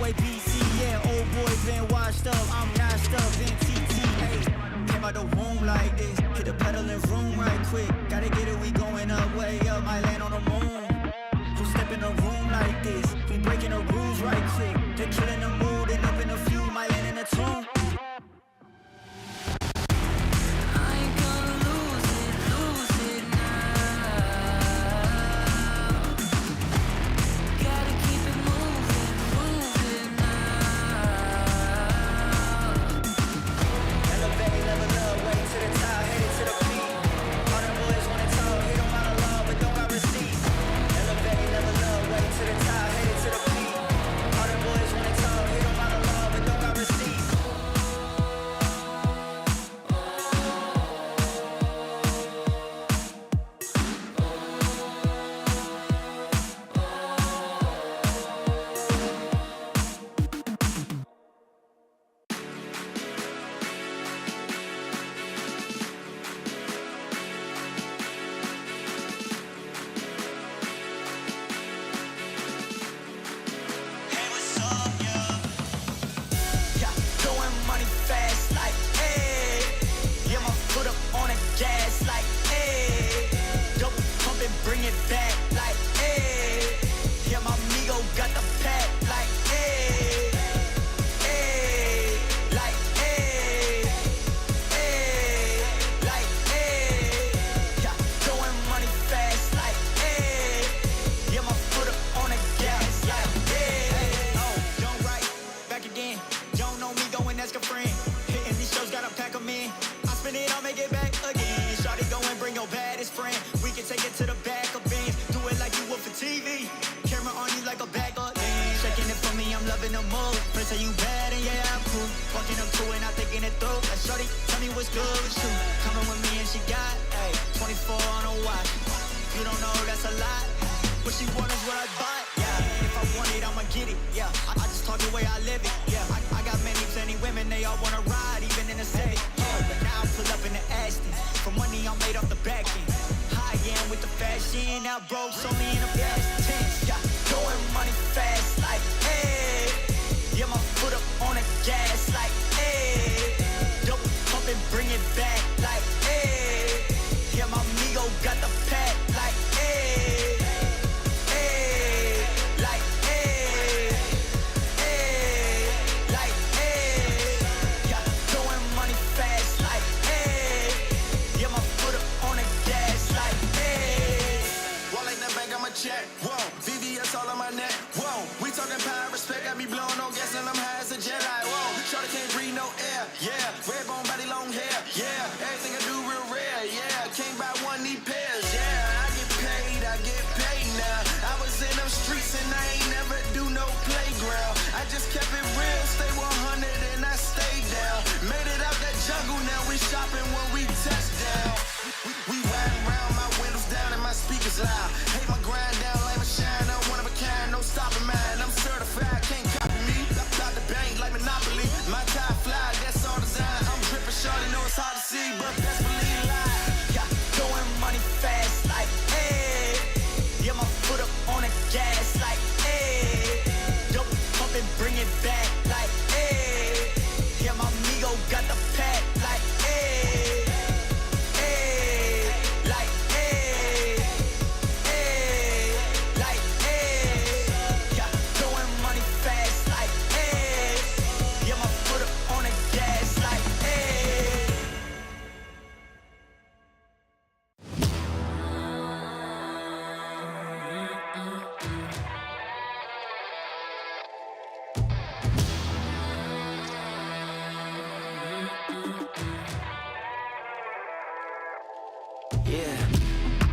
way BC, yeah, old boy been washed up, I'm nashed up in TT, hey. Came out the room like this, hit the pedal and room right quick. Gotta get it, we going up, way up, might land on the moon. Who step in a room like this? We breaking the rules right quick. They're killing the mood and up in a few, might land in a tomb.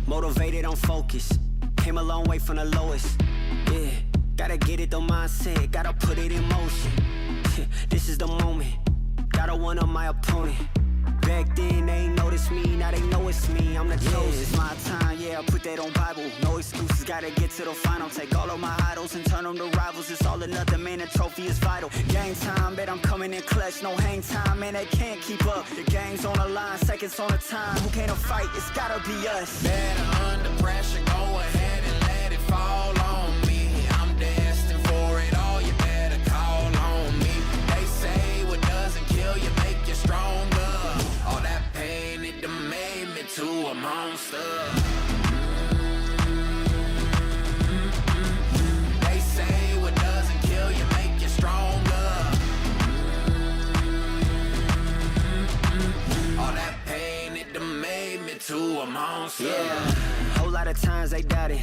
Motivated, I'm focused. Came a long way from the lowest. Yeah, gotta get it, the mindset, gotta put it in motion. This is the moment, gotta one up my opponent. Back then they ain't noticed me, now they know it's me, I'm the chosen. It's my time, yeah, I put that on Bible. No excuses, gotta get to the final. Take all of my idols and turn them to rivals. It's all or nothing, man, the trophy is vital. Game time, bet I'm coming in clutch. No hang time, man, they can't keep up. The game's on the line, seconds on the time. Who can't fight? It's gotta be us. Better under pressure, go ahead and let it fall on me. I'm destined for it all, you better call of times they doubted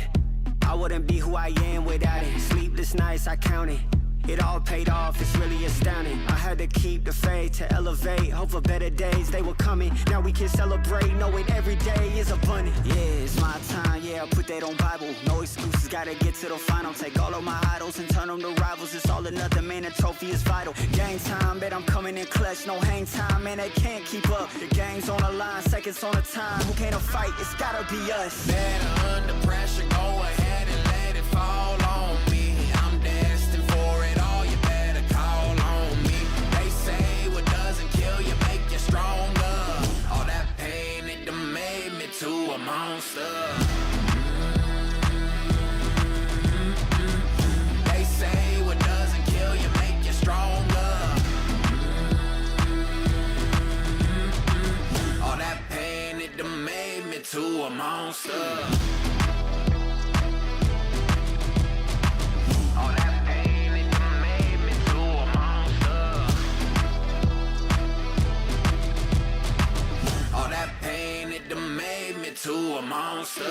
I wouldn't be who I am without it. Sleepless nights I counted, it all paid off, it's really astounding. I had to keep the faith to elevate, hope for better days, they were coming. Now we can celebrate, knowing every day is abundant. Yeah, it's my time, yeah, I put that on Bible. No excuses, gotta get to the final. Take all of my idols and turn them to rivals. It's all or nothing, man, the trophy is vital. Game time, bet I'm coming in clutch. No hang time, man, they can't keep up. The game's on the line, seconds on the time. Who can't fight? It's gotta be us. Better under pressure, go ahead and let it fall on me. I'm destined for it all, you better call on me. They say what doesn't kill you make you stronger. All that pain, it done made me to a monster. They say what doesn't kill you make you stronger. All that pain, it done made me to a monster. To a monster.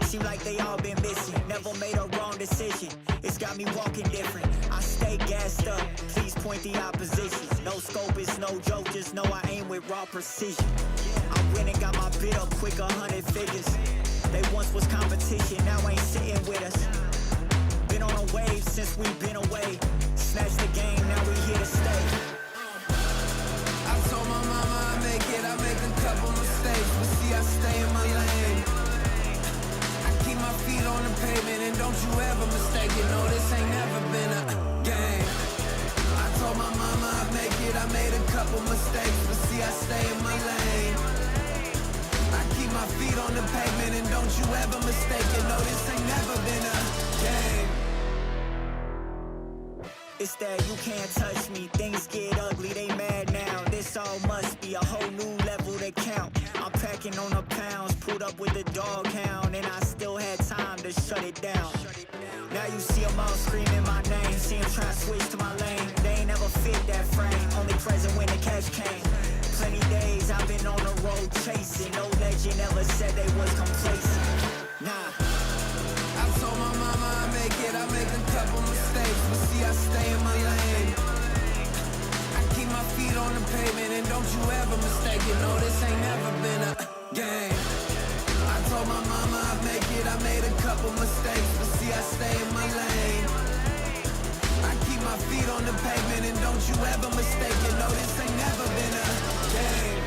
Seem like they all been missing, never made a wrong decision. It's got me walking different, I stay gassed up, please point the opposition. No scope, it's no joke, just know I aim with raw precision. I went and got my bid up quick, 100 figures. They once was competition, now ain't sitting with us. Been on a wave since we've been away. Snatched the game, now we here to stay. I told my mama I make it, I make a couple mistakes, but see I stay in my lane. Keep my feet on the pavement and don't you ever mistake it. No, this ain't never been a game. I told my mama I'd make it, I made a couple mistakes, but see I stay in my lane. I keep my feet on the pavement and don't you ever mistake it. No, this ain't never been a game. It's that you can't touch me, things get ugly, they mad now. This all must be a whole new level to count. I'm packing on the pounds, pulled up with the dog hound, and I still had time to shut it down. Now you see them all screaming my name, see them try to switch to my lane. They ain't never fit that frame, only present when the cash came. Plenty days I've been on the road chasing, no legend ever said they was complacent. Nah. I told my mama I make it, I make a couple mistakes, but see I stay in my lane. I keep my feet on the pavement and don't you ever mistake it. No, this ain't never been a game. I told my mama I'd make it, I made a couple mistakes, but see I stay in my lane. I keep my feet on the pavement and don't you ever mistake it. No, this ain't never been a game.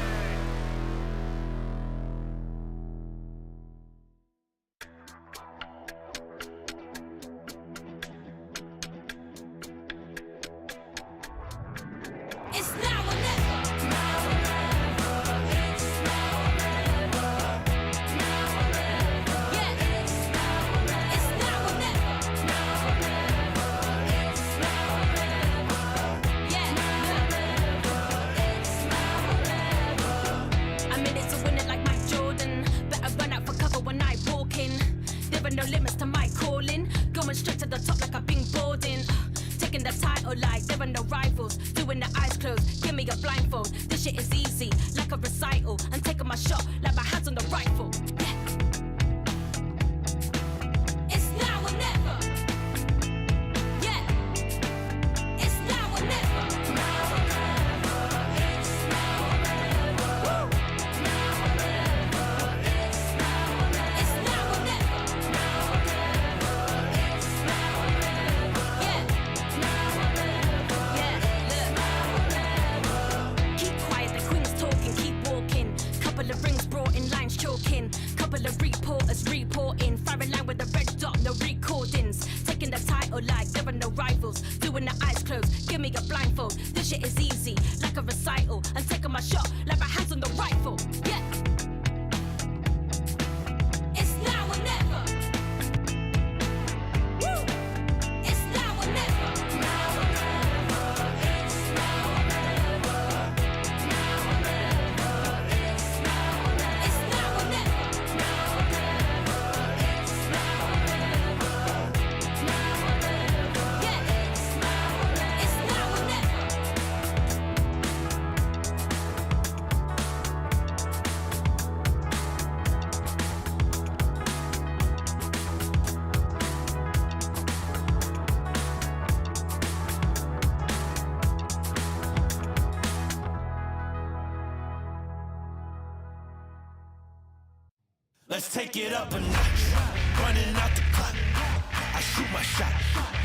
Let's take it up a notch. Running out the clock. I shoot my shot.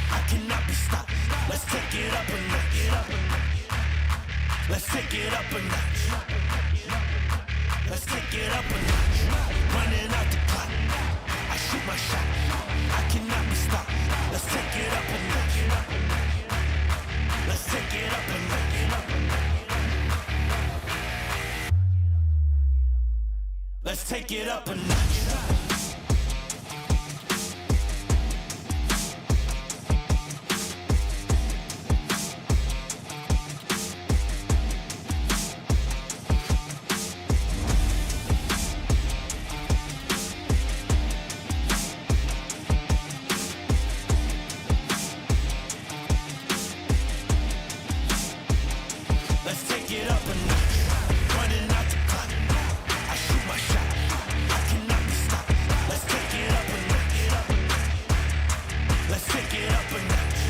I cannot be stopped. Let's take it up a notch. Let's take it up a notch. Let's take it up a notch. Running out the clock. I shoot my shot. I cannot be stopped. Let's take it up a notch. Let's take it up a notch. Let's take it up a notch. Let's take it up a notch. Running out the clock. I shoot my shot. I cannot be stopped. Let's take it up a notch. Let's take it up a notch.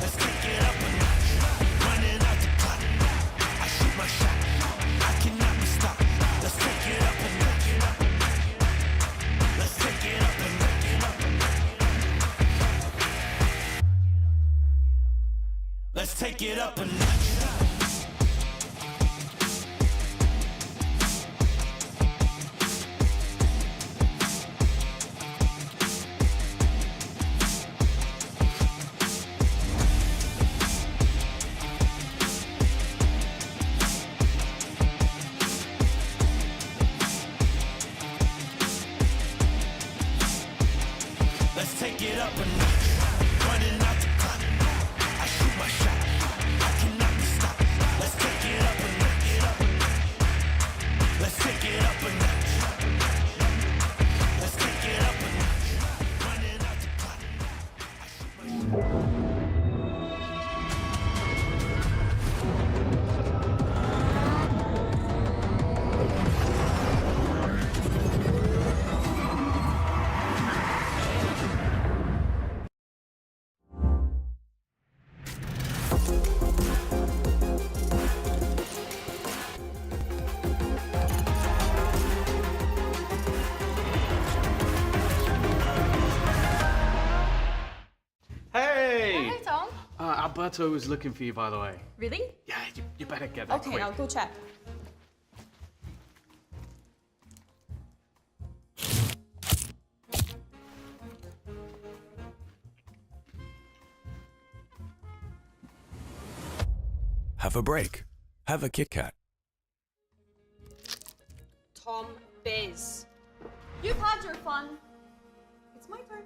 Let's take it up a notch. Running out the clock. I shoot my shot. I cannot be stopped. Let's take it up a notch. Let's take it up a notch. Let's take it up a notch. Let's take it up a notch. Running out the clock. I shoot my shot. I cannot be stopped. Let's take it up a notch. Let's take it up a notch. Let's take it up a notch. Running out the clock. I shoot my shot. Hey! Hey, Tom. Alberto was looking for you, by the way. Really? Yeah, you better get there Okay, quick. I'll go check. Have a break. Have a Kit Kat. Tom Biz. You've had your fun. It's my turn.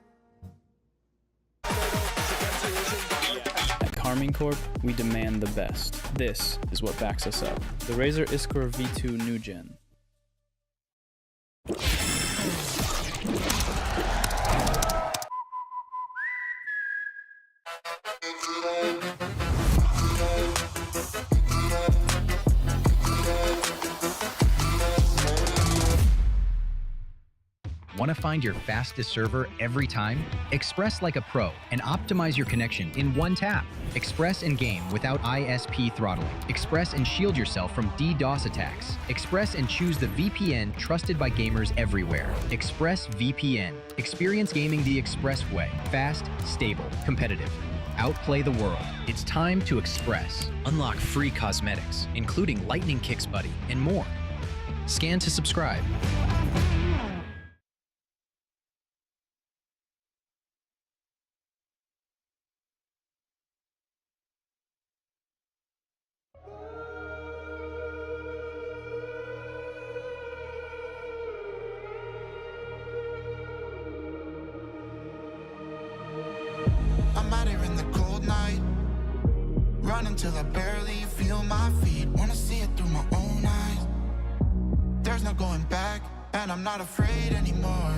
At Carmine Corp, we demand the best. This is what backs us up. The Razer Iskor V2 New Gen. Want to find your fastest server every time? Express like a pro and optimize your connection in one tap. Express and game without ISP throttling. Express and shield yourself from DDoS attacks. Express and choose the VPN trusted by gamers everywhere. Express VPN. Experience gaming the Express way. Fast, stable, competitive. Outplay the world. It's time to Express. Unlock free cosmetics, including Lightning Kicks Buddy and more. Scan to subscribe. I'm out here in the cold night, running till I barely feel my feet. Wanna see it through my own eyes. There's no going back, and I'm not afraid anymore.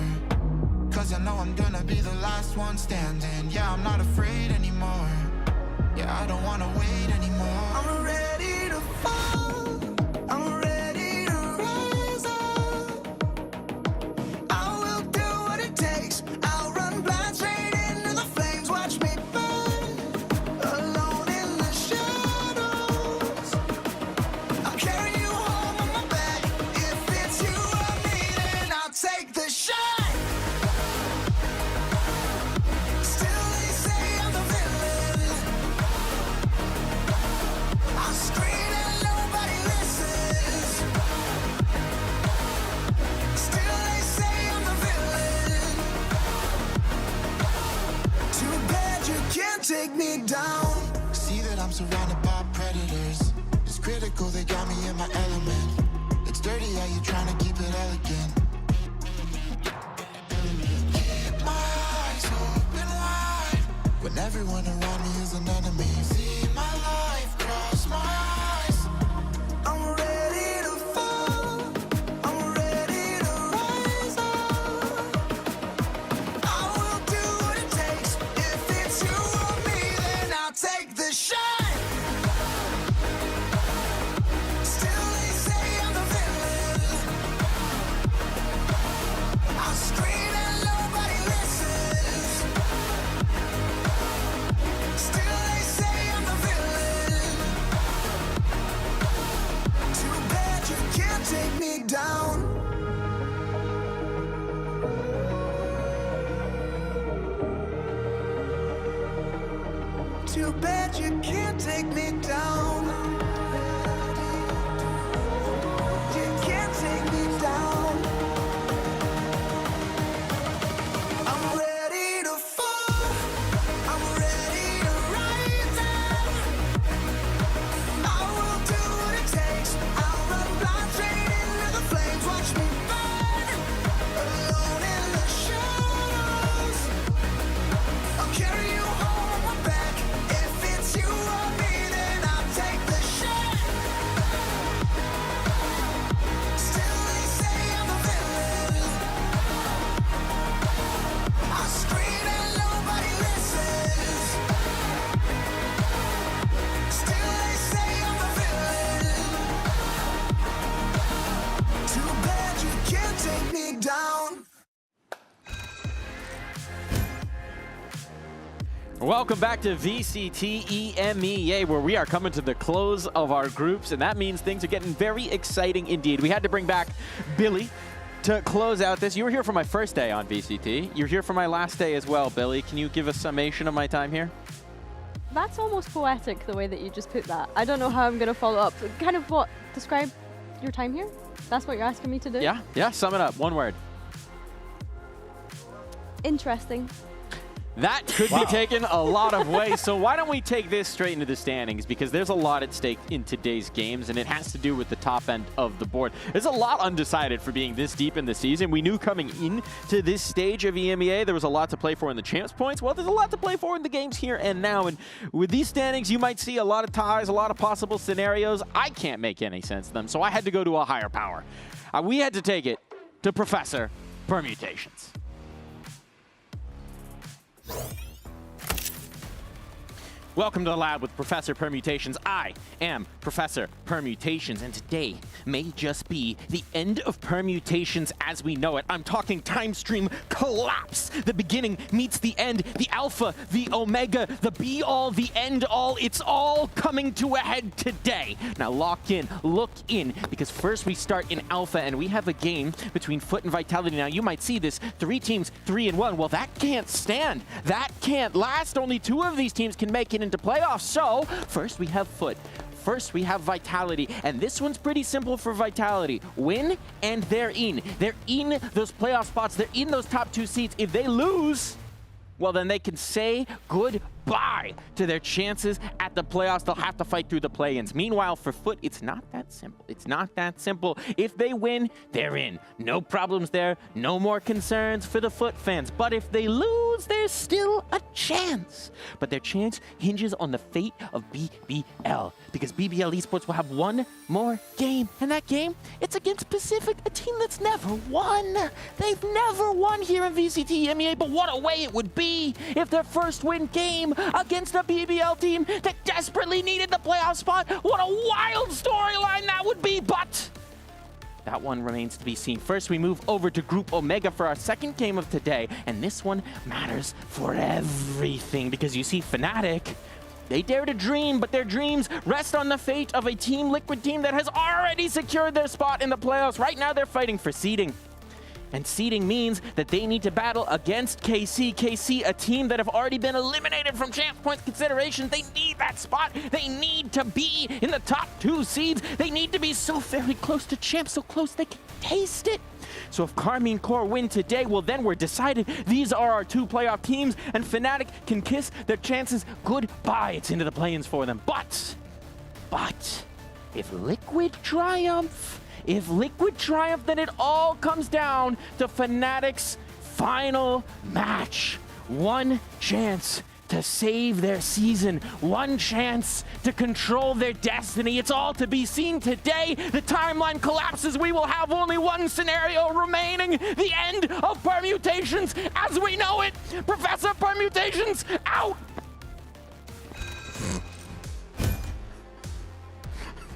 Cause I know I'm gonna be the last one standing. Yeah, I'm not afraid anymore. Yeah, I don't wanna wait anymore. I'm ready to fall. I'm ready to rise up. I will do what it takes. I'll run blind straight into the flames. Watch me burn, alone in the shadows. I'll carry you home on my back. If it's you I need can't take me down. See that I'm surrounded by predators. It's critical, they got me in my element. It's dirty how you trying to keep it elegant. Keep my eyes open wide when everyone around me is an enemy. See my life cross my eyes. I'm ready to fall. I'm ready to rise up. I will do what it takes. If it's you or me, then I'll take the shot. Still they say I'm the villain. I scream and nobody listens. Still they say I'm the villain. Too bad you can't take me down. Too bad you can't take me down. You can't take me down. I'm ready to fall. I'm ready to rise up. I will do what it takes. I'll run blind straight into the flames. Watch me burn, alone in the shadows. I'll carry you home on my back. If it's you or me, then I'll take the shot. Still they say I'm the villain. I scream and nobody listens. Still they say I'm the villain. Too bad you can't take me down. Welcome back to VCT EMEA, where we are coming to the close of our groups, and that means things are getting very exciting indeed. We had to bring back Billy to close out this. You were here for my first day on VCT. You're here for my last day as well, Billy. Can you give a summation of my time here? That's almost poetic, the way that you just put that. I don't know how I'm going to follow up. Kind of what? Describe your time here? That's what you're asking me to do? Yeah, sum it up. One word. Interesting. That could be taken a lot of ways, so why don't we take this straight into the standings, because there's a lot at stake in today's games, and it has to do with the top end of the board. There's a lot undecided for being this deep in the season. We knew coming into this stage of EMEA there was a lot to play for in the champs points. Well, there's a lot to play for in the games here and now, and with these standings you might see a lot of ties, a lot of possible scenarios. I can't make any sense of them, so I had to go to a higher power. We had to take it to Professor Permutations. Welcome to the lab with Professor Permutations. I am Professor Permutations, and today may just be the end of permutations as we know it. I'm talking time stream collapse. The beginning meets the end, the alpha, the omega, the be-all, the end-all. It's all coming to a head today. Now lock in, look in, because first we start in alpha, and we have a game between Foot and Vitality. Now you might see this, 3 teams, 3-1. Well, that can't stand. That can't last. Only 2 of these teams can make it into playoffs. So first we have Foot. First, we have Vitality, and this one's pretty simple for Vitality. Win, and they're in. They're in those playoff spots. They're in those top 2 seats. If they lose, well, then they can say goodbye to their chances at the playoffs. They'll have to fight through the play-ins. Meanwhile, for Foot, it's not that simple. It's not that simple. If they win, they're in. No problems there. No more concerns for the Foot fans. But if they lose, there's still a chance. But their chance hinges on the fate of BBL, because BBL Esports will have one more game. And that game, it's against Pacific, a team that's never won. They've never won here in VCT EMEA, but what a way it would be if their first win came against a BBL team that desperately needed the playoff spot. What a wild storyline that would be, but that one remains to be seen. First, we move over to Group Omega for our second game of today, and this one matters for everything, because you see Fnatic, they dare to dream, but their dreams rest on the fate of a Team Liquid team that has already secured their spot in the playoffs. Right now, they're fighting for seeding. And seeding means that they need to battle against KC. KC, a team that have already been eliminated from Champs Points consideration. They need that spot. They need to be in the top 2 seeds. They need to be so very close to Champs, so close they can taste it. So if Karmine Corp win today, well then we're decided. These are our 2 playoff teams, and Fnatic can kiss their chances goodbye. It's into the play-ins for them. But if Liquid triumph, then it all comes down to Fnatic's final match. One chance to save their season, one chance to control their destiny. It's all to be seen today. The timeline collapses. We will have only one scenario remaining. The end of Permutations as we know it. Professor Permutations out.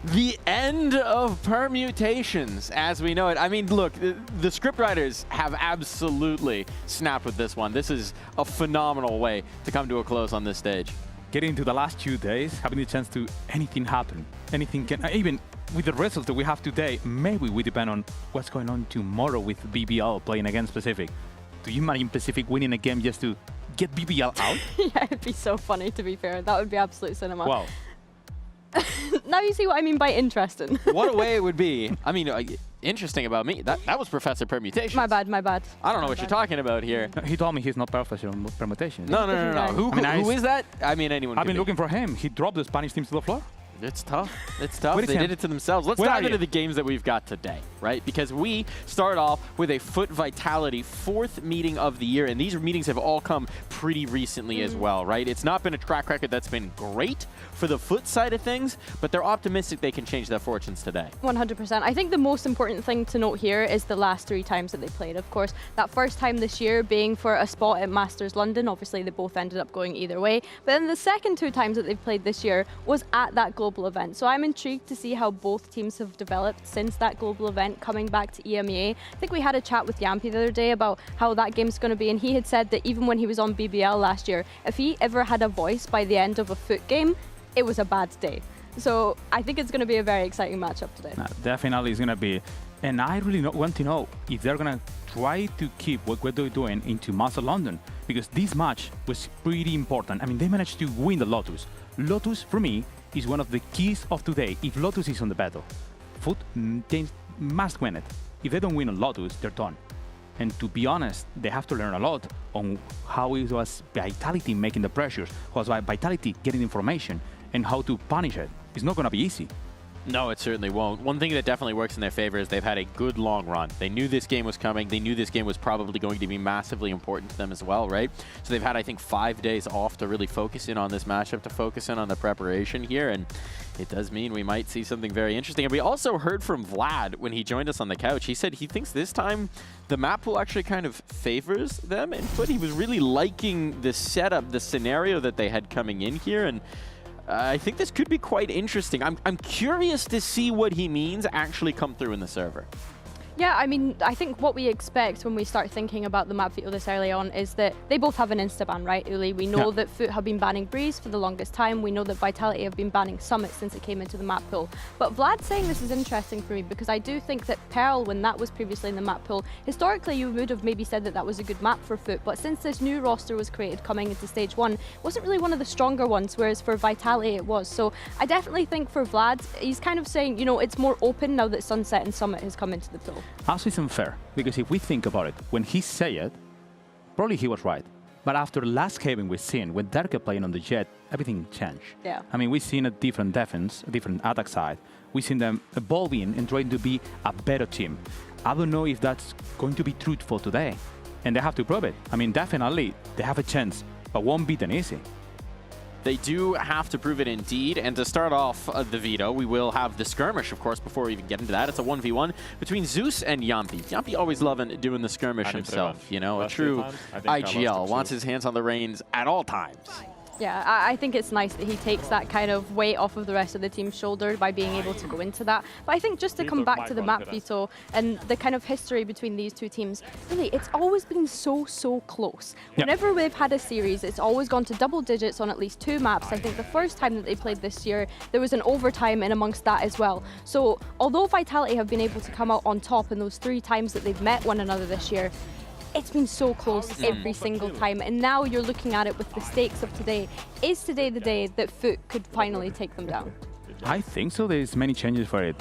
The end of Permutations as we know it. I mean, look, the scriptwriters have absolutely snapped with this one. This is a phenomenal way to come to a close on this stage. Getting into the last 2 days, having the chance to anything happen. Anything can, even with the results that we have today, maybe we depend on what's going on tomorrow with BBL playing against Pacific. Do you imagine Pacific winning a game just to get BBL out? Yeah, it'd be so funny, to be fair. That would be absolute cinema. Wow. Now you see what I mean by interesting. What a way it would be. I mean, interesting about me. That was Professor Permutations. My bad. I don't know what you're talking about here. He told me he's not Professor Permutations. No. Who is that? I mean, anyone I've been be. looking for him. He dropped the Spanish teams to the floor. It's tough. They did it to themselves. Let's dive into the games that we've got today, right? Because we start off with a Foot Vitality 4th meeting of the year, and these meetings have all come pretty recently as well, right? It's not been a track record that's been great for the Foot side of things, but they're optimistic they can change their fortunes today. 100%. I think the most important thing to note here is the last 3 times that they played. Of course, that first time this year being for a spot at Masters London. Obviously, they both ended up going either way. But then the second 2 times that they've played this year was at that global event. So I'm intrigued to see how both teams have developed since that global event coming back to EMEA. I think we had a chat with Yampy the other day about how that game's going to be, and he had said that even when he was on BBL last year, if he ever had a voice by the end of a Foot game, it was a bad day. So I think it's going to be a very exciting matchup today. Definitely it's going to be. And I really want to know if they're going to try to keep what they're doing into Master London, because this match was pretty important. I mean, they managed to win the Lotus. Lotus, for me, is one of the keys of today. If Lotus is on the battle, Foot, they must win it. If they don't win on Lotus, they're done. And to be honest, they have to learn a lot on how it was Vitality making the pressures, how was Vitality getting information, and how to punish it. It's not going to be easy. No, it certainly won't. One thing that definitely works in their favor is they've had a good long run. They knew this game was coming. They knew this game was probably going to be massively important to them as well, right? So they've had, I think, 5 days off to really focus in on this matchup, to focus in on the preparation here, and it does mean we might see something very interesting. And we also heard from Vlad when he joined us on the couch. He said he thinks this time the map pool actually kind of favors them, and he was really liking the setup, the scenario that they had coming in here, and I think this could be quite interesting. I'm curious to see what he means actually come through in the server. Yeah, I mean, I think what we expect when we start thinking about the map veto this early on is that they both have an insta-ban, right, Uli? We know that Foot have been banning Breeze for the longest time. We know that Vitality have been banning Summit since it came into the map pool. But Vlad saying this is interesting for me because I do think that Pearl, when that was previously in the map pool, historically you would have maybe said that that was a good map for Foot, but since this new roster was created coming into Stage 1, it wasn't really one of the stronger ones, whereas for Vitality it was. So I definitely think for Vlad, he's kind of saying, you know, it's more open now that Sunset and Summit has come into the pool. Also, it's unfair, because if we think about it, when he said it, probably he was right. But after last Haven we've seen, when Derke playing on the Jet, everything changed. Yeah. I mean, we've seen a different defense, a different attack side. We've seen them evolving and trying to be a better team. I don't know if that's going to be truthful today. And they have to prove it. I mean, definitely, they have a chance, but won't be that easy. They do have to prove it indeed, and to start off the veto, we will have the skirmish, of course, before we even get into that. It's a 1v1 between Zeus and Yampy. Yampy always loving doing the skirmish himself, you know, a true IGL, wants his hands on the reins at all times. Yeah, I think it's nice that he takes that kind of weight off of the rest of the team's shoulder by being able to go into that. But I think just to come back to the map veto and the kind of history between these two teams, really, it's always been so close. Whenever we've had a series, it's always gone to double digits on at least 2 maps. I think the first time that they played this year, there was an overtime in amongst that as well. So although Vitality have been able to come out on top in those 3 times that they've met one another this year, it's been so close every single time, and now you're looking at it with the stakes of today. Is today the day that Foot could finally take them down? I think so. There's many changes for it,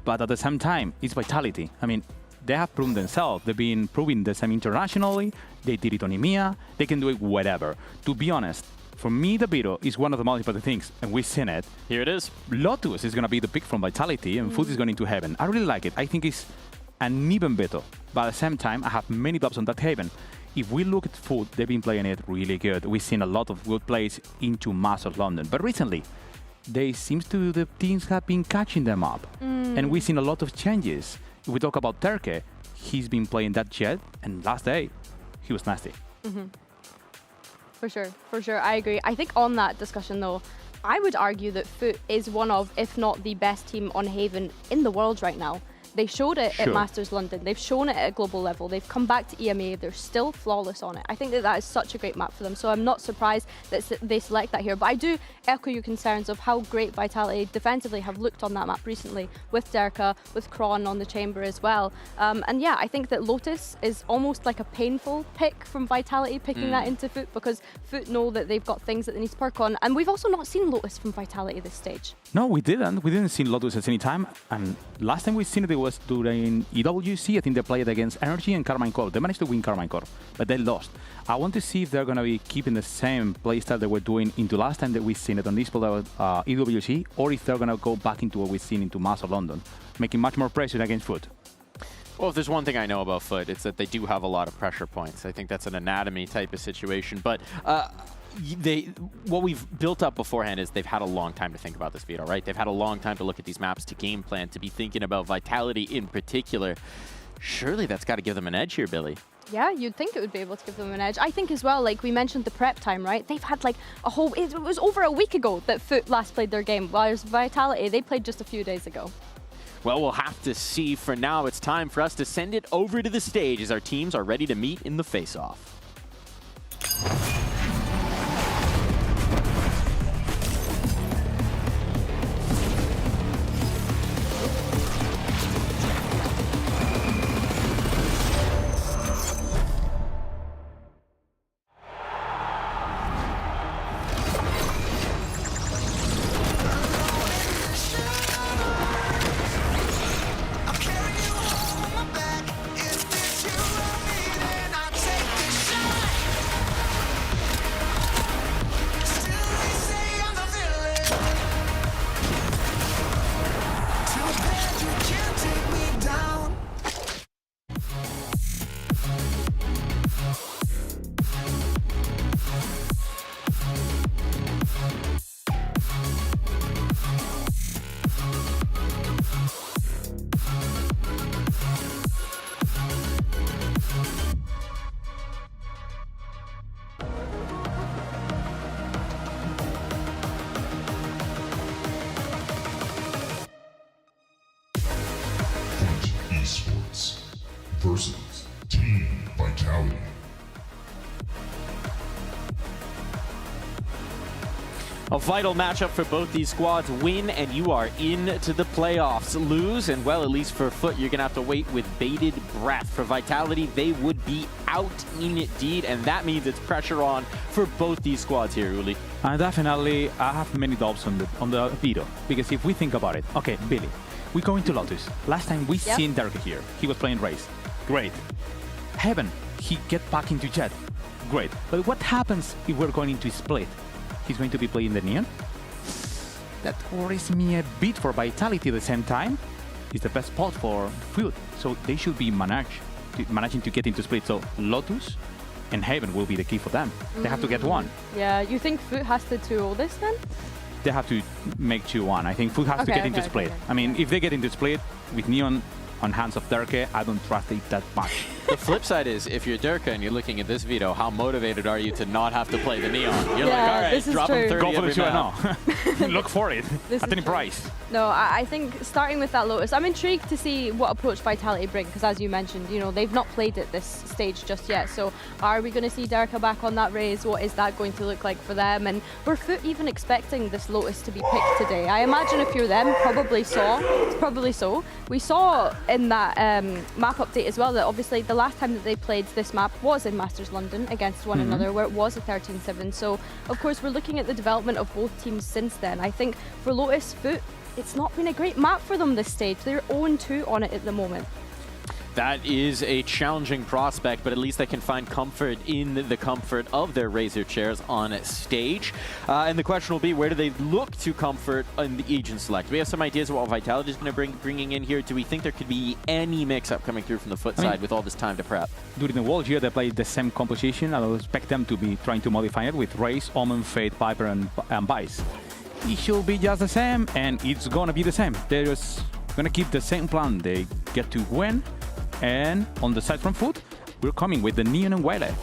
but at the same time, it's Vitality. I mean, they have proven themselves. They've been proving the same internationally. They did it on EMEA. They can do it whatever. To be honest, for me, the veto is one of the most important things, and we've seen it. Here it is. Lotus is going to be the pick from Vitality, and Foot is going into Heaven. I really like it. I think it's an even veto, but at the same time, I have many doubts on that Heaven. If we look at Foot, they've been playing it really good. We've seen a lot of good plays into Masters London, but recently, the teams have been catching them up, and we've seen a lot of changes. If we talk about Turkey, he's been playing that Jet, and last day, he was nasty. For sure, I agree. I think on that discussion though, I would argue that Foot is one of, if not the best team on Haven in the world right now. They showed it at Masters London. They've shown it at a global level. They've come back to EMEA. They're still flawless on it. I think that is such a great map for them. So I'm not surprised that they select that here. But I do echo your concerns of how great Vitality defensively have looked on that map recently with Derka, with Kron on the chamber as well. And yeah, I think that Lotus is almost like a painful pick from Vitality picking that into Foot, because Foot know that they've got things that they need to perk on. And we've also not seen Lotus from Vitality this stage. No, we didn't. We didn't see Lotus at any time. And last time we seen it was during EWC. I think they played against Energy and Carmine Corp. They managed to win Carmine Corp, but they lost. I want to see if they're going to be keeping the same playstyle they were doing into last time that we've seen it on this EWC, or if they're going to go back into what we've seen into Master London, making much more pressure against Foot. Well, if there's one thing I know about Foot, it's that they do have a lot of pressure points. I think that's an anatomy type of situation, but what we've built up beforehand is they've had a long time to think about this veto, right? They've had a long time to look at these maps, to game plan, to be thinking about Vitality in particular. Surely that's got to give them an edge here, Billy. Yeah, you'd think it would be able to give them an edge. I think as well, like we mentioned the prep time, right? They've had like a whole, it was over a week ago that Foot last played their game, whereas Vitality, they played just a few days ago. Well, we'll have to see. For now, it's time for us to send it over to the stage as our teams are ready to meet in the face-off. Versus Team Vitality. A vital matchup for both these squads. Win and you are into the playoffs. Lose and, well, at least for Foot, you're going to have to wait with bated breath. For Vitality, they would be out indeed, and that means it's pressure on for both these squads here, Uli. Definitely, I have many doubts on the veto, because if we think about it, okay, Billy, we go into Lotus. Last time we seen Derek here, he was playing Race. Great. Heaven, he get back into Jet. Great. But what happens if we're going into Split? He's going to be playing the Neon? That worries me a bit for Vitality at the same time. It's the best spot for Foot, so they should be managing to get into Split. So Lotus and Heaven will be the key for them. They have to get one. Yeah, you think Foot has to 2-0 this then? They have to make 2-1. I think Foot has to get into Split. I mean, if they get into Split with Neon, on hands of Derke, I don't trust it that much. The flip side is, if you're Durka and you're looking at this veto, how motivated are you to not have to play the Neon? You're like, all right, drop him 30 Go for the every map. 2-0. Look for it at any price. No, I think starting with that Lotus, I'm intrigued to see what approach Vitality bring, because as you mentioned, you know, they've not played at this stage just yet. So are we going to see Derka back on that raise? What is that going to look like for them? And were Foot even expecting this Lotus to be picked today? I imagine if you're them, probably so. We saw in that map update as well that obviously the last time that they played this map was in Masters London against one another, where it was a 13-7. So of course we're looking at the development of both teams since then. I think for Lotus, Foot, it's not been a great map for them this stage. They're 0-2 on it at the moment. That is a challenging prospect, but at least they can find comfort in the comfort of their Razor chairs on stage. And the question will be, where do they look to comfort in the agent select? We have some ideas of what Vitality is going to bringing in here. Do we think there could be any mix-up coming through from the Foot side with all this time to prep? During the World Year, they played the same composition. I would expect them to be trying to modify it with Raze, Omen, Fate, Viper, and Vice. It should be just the same, and it's going to be the same. They're just going to keep the same plan. They get to win. And on the side from Foot, we're coming with the Neon and Wele.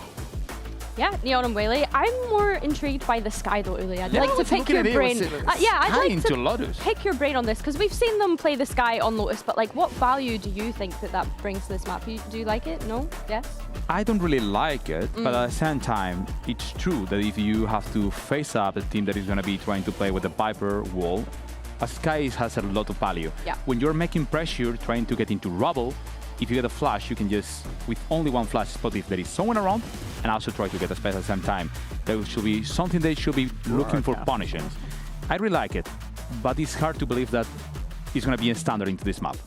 Yeah, Neon and Wele. I'm more intrigued by the Sky though, Uli. I'd like to pick your brain. I'd like to pick your brain on this, because we've seen them play the Sky on Lotus, but like, what value do you think that brings to this map? Do you like it? No? Yes? I don't really like it, but at the same time, it's true that if you have to face up a team that is going to be trying to play with the Viper wall, a Sky has a lot of value. Yeah. When you're making pressure, trying to get into rubble, if you get a flash, you can just, with only one flash, spot if there is someone around, and also try to get a space at the same time. There should be something they should be looking for punishing. I really like it, but it's hard to believe that is going to be a standard into this map.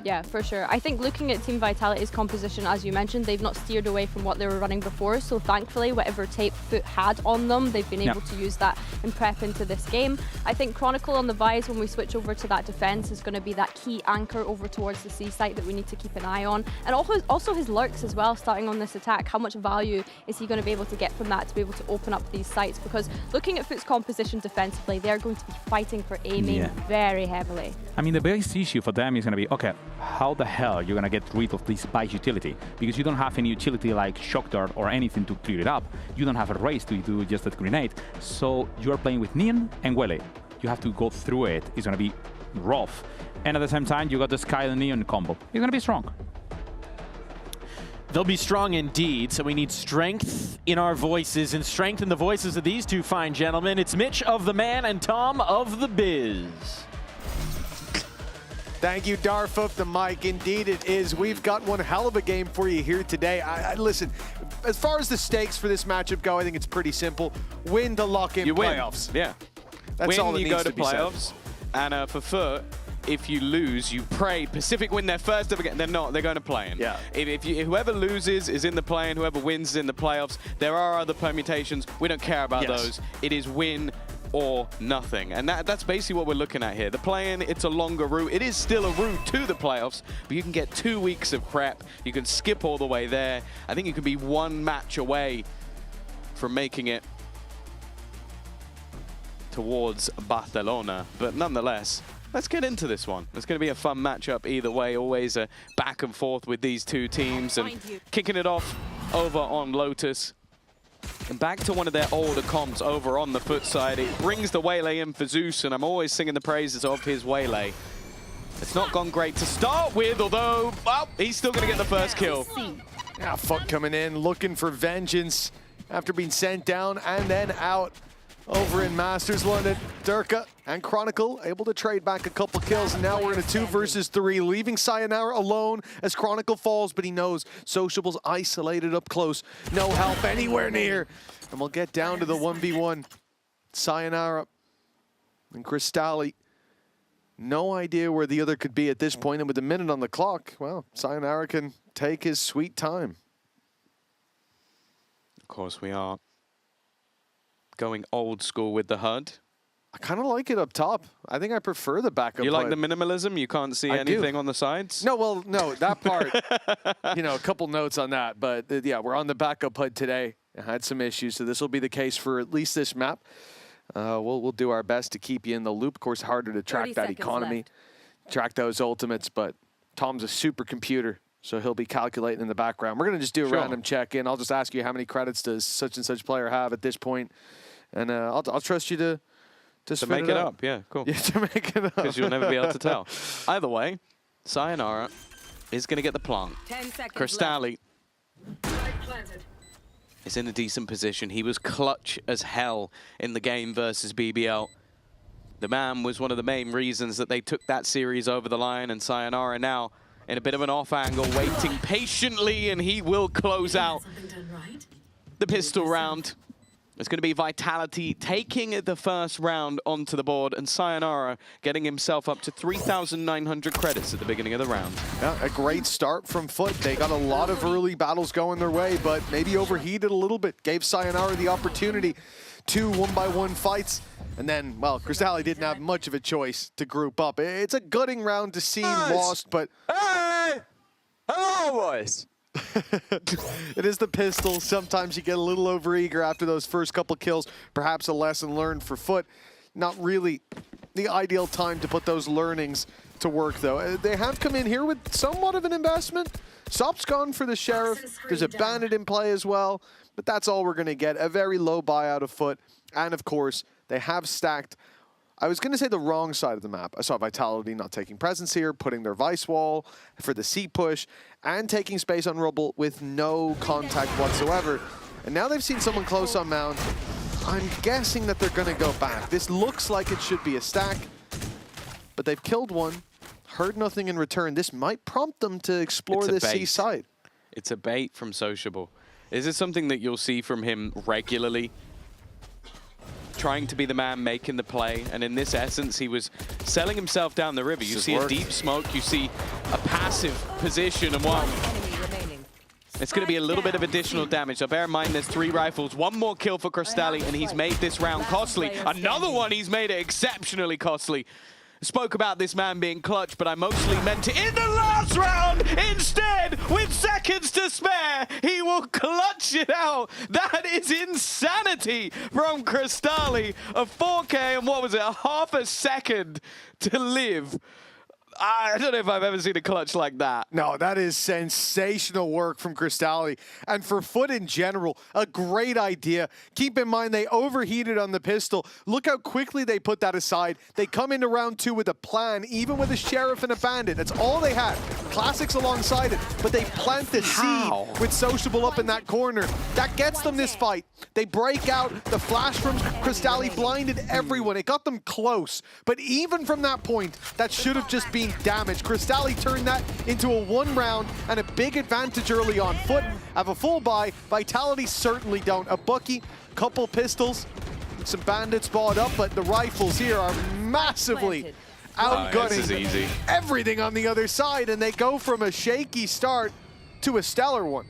Yeah, for sure. I think looking at Team Vitality's composition, as you mentioned, they've not steered away from what they were running before. So thankfully, whatever tape Foot had on them, they've been able to use that and prep into this game. I think Chronicle on the Vise, when we switch over to that defense, is going to be that key anchor over towards the C site that we need to keep an eye on. And also his lurks as well, starting on this attack. How much value is he going to be able to get from that to be able to open up these sites? Because looking at Foot's composition defensively, they're going to be fighting for A main very heavily. I mean, the biggest issue for them is going to be, okay, how the hell are you going to get rid of this Vice utility? Because you don't have any utility like Shock Dart or anything to clear it up. You don't have a race to do just that grenade. So you're playing with Neon and Wele. You have to go through it. It's going to be rough. And at the same time, you got the Sky and Neon combo. You're going to be strong. They'll be strong indeed, so we need strength in our voices and strength in the voices of these two fine gentlemen. It's Mitch of the Man and Tom of the Biz. Thank you, Darf of the mic. Indeed it is. We've got one hell of a game for you here today. Listen, as far as the stakes for this matchup go, I think it's pretty simple. Win to lock in playoffs. Yeah. That's all that you needs go to be playoffs. said. And for Foot, if you lose, you pray Pacific win their first ever game. They're not. They're going to play-in. Yeah. If whoever loses is in the play-in, whoever wins is in the playoffs. There are other permutations. We don't care about those. It is win or nothing. And that's basically what we're looking at here. The play-in, it's a longer route. It is still a route to the playoffs, but you can get 2 weeks of prep. You can skip all the way there. I think you can be one match away from making it towards Barcelona. But nonetheless, let's get into this one. It's going to be a fun matchup either way. Always a back and forth with these two teams. And kicking it off over on Lotus. And back to one of their older comps over on the Foot side. It brings the Waylay in for Zeus, and I'm always singing the praises of his Waylay. It's not gone great to start with, although, well, he's still going to get the first kill. Yeah, Foot coming in, looking for vengeance after being sent down and then out. Over in Masters London, Durka and Chronicle able to trade back a couple kills, and now we're in a 2 versus 3, leaving Sayonara alone as Chronicle falls, but he knows Sociable's isolated up close. No help anywhere near. And we'll get down to the 1v1. Sayonara and Cristalli. No idea where the other could be at this point, and with a minute on the clock, well, Sayonara can take his sweet time. Of course we are. Going old school with the HUD. I kind of like it up top. I think I prefer the backup. You like the minimalism? You can't see anything on the sides? No, well, no, that part, you know, a couple notes on that. But yeah, we're on the backup HUD today. I had some issues, so this will be the case for at least this map. We'll do our best to keep you in the loop. Of course, harder to track that economy, track those ultimates, but Tom's a supercomputer, so he'll be calculating in the background. We're going to just do a random check-in. I'll just ask you how many credits does such and such player have at this point, and I'll trust you to make it up. Yeah, cool. Yeah, to make it up. Because you'll never be able to tell. Either way, Sayonara is going to get the plant. 10 seconds Crystalli is in a decent position. He was clutch as hell in the game versus BBL. The man was one of the main reasons that they took that series over the line, and Sayonara now in a bit of an off angle, waiting patiently, and he will close out the pistol round. It's going to be Vitality taking the first round onto the board, and Sayonara getting himself up to 3,900 credits at the beginning of the round. Yeah, a great start from Foot. They got a lot of early battles going their way, but maybe overheated a little bit. Gave Sayonara the opportunity. 2 1-by-1 fights. And then, well, Crystalli didn't have much of a choice to group up. It's a gutting round to see lost, but... Hey! Hello, boys! It is the pistol. Sometimes you get a little overeager after those first couple kills. Perhaps a lesson learned for Foot. Not really the ideal time to put those learnings to work, though. They have come in here with somewhat of an investment. Sop's gone for the Sheriff. There's a Bandit in play as well. But that's all we're going to get. A very low buyout of Foot. And, of course, they have stacked, I was going to say the wrong side of the map. I saw Vitality not taking presence here, putting their Vice Wall for the C push, and taking space on Rubble with no contact whatsoever. And now they've seen someone close on Mound. I'm guessing that they're going to go back. This looks like it should be a stack, but they've killed one, heard nothing in return. This might prompt them to explore this C side. It's a bait from Sociable. Is this something that you'll see from him regularly? Trying to be the man making the play, and in this essence, he was selling himself down the river. You see a deep smoke, you see a passive position, and one. It's going to be a little bit of additional damage. So bear in mind, there's 3 rifles, 1 more kill for Crystalli, and he's made this round costly. Another one, he's made it exceptionally costly. Spoke about this man being clutch, but I mostly meant it in the last round. Instead, with seconds to spare, he will clutch it out. That is insanity from Crystalli. A 4K and what was it, half a second to live. I don't know if I've ever seen a clutch like that. No, that is sensational work from Crystalli. And for Foot in general, a great idea. Keep in mind, they overheated on the pistol. Look how quickly they put that aside. They come into round 2 with a plan, even with a Sheriff and a Bandit. That's all they had. Classics alongside it. But they plant the seed with Sociable up in that corner. That gets them this fight. They break out. The flash from Crystalli blinded everyone. It got them close. But even from that point, that should have just been damage. Crystalli turned that into a 1 round and a big advantage early on. Foot have a full buy. Vitality certainly don't. A Bucky, couple pistols, some bandits bought up, but the rifles here are massively outgunning everything on the other side, and they go from a shaky start to a stellar one.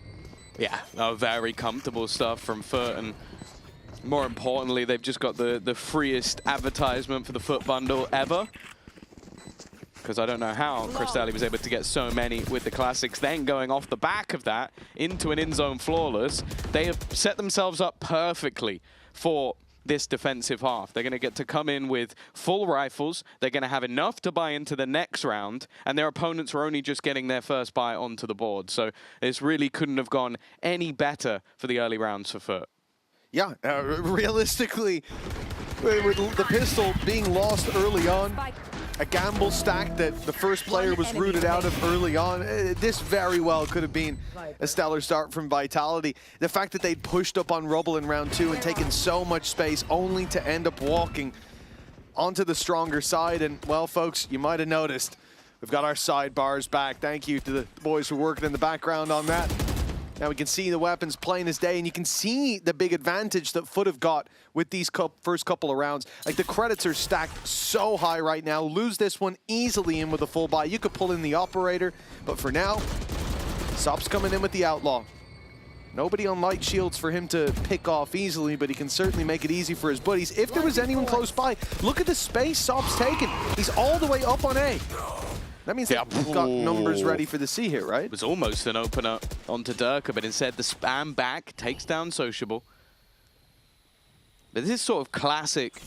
Yeah, very comfortable stuff from Foot, and more importantly, they've just got the freest advertisement for the Foot bundle ever. Because I don't know how Crystalli was able to get so many with the classics. Then going off the back of that into an in-zone flawless, they have set themselves up perfectly for this defensive half. They're going to get to come in with full rifles. They're going to have enough to buy into the next round, and their opponents are only just getting their first buy onto the board. So this really couldn't have gone any better for the early rounds for Foot. Yeah, realistically, with the pistol being lost early on, a gamble stack that the first player was rooted out of early on. This very well could have been a stellar start from Vitality. The fact that they'd pushed up on Rubble in round 2 and taken so much space only to end up walking onto the stronger side. And, well, folks, you might have noticed, we've got our sidebars back. Thank you to the boys who are working in the background on that. Now we can see the weapons plain as day, and you can see the big advantage that Foot have got with these first couple of rounds. Like, the credits are stacked so high right now. Lose this one easily in with a full buy. You could pull in the operator, but for now, Sop's coming in with the Outlaw. Nobody on light shields for him to pick off easily, but he can certainly make it easy for his buddies. If there was anyone close by, look at the space Sop's taken. He's all the way up on A. That means they've got numbers ready for the C here, right? It was almost an opener onto Durka, but instead the spam back takes down Sociable. But this is sort of classic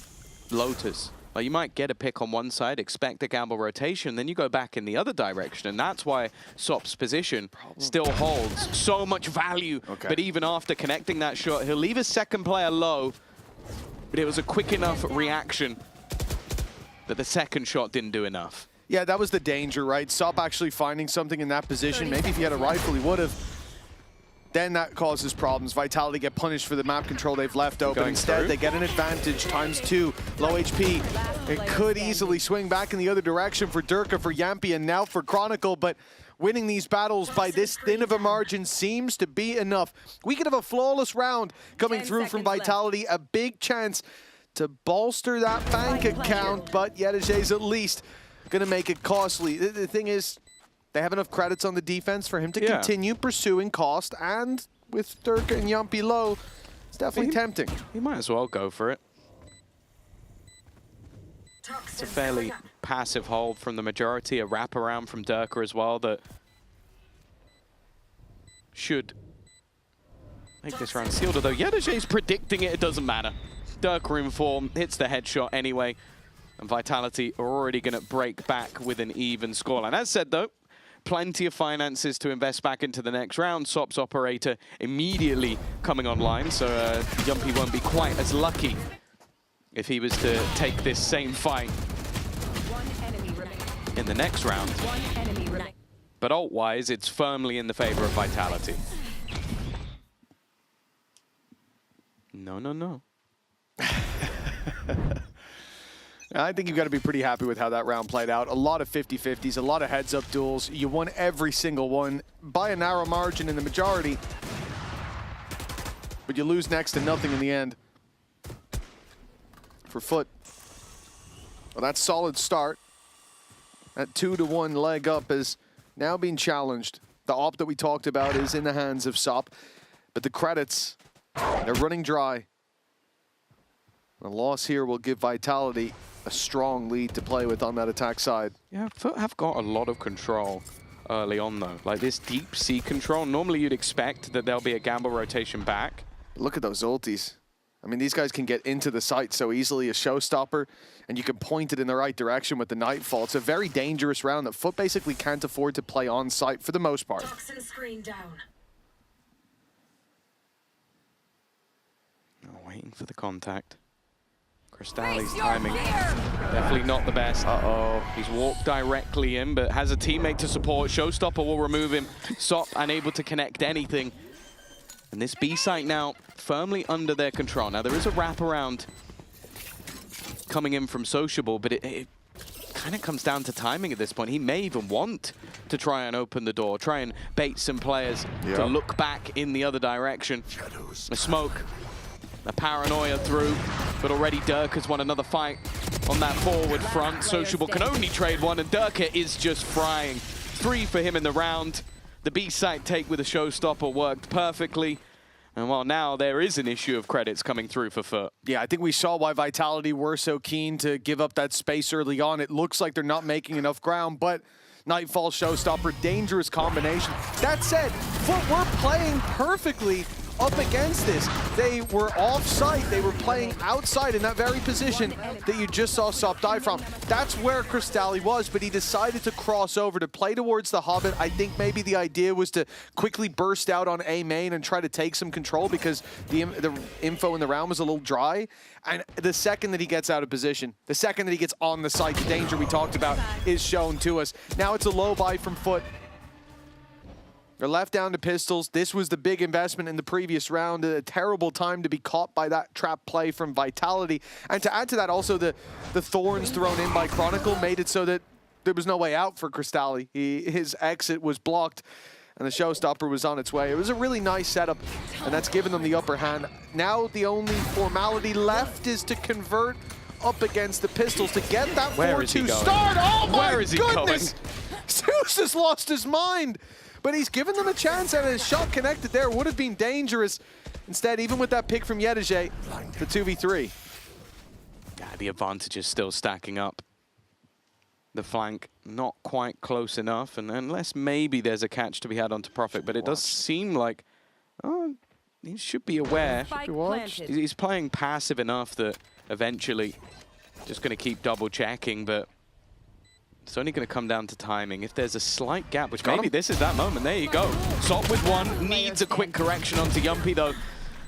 Lotus Like, you might get a pick on one side, expect a gamble rotation, then you go back in the other direction, and that's why Sop's position still holds so much value. But even after connecting that shot, he'll leave his second player low, but it was a quick enough reaction that the second shot didn't do enough. Yeah, that was the danger, right? Sop actually finding something in that position. Maybe if he had a rifle, he would have. Then that causes problems. Vitality get punished for the map control they've left open. Instead, they get an advantage ×2. Low HP. It could easily swing back in the other direction for Durka, for Yampy, and now for Chronicle, but winning these battles by this thin of a margin seems to be enough. We could have a flawless round coming through from Vitality, a big chance to bolster that bank account, but Yedajay's at least going to make it costly. The thing is, they have enough credits on the defense for him to continue pursuing cost, and with Durka and Yampy low, it's definitely tempting. He might as well go for it. It's a fairly passive hold from the majority, a wraparound from Durka as well that should make this round sealed, although Yedajay's predicting it doesn't matter. Durka in form, hits the headshot anyway, and Vitality are already going to break back with an even scoreline. As said though, plenty of finances to invest back into the next round. Sop's operator immediately coming online, so Yampy won't be quite as lucky if he was to take this same fight in the next round. But ult-wise, it's firmly in the favor of Vitality. No, no, no. I think you've got to be pretty happy with how that round played out. A lot of 50-50s, a lot of heads-up duels. You won every single one by a narrow margin in the majority, but you lose next to nothing in the end. For Foot, well, that's solid start. That 2-1 leg up is now being challenged. The op that we talked about is in the hands of Sop, but the credits, they're running dry. A loss here will give Vitality a strong lead to play with on that attack side. Yeah, Foot have got a lot of control early on though. Like this deep sea control, normally you'd expect that there'll be a gamble rotation back. Look at those ultis. I mean, these guys can get into the site so easily, a showstopper, and you can point it in the right direction with the Nightfall. It's a very dangerous round that Foot basically can't afford to play on site for the most part. Toxin screen down. Waiting for the contact. Crystalli's timing, definitely not the best. Uh-oh, he's walked directly in, but has a teammate to support. Showstopper will remove him. Sop unable to connect anything. And this B site now firmly under their control. Now there is a wraparound coming in from Sociable, but it kind of comes down to timing at this point. He may even want to try and open the door, try and bait some players to look back in the other direction. A smoke. A paranoia through, but already Durka's won another fight on that forward front. Sociable can only trade one, and Durka is just frying. 3 for him in the round. The B-site take with a showstopper worked perfectly. And while now there is an issue of credits coming through for Foot. Yeah, I think we saw why Vitality were so keen to give up that space early on. It looks like they're not making enough ground, but Nightfall, showstopper, dangerous combination. That said, Foot were playing perfectly up against this. They were off-site. They were playing outside in that very position that you just saw Sop die from. That's where Crystalli was, but he decided to cross over to play towards the Hobbit. I think maybe the idea was to quickly burst out on A main and try to take some control because the info in the round was a little dry. And the second that he gets out of position, the second that he gets on the site, the danger we talked about is shown to us. Now it's a low buy from Foot. They're left down to pistols. This was the big investment in the previous round. A terrible time to be caught by that trap play from Vitality. And to add to that, also the thorns thrown in by Chronicle made it so that there was no way out for Crystalli. His exit was blocked, and the showstopper was on its way. It was a really nice setup, and that's given them the upper hand. Now the only formality left is to convert up against the pistols to get that 4-2 start. Oh my goodness! Zeus has lost his mind. But he's given them a chance, and his shot connected there would have been dangerous. Instead, even with that pick from Yedajay, the 2v3. Yeah, the advantage is still stacking up. The flank not quite close enough, and unless maybe there's a catch to be had onto Prophet, but it does seem like, oh, he should be aware. He's playing passive enough that eventually Just going to keep double checking, but it's only going to come down to timing. If there's a slight gap, which maybe this is that moment. There you go. Sop with one, needs a quick correction onto Yumpy though,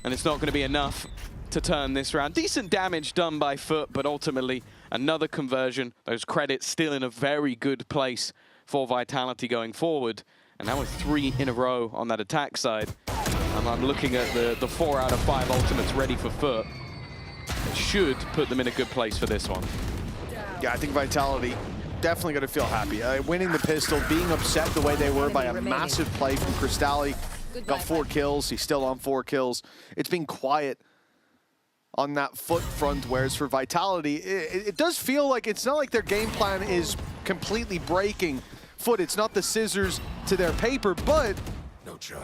and it's not going to be enough to turn this round. Decent damage done by Foot, but ultimately another conversion. Those credits still in a very good place for Vitality going forward. And now with 3 in a row on that attack side. And I'm looking at the 4 out of 5 ultimates ready for Foot. It should put them in a good place for this one. Yeah, I think Vitality definitely going to feel happy. Winning the pistol, being upset the way they were by a massive play from Cristalli. Got 4 kills. He's still on 4 kills. It's been quiet on that Foot front, whereas for Vitality, it does feel like it's not like their game plan is completely breaking Foot. It's not the scissors to their paper, but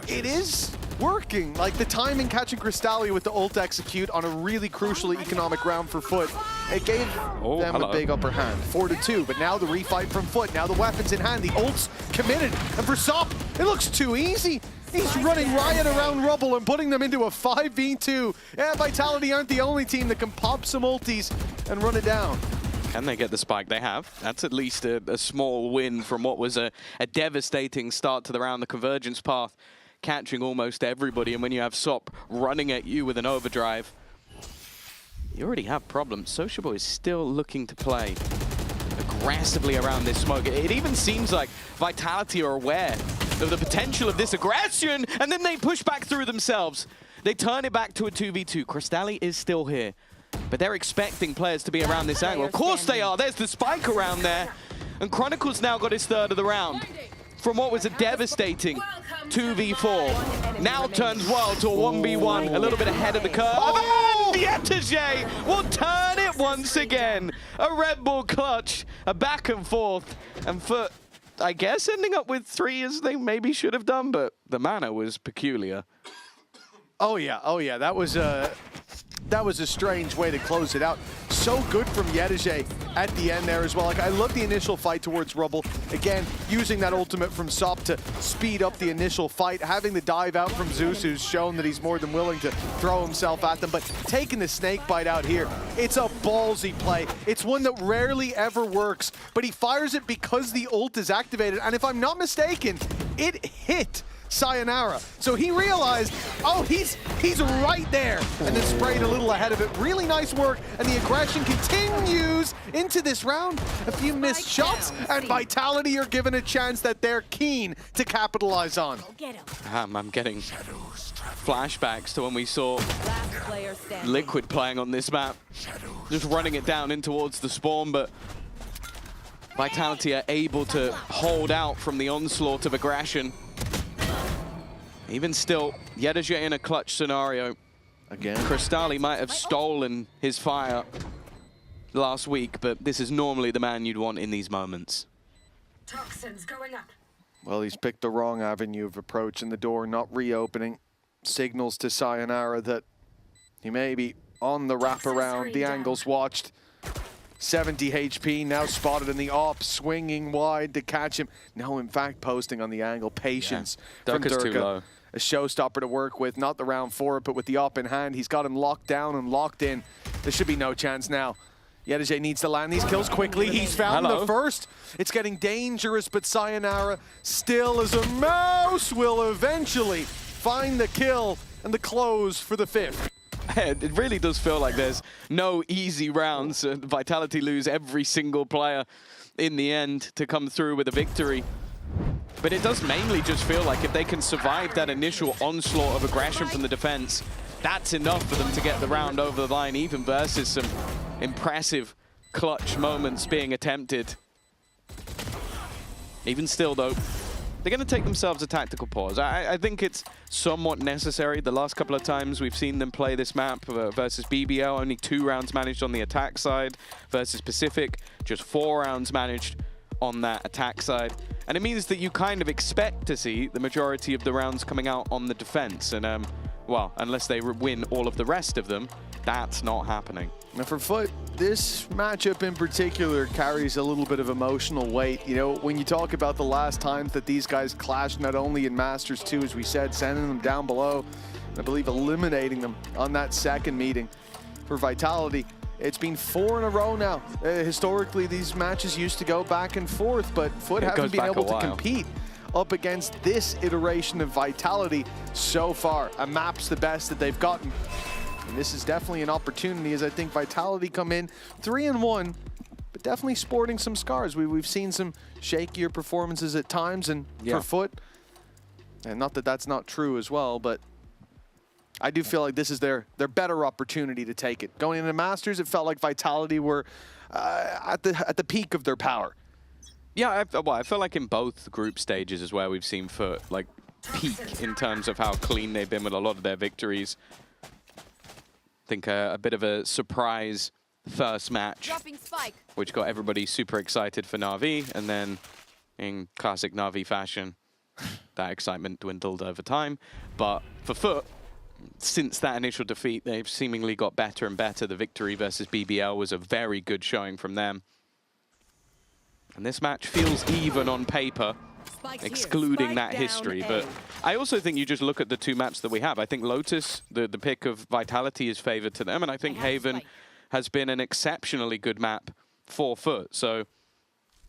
it is working. Like the timing catching Cristalli with the ult execute on a really crucially economic round for Foot, it gave them a big upper hand. 4-2, but now the refight from Foot, now the weapons in hand, the ult's committed, and for Sop, it looks too easy. He's running riot around Rubble and putting them into a 5v2. Yeah, Vitality aren't the only team that can pop some ultis and run it down. Can they get the spike? They have. That's at least a small win from what was a devastating start to the round. The convergence path catching almost everybody, and when you have Sop running at you with an overdrive, you already have problems. Sociable is still looking to play aggressively around this smoke. It even seems like Vitality are aware of the potential of this aggression, and then they push back through themselves. They turn it back to a 2v2. Cristalli is still here, but they're expecting players to be around this angle. Of course they are. There's the spike around there, and Chronicle's now got his 3rd of the round. From what was a devastating 2v4, now turns well to a 1v1, a little bit ahead of the curve. And Yetajay will turn it once again. A Red Bull clutch, a back and forth, and Foot, I guess, ending up with 3 as they maybe should have done, but the mana was peculiar. Oh yeah, that was a strange way to close it out. So good from Yetajay at the end there as well. Like, I love the initial fight towards Rubble. Again, using that ultimate from Sop to speed up the initial fight. Having the dive out from Zeus, who's shown that he's more than willing to throw himself at them. But taking the snake bite out here, it's a ballsy play. It's one that rarely ever works, but he fires it because the ult is activated. And if I'm not mistaken, it hit Sayonara. So he realized, oh, he's right there, and then sprayed a little ahead of it. Really nice work, and the aggression continues into this round. A few missed shots, and Vitality are given a chance that they're keen to capitalize on. I'm getting flashbacks to when we saw Liquid playing on this map, just running it down in towards the spawn, but Vitality are able to hold out from the onslaught of aggression. Even still, Yetajay in a clutch scenario. Again, Cristalli might have stolen his fire last week, but this is normally the man you'd want in these moments. Toxins going up. Well, he's picked the wrong avenue of approach, and the door not reopening signals to Sayonara that he may be on the wraparound. The angle's watched. 70 HP, now spotted in the op, swinging wide to catch him. No, in fact, posting on the angle. Patience from Durka's too low. A showstopper to work with, not the round 4, but with the op in hand. He's got him locked down and locked in. There should be no chance now. Yetajay needs to land these kills quickly. He's found the first. It's getting dangerous, but Sayonara, still as a mouse, will eventually find the kill and the close for the 5th. It really does feel like there's no easy rounds. Vitality lose every single player in the end to come through with a victory. But it does mainly just feel like if they can survive that initial onslaught of aggression from the defense, that's enough for them to get the round over the line, even versus some impressive clutch moments being attempted. Even still, though, they're going to take themselves a tactical pause. I think it's somewhat necessary. The last couple of times we've seen them play this map versus BBL, only 2 rounds managed on the attack side. Versus Pacific, just 4 rounds managed on that attack side. And it means that you kind of expect to see the majority of the rounds coming out on the defense. And, well, unless they win all of the rest of them, that's not happening. Now for Foot, this matchup in particular carries a little bit of emotional weight. You know, when you talk about the last times that these guys clashed, not only in Masters 2, as we said, sending them down below, and I believe eliminating them on that second meeting for Vitality. It's been 4 in a row now. Historically, these matches used to go back and forth, but Foot haven't been able to compete up against this iteration of Vitality so far. A map's the best that they've gotten. And this is definitely an opportunity, as I think Vitality come in 3-1, but definitely sporting some scars. We've seen some shakier performances at times, and for Foot, and not that that's not true as well, but I do feel like this is their better opportunity to take it. Going into Masters, it felt like Vitality were at the peak of their power. Yeah, I feel like in both group stages is where we've seen Foot like peak in terms of how clean they've been with a lot of their victories. I think a bit of a surprise first match, which got everybody super excited for Na'Vi, and then in classic Na'Vi fashion, that excitement dwindled over time. But for Foot, since that initial defeat, they've seemingly got better and better. The victory versus BBL was a very good showing from them. And this match feels even on paper, excluding that history. But I also think you just look at the two maps that we have. I think Lotus, the pick of Vitality, is favored to them. And I think Haven has been an exceptionally good map for Foot. So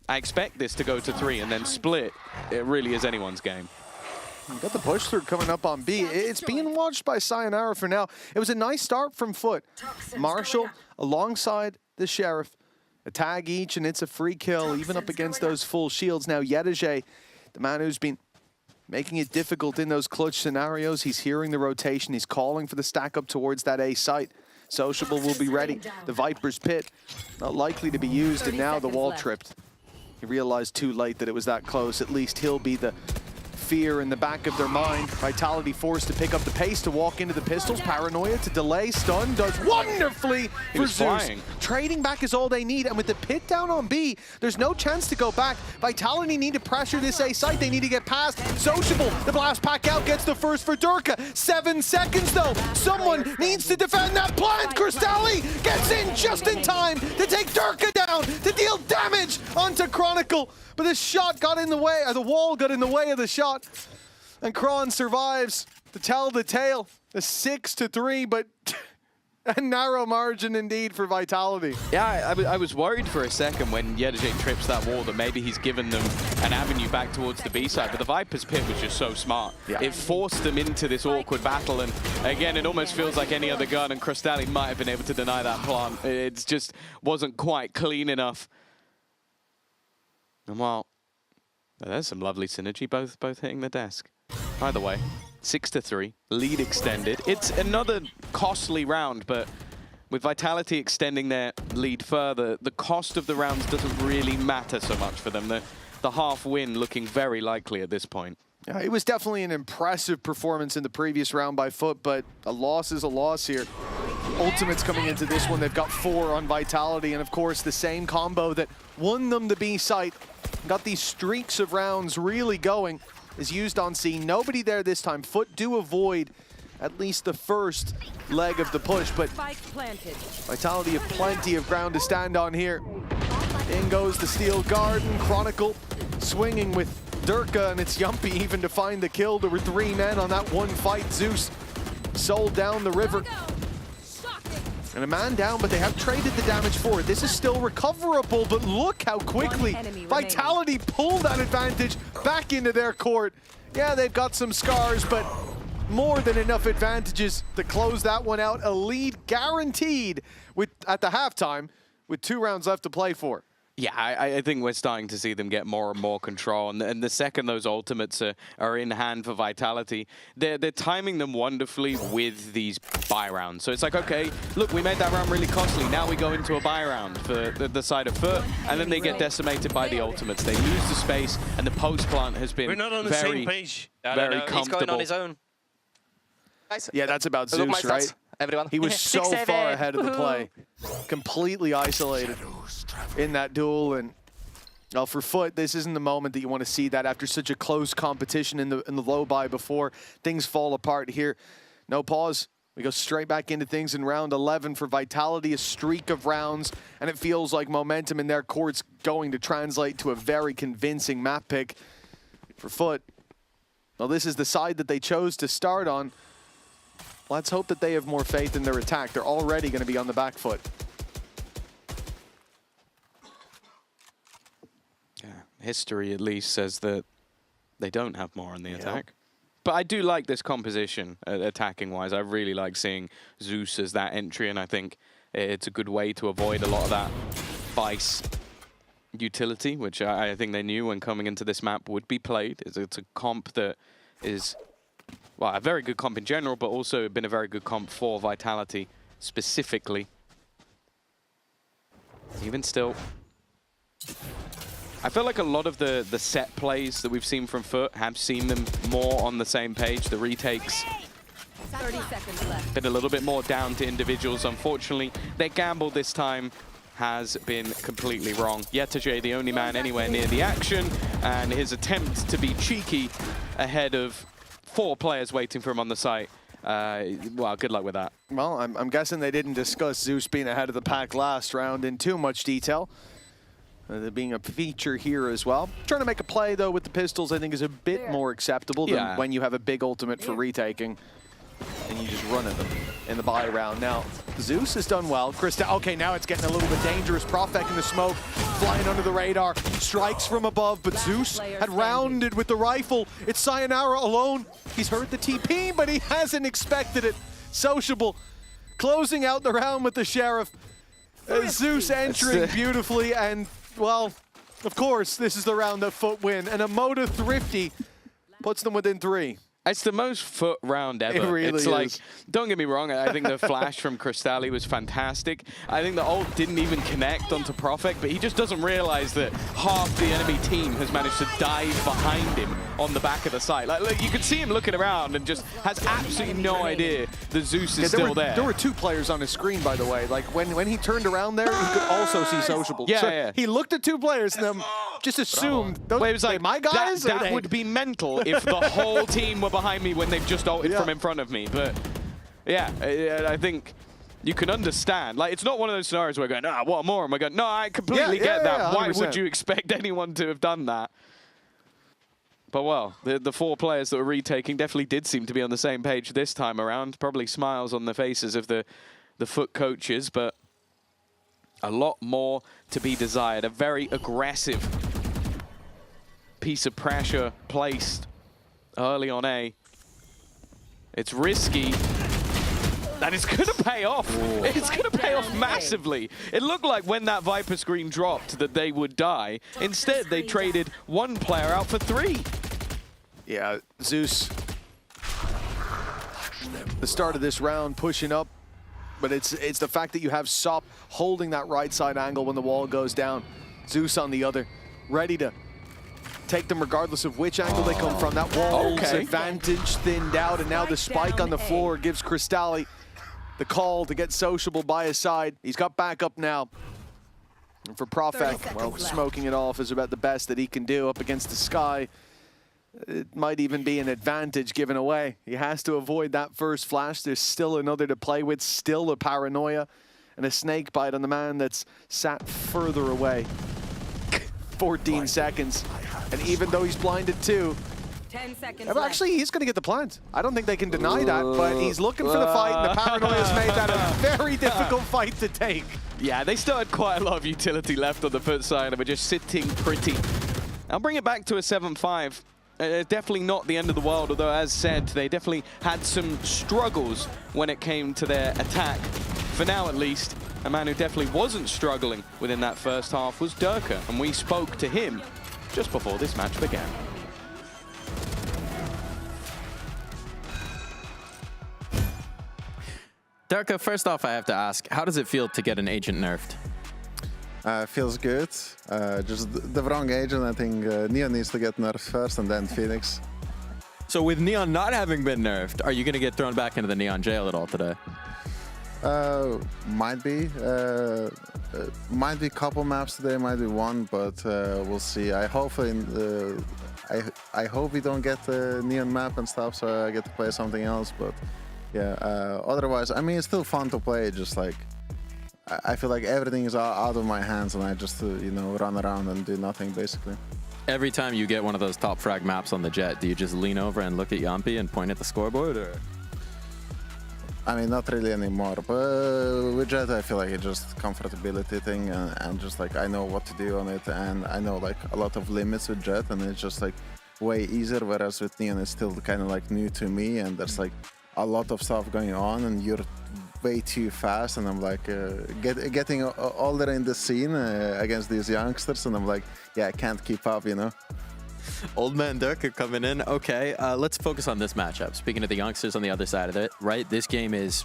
I expect this to go to 3 and then split. It really is anyone's game. Got the push through coming up on B. It's being watched by Sayonara for now. It was a nice start from Foot. Marshall alongside the Sheriff. A tag each, and it's a free kill, even up against those full shields. Now, Yedege, the man who's been making it difficult in those clutch scenarios, he's hearing the rotation. He's calling for the stack up towards that A site. Sociable will be ready. The Viper's Pit, not likely to be used, and now the wall tripped. He realized too late that it was that close. At least he'll be the fear in the back of their mind. Vitality forced to pick up the pace to walk into the pistols. Paranoia to delay. Stun does wonderfully for Zeus. Trading back is all they need, and with the pit down on B, there's no chance to go back. Vitality need to pressure this A site. They need to get past Sociable. The blast pack out gets the first for Durka. 7 seconds though. Someone needs to defend that plant. Cristalli gets in just in time to take Durka down, to deal damage onto Chronicle. But the shot got in the way, or the wall got in the way of the shot. And Kron survives to tell the tale. A 6-3, but a narrow margin indeed for Vitality. Yeah, I was worried for a second when Yedege trips that wall that maybe he's given them an avenue back towards the B side, but the Viper's Pit was just so smart. Yeah. It forced them into this awkward battle, and again, it almost feels like any other gun, and Cristalli might have been able to deny that plant. It just wasn't quite clean enough. And well, there's some lovely synergy, both hitting the desk. Either way, 6-3, lead extended. It's another costly round, but with Vitality extending their lead further, the cost of the rounds doesn't really matter so much for them. The half win looking very likely at this point. Yeah, it was definitely an impressive performance in the previous round by Foot, but a loss is a loss here. Ultimates coming into this one, they've got 4 on Vitality, and of course the same combo that won them the B site, got these streaks of rounds really going, is used on C. Nobody there this time. Foot do avoid at least the first leg of the push, but Vitality have plenty of ground to stand on here. In goes the Steel Garden, Chronicle swinging with Durka, and it's Yumpy even to find the kill. There were 3 men on that one fight. Zeus sold down the river. And a man down, but they have traded the damage for it. This is still recoverable, but look how quickly Vitality pulled that advantage back into their court. Yeah, they've got some scars, but more than enough advantages to close that one out. A lead guaranteed at the halftime with 2 rounds left to play for. Yeah, I think we're starting to see them get more and more control. And the second those ultimates are in hand for Vitality, they're timing them wonderfully with these buy rounds. So it's like, okay, look, we made that round really costly. Now we go into a buy round for the side of Foot, and then they get decimated by the ultimates. They lose the space, and the post plant has been We're not on the same page. very comfortable. He's going on his own. Yeah, that's about Zeus, right? Everyone. He was so far ahead of the play. Completely isolated in that duel. And well, for Foot, this isn't the moment that you want to see that after such a close competition in the low buy before things fall apart here. No pause. We go straight back into things in round 11 for Vitality, a streak of rounds, and it feels like momentum in their court's going to translate to a very convincing map pick for Foot. Well, this is the side that they chose to start on. Let's hope that they have more faith in their attack. They're already going to be on the back foot. history at least says that they don't have more on the attack. But I do like this composition, attacking-wise. I really like seeing Zeus as that entry, and I think it's a good way to avoid a lot of that Vice utility, which I think they knew when coming into this map would be played. It's a comp that is, well, a very good comp in general, but also been a very good comp for Vitality specifically. Even still, I feel like a lot of the set plays that we've seen from Foot have seen them more on the same page. The retakes 30 seconds left. been a little bit more down to individuals. Unfortunately, their gamble this time has been completely wrong. Yetajay, the only man anywhere near the action, and his attempt to be cheeky ahead of 4 players waiting for him on the site. Well, good luck with that. Well, I'm guessing they didn't discuss Zeus being ahead of the pack last round in too much detail. There being a feature here as well. Trying to make a play, though, with the pistols, I think is a bit more acceptable than when you have a big ultimate for retaking and you just run at them in the buy round. Now, Zeus has done well. Krista, okay, now it's getting a little bit dangerous. Profek in the smoke, flying under the radar, strikes from above, but Zeus had rounded with the rifle. It's Sayonara alone. He's heard the TP, but he hasn't expected it. Sociable, closing out the round with the Sheriff. Zeus entering beautifully, and, well, of course, this is the round that Foot win. And a Moda Thrifty puts them within 3. It's the most Foot round ever. It really it's is. like, don't get me wrong, I think the flash from Crystalli was fantastic. I think the ult didn't even connect onto Profek, but he just doesn't realize that half the enemy team has managed to dive behind him on the back of the site. Like you could see him looking around and just has absolutely no idea that Zeus is still there. There were 2 players on his screen, by the way. Like, when he turned around there, he could also see Sociable. Yeah, so yeah. He looked at 2 players and then just assumed, those, Wait, it was like, my guys? that would be mental if the whole team were behind me when they've just ulted from in front of me. But yeah, I think you can understand. Like, it's not one of those scenarios where we're going, what more? And we're going, no, I completely get that. Why would you expect anyone to have done that? But well, the 4 players that were retaking definitely did seem to be on the same page this time around. Probably smiles on the faces of the Foot coaches, but a lot more to be desired. A very aggressive piece of pressure placed early on A. It's risky, and it's going to pay off. It's going to pay off massively. It looked like when that Viper screen dropped that they would die. Instead, they traded 1 player out for 3. Yeah, Zeus, the start of this round, pushing up, but it's the fact that you have Sop holding that right side angle when the wall goes down. Zeus on the other, ready to take them regardless of which angle they come from. That wall's advantage thinned out, and now the spike on the floor gives Crystalli the call to get Sociable by his side. He's got backup now. And for Profek, well, smoking it off is about the best that he can do up against the Sky. It might even be an advantage given away. He has to avoid that first flash. There's still another to play with, still a paranoia, and a snake bite on the man that's sat further away. 14 seconds. And even though he's blinded too, 10 seconds actually, he's going to get the plant. I don't think they can deny that, but he's looking for the fight, and the paranoia's made that a very difficult fight to take. Yeah, they still had quite a lot of utility left on the Foot side, and were just sitting pretty. I'll bring it back to a 7-5. Definitely not the end of the world, although, as said, they definitely had some struggles when it came to their attack. For now, at least, a man who definitely wasn't struggling within that first half was Durka, and we spoke to him just before this match began. Durka, first off, I have to ask, how does it feel to get an agent nerfed? Feels good. Just the wrong agent. I think Neon needs to get nerfed first and then Phoenix. So with Neon not having been nerfed, are you going to get thrown back into the Neon jail at all today? Might be. Might be a couple maps today, might be 1, but we'll see. I hope we don't get the Neon map and stuff, so I get to play something else. But yeah, otherwise, I mean, it's still fun to play. Just like I feel like everything is out of my hands, and I just you know, run around and do nothing basically. Every time you get one of those top frag maps on the Jet, do you just lean over and look at Yampi and point at the scoreboard, or? I mean, not really anymore, but with Jet, I feel like it's just comfortability thing, and just like I know what to do on it, and I know like a lot of limits with Jet, and it's just like way easier, whereas with Neon, it's still kind of like new to me, and there's like a lot of stuff going on, and you're way too fast, and I'm like getting older in the scene against these youngsters, and I'm like, yeah, I can't keep up, you know? Old man Dirk coming in. Okay, let's focus on this matchup. Speaking of the youngsters on the other side of it, right? This game is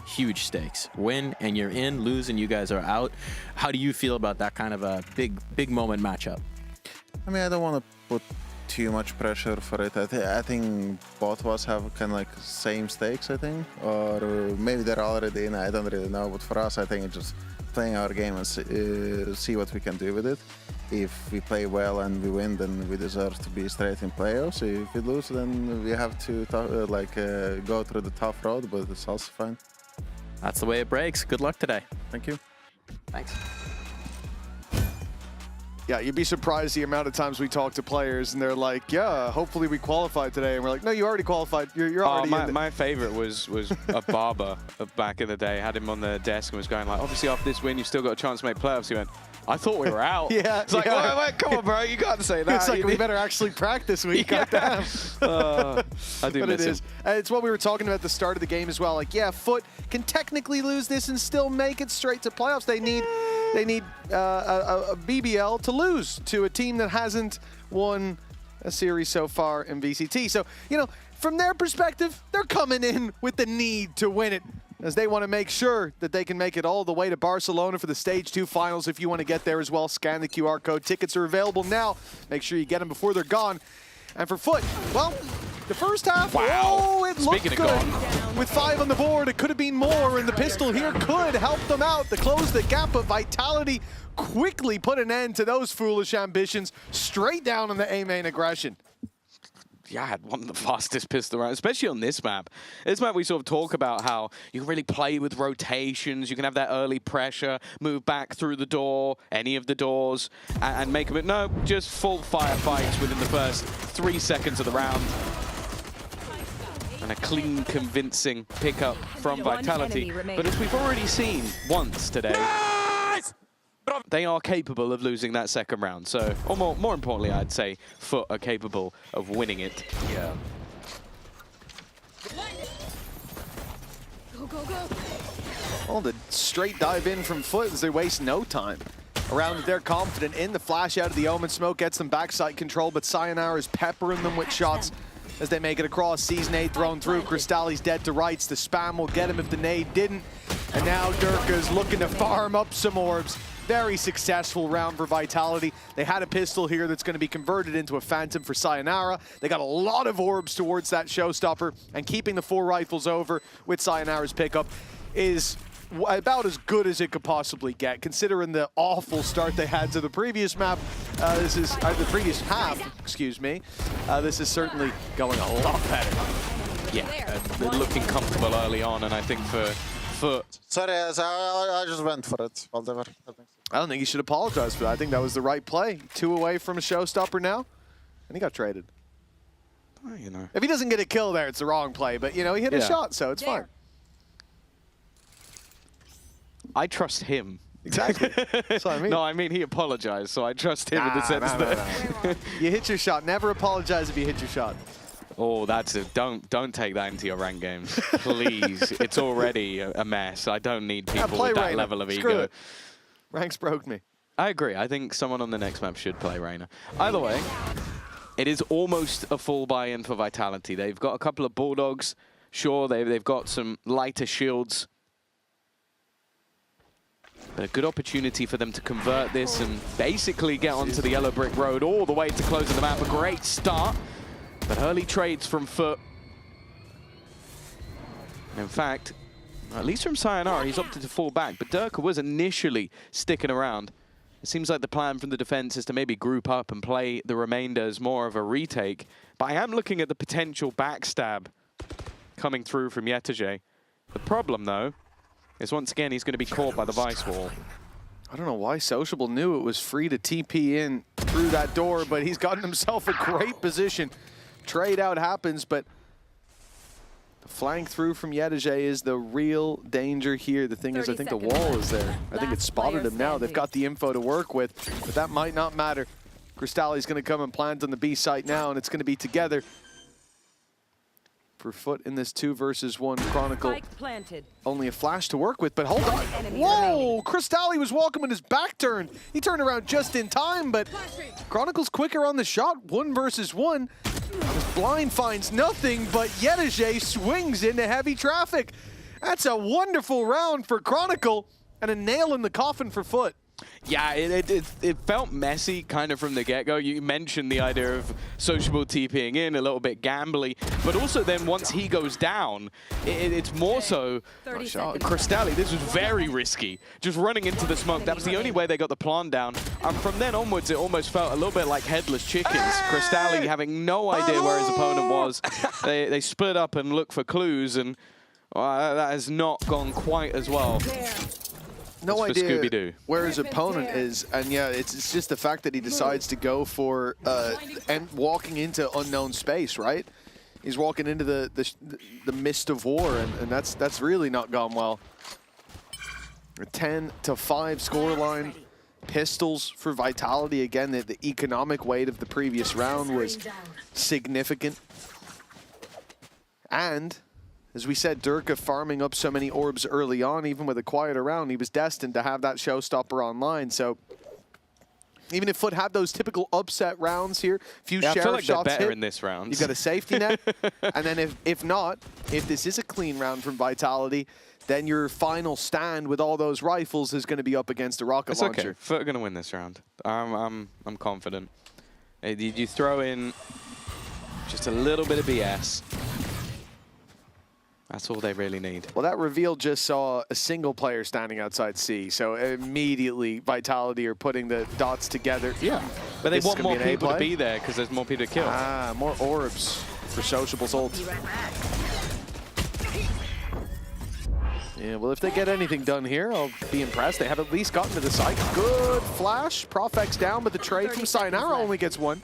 huge stakes. Win and you're in, lose and you guys are out. How do you feel about that kind of a big moment matchup? I mean, I don't want to put too much pressure for it. I think both of us have kind of like same stakes, I think, or maybe they're already in. I don't really know, but for us, I think it's just playing our game and see what we can do with it. If we play well and we win, then we deserve to be straight in playoffs. If we lose, then we have to go through the tough road, but it's also fine. That's the way it breaks. Good luck today. Thank you. Thanks. Yeah, you'd be surprised the amount of times we talk to players and they're like, yeah, hopefully we qualified today. And we're like, no, you already qualified. You're already in. My favorite was a barber of back in the day. Had him on the desk and was going like, obviously after this win, you've still got a chance to make playoffs. He went, I thought we were out. Yeah. It's like, wait, come on, bro. You can't say that. It's like, we better actually practice week. Goddamn. I do miss him. It's what we were talking about at the start of the game as well. Like, yeah, Foot can technically lose this and still make it straight to playoffs. They need a BBL to lose to a team that hasn't won a series so far in VCT. So, you know, from their perspective, they're coming in with the need to win it, as they want to make sure that they can make it all the way to Barcelona for the Stage 2 finals. If you want to get there as well, scan the QR code. Tickets are available now. Make sure you get them before they're gone. And for Foot, well, the first half, it looked good. With 5 on the board, it could have been more, and the pistol here could help them out to close the gap, but Vitality quickly put an end to those foolish ambitions, straight down on the A main aggression. Yeah, I had one of the fastest pistol rounds, especially on this map. This map, we sort of talk about how you can really play with rotations. You can have that early pressure, move back through the door, any of the doors, and make them. No, just full firefights within the first 3 seconds of the round. And a clean, convincing pickup from Vitality. But as we've already seen once today, they are capable of losing that second round. So, or more importantly, I'd say Foot are capable of winning it. Yeah. Go, go, go. Well, the straight dive in from Foot as they waste no time. Around, they're confident in the flash out of the Omen smoke, gets them backside control, but Sayonara is peppering them with shots as they make it across. Sees nade thrown through. Cristalli's dead to rights. The spam will get him if the nade didn't. And now Durka's looking to farm up some orbs. Very successful round for Vitality. They had a pistol here that's going to be converted into a Phantom for Sayonara. They got a lot of orbs towards that showstopper, and keeping the 4 rifles over with Sayonara's pickup is about as good as it could possibly get, considering the awful start they had to the previous map. This is the previous half, excuse me. This is certainly going a lot better. Yeah, they're looking comfortable early on, and I think for Foot. Sorry, I just went for it. Whatever. I don't think he should apologize for that. I think that was the right play. 2 away from a showstopper now, and he got traded. Oh, you know. If he doesn't get a kill there, it's the wrong play, but you know, he hit a shot, so it's fine. I trust him. Exactly. That's what I mean. No, I mean he apologized, so I trust him in the sense that you hit your shot. Never apologize if you hit your shot. Oh, that's it. Don't take that into your rank games, please. It's already a mess. I don't need people with that level of ego. It. Ranks broke me. I agree. I think someone on the next map should play Reyna. Either way, it is almost a full buy-in for Vitality. They've got a couple of Bulldogs. Sure, they've got some lighter shields. But a good opportunity for them to convert this and basically get onto the yellow brick road all the way to closing the map. A great start, but early trades from Foot. In fact, at least from Sayonara, he's opted to fall back, but Durka was initially sticking around. It seems like the plan from the defense is to maybe group up and play the remainder as more of a retake. But I am looking at the potential backstab coming through from Yetege. The problem, though, is once again he's going to be caught by the Vice Wall. I don't know why Sociable knew it was free to TP in through that door, but he's gotten himself a great position. Trade out happens, but Flank through from Yedege is the real danger here. The thing is, I think the wall is there. I think it's spotted him now. They've got the info to work with, but that might not matter. Crystalli's going to come and plant on the B site now, and it's going to be together. For Foot in this 2 versus 1 Chronicle. Only a flash to work with, but hold on. Whoa! Crystalli was walking with his back turned. He turned around just in time, but Chronicle's quicker on the shot. 1 versus 1. Blind finds nothing, but Yedege swings into heavy traffic. That's a wonderful round for Chronicle and a nail in the coffin for Foot. Yeah, it felt messy kind of from the get-go. You mentioned the idea of Sociable TPing in, a little bit gambly, but also then once he goes down, it's more so Crystalli. This was very risky, just running into the smoke. That was the only way they got the plant down. From then onwards, it almost felt a little bit like headless chickens. Crystalli having no idea where his opponent was. They split up and looked for clues, and that has not gone quite as well. No idea where his opponent is, and yeah, it's just the fact that he decides to go for and walking into unknown space, right? He's walking into the mist of war, and that's really not gone well. A 10-5 scoreline. Pistols for Vitality again. The economic weight of the previous round was significant, and as we said, Durka farming up so many orbs early on, even with a quieter round, he was destined to have that showstopper online. So even if Foot had those typical upset rounds here, few I feel like they're shots better hit, in this round. you've got a safety net. And then if not, if this is a clean round from Vitality, then your final stand with all those rifles is going to be up against a rocket launcher. Okay. Foot are going to win this round. I'm confident. You throw in just a little bit of BS. That's all they really need. Well, that reveal just saw a single player standing outside C, so immediately Vitality are putting the dots together. Yeah, but they want more people to be there because there's more people to kill. Ah, more orbs for Sociable's ult. Yeah, well, if they get anything done here, I'll be impressed. They have at least gotten to the site. Good flash. Profex down, but the trade from Sayonara only gets 1.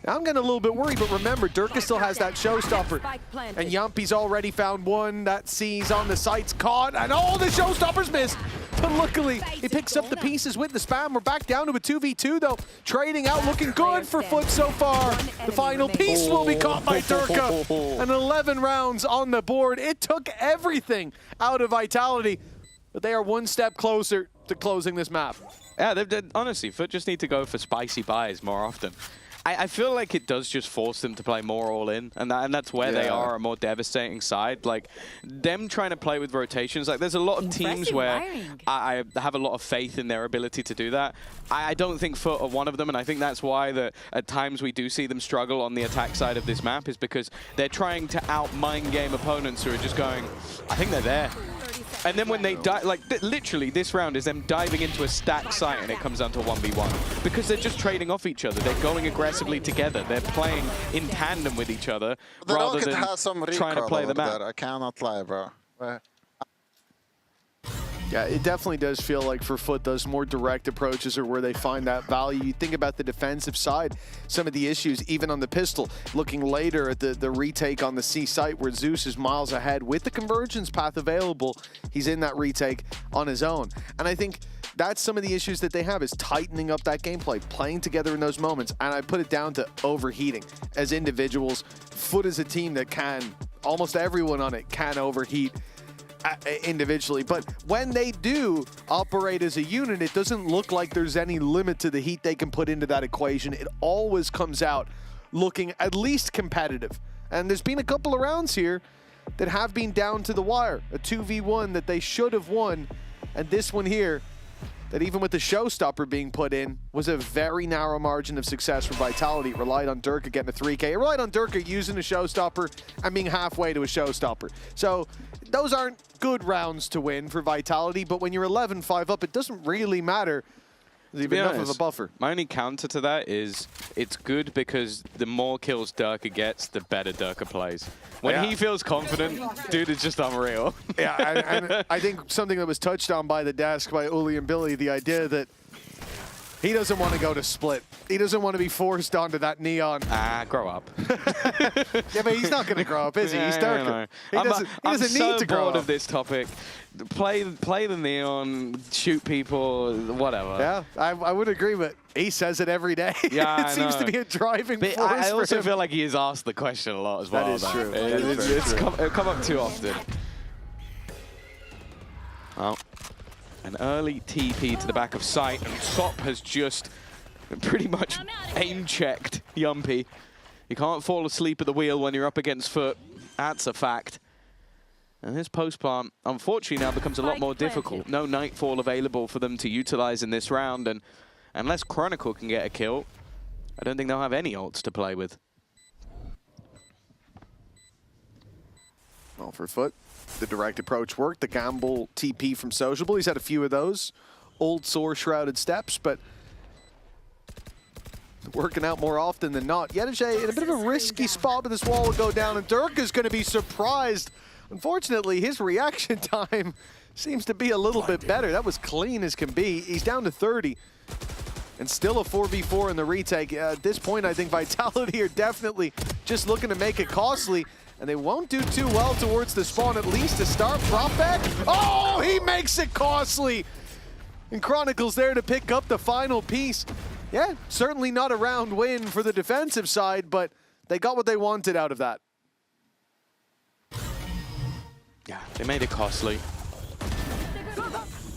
I'm getting a little bit worried, but remember, Durka still has that showstopper. And Yampi's already found 1. That C's on the site's caught, and all the showstoppers missed. But luckily, he picks up the pieces with the spam. We're back down to a 2v2, though. Trading out, looking good for Foot so far. The final piece will be caught by Durka. And 11 rounds on the board. It took everything out of Vitality, but they are 1 step closer to closing this map. Yeah, honestly, Foot just need to go for spicy buys more often. I feel like it does just force them to play more all-in, and that's where they are, a more devastating side. Like, them trying to play with rotations, like, there's a lot of teams where I have a lot of faith in their ability to do that. I don't think Foot are one of them, and I think that's why at times we do see them struggle on the attack side of this map, is because they're trying to out-mind game opponents who are just going, I think they're there. And then when they die, like literally this round is them diving into a stacked site and it comes down to 1v1. Because they're just trading off each other. They're going aggressively together. They're playing in tandem with each other rather than trying to play the map. I cannot lie, bro. Yeah, it definitely does feel like for Foot, those more direct approaches are where they find that value. You think about the defensive side, some of the issues, even on the pistol, looking later at the retake on the C site where Zeus is miles ahead with the convergence path available. He's in that retake on his own. And I think that's some of the issues that they have, is tightening up that gameplay, playing together in those moments. And I put it down to overheating. As individuals, Foot is a team that can, almost everyone on it can overheat individually, but when they do operate as a unit, it doesn't look like there's any limit to the heat they can put into that equation. It always comes out looking at least competitive. And there's been a couple of rounds here that have been down to the wire. A 2v1 that they should have won, and this one here, that even with the showstopper being put in, was a very narrow margin of success for Vitality. It relied on Durka getting a 3K. It relied on Durka using a showstopper and being halfway to a showstopper. So those aren't good rounds to win for Vitality, but when you're 11-5 up, it doesn't really matter. There's even enough of a buffer. My only counter to that is it's good because the more kills Durka gets, the better Durka plays. When he feels confident, dude, it's just unreal. Yeah, and I think something that was touched on by the desk by Uli and Billy, the idea that he doesn't want to go to split. He doesn't want to be forced onto that neon. Grow up. Yeah, but he's not going to grow up, is he? He's Durka. He doesn't I'm need to grow bored up. of this topic. Play the neon, shoot people, whatever. Yeah, I would agree, but he says it every day. Yeah, It seems to be a driving force I for also him. feel like he is asked the question a lot as well. That is though. true. It's come up too often. Well, an early TP to the back of sight, and Sop has just pretty much aim-checked Yumpy. You can't fall asleep at the wheel when you're up against Foot. That's a fact. And this post-plant, unfortunately, now becomes a lot more difficult. No Nightfall available for them to utilize in this round, and unless Chronicle can get a kill, I don't think they'll have any ults to play with. Well, for Foot, the direct approach worked. The gamble TP from Sociable, he's had a few of those. Old sore shrouded steps, but working out more often than not. Yedige in a bit of a risky spot, but this wall will go down, and Durka's going to be surprised. Unfortunately, his reaction time seems to be a little bit better. That was clean as can be. He's down to 30. And still a 4v4 in the retake. At this point, I think Vitality are definitely just looking to make it costly. And they won't do too well towards the spawn, at least to start. Drop back. Oh, he makes it costly. And Chronicle's there to pick up the final piece. Yeah, certainly not a round win for the defensive side, but they got what they wanted out of that. Yeah, they made it costly.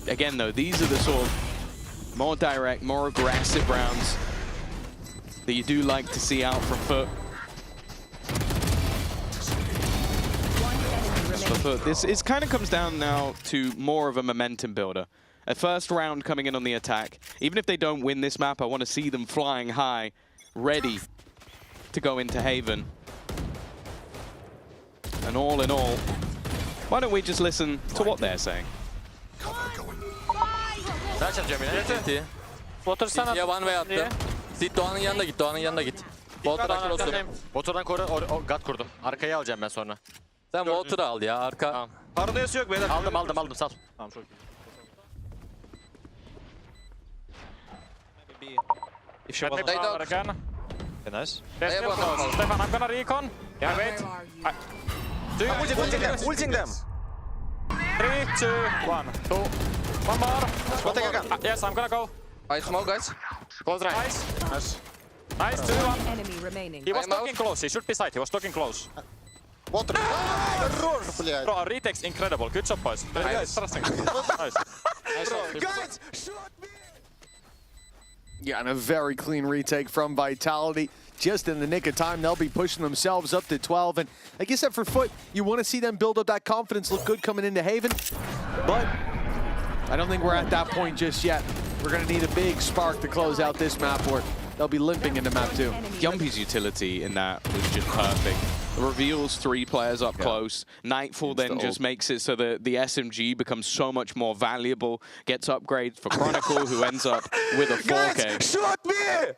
Again, though, these are the sort of more direct, more aggressive rounds that you do like to see out from Foot. For Foot, this kind of comes down now to more of a momentum builder. A first round coming in on the attack. Even if they don't win this map, I want to see them flying high, ready to go into Haven. And all in all, why don't we just listen to what they're saying? Ben çarpacağım yine. CT. Water sana. CT'ye one way attım. Sit Doğan'ın yanına git. Doğan'ın yanına git. Water'dan cross'um. Water'dan God kurdum. Arkayı alacağım ben sonra. Sen Water'ı al ya. Arka. Tamam. Paranoyası yok beyler. Aldım sal. Tamam çok iyi. If she wasn't power again. Okay, nice. There's no close. Stefan, I'm gonna recon. Yeah, wait. Ulting them. 3, 2, 1. One more. Yes, I'm gonna go. I smoke, guys. Close right. Nice. Nice, 2, 1. Enemy remaining. He was talking close. He should be side. He was talking close. Water. Bro, our retake's incredible. Good job, boys. Nice. Nice. Guys, shoot me! Yeah, and a very clean retake from Vitality. Just in the nick of time, they'll be pushing themselves up to 12. And like you said, for Foot, you want to see them build up that confidence, look good coming into Haven. But I don't think we're at that point just yet. We're going to need a big spark to close out this map, or they'll be limping into map 2. Yumpy's utility in that was just perfect. Reveals 3 players up close. Nightfall then just makes it so that the SMG becomes so much more valuable. Gets upgrades for Chronicle, who ends up with a 4K. Guys, shoot me!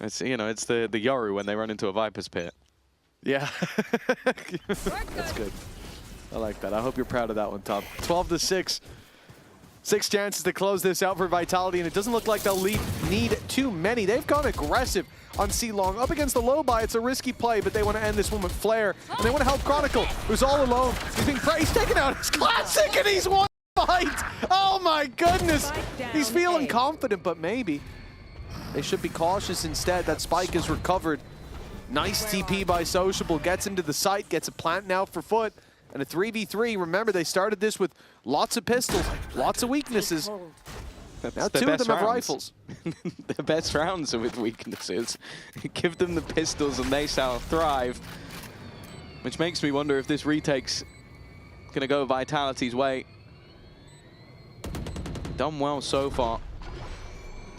It's, you know, it's the Yoru when they run into a Viper's pit. Yeah. That's good. I like that. I hope you're proud of that one, Tom. 12-6. 6 chances to close this out for Vitality, and it doesn't look like they'll need too many. They've gone aggressive on C-Long. Up against the low buy, it's a risky play, but they want to end this one with Flare, and they want to help Chronicle, who's all alone. He's taking out his classic, and he's won the fight! Oh my goodness! He's feeling confident, but maybe they should be cautious instead. That spike is recovered. Nice TP by Sociable, gets him to the site, gets a plant now for Foot. And a 3v3, remember they started this with lots of pistols, lots of weaknesses. Now 2 of them have rifles. The best rounds are with weaknesses. Give them the pistols and they shall thrive. Which makes me wonder if this retake's gonna go Vitality's way. Done well so far.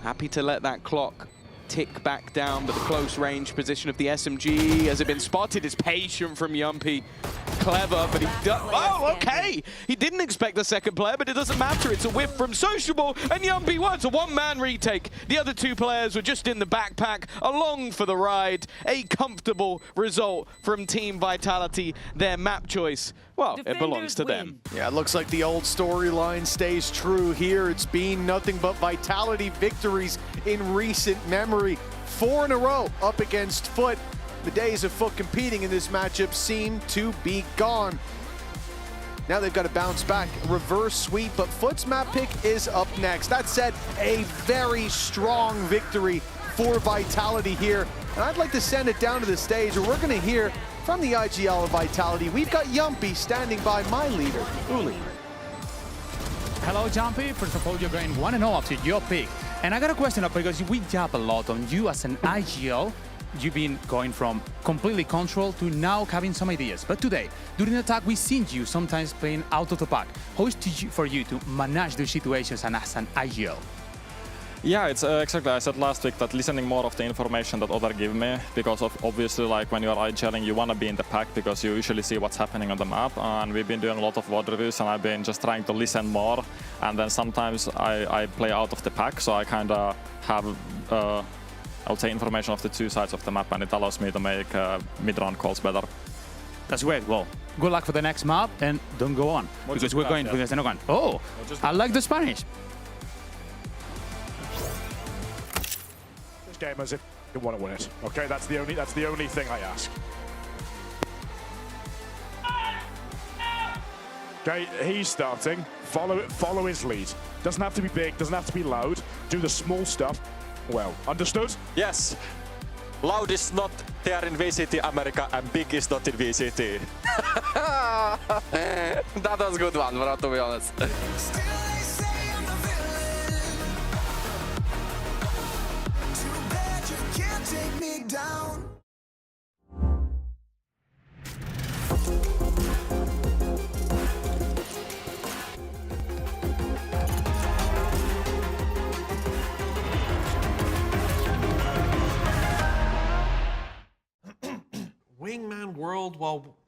Happy to let that clock tick back down, but the close range position of the SMG, has it been spotted, is patient from Yumpy. clever, but he does. Oh, okay. He didn't expect the second player, but it doesn't matter. It's a whiff from Sociable, and Yumpy wants a one-man retake. The other two players were just in the backpack, along for the ride. A comfortable result from Team Vitality. Their map choice, well, it belongs to them. Yeah, it looks like the old storyline stays true here. It's been nothing but Vitality victories in recent memory. 4 in a row up against Foot. The days of Foot competing in this matchup seem to be gone. Now they've got to bounce back, reverse sweep, but Foot's map pick is up next. That said, a very strong victory for Vitality here. And I'd like to send it down to the stage where we're going to hear from the IGL of Vitality. We've got Yumpy standing by my leader, Uli. Hello, Jumpy. First of all, you're going 1-0 after your pick. And I got a question up because we jab a lot on you as an IGL. You've been going from completely control to now having some ideas. But today, during the attack, we've seen you sometimes playing out of the pack. How is it for you to manage those situations and as an IGL? Yeah, it's exactly, I said last week that listening more of the information that others give me, because of obviously like when you're IGLing, you want to be in the pack because you usually see what's happening on the map, and we've been doing a lot of VOD reviews and I've been just trying to listen more, and then sometimes I play out of the pack, so I kind of have I would say information of the two sides of the map, and it allows me to make mid-round calls better. That's great. Well, good luck for the next map, and don't go on, because we're going with the second one. Oh, I like the Spanish. This game as if you want to win it. Okay, that's the only thing I ask. Okay, he's starting. Follow his lead. Doesn't have to be big, doesn't have to be loud. Do the small stuff. Well, understood? Yes. Loud is not there in VCT America and big is not in VCT. That was a good one, bro, to be honest.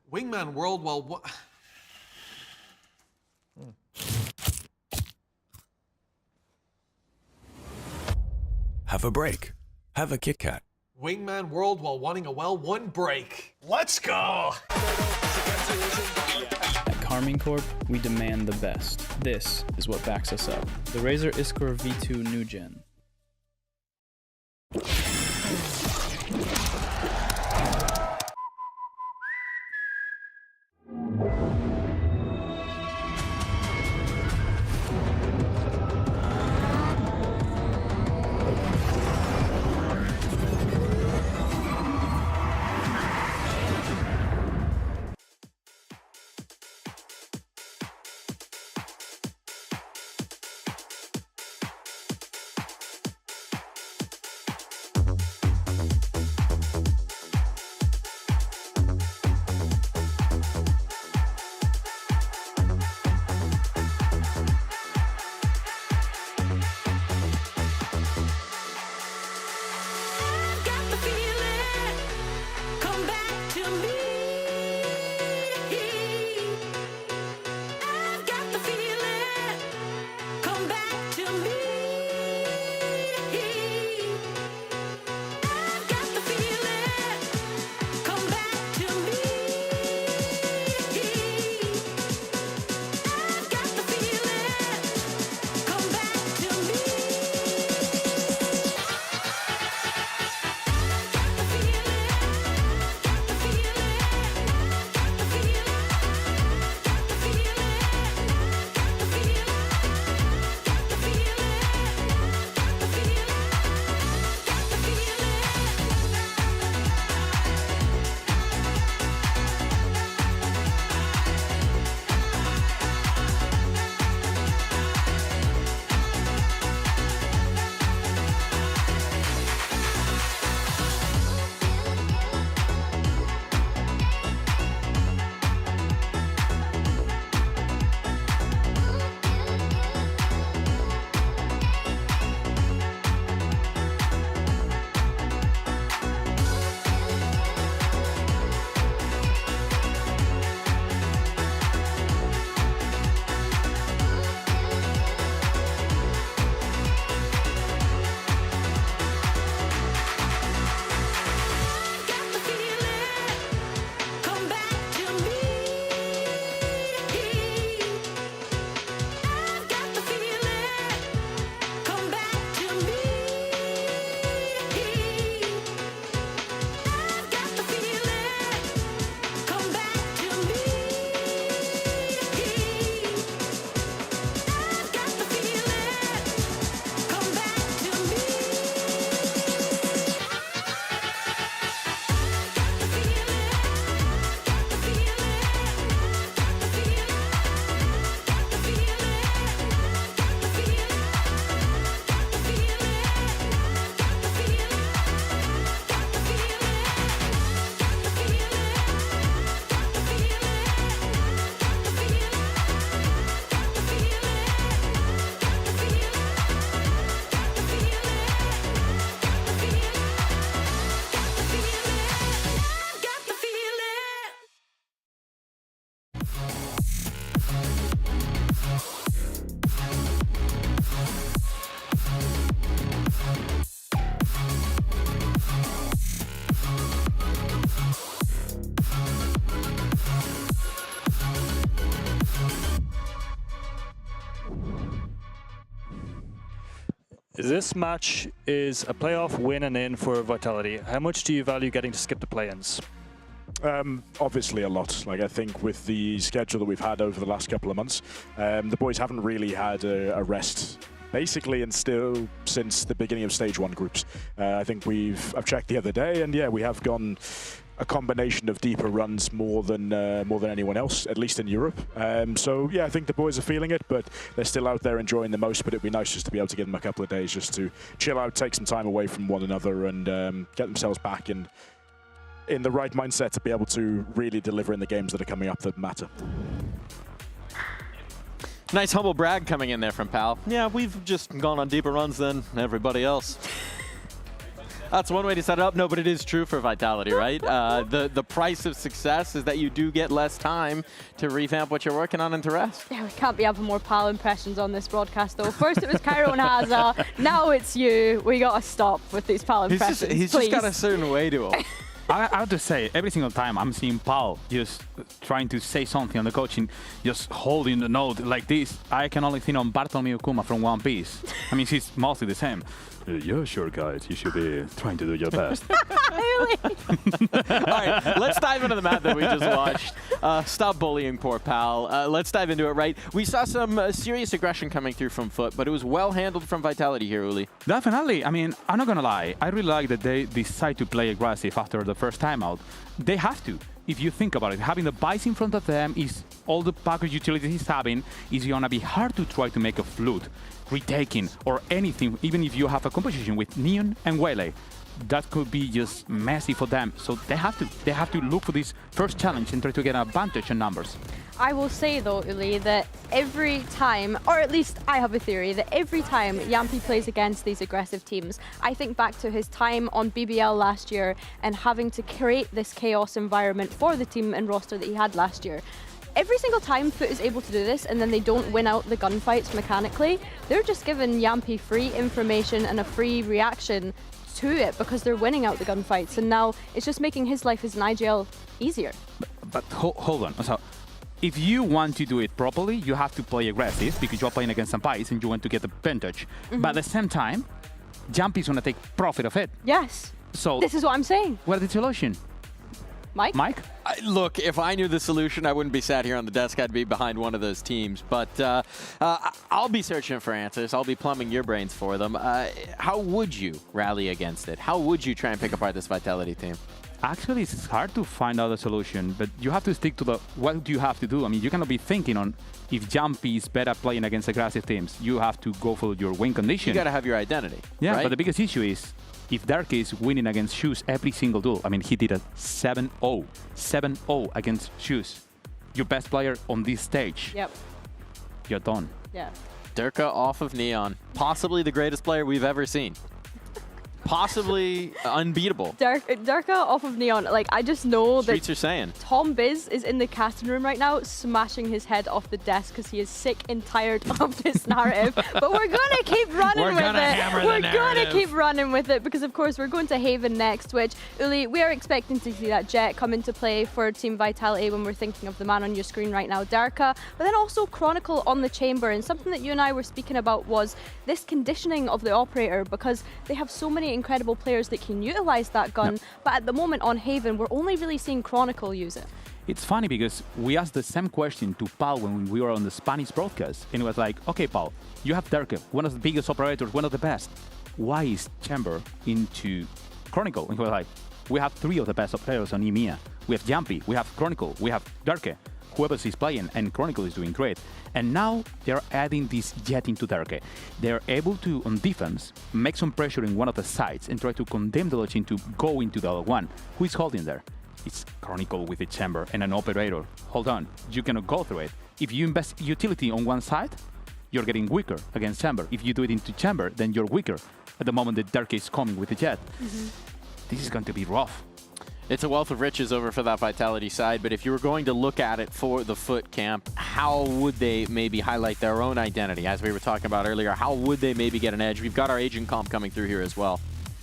Wingman World while what? Have a break. Have a Kit Kat. Wingman World while wanting a well-won break. Let's go! At Carmine Corp, we demand the best. This is what backs us up. The Razer Iskor V2 New Gen. This match is a playoff win and in for Vitality. How much do you value getting to skip the play-ins? Obviously a lot. Like, I think with the schedule that we've had over the last couple of months, the boys haven't really had a rest basically and still since the beginning of Stage 1 groups. I think I've checked the other day, and yeah, we have gone a combination of deeper runs more than anyone else, at least in Europe. So yeah, I think the boys are feeling it, but they're still out there enjoying the most. But it'd be nice just to be able to give them a couple of days just to chill out, take some time away from one another, and get themselves back in the right mindset to be able to really deliver in the games that are coming up that matter. Nice humble brag coming in there from Pal. Yeah, we've just gone on deeper runs than everybody else. That's one way to set it up. No, but it is true for Vitality, right? The price of success is that you do get less time to revamp what you're working on and to rest. Yeah, we can't be having more Pal impressions on this broadcast, though. First it was Cairo and Haza, now it's you. We got to stop with these Pal impressions, He's just got a certain way to him. I have to say, every single time I'm seeing Paul just trying to say something on the coaching, just holding the note like this, I can only think on Bartolomeo Kuma from One Piece. I mean, she's mostly the same. Yeah, sure, guys. You should be trying to do your best. All right, let's dive into the map that we just watched. Stop bullying poor Pal. Let's dive into it, right? We saw some serious aggression coming through from Foot, but it was well handled from Vitality here, Uli. Definitely. I mean, I'm not going to lie. I really like that they decide to play aggressive after the first time out. They have to. If you think about it, having the Bice in front of them is all the package utilities he's having is going to be hard to try to make a flute, retaking, or anything, even if you have a composition with Neon and Wele. That could be just messy for them. So they have to look for this first challenge and try to get an advantage in numbers. I will say though, Uli, that every time, or at least I have a theory, that every time Yampi plays against these aggressive teams, I think back to his time on BBL last year and having to create this chaos environment for the team and roster that he had last year. Every single time Foot is able to do this and then they don't win out the gunfights mechanically, they're just giving Yampi free information and a free reaction to it because they're winning out the gunfights, and now it's just making his life as an IGL easier. But hold on. So, if you want to do it properly, you have to play aggressive because you're playing against some Bice and you want to get the advantage. But at the same time, Jumpy is going to take profit of it. Yes. So this is what I'm saying. What is the solution? Mike? Look, if I knew the solution, I wouldn't be sat here on the desk. I'd be behind one of those teams. But I'll be searching for answers. I'll be plumbing your brains for them. How would you rally against it? How would you try and pick apart this Vitality team? Actually, it's hard to find out a solution, but you have to stick to the what do you have to do. I mean, you cannot be thinking on if Jumpy is better playing against aggressive teams. You have to go for your win condition. You got to have your identity. Yeah, right? But the biggest issue is if Dark is winning against Shoes every single duel. I mean, he did a 7-0. 7-0 against Shoes. Your best player on this stage. Yep. You're done. Yeah. Durka off of Neon. Possibly the greatest player we've ever seen. Possibly unbeatable. Durka off of Neon. Like, I just know Streets that are saying. Tom Biz is in the casting room right now smashing his head off the desk because he is sick and tired of this narrative. But we're going to keep running with it. We're going to keep running with it because, of course, we're going to Haven next, which, Uli, we are expecting to see that Jet come into play for Team Vitality when we're thinking of the man on your screen right now, Durka. But then also Chronicle on the chamber. And something that you and I were speaking about was this conditioning of the operator because they have so many incredible players that can utilize that gun, yep. But at the moment on Haven, we're only really seeing Chronicle use it. It's funny because we asked the same question to Paul when we were on the Spanish broadcast, and it was like, okay, Paul, you have Derke, one of the biggest operators, one of the best. Why is Chamber into Chronicle? And he was like, we have 3 of the best players on EMEA. We have Jumpy, we have Chronicle, we have Derke. Whoever is playing, and Chronicle is doing great. And now they're adding this Jet into Derke. They're able to, on defense, make some pressure in one of the sides and try to condemn the team to go into the other one. Who is holding there? It's Chronicle with a chamber and an operator. Hold on, you cannot go through it. If you invest utility on one side, you're getting weaker against chamber. If you do it into chamber, then you're weaker at the moment that Derke is coming with the Jet. This is going to be rough. It's a wealth of riches over for that Vitality side, but if you were going to look at it for the Foot camp, how would they maybe highlight their own identity? As we were talking about earlier, how would they maybe get an edge? We've got our agent comp coming through here as well.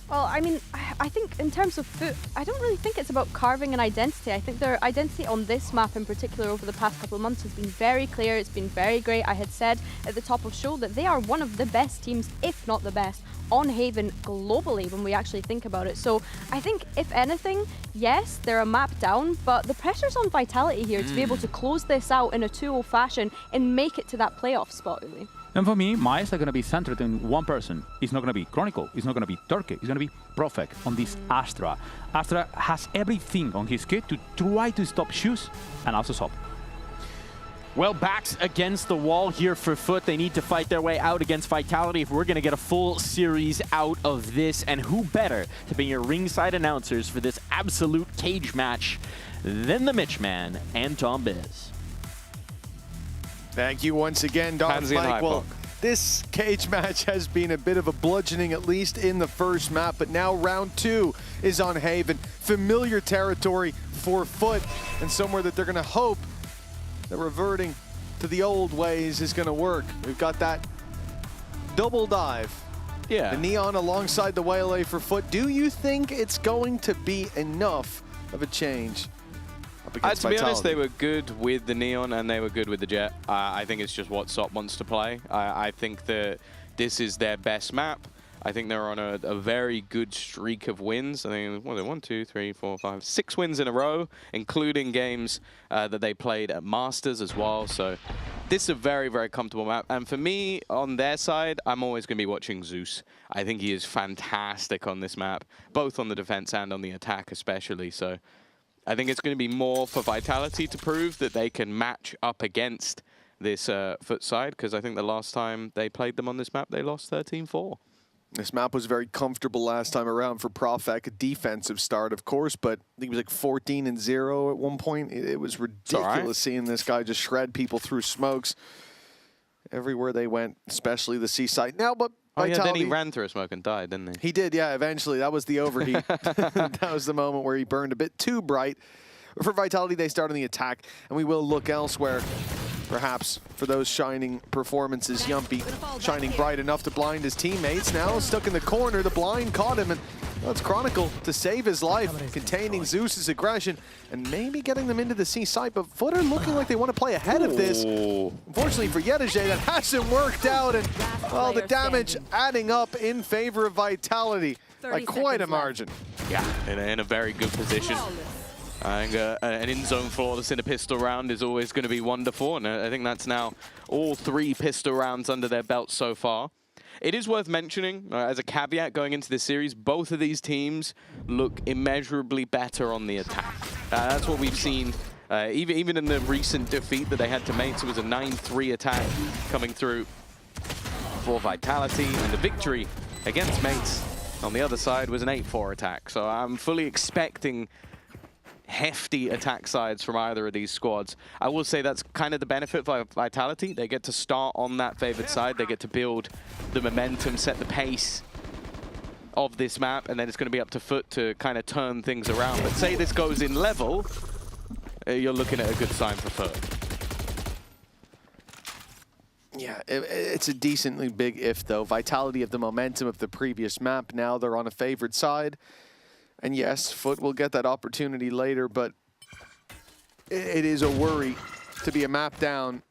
Well, I mean, I think in terms of Foot, I don't really think it's about carving an identity. I think their identity on this map in particular over the past couple of months has been very clear. It's been very great. I had said at the top of show that they are one of the best teams, if not the best, on Haven globally when we actually think about it. So I think, if anything, yes, they're a map down, but the pressure's on Vitality here to be able to close this out in a 2-0 fashion and make it to that playoff spot, really. And for me, my eyes are going to be centered in one person. It's not going to be Chronicle. It's not going to be Turkey. It's going to be Profek on this Astra. Astra has everything on his kit to try to stop Shoes and also Sop. Well, backs against the wall here for Foot. They need to fight their way out against Vitality if we're going to get a full series out of this. And who better to be your ringside announcers for this absolute cage match than the Mitchman and Tom Biz. Thank you once again, Dog Mike. Well, this cage match has been a bit of a bludgeoning, at least in the first map, but now round 2 is on Haven. Familiar territory for Foot, and somewhere that they're going to hope that reverting to the old ways is going to work. We've got that double dive. Yeah. The Neon alongside the Waylay for Foot. Do you think it's going to be enough of a change? To be honest, they were good with the Neon and they were good with the Jet. I think it's just what Sop wants to play. I think that this is their best map. I think they're on a very good streak of wins. I think, what are they, 1, 2, 3, 4, 5, 6 wins in a row, including games that they played at Masters as well. So this is a very, very comfortable map. And for me, on their side, I'm always going to be watching Zeus. I think he is fantastic on this map, both on the defense and on the attack especially. So I think it's going to be more for Vitality to prove that they can match up against this Foot side, because I think the last time they played them on this map, they lost 13-4. This map was very comfortable last time around for Profek, a defensive start, of course, but I think it was like 14-0 at one point. It was ridiculous seeing this guy just shred people through smokes everywhere they went, especially the seaside. Now, but Vitality, then he ran through a smoke and died, didn't he? He did, yeah, eventually. That was the overheat. That was the moment where he burned a bit too bright. For Vitality, they start on the attack, and we will look elsewhere. Perhaps for those shining performances, Yumpy shining bright enough to blind his teammates. Now stuck in the corner, the blind caught him, and well, it's Chronicle to save his life, containing Zeus's aggression and maybe getting them into the C site. But Foot are looking like they want to play ahead of this. Unfortunately for Yedajay, that hasn't worked out, and well, the damage adding up in favor of Vitality by quite a margin. Yeah, in a very good position. I think an in-zone flawless in a pistol round is always going to be wonderful, and I think that's now all 3 pistol rounds under their belt so far. It is worth mentioning, as a caveat going into this series, both of these teams look immeasurably better on the attack. That's what we've seen, even in the recent defeat that they had to Mates. It was a 9-3 attack coming through for Vitality, and the victory against Mates on the other side was an 8-4 attack. So I'm fully expecting hefty attack sides from either of these squads. I will say that's kind of the benefit for Vitality. They get to start on that favored side. They get to build the momentum, set the pace of this map, and then it's going to be up to Foot to kind of turn things around. But say this goes in level, you're looking at a good sign for Foot. Yeah, it's a decently big if, though. Vitality of the momentum of the previous map. Now they're on a favored side. And yes, Foot will get that opportunity later, but it is a worry to be a map down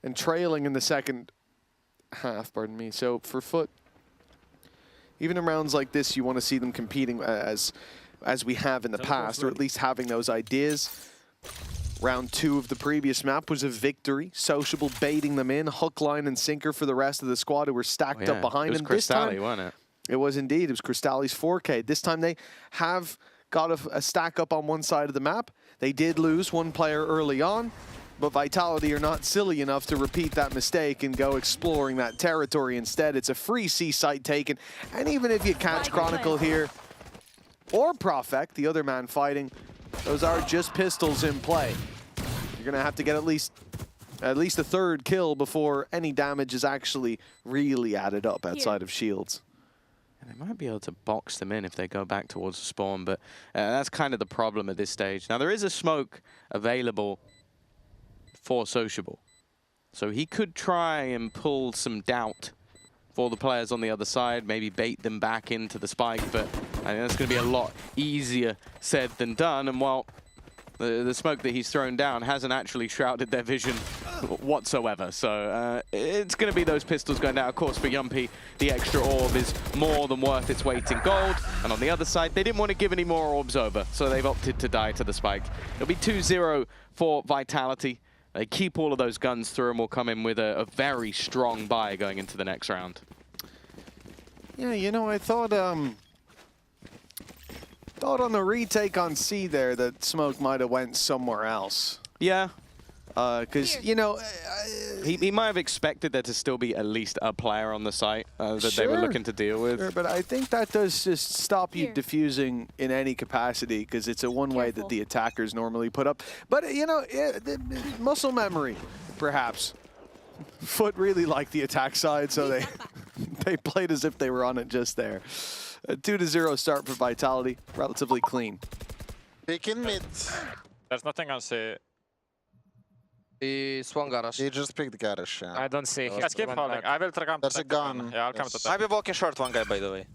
and trailing in the second half, pardon me. So for Foot, even in rounds like this, you want to see them competing as we have in the past, or at least having those ideas. Round 2 of the previous map was a victory. Sociable baiting them in, hook, line, and sinker for the rest of the squad who were stacked up behind them. It was Cristalli, wasn't it? It was indeed. It was Cristalli's 4K. This time they have got a stack up on one side of the map. They did lose one player early on, but Vitality are not silly enough to repeat that mistake and go exploring that territory instead. It's a free C site taken, and even if you catch Chronicle here, or Profek, the other man fighting, those are just pistols in play. You're going to have to get at least a third kill before any damage is actually really added up outside of shields. They might be able to box them in if they go back towards the spawn, but that's kind of the problem at this stage. Now, there is a smoke available for Sociable, so he could try and pull some doubt for the players on the other side, maybe bait them back into the spike, but I think that's going to be a lot easier said than done. And while the smoke that he's thrown down hasn't actually shrouded their vision whatsoever. So it's going to be those pistols going down. Of course, for Yumpy, the extra orb is more than worth its weight in gold. And on the other side, they didn't want to give any more orbs over, so they've opted to die to the spike. It'll be 2-0 for Vitality. They keep all of those guns through and will come in with a very strong buy going into the next round. Yeah, you know, I thought on the retake on C there that Smoke might have went somewhere else. Yeah. Because, you know... he might have expected there to still be at least a player on the site that they were looking to deal with. Sure, but I think that does just stop you diffusing in any capacity, because it's a one-way that the attackers normally put up. But, you know, muscle memory, perhaps. Foot really liked the attack side, so they played as if they were on it just there. A 2-0 start for Vitality, relatively clean. Picking mid. There's nothing on C. He swung garage. He just picked garage, yeah. I don't see. Guys, keep holding. I will come. There's a gun. Yeah, I'll come to that. I'll be walking short one guy, by the way.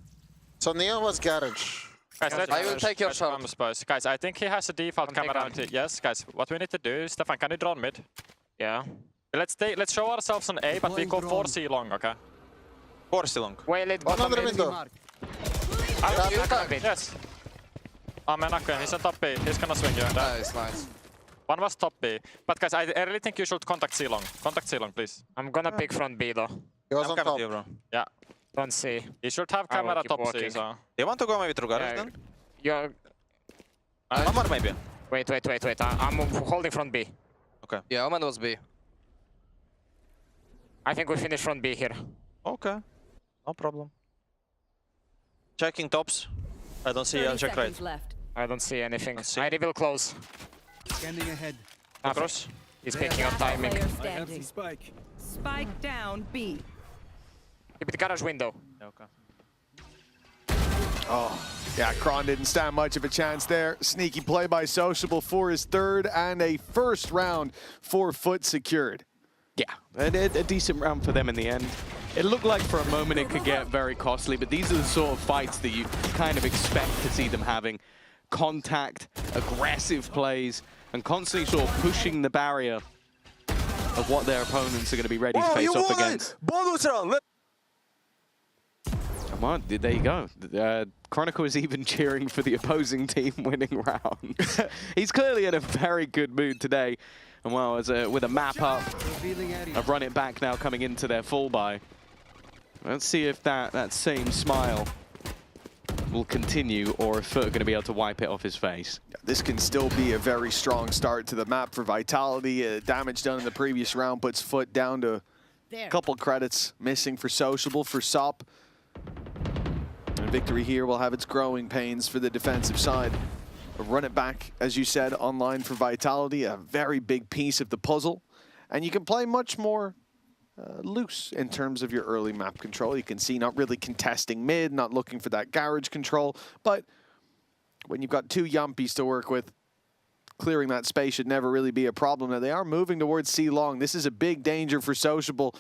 So Neon was garage. Guys, I will take your shot. Guys, I think he has a default camera. Yes, guys. What we need to do, Stefan, can you drone mid? Yeah. Let's show ourselves on A, but we go 4C long, okay? 4C long. Wait, let another window. Yes. I'm knocking. He's on top B. He's gonna swing you. Nice, nice. One was top B. But guys, I really think you should contact C long. Contact C long, please. I'm gonna pick front B though. He was on top. You, bro. Yeah. Don't see. You should have camera top C. So. You want to go maybe through garage then? Yeah. One more maybe. Wait. I'm holding front B. Okay. Yeah, Omen was B. I think we finish front B here. Okay. No problem. Checking tops. I don't see check right. Left. I don't see anything. I reveal close. Scanning ahead. Across. He's picking up timing. Spike. Spike down B. Keep the garage window. Okay. Oh, yeah, Kron didn't stand much of a chance there. Sneaky play by Sociable for his third, and a first round for Foot secured. Yeah, a decent round for them in the end. It looked like for a moment it could get very costly, but these are the sort of fights that you kind of expect to see them having. Contact, aggressive plays, and constantly sort of pushing the barrier of what their opponents are going to be ready to face off against. Bonus round! Come on, there you go. Chronicle is even cheering for the opposing team winning round. He's clearly in a very good mood today. And well, with a map up, a run it back now coming into their full buy. Let's see if that same smile will continue, or if Foot are going to be able to wipe it off his face. This can still be a very strong start to the map for Vitality. Damage done in the previous round puts Foot down to a couple credits missing for Sociable, for Sop. And victory here will have its growing pains for the defensive side. Run it back, as you said, online for Vitality, a very big piece of the puzzle. And you can play much more loose in terms of your early map control. You can see not really contesting mid, not looking for that garage control. But when you've got two Yumpies to work with, clearing that space should never really be a problem. Now, they are moving towards C long. This is a big danger for Sociable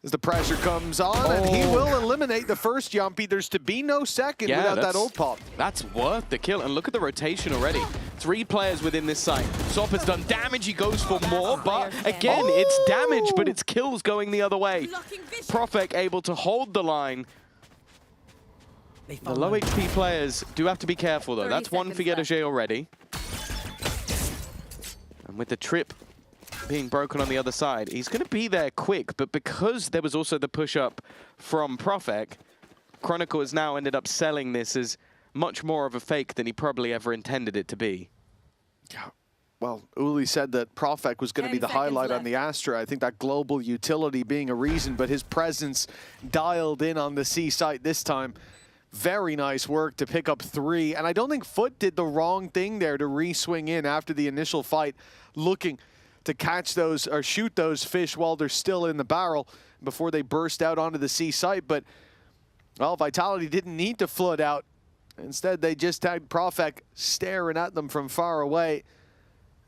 as the pressure comes on, and he will eliminate the first Yumpy. There's to be no second without that ult pop. That's worth the kill, and look at the rotation already. 3 players within this site. Sop has done damage, he goes for more, but again, it's damage, but it's kills going the other way. Profek able to hold the line. The low HP players do have to be careful though. That's one for Yedege already. And with the trip being broken on the other side, he's going to be there quick, but because there was also the push-up from Profek, Chronicle has now ended up selling this as much more of a fake than he probably ever intended it to be. Yeah. Well, Uli said that Profek was going to be the highlight on the Astra. I think that global utility being a reason, but his presence dialed in on the C site this time. Very nice work to pick up 3, and I don't think Foot did the wrong thing there to re-swing in after the initial fight, looking to catch those or shoot those fish while they're still in the barrel before they burst out onto the C site. But, well, Vitality didn't need to flood out. Instead, they just had Profek staring at them from far away.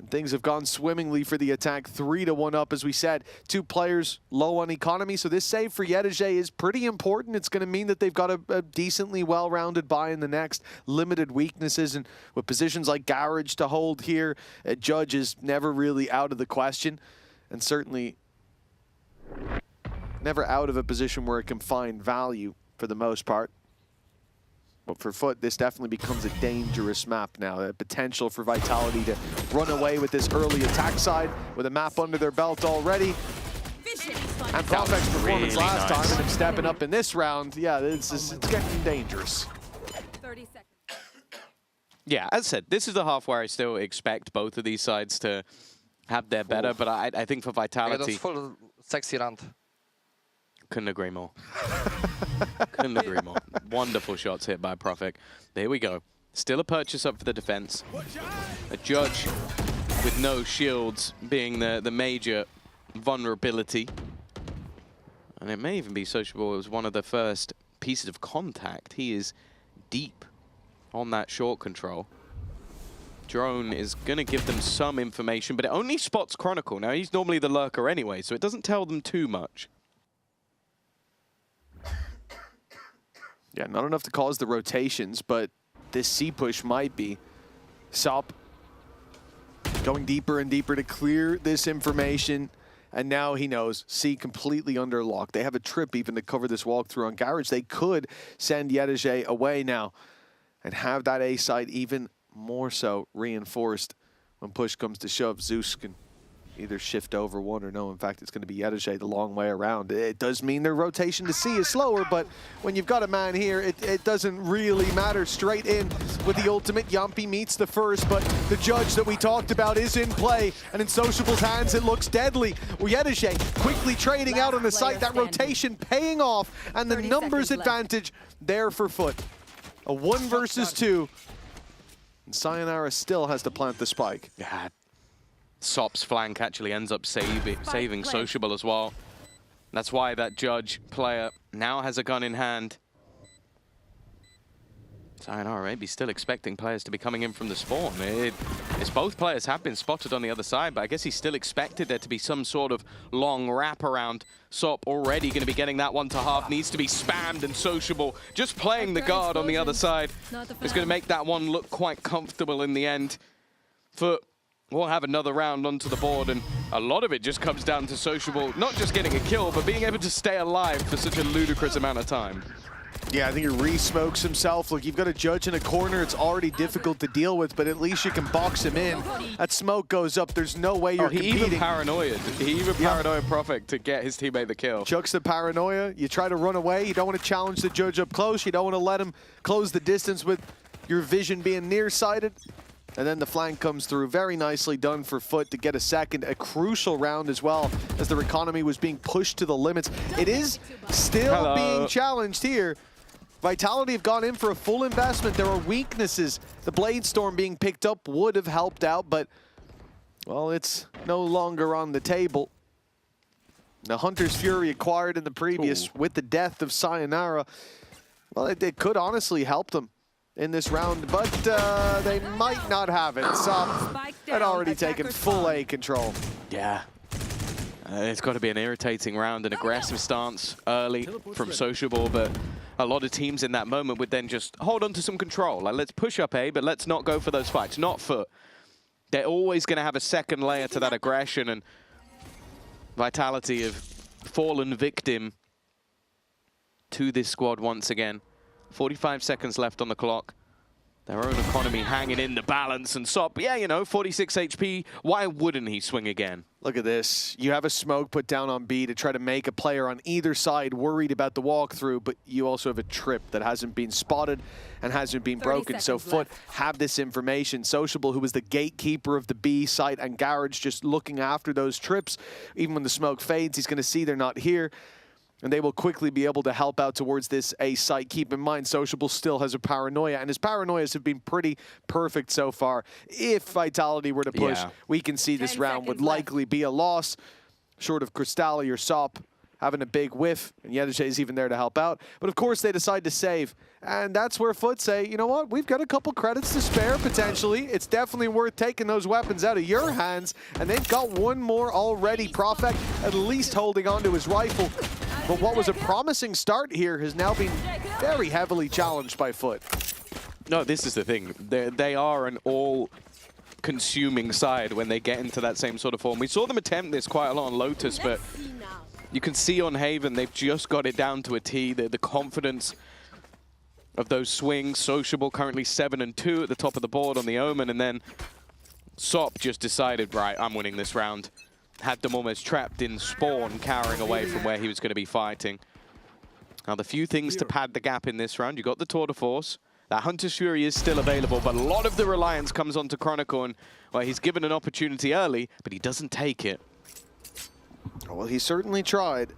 And things have gone swimmingly for the attack, 3-1 up, as we said. 2 players low on economy, so this save for Yedege is pretty important. It's going to mean that they've got a decently well-rounded buy in the next, limited weaknesses, and with positions like Garage to hold here, Judge is never really out of the question, and certainly never out of a position where it can find value for the most part. But for Foot, this definitely becomes a dangerous map now. The potential for Vitality to run away with this early attack side with a map under their belt already. And Profec's performance last time and him stepping up in this round, yeah, it's getting dangerous. 30 seconds. Yeah, as I said, this is the half where I still expect both of these sides to have their better, but I think for Vitality... full sexy round. Couldn't agree more. Couldn't agree more. Wonderful shots hit by Profec. There we go. Still a purchase up for the defense. A Judge with no shields being the major vulnerability. And it may even be Sociable as one of the first pieces of contact. He is deep on that short control. Drone is going to give them some information, but it only spots Chronicle. Now, he's normally the lurker anyway, so it doesn't tell them too much. Yeah, not enough to cause the rotations, but this C push might be. Sop going deeper and deeper to clear this information, and now he knows C completely under lock. They have a trip even to cover this walkthrough on Garage. They could send Yedege away now and have that A side even more so reinforced when push comes to shove. Zeus can either shift over one or no. In fact, it's going to be Yedege the long way around. It does mean their rotation to C is slower, but when you've got a man here, it doesn't really matter. Straight in with the ultimate. Yampi meets the first, but the Judge that we talked about is in play, and in Sociable's hands, it looks deadly. Yedege quickly trading out on the site, that rotation paying off, and the numbers advantage there for Foot. A 1 versus 2. And Sayonara still has to plant the spike. Yeah. Sop's flank actually ends up saving Sociable as well. That's why that Judge player now has a gun in hand. Sayonara maybe still expecting players to be coming in from the spawn. It's both players have been spotted on the other side, but I guess he still expected there to be some sort of long wraparound. Sop already going to be getting that one to half, needs to be spammed, and Sociable just playing the guard on the other side is going to make that one look quite comfortable in the end. Foot we'll have another round onto the board, and a lot of it just comes down to Sociable not just getting a kill, but being able to stay alive for such a ludicrous amount of time. Yeah, I think he re-smokes himself. Look, you've got a Judge in a corner. It's already difficult to deal with, but at least you can box him in. That smoke goes up. There's no way you're competing. He even paranoid Profec to get his teammate the kill. Chucks the paranoia. You try to run away. You don't want to challenge the Judge up close. You don't want to let him close the distance with your vision being nearsighted. And then the flank comes through. Very nicely done for Foot to get a second. A crucial round as well, as their economy was being pushed to the limits. It is still being challenged here. Vitality have gone in for a full investment. There are weaknesses. The Blade Storm being picked up would have helped out, but, well, it's no longer on the table. The Hunter's Fury acquired in the previous with the death of Sayonara. Well, it could honestly help them in this round, but they might not have it. Sop had already taken full A control. Yeah. It's got to be an irritating round, an aggressive stance early from Sociable, but a lot of teams in that moment would then just hold on to some control. Like, let's push up A, but let's not go for those fights. Not Foot. They're always going to have a second layer to that aggression, and Vitality have fallen victim to this squad once again. 45 seconds left on the clock. Their own economy hanging in the balance, and Sop, yeah, you know, 46 HP. Why wouldn't he swing again? Look at this. You have a smoke put down on B to try to make a player on either side worried about the walkthrough, but you also have a trip that hasn't been spotted and hasn't been broken. So Foot have this information. Sociable, who was the gatekeeper of the B site, and Garage just looking after those trips. Even when the smoke fades, he's going to see they're not here. And they will quickly be able to help out towards this A site. Keep in mind, Sociable still has a paranoia, and his paranoias have been pretty perfect so far. If Vitality were to push, we can see this round would likely be a loss, short of Crystalli or Sop having a big whiff, and Yedajay's even there to help out. But of course, they decide to save. And that's where Foot say, you know what, we've got a couple credits to spare, potentially. It's definitely worth taking those weapons out of your hands. And they've got one more already. Profek at least holding onto his rifle. But what was a promising start here has now been very heavily challenged by Foot. No, this is the thing. They are an all-consuming side when they get into that same sort of form. We saw them attempt this quite a lot on Lotus, but you can see on Haven, they've just got it down to a T. The confidence of those swings. Sociable currently 7-2 at the top of the board on the Omen, and then Sop just decided, right, I'm winning this round. Had them almost trapped in spawn, cowering away from where he was going to be fighting. Now, the few things to pad the gap in this round, you got the Tour de Force. That Hunter's Fury is still available, but a lot of the reliance comes onto Chronicle, and well, he's given an opportunity early, but he doesn't take it. Well, he certainly tried.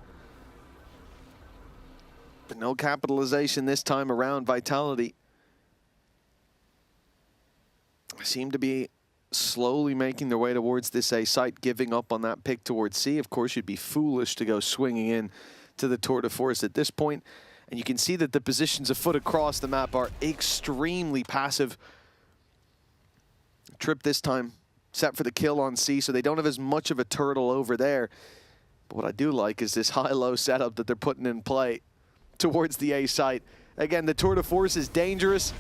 But no capitalization this time around. Vitality seem to be slowly making their way towards this A site, giving up on that pick towards C. Of course, you'd be foolish to go swinging in to the Tour de Force at this point. And you can see that the positions of Foot across the map are extremely passive. Trip this time set for the kill on C, so they don't have as much of a turtle over there. But what I do like is this high-low setup that they're putting in play towards the A site. Again, the Tour de Force is dangerous.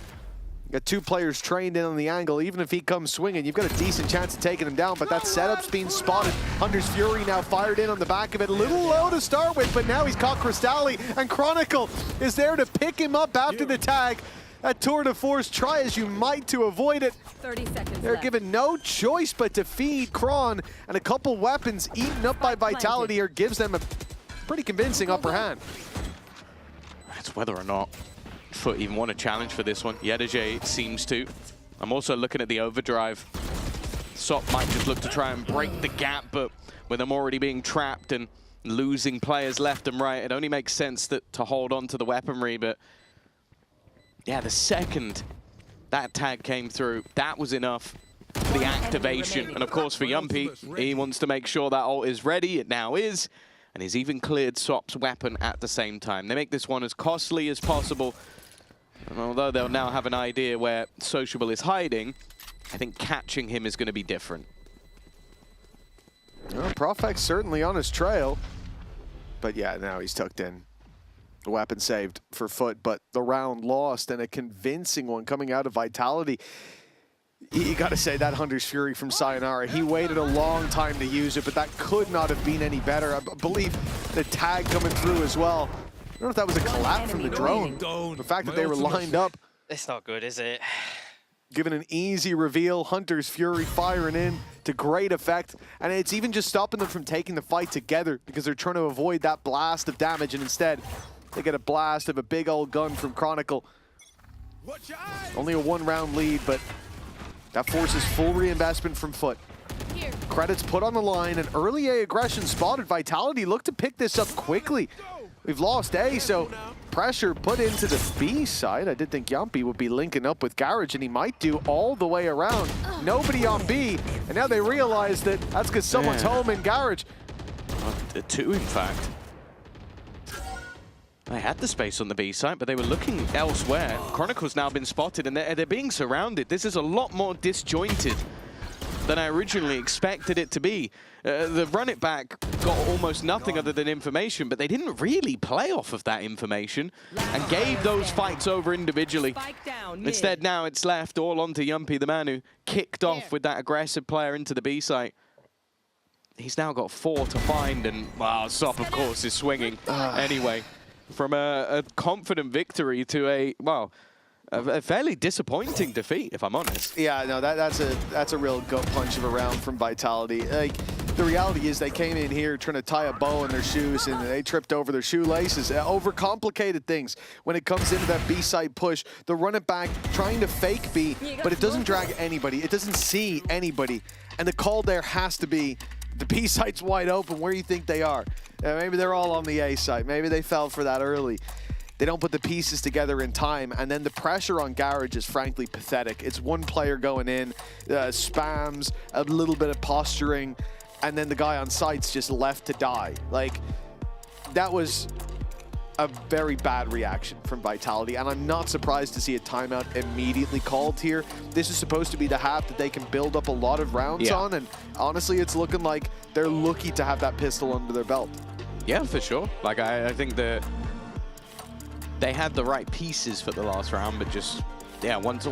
Got two players trained in on the angle. Even if he comes swinging, you've got a decent chance of taking him down, but that setup's being spotted. Hunter's Fury now fired in on the back of it. A little low to start with, but now he's caught Cristalli, and Chronicle is there to pick him up after the tag. That Tour de Force, try as you might to avoid it. 30 seconds They're left. given no choice but to feed Kron, and a couple weapons eaten up by Vitality here gives them a pretty convincing upper hand. It's whether or not Foot even want to challenge for this one. Yedajay seems to. I'm also looking at the overdrive. Sop might just look to try and break the gap, but with them already being trapped and losing players left and right, it only makes sense to hold on to the weaponry. But yeah, the second that tag came through, that was enough for the activation. And of course for Yumpy, he wants to make sure that ult is ready. It now is. And he's even cleared Sop's weapon at the same time. They make this one as costly as possible. And although they'll now have an idea where Sociable is hiding, I think catching him is going to be different. Well, Profek's certainly on his trail. But yeah, now he's tucked in. The weapon saved for Foot, but the round lost, and a convincing one coming out of Vitality. You got to say that Hunter's Fury from Sayonara, he waited a long time to use it, but that could not have been any better. I believe the tag coming through as well. I don't know if that was a collapse from the drone. The fact that they were lined up. It's not good, is it? Given an easy reveal, Hunter's Fury firing in to great effect. And it's even just stopping them from taking the fight together because they're trying to avoid that blast of damage, and instead they get a blast of a big old gun from Chronicle. Only a one-round lead, but that forces full reinvestment from Foot. Credits put on the line, and early A aggression spotted. Vitality look to pick this up quickly. We've lost A, so pressure put into the B side. I did think Yumpy would be linking up with Garage, and he might do all the way around. Nobody on B, and now they realize that that's because someone's home in Garage. The two, in fact. They had the space on the B side, but they were looking elsewhere. Chronicle's now been spotted, and they're being surrounded. This is a lot more disjointed than I originally expected it to be. The run it back got almost nothing other than information, but they didn't really play off of that information and gave those fights over individually. Instead, now it's left all onto Yumpy, the man who kicked off with that aggressive player into the B site. He's now got 4 to find, and wow, Sop, of course, is swinging anyway. From a confident victory to a fairly disappointing defeat, if I'm honest. Yeah, no, that's a real gut punch of a round from Vitality. Like, the reality is they came in here trying to tie a bow in their shoes, and they tripped over their shoelaces. Overcomplicated things when it comes into that B-side push. The run it back, trying to fake B, but it doesn't drag anybody. It doesn't see anybody. And the call there has to be, the B site's wide open. Where do you think they are? Maybe they're all on the A site. Maybe they fell for that early. They don't put the pieces together in time, and then the pressure on Garage is frankly pathetic. It's one player going in, spams, a little bit of posturing, and then the guy on site's just left to die. Like, that was a very bad reaction from Vitality, and I'm not surprised to see a timeout immediately called here. This is supposed to be the half that they can build up a lot of rounds on, and honestly, it's looking like they're lucky to have that pistol under their belt. Yeah, for sure. Like, I think that they had the right pieces for the last round, but just, yeah, once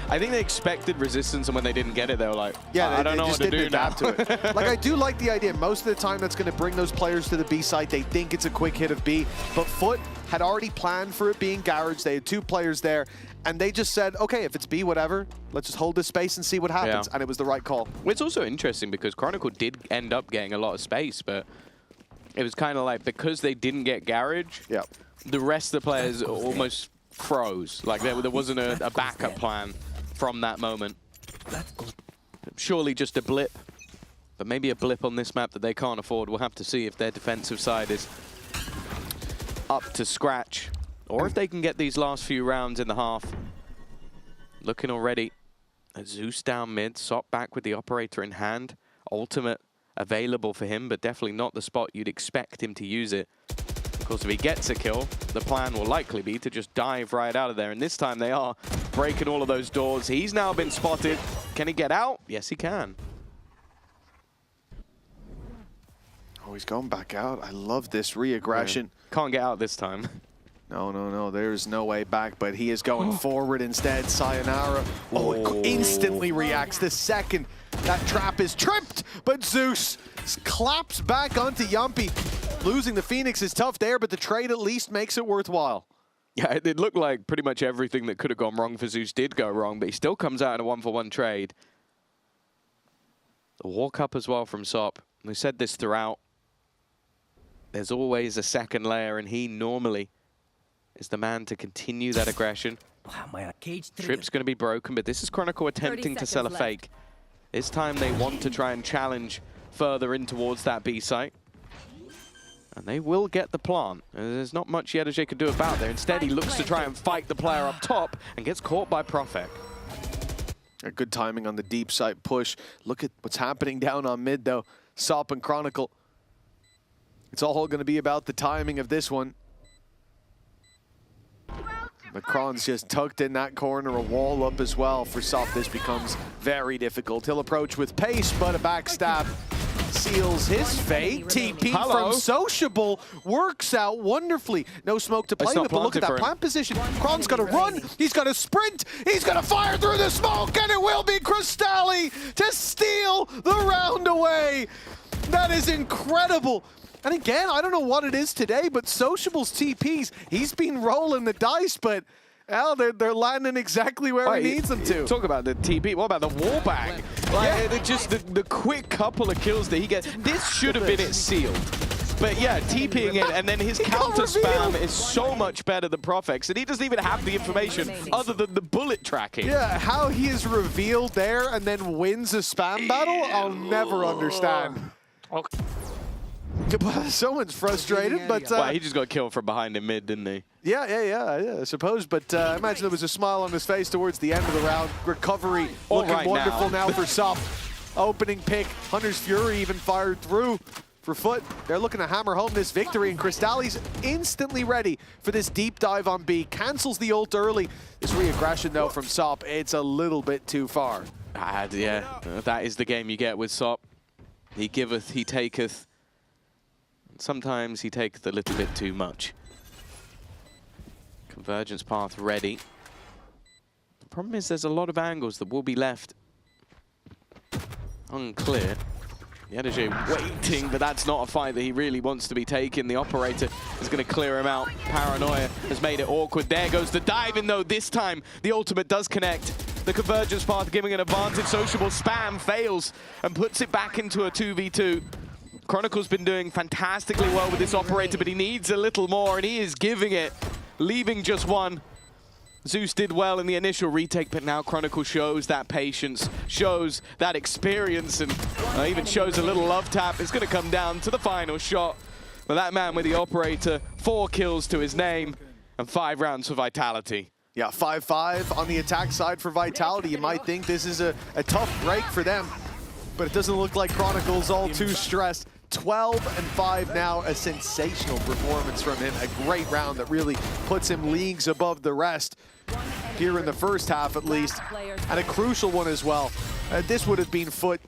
I think they expected resistance, and when they didn't get it, they were like, yeah, I don't know what to do now. To it. Like, I do like the idea. Most of the time, that's going to bring those players to the B site. They think it's a quick hit of B, but Foot had already planned for it being Garage. They had 2 players there, and they just said, okay, if it's B, whatever, let's just hold this space and see what happens, and it was the right call. Well, it's also interesting because Chronicle did end up getting a lot of space, but it was kind of like, because they didn't get Garage, the rest of the players almost froze. Like, there wasn't a backup plan from that moment. Surely just a blip, but maybe a blip on this map that they can't afford. We'll have to see if their defensive side is up to scratch, or if they can get these last few rounds in the half. Looking already at Zeus down mid, Sop back with the operator in hand. Ultimate available for him, but definitely not the spot you'd expect him to use it. Of course, if he gets a kill, the plan will likely be to just dive right out of there, and this time they are breaking all of those doors. He's now been spotted. Can he get out? Yes, he can. Oh, he's going back out. I love this re-aggression. Yeah. Can't get out this time. No. There's no way back, but he is going forward instead. Sayonara. Oh, instantly reacts the second that trap is tripped, but Zeus claps back onto Yumpy. Losing the Phoenix is tough there, but the trade at least makes it worthwhile. Yeah, it looked like pretty much everything that could have gone wrong for Zeus did go wrong, but he still comes out in a 1-for-1 trade. The walk up as well from Sop. We said this throughout. There's always a second layer, and he normally is the man to continue that aggression. Trip's going to be broken, but this is Chronicle attempting to sell a fake. This time they want to try and challenge further in towards that B site. And they will get the plant. There's not much Yedajay can do about there. Instead, he looks to try and fight the player up top and gets caught by Profek. A good timing on the deep site push. Look at what's happening down on mid, though. Sop and Chronicle. It's all going to be about the timing of this one. Macron's just tucked in that corner, a wall up as well. For Sop, this becomes very difficult. He'll approach with pace, but a backstab seals his fate. TP from Sociable works out wonderfully. No smoke to play with, but look at that plant position. Kron's got to run, he's got to sprint, he's going to fire through the smoke, and it will be Cristalli to steal the round away. That is incredible. And again, I don't know what it is today, but Sociable's TPs, he's been rolling the dice, but well, they're landing exactly where he needs them to. Talk about the TP, what about the wallbang? Like, just the quick couple of kills that he gets. This should have been it sealed. But yeah, TPing it, and then his counter spam is so much better than Profex, and he doesn't even have the information other than the bullet tracking. Yeah, how he is revealed there and then wins a spam battle, I'll never understand. Okay. Someone's frustrated, but... well, he just got killed from behind him mid, didn't he? Yeah, I suppose. But I imagine there was a smile on his face towards the end of the round. Recovery looking wonderful now for Sop. Opening pick. Hunter's Fury even fired through for Foot. They're looking to hammer home this victory, and Cristalli's instantly ready for this deep dive on B. Cancels the ult early. This re-aggression, though, from Sop, it's a little bit too far. Yeah, that is the game you get with Sop. He giveth, he taketh. Sometimes he takes a little bit too much. Convergence path ready. The problem is there's a lot of angles that will be left unclear. Yedajay waiting, but that's not a fight that he really wants to be taking. The operator is going to clear him out. Paranoia has made it awkward. There goes the dive in, though. This time, the ultimate does connect. The convergence path giving an advantage. Sociable spam fails and puts it back into a 2v2. Chronicle's been doing fantastically well with this operator, but he needs a little more, and he is giving it, leaving just one. Zeus did well in the initial retake, but now Chronicle shows that patience, shows that experience, and even shows a little love tap. It's going to come down to the final shot. But that man with the operator, 4 kills to his name, and 5 rounds for Vitality. Yeah, 5-5 on the attack side for Vitality. You might think this is a tough break for them, but it doesn't look like Chronicle's all too stressed. 12-5 now, a sensational performance from him. A great round that really puts him leagues above the rest here in the first half at least, and a crucial one as well. This would have been Foot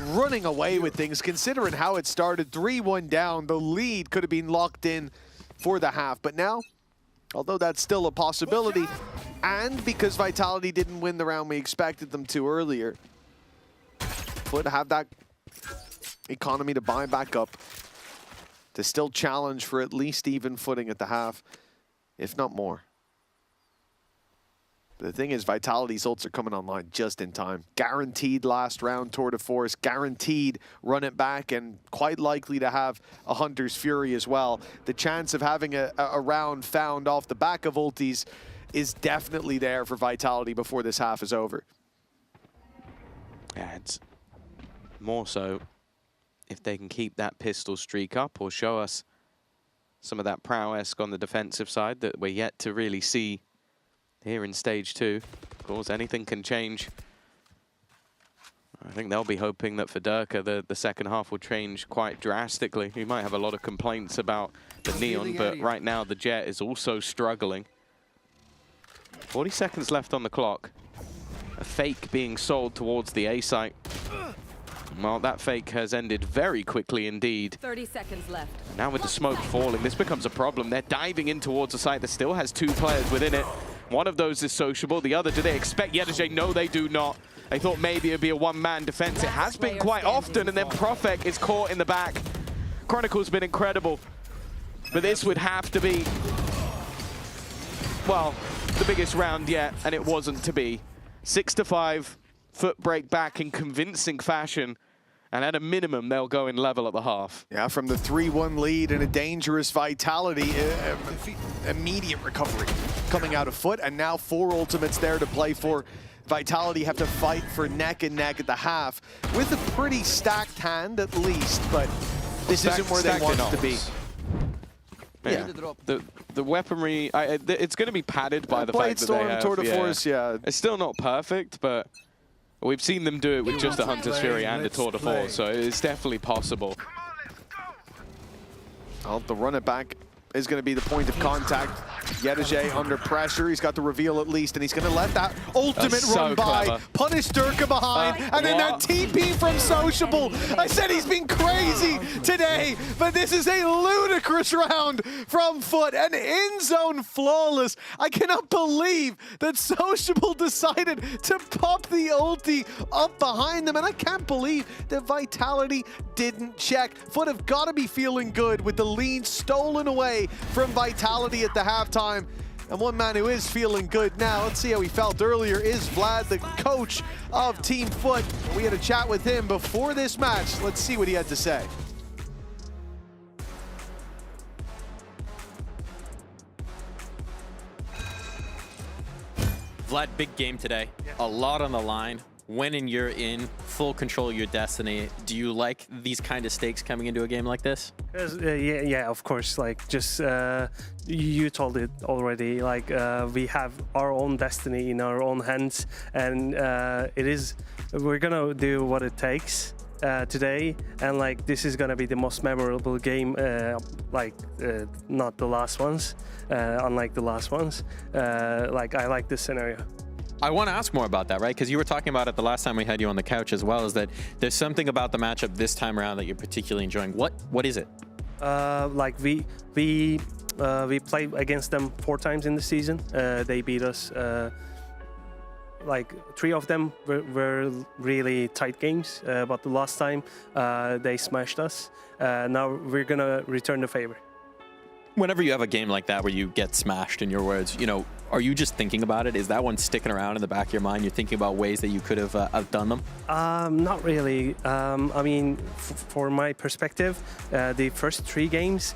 running away with things considering how it started. 3-1 down, the lead could have been locked in for the half, but now, although that's still a possibility, and because Vitality didn't win the round we expected them to earlier, Foot have that economy to buy back up, to still challenge for at least even footing at the half, if not more. The thing is, Vitality's ults are coming online just in time. Guaranteed last round tour de force, guaranteed run it back, and quite likely to have a Hunter's Fury as well. The chance of having a round found off the back of ultis is definitely there for Vitality before this half is over. Yeah, it's more so if they can keep that pistol streak up or show us some of that prowess on the defensive side that we're yet to really see here in stage 2. Of course, anything can change. I think they'll be hoping that for Durka, the second half will change quite drastically. He might have a lot of complaints about the Neon, but right now the Jet is also struggling. 40 seconds left on the clock. A fake being sold towards the A site. Well, that fake has ended very quickly indeed. 30 seconds left. Now with the smoke falling, this becomes a problem. They're diving in towards a site that still has 2 players within it. One of those is sociable. The other, do they expect Yedajay? No, they do not. They thought maybe it'd be a one-man defense. It has been quite often, and then Profek is caught in the back. Chronicle's been incredible. But this would have to be, well, the biggest round yet, and it wasn't to be. 6-5, Foot break back in convincing fashion. And at a minimum, they'll go in level at the half. Yeah, from the 3-1 lead and a dangerous Vitality, immediate recovery coming out of Foot, and now 4 ultimates there to play for. Vitality have to fight for neck and neck at the half with a pretty stacked hand at least, but this isn't where they want it to be. Yeah, the weaponry, it's going to be padded by the fact that they have. Tour de Force, yeah. It's still not perfect, but we've seen them do it with just a Hunter's Fury and a Tour de Force, so it's definitely possible. Well, the run it back is going to be the point of contact. Yedajay under pressure. He's got the reveal at least, and he's going to let that ultimate run by. Clever. Punish Durka behind, and then that TP from Sociable. I said he's been crazy today, but this is a ludicrous round from Foot. An in-zone flawless. I cannot believe that Sociable decided to pop the ulti up behind them, and I can't believe that Vitality didn't check. Foot have got to be feeling good with the lead stolen away from Vitality at the halftime. And one man who is feeling good now, let's see how he felt earlier, is Vlad, the coach of Team Foot. We had a chat with him before this match. Let's see what he had to say. Vlad, big game today. A lot on the line. When you're in full control of your destiny, do you like these kind of stakes coming into a game like this? Yeah, of course. Like, just you told it already. Like, we have our own destiny in our own hands, and we're gonna do what it takes today. And like, this is gonna be the most memorable game. Not the last ones. Unlike the last ones. Like, I like this scenario. I want to ask more about that, right? Because you were talking about it the last time we had you on the couch as well, is that there's something about the matchup this time around that you're particularly enjoying. What is it? Like we played against them 4 times in the season. They beat us. Like 3 of them were really tight games, but the last time they smashed us. Now we're gonna return the favor. Whenever you have a game like that where you get smashed, in your words, you know, are you just thinking about it? Is that one sticking around in the back of your mind? You're thinking about ways that you could have outdone them? Not really. I mean, for my perspective, the first 3 games,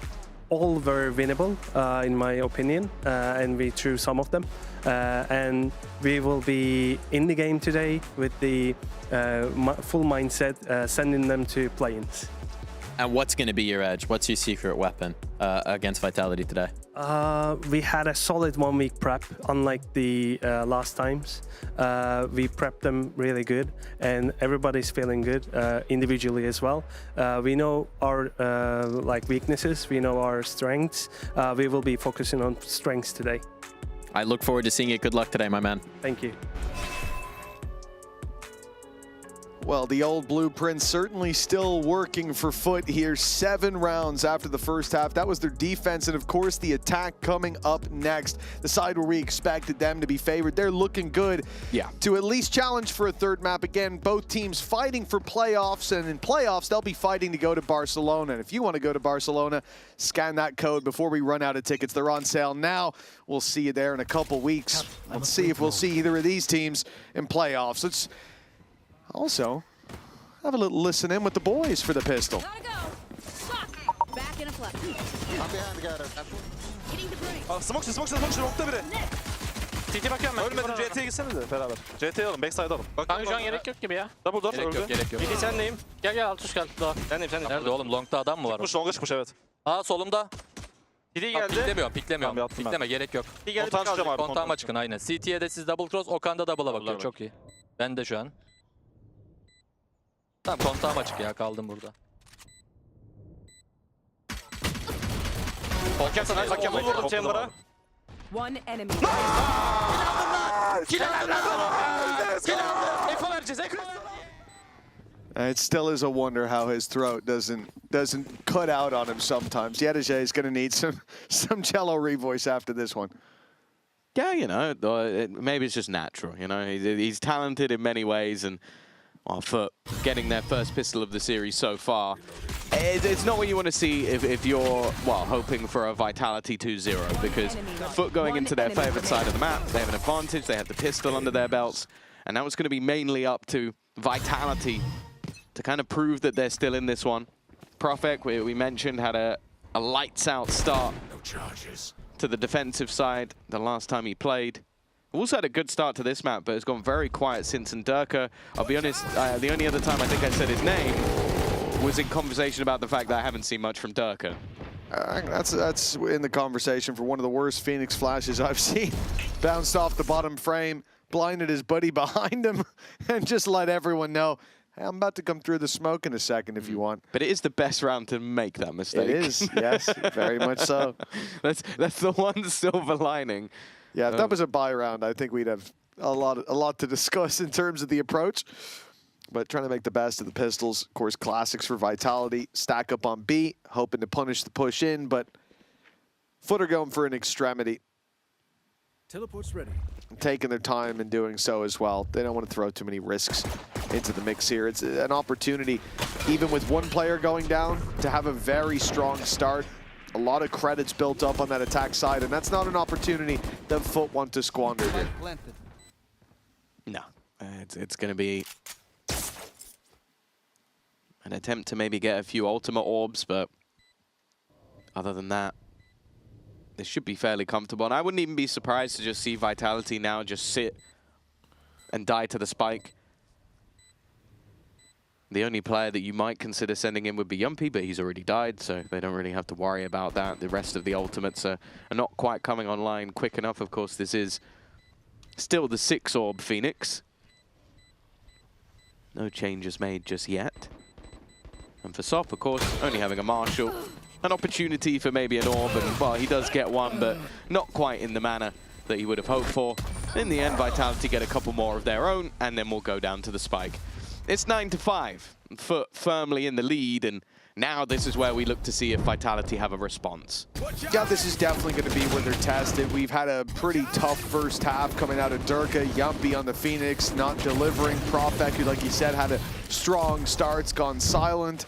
all were winnable, in my opinion, and we threw some of them. And we will be in the game today with the full mindset, sending them to play-ins. And what's going to be your edge? What's your secret weapon against Vitality today? We had a solid 1 week prep, unlike the last times. We prepped them really good, and everybody's feeling good individually as well. We know our like weaknesses, we know our strengths. We will be focusing on strengths today. I look forward to seeing it. Good luck today, my man. Thank you. Well, the old blueprint certainly still working for Foot here. 7 rounds after the first half. That was their defense, and of course the attack coming up next. The side where we expected them to be favored. They're looking good to at least challenge for a third map. Again, both teams fighting for playoffs, and in playoffs they'll be fighting to go to Barcelona. And if you want to go to Barcelona, scan that code before we run out of tickets. They're on sale now. We'll see you there in a couple weeks. Let's see if we'll see either of these teams in playoffs. Let's also have a little listen in with the boys for the pistol. Back in a flat. I'm behind, got it. Hitting the break. Smoke nokta biri. TT bakıyorum ben. Ölmedin, CT'ye gitsene de beraber. CT'ye alın, backside alın. Kanka şu an gerek yok gibi ya. Double door öldü. Gerek yok. TT sendeyim. Gel Altuş gel. Daha. Sendeyim. Nerede oğlum? Long'da adam mı var? Çıkmış, longa çıkmış evet. Aa solumda. TT geldi. Piklemiyorum. Tamam, Pikleme, gerek yok. TT geldi. Kontağım çıkacağım abi. Kontağıma çıkın aynen. CT'ye de siz double cross, Okan da double'a bakıyor. Çok iyi. Ben de şu an. Tamam, kontağım açık ya, kaldım burada. Hakem sana hakem vurdum Chamber'a. One enemy. It still is a wonder how his throat doesn't cut out on him sometimes. Yedije is going to need some cello revoice after this one. Yeah, you know, maybe it's just natural. You know, he's talented in many ways, and well, for getting their first pistol of the series so far, it's not what you want to see if you're, well, hoping for a Vitality 2-0, because Foot going into their favorite side of the map, they have an advantage, they have the pistol under their belts, and now it's going to be mainly up to Vitality to kind of prove that they're still in this one. Profek, we mentioned, had a lights-out start to the defensive side the last time he played. Also had a good start to this map, but it's gone very quiet since. And Durka, I'll be honest, the only other time I think I said his name was in conversation about the fact that I haven't seen much from Durka. That's in the conversation for one of the worst Phoenix flashes I've seen. Bounced off the bottom frame, blinded his buddy behind him, and just let everyone know, hey, I'm about to come through the smoke in a second if you want. But it is the best round to make that mistake. It is, yes, very much so. That's the one silver lining. Yeah, if that was a buy round, I think we'd have a lot to discuss in terms of the approach. But trying to make the best of the pistols. Of course, classics for Vitality. Stack up on B, hoping to punish the push in, but Foot are going for an extremity. Teleport's ready. Taking their time in doing so as well. They don't want to throw too many risks into the mix here. It's an opportunity, even with one player going down, to have a very strong start. A lot of credits built up on that attack side, and that's not an opportunity that Foot want to squander here. No, it's going to be an attempt to maybe get a few ultimate orbs, but other than that, they should be fairly comfortable. And I wouldn't even be surprised to just see Vitality now just sit and die to the spike. The only player that you might consider sending in would be Yumpy, but he's already died, so they don't really have to worry about that. The rest of the ultimates are not quite coming online quick enough. Of course, this is still the 6-orb Phoenix. No changes made just yet. And for Sop, of course, only having a Marshal. An opportunity for maybe an orb, and well, he does get one, but not quite in the manner that he would have hoped for. In the end, Vitality get a couple more of their own, and then we'll go down to the spike. It's 9-5, Foot firmly in the lead, and now this is where we look to see if Vitality have a response. Yeah, this is definitely going to be where they're tested. We've had a pretty tough first half coming out of Durka. Yumpy on the Phoenix, not delivering. Profek, who, like you said, had a strong start, it's gone silent,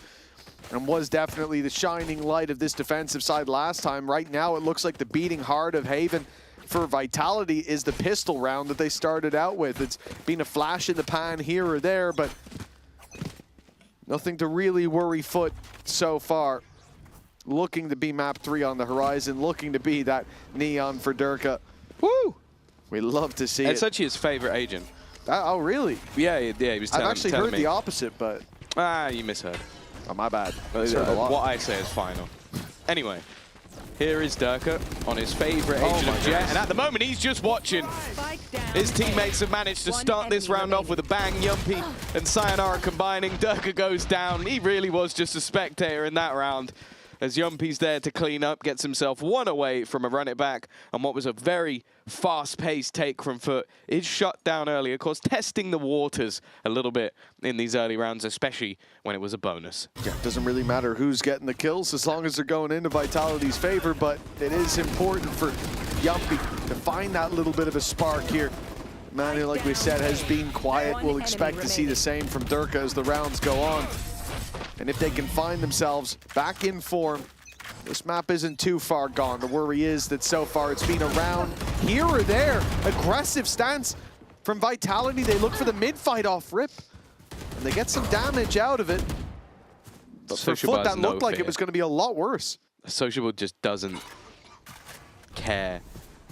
and was definitely the shining light of this defensive side last time. Right now, it looks like the beating heart of Haven for Vitality is the pistol round that they started out with. It's been a flash in the pan here or there, but nothing to really worry Foot so far. Looking to be map 3 on the horizon, looking to be that neon for Durka. Woo! We love to see it. It's actually his favorite agent. Oh, really? Yeah, he was telling me. I've actually heard the opposite, but... Ah, you misheard. Oh, my bad. What I say is final. Anyway, here is Durka on his favorite Agent of Jet, and at the moment he's just watching. His teammates have managed to start this round off with a bang. Yumpy and Sayonara combining. Durka goes down. He really was just a spectator in that round, as Yumpy's there to clean up, gets himself one away from a run it back, and what was a very fast-paced take from Foot is shut down early, of course, testing the waters a little bit in these early rounds, especially when it was a bonus. Yeah, it doesn't really matter who's getting the kills as long as they're going into Vitality's favor, but it is important for Yumpy to find that little bit of a spark here. Man, who, like we said, has been quiet. We'll expect to see the same from Durka as the rounds go on. And if they can find themselves back in form, this map isn't too far gone. The worry is that so far it's been around here or there. Aggressive stance from Vitality. They look for the mid-fight off rip, and they get some damage out of it. But for Foot, that looked like it was going to be a lot worse. Sociable just doesn't care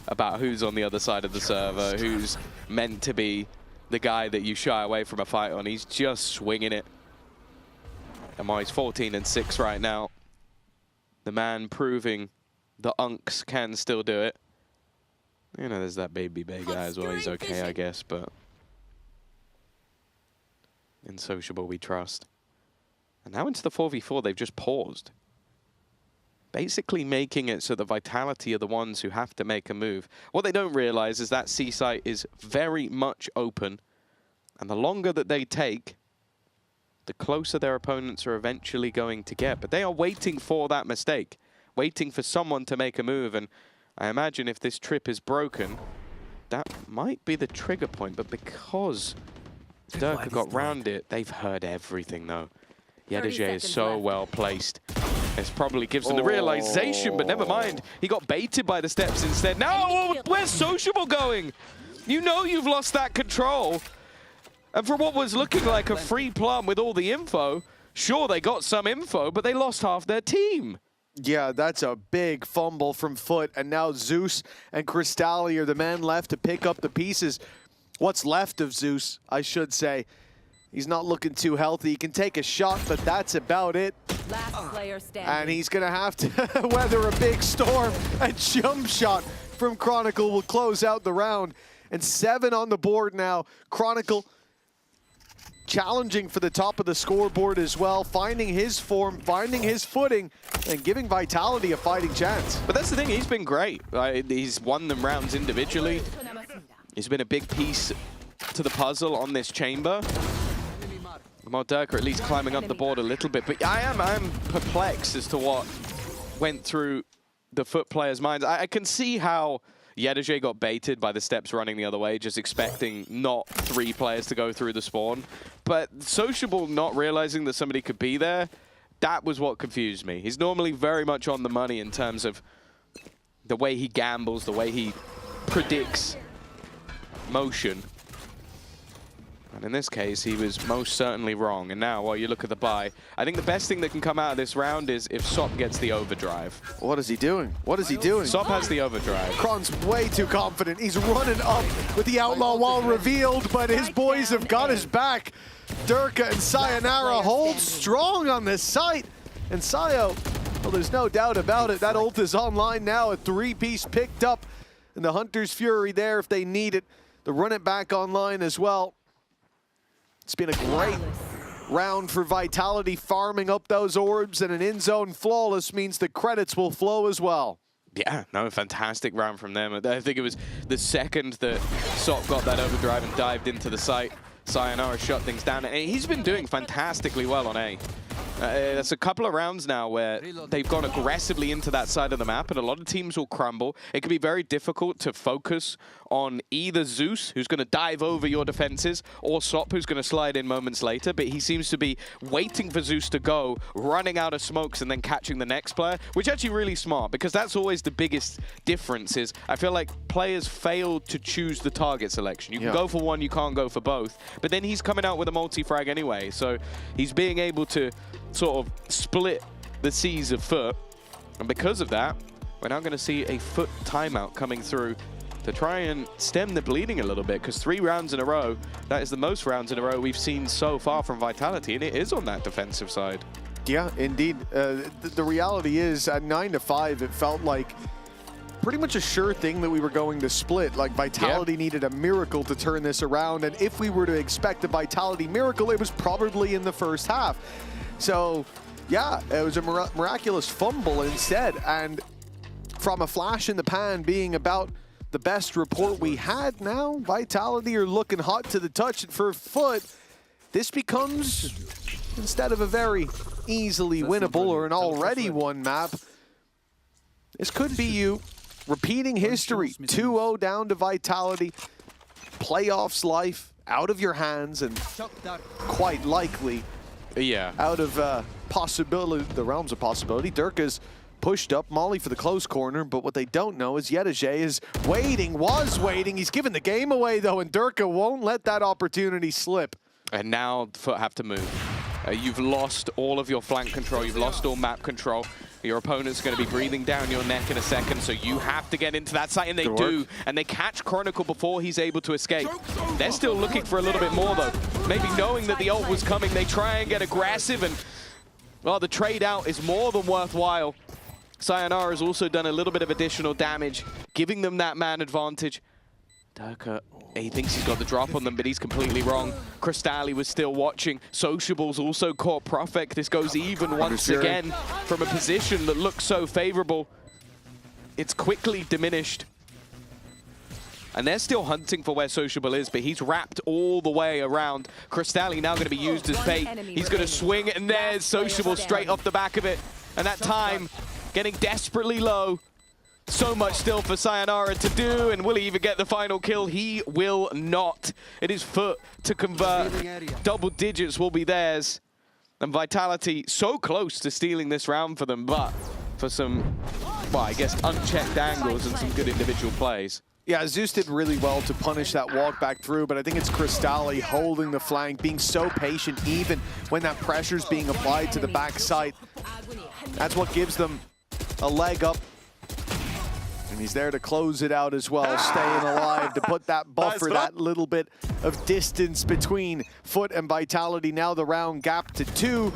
about who's on the other side of the server, who's meant to be the guy that you shy away from a fight on. He's just swinging it. And while he's 14-6 right now, the man proving the unks can still do it. You know, there's that baby Bay guy as well. He's okay, I guess, but in Sociable we trust. And now into the 4v4, they've just paused, basically making it so the Vitality are the ones who have to make a move. What they don't realize is that C site is very much open, and the longer that they take, the closer their opponents are eventually going to get. But they are waiting for that mistake, waiting for someone to make a move. And I imagine if this trip is broken, that might be the trigger point. But because Durka got round it, they've heard everything, though. Yedeje is so well placed. This probably gives them the realization, but never mind. He got baited by the steps instead. No, where's Sociable going? You know you've lost that control. And for what was looking like a free plum with all the info, sure, they got some info, but they lost half their team. Yeah, that's a big fumble from Foot, and now Zeus and Crystalli are the men left to pick up the pieces. What's left of Zeus, I should say. He's not looking too healthy. He can take a shot, but that's about it. Last player standing. And he's going to have to weather a big storm. A jump shot from Chronicle will close out the round. And 7 on the board now. Chronicle challenging for the top of the scoreboard as well, finding his form, finding his footing, and giving Vitality a fighting chance. But that's the thing, he's been great. He's won them rounds individually. He's been a big piece to the puzzle on this chamber. Durka at least climbing up the board a little bit, but I am perplexed as to what went through the Foot players' minds. I can see how Yedeje got baited by the steps running the other way, just expecting not 3 players to go through the spawn. But Sociable not realizing that somebody could be there, that was what confused me. He's normally very much on the money in terms of the way he gambles, the way he predicts motion. And in this case, he was most certainly wrong. And now, while you look at the buy, I think the best thing that can come out of this round is if Sop gets the overdrive. What is he doing? What is he doing? Sop has the overdrive. Kron's way too confident. He's running up with the Outlaw Wall revealed, but his boys have got his back. Durka and Sayonara hold strong on this site. And Sayo, well, there's no doubt about it. That ult is online now, a 3-piece picked up. And the Hunter's Fury there if they need it. The run it back online as well. It's been a great round for Vitality, farming up those orbs, and an in-zone flawless means the credits will flow as well. Yeah, no, fantastic round from them. I think it was the second that Sop got that overdrive and dived into the site. Sayonara shut things down, and he's been doing fantastically well on A. That's a couple of rounds now where they've gone aggressively into that side of the map, and a lot of teams will crumble. It can be very difficult to focus on either Zeus, who's going to dive over your defenses, or Sop, who's going to slide in moments later, but he seems to be waiting for Zeus to go, running out of smokes, and then catching the next player, which is actually really smart, because that's always the biggest difference is I feel like players fail to choose the target selection. You can go for one, you can't go for both, but then he's coming out with a multi-frag anyway, so he's being able to sort of split the seas of Foot, and because of that, we're now going to see a Foot timeout coming through to try and stem the bleeding a little bit, because 3 rounds in a row, that is the most rounds in a row we've seen so far from Vitality, and it is on that defensive side. Yeah, indeed. The reality is, at 9-5, it felt like pretty much a sure thing that we were going to split. Like, Vitality needed a miracle to turn this around, and if we were to expect a Vitality miracle, it was probably in the first half. So, yeah, it was a miraculous fumble instead, and from a flash in the pan being about the best report we had now, Vitality are looking hot to the touch, and for Foot, this becomes, instead of a very easily winnable or an already won map, this could be you repeating history. 2-0 down to Vitality. Playoffs life out of your hands, and quite likely out of possibility, the realms of possibility. Durka's pushed up Molly for the close corner, but what they don't know is Yedajay is was waiting. He's given the game away though, and Durka won't let that opportunity slip. And now Foot have to move. You've lost all of your flank control. You've lost all map control. Your opponent's going to be breathing down your neck in a second, so you have to get into that site, and they do. And they catch Chronicle before he's able to escape. They're still looking for a little bit more, though. Maybe knowing that the ult was coming, they try and get aggressive, and, well, the trade out is more than worthwhile. Sayonara has also done a little bit of additional damage, giving them that man advantage. Durka, he thinks he's got the drop on them, but he's completely wrong. Crystalli was still watching. Sociables also caught Profek. This goes even once again from a position that looks so favorable. It's quickly diminished. And they're still hunting for where Sociable is, but he's wrapped all the way around. Crystalli now going to be used as bait. He's going to swing, and there's Sociable straight off the back of it. And that time getting desperately low. So much still for Sayonara to do, and will he even get the final kill? He will not. It is Foot to convert. Double digits will be theirs. And Vitality so close to stealing this round for them, but for some, well, I guess unchecked angles and some good individual plays. Yeah, Zeus did really well to punish that walk back through, but I think it's Crystalli holding the flank, being so patient even when that pressure's being applied to the backside. That's what gives them a leg up. And he's there to close it out as well, staying alive to put that buffer, that little bit of distance between Foot and Vitality. Now the round gap to 2.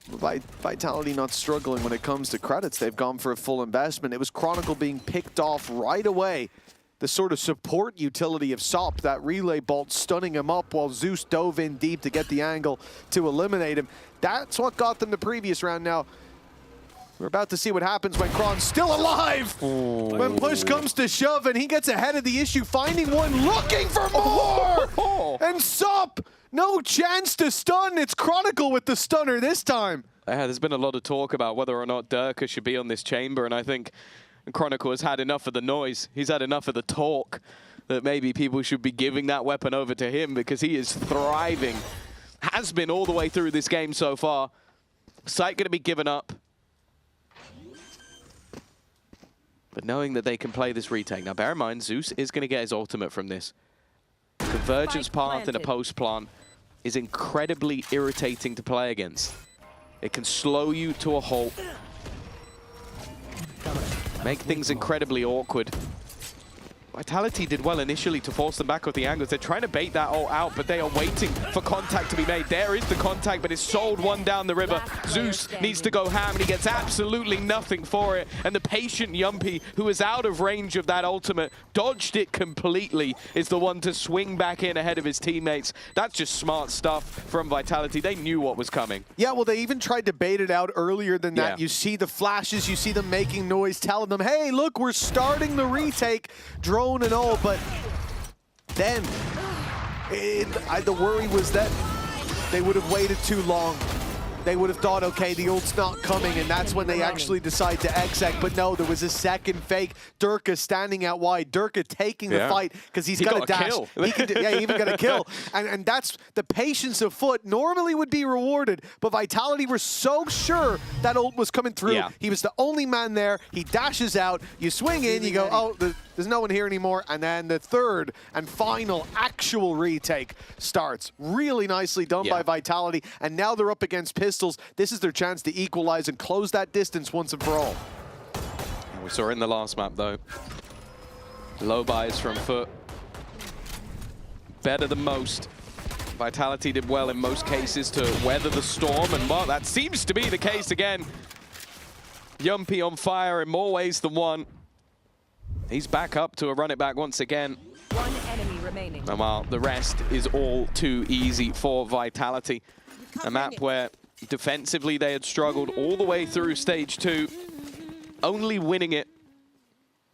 Vitality not struggling when it comes to credits. They've gone for a full investment. It was Chronicle being picked off right away. The sort of support utility of Sop, that relay bolt stunning him up while Zeus dove in deep to get the angle to eliminate him. That's what got them the previous round. Now, we're about to see what happens when Kron's still alive. When push comes to shove and he gets ahead of the issue, finding one, looking for more! And Sop, no chance to stun. It's Chronicle with the stunner this time. There's been a lot of talk about whether or not Durka should be on this chamber, and I think Chronicle has had enough of the noise. He's had enough of the talk that maybe people should be giving that weapon over to him, because he is thriving. Has been all the way through this game so far. Site going to be given up. But knowing that they can play this retake. Now, bear in mind, Zeus is going to get his ultimate from this. Convergence path in a post plant is incredibly irritating to play against. It can slow you to a halt. Make things incredibly awkward. Vitality did well initially to force them back with the angles. They're trying to bait that ult out, but they are waiting for contact to be made. There is the contact, but it's sold one down the river. Zeus needs to go ham, and he gets absolutely nothing for it. And the patient Yumpy, who is out of range of that ultimate, dodged it completely, is the one to swing back in ahead of his teammates. That's just smart stuff from Vitality. They knew what was coming. Yeah, well, they even tried to bait it out earlier than that. You see the flashes, you see them making noise, telling them, hey, look, we're starting the retake. Drone and all, but then the worry was that they would have waited too long. They would have thought, okay, the ult's not coming, and that's when they actually decide to exec. But no, there was a second fake. Durka standing out wide. Durka taking the fight because he's got a dash. He can do, he even got a kill. And that's the patience of Foot. Normally would be rewarded, but Vitality were so sure that ult was coming through. He was the only man there. He dashes out. You swing in, you go, oh, there's no one here anymore. And then the third and final actual retake starts. Really nicely done by Vitality. And now they're up against Pistols. This is their chance to equalize and close that distance once and for all. We saw in the last map, though. Low buys from Foot. Better than most. Vitality did well in most cases to weather the storm, and well, that seems to be the case again. Yumpy on fire in more ways than one. He's back up to a run it back once again. One enemy remaining. And while the rest is all too easy for Vitality. A map where defensively they had struggled all the way through stage 2, only winning it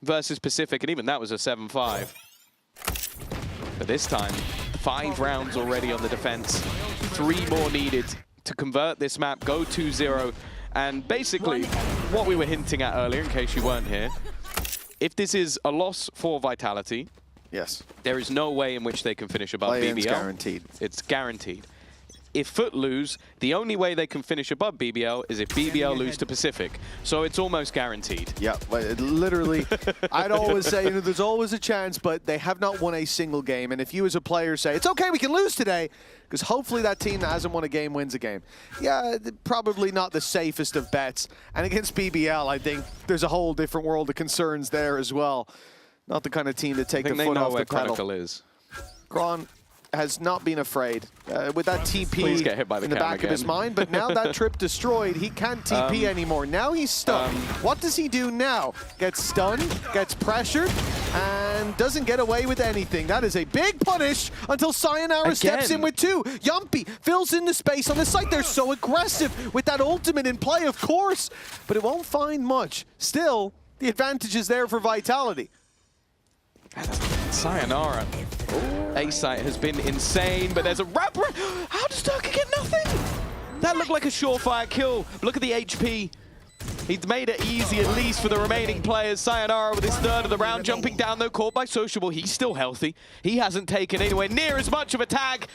versus Pacific, and even that was a 7-5. But this time, 5 rounds already on the defense, 3 more needed to convert this map, go 2-0. And basically, what we were hinting at earlier, in case you weren't here, if this is a loss for Vitality, yes, there is no way in which they can finish above BBL. Guaranteed. It's guaranteed. If Foot lose, the only way they can finish above BBL is if BBL lose to Pacific. So it's almost guaranteed. Yeah, but literally, I'd always say, you know, there's always a chance, but they have not won a single game. And if you as a player say, it's okay, we can lose today, because hopefully that team that hasn't won a game wins a game. Yeah, probably not the safest of bets. And against BBL, I think there's a whole different world of concerns there as well. Not the kind of team to take the foot off the pedal. Chronicle is. Kron has not been afraid with that TP get hit by in the back of his mind, but now that trip destroyed, he can't TP anymore. Now he's stuck. What does he do now? Gets stunned, gets pressured, and doesn't get away with anything. That is a big punish until Sayonara steps in with 2. Yumpy fills in the space on the site. They're so aggressive with that ultimate in play, of course, but it won't find much. Still, the advantage is there for Vitality. Sayonara. A-site has been insane, but there's a wrap. How does Durka get nothing? That looked like a surefire kill. Look at the HP. He's made it easy, at least, for the remaining players. Sayonara with his 3rd of the round, jumping down, though, caught by Sociable. He's still healthy. He hasn't taken anywhere near as much of a tag,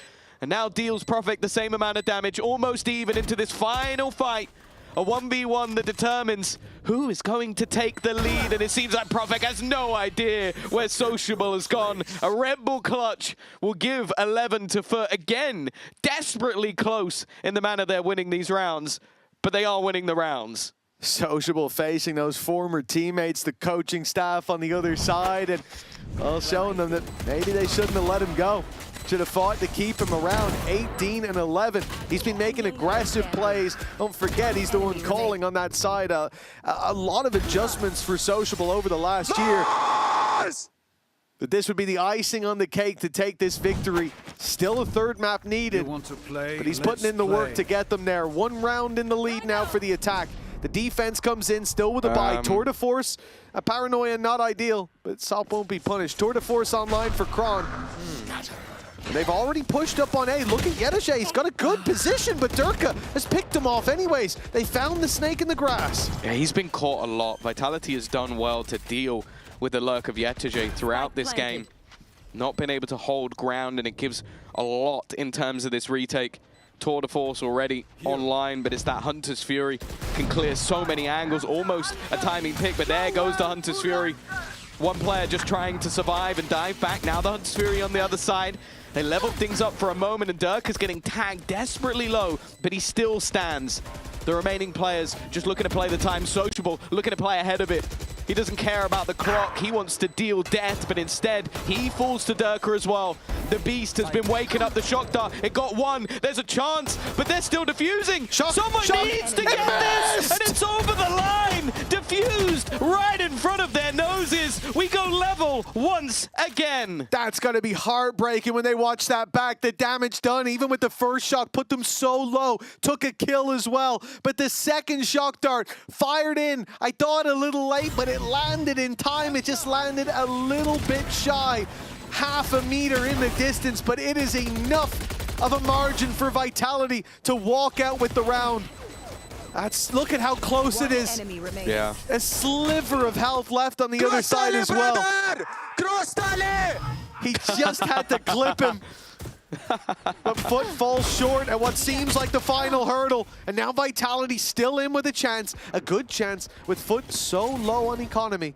and now deals Profik the same amount of damage, almost even into this final fight. A 1v1 that determines who is going to take the lead, and it seems like Profik has no idea where Sociable has gone. A Red Bull clutch will give 11 to Foot again, desperately close in the manner they're winning these rounds, but they are winning the rounds. Sociable facing those former teammates, the coaching staff on the other side, and well, showing them that maybe they shouldn't have let him go. Should have fought to keep him around. 18 and 11. He's been making aggressive plays. Don't forget, he's the one calling on that side. A lot of adjustments for Sociable over the last year. But this would be the icing on the cake to take this victory. Still a 3rd map needed, but he's putting in the work to get them there. 1 round in the lead now for the attack. The defense comes in still with a bye. Tour de Force, a paranoia not ideal, but Sop won't be punished. Tour de Force online for Kron. And they've already pushed up on A. Look at Yedache, he's got a good position, but Durka has picked him off anyways. They found the snake in the grass. Yeah, he's been caught a lot. Vitality has done well to deal with the lurk of Yedache throughout this game. Not been able to hold ground, and it gives a lot in terms of this retake. Tour de Force already online, but it's that Hunter's Fury. Can clear so many angles, almost a timing pick, but there goes the Hunter's Fury. One player just trying to survive and dive back. Now the Hunter's Fury on the other side. They leveled things up for a moment, and Durka's getting tagged desperately low, but he still stands. The remaining players just looking to play the time. Sociable, looking to play ahead of it. He doesn't care about the clock. He wants to deal death, but instead, he falls to Durka as well. The Beast has been waking up the Shock Dart. It got 1. There's a chance, but they're still defusing. Someone needs to get this, and it's over the line. Diffused right in front of their noses. We go level once again. That's going to be heartbreaking when they watch that back. The damage done, even with the first shock, put them so low. Took a kill as well, but the second Shock Dart fired in. I thought a little late, but it landed in time. It just landed a little bit shy. Half a meter in the distance, but it is enough of a margin for Vitality to walk out with the round. Look at how close it is. Yeah. A sliver of health left on the other side as well. He just had to clip him. But Foot falls short at what seems like the final hurdle. And now Vitality still in with a chance. A good chance with Foot so low on economy.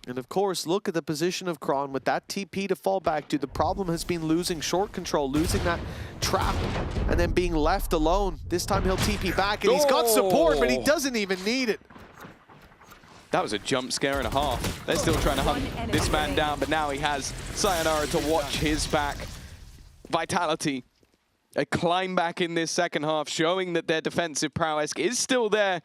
And of course, look at the position of Kron with that TP to fall back to. The problem has been losing short control, losing that trap, and then being left alone. This time he'll TP back, and he's got support, but he doesn't even need it. That was a jump scare and a half. They're still trying to hunt this man down, but now he has Sayonara to watch his back. Vitality a climb back in this second half, showing that their defensive prowess is still there.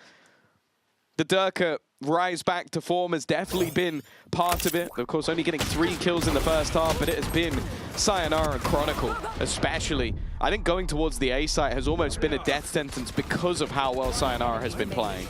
The Durka rise back to form has definitely been part of it. Of course, only getting 3 kills in the first half, but it has been Sayonara and Chronicle, especially. I think going towards the A site has almost been a death sentence because of how well Sayonara has been playing.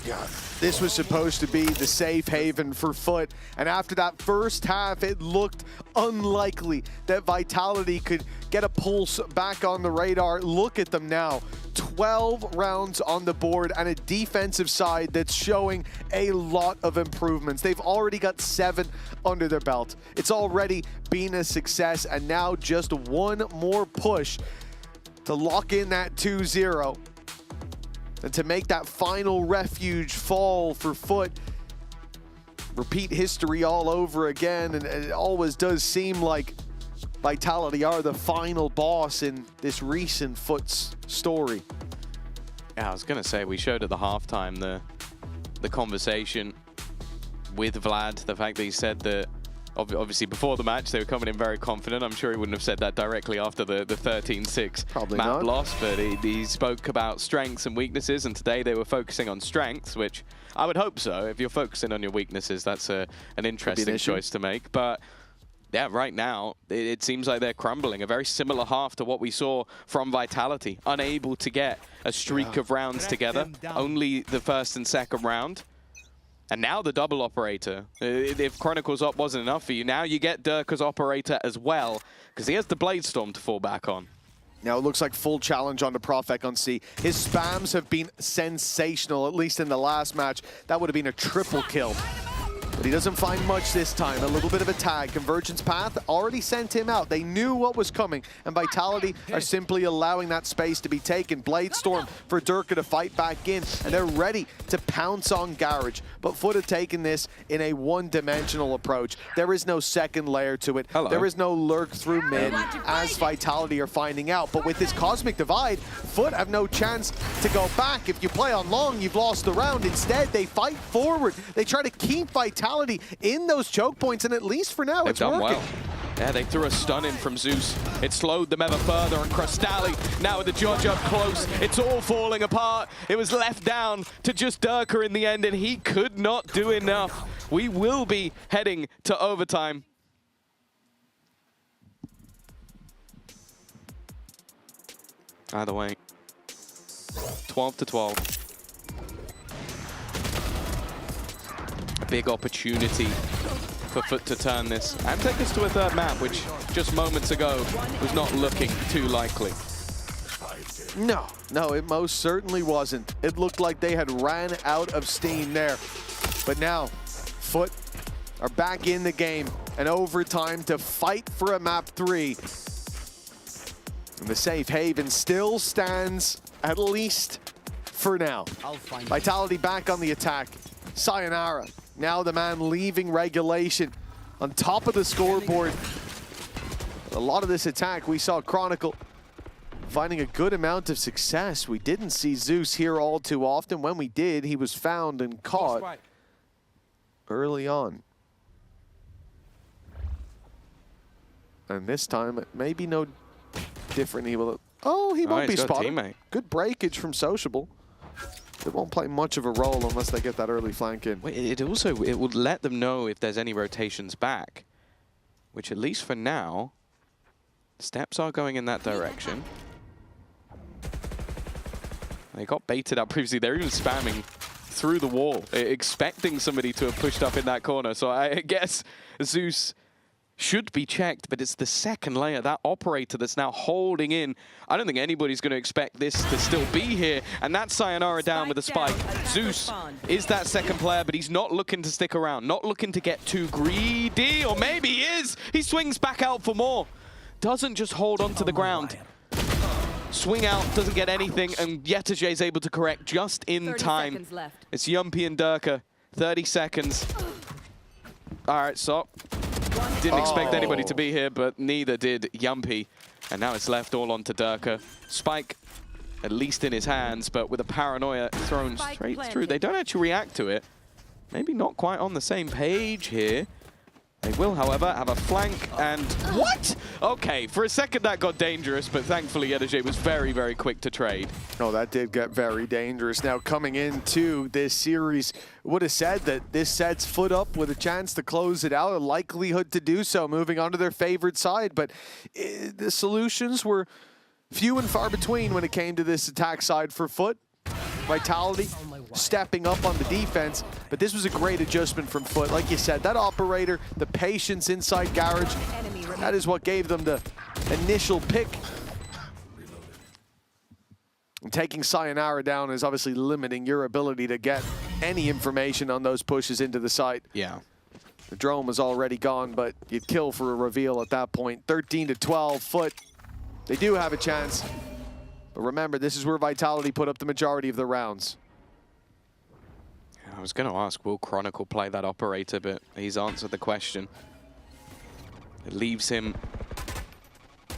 Yeah, this was supposed to be the safe haven for Foot, and after that first half, it looked unlikely that Vitality could get a pulse back on the radar. Look at them now. 12 rounds on the board and a defensive side that's showing a lot of improvements. They've already got 7 under their belt. It's already been a success, and now just one more push to lock in that 2-0. And to make that final refuge fall for Foot, repeat history all over again, and it always does seem like Vitality are the final boss in this recent Foot's story. Yeah, I was gonna say, we showed at the halftime the conversation with Vlad, the fact that he said that obviously before the match they were coming in very confident. I'm sure he wouldn't have said that directly after the 13-6 map loss, but he spoke about strengths and weaknesses, and today they were focusing on strengths, which I would hope so. If you're focusing on your weaknesses, that's an interesting choice to make. But yeah, right now, it seems like they're crumbling. A very similar half to what we saw from Vitality. Unable to get a streak of rounds together. Only the first and second round. And now the double operator. If Chronicles Op wasn't enough for you, now you get Durka's operator as well, because he has the Blade Storm to fall back on. Now it looks like full challenge on the Profek on C. His spams have been sensational, at least in the last match. That would have been a triple kill. But he doesn't find much this time. A little bit of a tag. Convergence Path already sent him out. They knew what was coming, and Vitality are simply allowing that space to be taken. Blade Storm for Durka to fight back in, and they're ready to pounce on Garage. But Foot have taken this in a one-dimensional approach. There is no second layer to it. There is no lurk through mid, as Vitality are finding out. But with this Cosmic Divide, Foot have no chance to go back. If you play on long, you've lost the round. Instead, they fight forward. They try to keep Vitality in those choke points, and at least for now, it's working. Well. Yeah, they threw a stun in from Zeus. It slowed them ever further, and Crostali now with the Judge up close. It's all falling apart. It was left down to just Durka in the end, and he could not do enough. We will be heading to overtime. Either way, 12-12. Big opportunity for Foot to turn this and take us to a third map, which just moments ago was not looking too likely. No, it most certainly wasn't. It looked like they had ran out of steam there. But now, Foot are back in the game and overtime to fight for a map 3. And the safe haven still stands, at least for now. Vitality back on the attack. Sayonara, now the man leaving regulation on top of the scoreboard. A lot of this attack, we saw Chronicle finding a good amount of success. We didn't see Zeus here all too often. When we did, he was found and caught early on. And this time, it may be no different. He will. Oh, he won't be spotted. Good breakage from Sociable. They won't play much of a role unless they get that early flank in. It would let them know if there's any rotations back, which at least for now, steps are going in that direction. They got baited out previously. They're even spamming through the wall, expecting somebody to have pushed up in that corner. So I guess Zeus should be checked, but it's the second layer, that operator that's now holding in. I don't think anybody's going to expect this to still be here, and that's Sayonara down with a spike. Zeus is that second player, but he's not looking to stick around, not looking to get too greedy, or maybe he is. He swings back out for more. Doesn't just hold onto the ground. Swing out, doesn't get anything, and Yetaje is able to correct just in time. It's Yumpy and Durka, 30 seconds. All right, so didn't expect anybody to be here, but neither did Yumpy. And now it's left all onto Durka. Spike, at least in his hands, but with a paranoia thrown straight through. They don't actually react to it. Maybe not quite on the same page here. They will, however, have a flank and... What? Okay, for a second that got dangerous, but thankfully EDG was very, very quick to trade. Oh, that did get very dangerous. Now, coming into this series, would have said that this sets Foot up with a chance to close it out, a likelihood to do so, moving on to their favorite side. But the solutions were few and far between when it came to this attack side for Foot. Vitality stepping up on the defense, but this was a great adjustment from Foot. Like you said, that operator, the patience inside Garage, that is what gave them the initial pick. And taking Sayonara down is obviously limiting your ability to get any information on those pushes into the site. Yeah. The drone was already gone, but you'd kill for a reveal at that point. 13 to 12, Foot. They do have a chance. But remember, this is where Vitality put up the majority of the rounds. I was going to ask, will Chronicle play that operator, but he's answered the question. It leaves him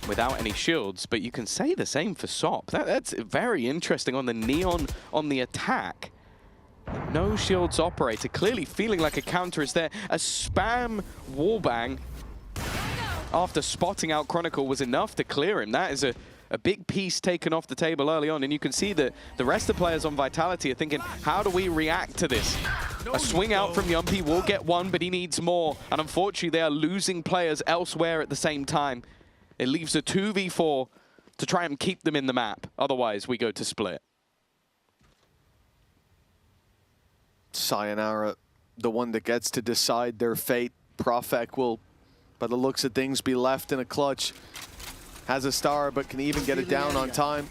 without any shields, but you can say the same for Sop. That's very interesting on the Neon on the attack. No shields operator, clearly feeling like a counter is there. A spam wallbang after spotting out Chronicle was enough to clear him. That is a big piece taken off the table early on, and you can see that the rest of the players on Vitality are thinking, how do we react to this? A swing out from Yumpy will get one, but he needs more, and unfortunately they are losing players elsewhere at the same time. It leaves a 2v4 to try and keep them in the map, otherwise we go to split. Sayonara, the one that gets to decide their fate. Profek will, by the looks of things, be left in a clutch. Has a star, but can even get it down on time.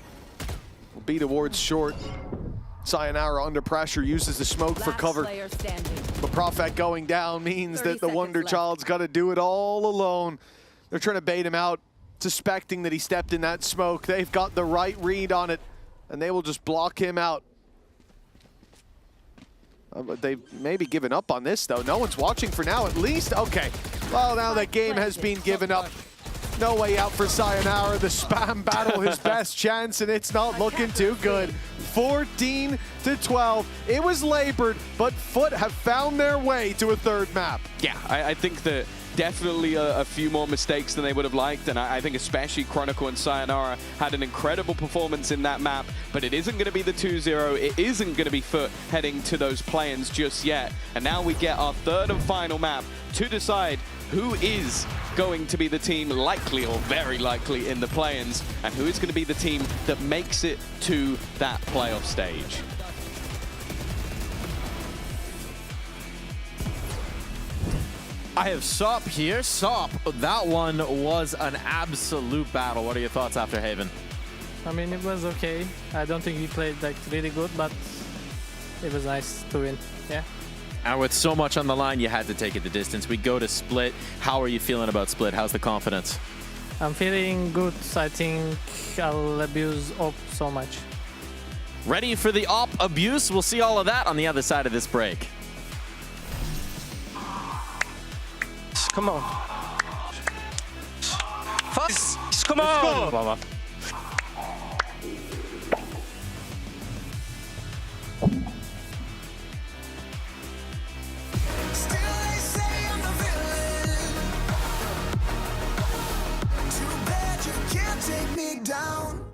Will be towards short. Sayonara under pressure, uses the smoke for cover. But Profek going down means that the Wonder Child's got to do it all alone. They're trying to bait him out, suspecting that he stepped in that smoke. They've got the right read on it, and they will just block him out. They've maybe given up on this, though. No one's watching for now, at least. Okay, well, now that game has been given up. No way out for Sayonara. The spam battle, his best chance, and it's not looking too good. 14 to 12. It was labored, but Foot have found their way to a third map. Yeah, I think that definitely a few more mistakes than they would have liked, and I think especially Chronicle and Sayonara had an incredible performance in that map, but it isn't going to be the 2-0. It isn't going to be Foot heading to those play-ins just yet. And now we get our third and final map to decide who is going to be the team likely or very likely in the play-ins, and who is going to be the team that makes it to that playoff stage. I have Sop here. Sop, that one was an absolute battle. What are your thoughts after Haven? I mean, it was okay. I don't think he played like really good, but it was nice to win. Yeah. And with so much on the line, you had to take it the distance. We go to Split. How are you feeling about Split? How's the confidence? I'm feeling good. I think I'll abuse Op so much. Ready for the Op abuse? We'll see all of that on the other side of this break. Come on. Fast! Come on! Take me down.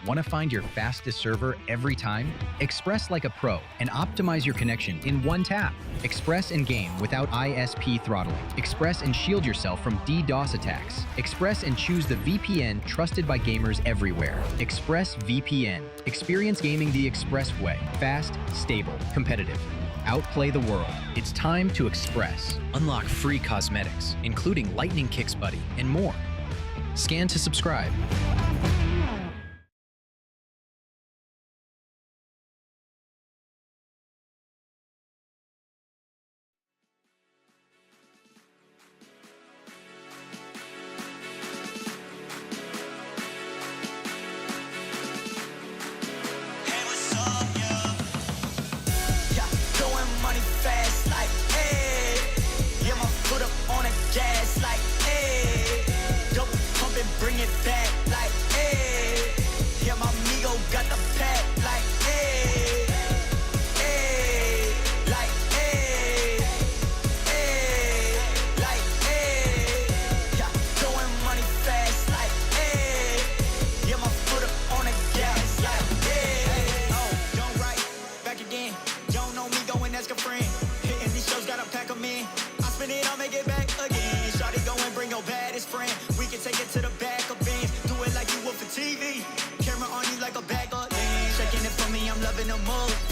Want to find your fastest server every time? Express like a pro and optimize your connection in one tap. Express and game without ISP throttling. Express and shield yourself from DDoS attacks. Express and choose the VPN trusted by gamers everywhere. Express VPN. Experience gaming the Express way. Fast, stable, competitive. Outplay the world. It's time to Express. Unlock free cosmetics, including Lightning Kicks Buddy and more. Scan to subscribe.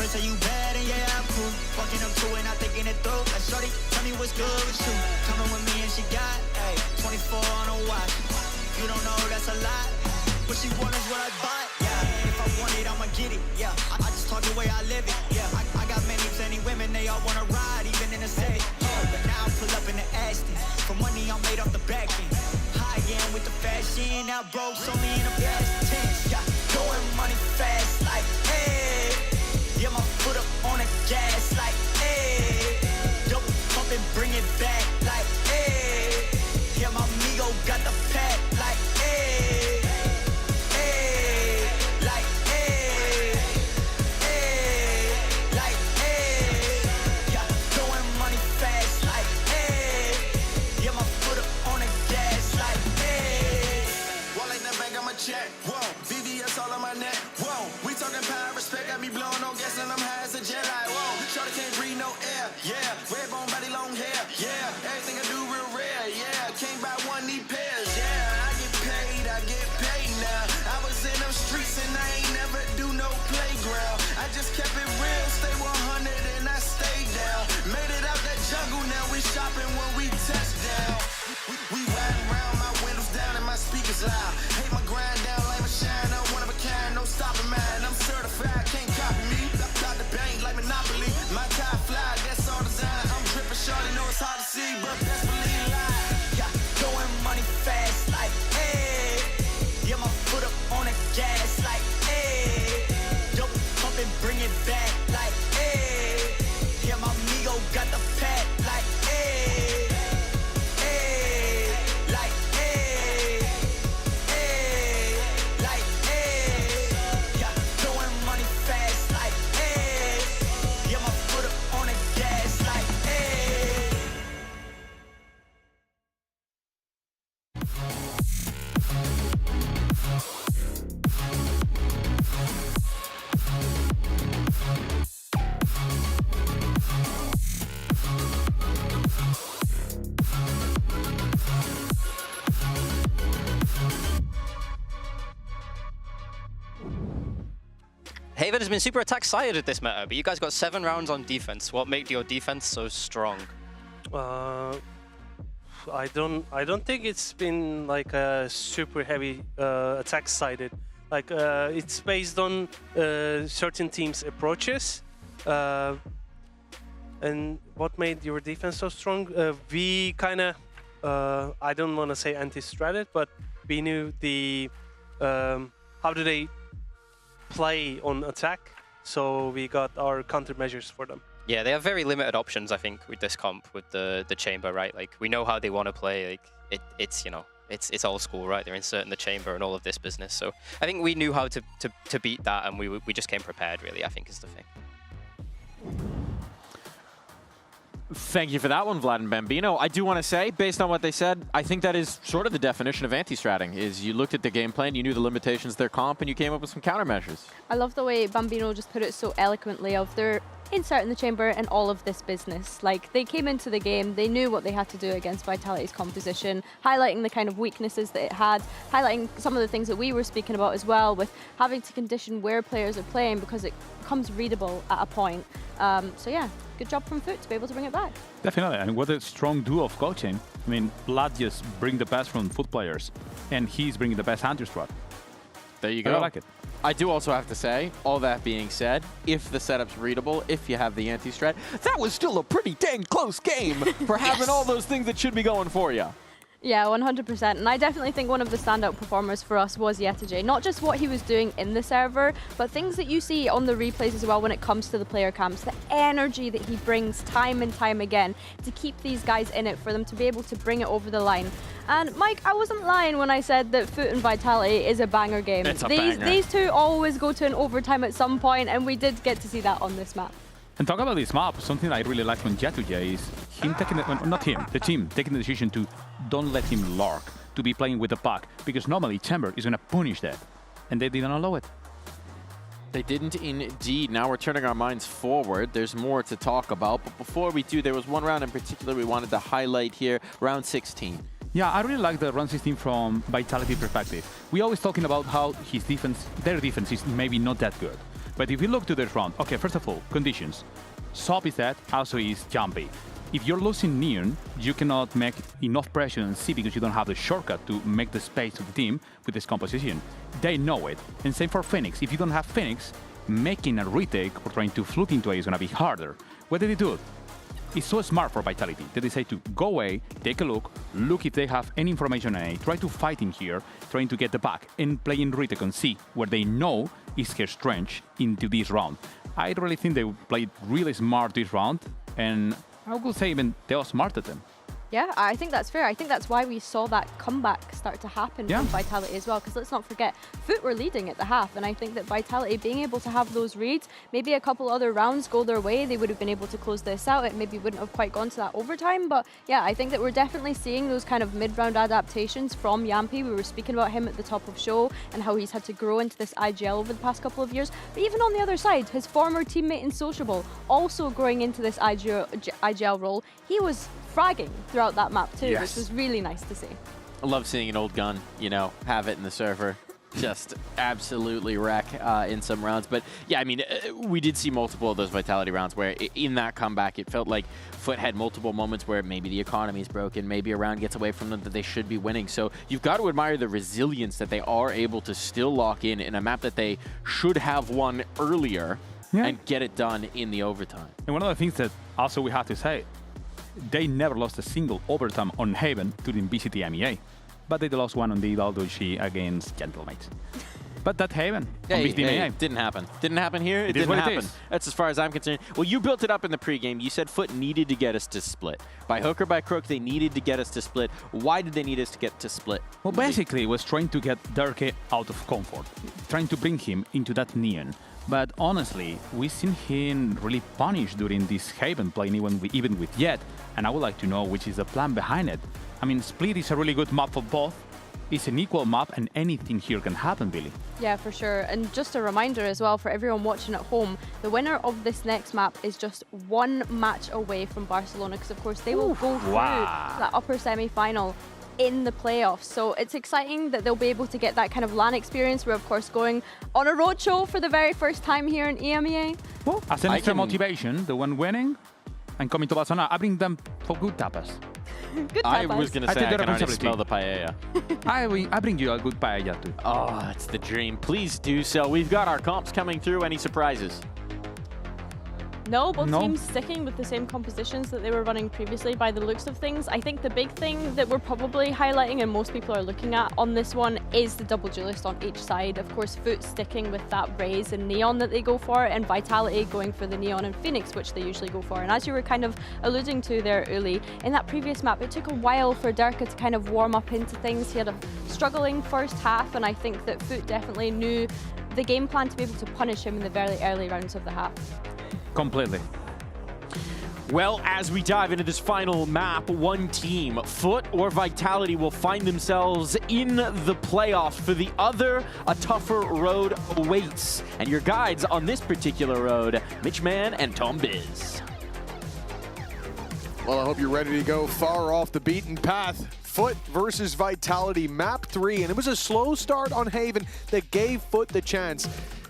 always say you bad and yeah, I'm cool. Walking up to it, not thinking it through. Like, shorty, tell me what's good with you. Coming with me and she got, ayy, 24 on a watch. You don't know that's a lot. What she want is what I bought, yeah. If I want it, I'ma get it, yeah. I just talk the way I live it, yeah. I got plenty women, they all wanna ride, even in the Civic, yeah. But now I pull up in the Aston. For money, I'm made off the back end. High end with the fashion, now broke's only in the past tense, yeah. Going money fast, like, hey. Yeah, my foot up on the gas, like, hey. Double pump and bring it back, like, hey. Yeah, my amigo got the pack, like, hey. Whoa, VVS all on my neck. Whoa, we talking power, respect. Got me blowing on gas and I'm high as a jet. Like, whoa, shorty can't breathe no air. Yeah, red bone body, long hair. Yeah, everything I do real rare. Yeah, can't buy one, need pairs. Yeah, I get paid now. I was in them streets and I ain't never do no playground. I just kept it real, stay 100 and I stayed down. Made it out that jungle, now we shopping when we touch down. We riding around, my windows down and my speakers loud. Hate my grind down like my shine, I'm one of a kind, no stopping mine. I'm certified, can't copy me. Got the bank like Monopoly. My tie fly, that's all design. I'm dripping shorty, know it's hard to see, but best believe lie. Yeah, going money fast, like, hey. Yeah, my foot up on the gas, like, hey. Double pump and bring it back, like, hey. Yeah, my amigo got the pack, like, hey. Haven has been super attack-sided at this meta, but you guys got 7 rounds on defense. What made your defense so strong? I don't think it's been like a super heavy attack-sided. Like it's based on certain teams' approaches. And what made your defense so strong? We kind of, I don't want to say anti-stratted, but we knew the how do they play on attack, so we got our countermeasures for them. Yeah, they have very limited options, I think, with this comp, with the chamber, right? Like, we know how they want to play. Like, it's you know, it's old school, right? They're inserting the chamber and all of this business. So I think we knew how to beat that, and we just came prepared, really, I think is the thing. Thank you for that one, Vlad and Bambino. I do want to say, based on what they said, I think that is sort of the definition of anti-stratting, is you looked at the game plan, you knew the limitations of their comp, and you came up with some countermeasures. I love the way Bambino just put it so eloquently of their inserting the chamber and all of this business. Like, they came into the game, they knew what they had to do against Vitality's composition, highlighting the kind of weaknesses that it had, highlighting some of the things that we were speaking about as well, with having to condition where players are playing because it becomes readable at a point. So yeah, good job from Foot to be able to bring it back. Definitely, and what a strong duo of coaching. I mean, Vlad just bring the best from Foot players, and he's bringing the best Hunter strat. There you go. I like it. I do also have to say, all that being said, if the setup's readable, if you have the anti-strat, that was still a pretty dang close game for having all those things that should be going for you. Yeah, 100%. And I definitely think one of the standout performers for us was Yettage. Not just what he was doing in the server, but things that you see on the replays as well when it comes to the player camps. The energy that he brings time and time again to keep these guys in it, for them to be able to bring it over the line. And Mike, I wasn't lying when I said that Foot and Vitality is a banger game. It's a banger. These two always go to an overtime at some point, and we did get to see that on this map. And talk about this map, something I really like from Yettage is him taking, not him, the team taking the decision to don't let him lurk, to be playing with the puck, because normally Chamber is going to punish that, and they didn't allow it. They didn't indeed. Now we're turning our minds forward. There's more to talk about, but before we do, there was one round in particular we wanted to highlight here, round 16. Yeah, I really like the round 16 from Vitality perspective. We're always talking about how his defense, their defense is maybe not that good. But if you look to this round, okay, first of all, conditions. Sop is dead, also is jumpy. If you're losing Neon, you cannot make enough pressure on C because you don't have the shortcut to make the space to the team with this composition. They know it. And same for Phoenix. If you don't have Phoenix, making a retake or trying to fluke into A is going to be harder. What did they do? It's so smart for Vitality. They decide to go away, take a look if they have any information on A, try to fight in here, trying to get the back, and play in retake on C, where they know is her strength into this round. I really think they played really smart this round, and I would say even they outsmarted them. Yeah, I think that's fair. I think that's why we saw that comeback start to happen from Vitality as well, because let's not forget, Foot were leading at the half, and I think that Vitality being able to have those reads, maybe a couple other rounds go their way, they would have been able to close this out. It maybe wouldn't have quite gone to that overtime, but yeah, I think that we're definitely seeing those kind of mid-round adaptations from Yampy. We were speaking about him at the top of show and how he's had to grow into this IGL over the past couple of years, but even on the other side, his former teammate in Sociable also growing into this IGL role. He was fragging throughout that map too, which was really nice to see. I love seeing an old gun, you know, have it in the server. Just absolutely wreck in some rounds. But yeah, I mean, we did see multiple of those Vitality rounds where in that comeback, it felt like Foot had multiple moments where maybe the economy is broken, maybe a round gets away from them that they should be winning. So you've got to admire the resilience that they are able to still lock in a map that they should have won earlier and get it done in the overtime. And one of the things that also we have to say, they never lost a single overtime on Haven during VCT EMEA, but they lost one on the Daldoshi against Gentlemates. But that Haven on VCT EMEA. Didn't happen. Didn't happen here. It didn't happen. That's as far as I'm concerned. Well, you built it up in the pregame. You said Foot needed to get us to split. By hook or by crook, they needed to get us to split. Why did they need us to get to split? Well, basically, it was trying to get Durke out of comfort, trying to bring him into that Neon. But honestly, we've seen him really punished during this Haven play, even with Jet, and I would like to know which is the plan behind it. I mean, Split is a really good map for both. It's an equal map, and anything here can happen, Billy. Yeah, for sure. And just a reminder as well for everyone watching at home, the winner of this next map is just one match away from Barcelona, because of course they will go through that upper semi-final in the playoffs. So it's exciting that they'll be able to get that kind of LAN experience. We're of course going on a roadshow for the very first time here in EMEA. Well, as an extra motivation, the one winning and coming to Barcelona, I bring them for good tapas. Good tapas. I was going to say I can already smell the paella. I bring you a good paella too. Oh, it's the dream. Please do so. We've got our comps coming through. Any surprises? No, both teams sticking with the same compositions that they were running previously by the looks of things. I think the big thing that we're probably highlighting and most people are looking at on this one is the double duelist on each side. Of course, Foot sticking with that Raze and Neon that they go for, and Vitality going for the Neon and Phoenix, which they usually go for. And as you were kind of alluding to there, Uli, in that previous map, it took a while for Durka to kind of warm up into things. He had a struggling first half, and I think that Foot definitely knew the game plan to be able to punish him in the very early rounds of the half. Completely. Well, as we dive into this final map, one team, Foot or Vitality, will find themselves in the playoffs. For the other, a tougher road awaits. And your guides on this particular road, Mitch Mann and Tom Biz. Well, I hope you're ready to go far off the beaten path. Foot versus Vitality, map 3, and it was a slow start on Haven that gave Foot the chance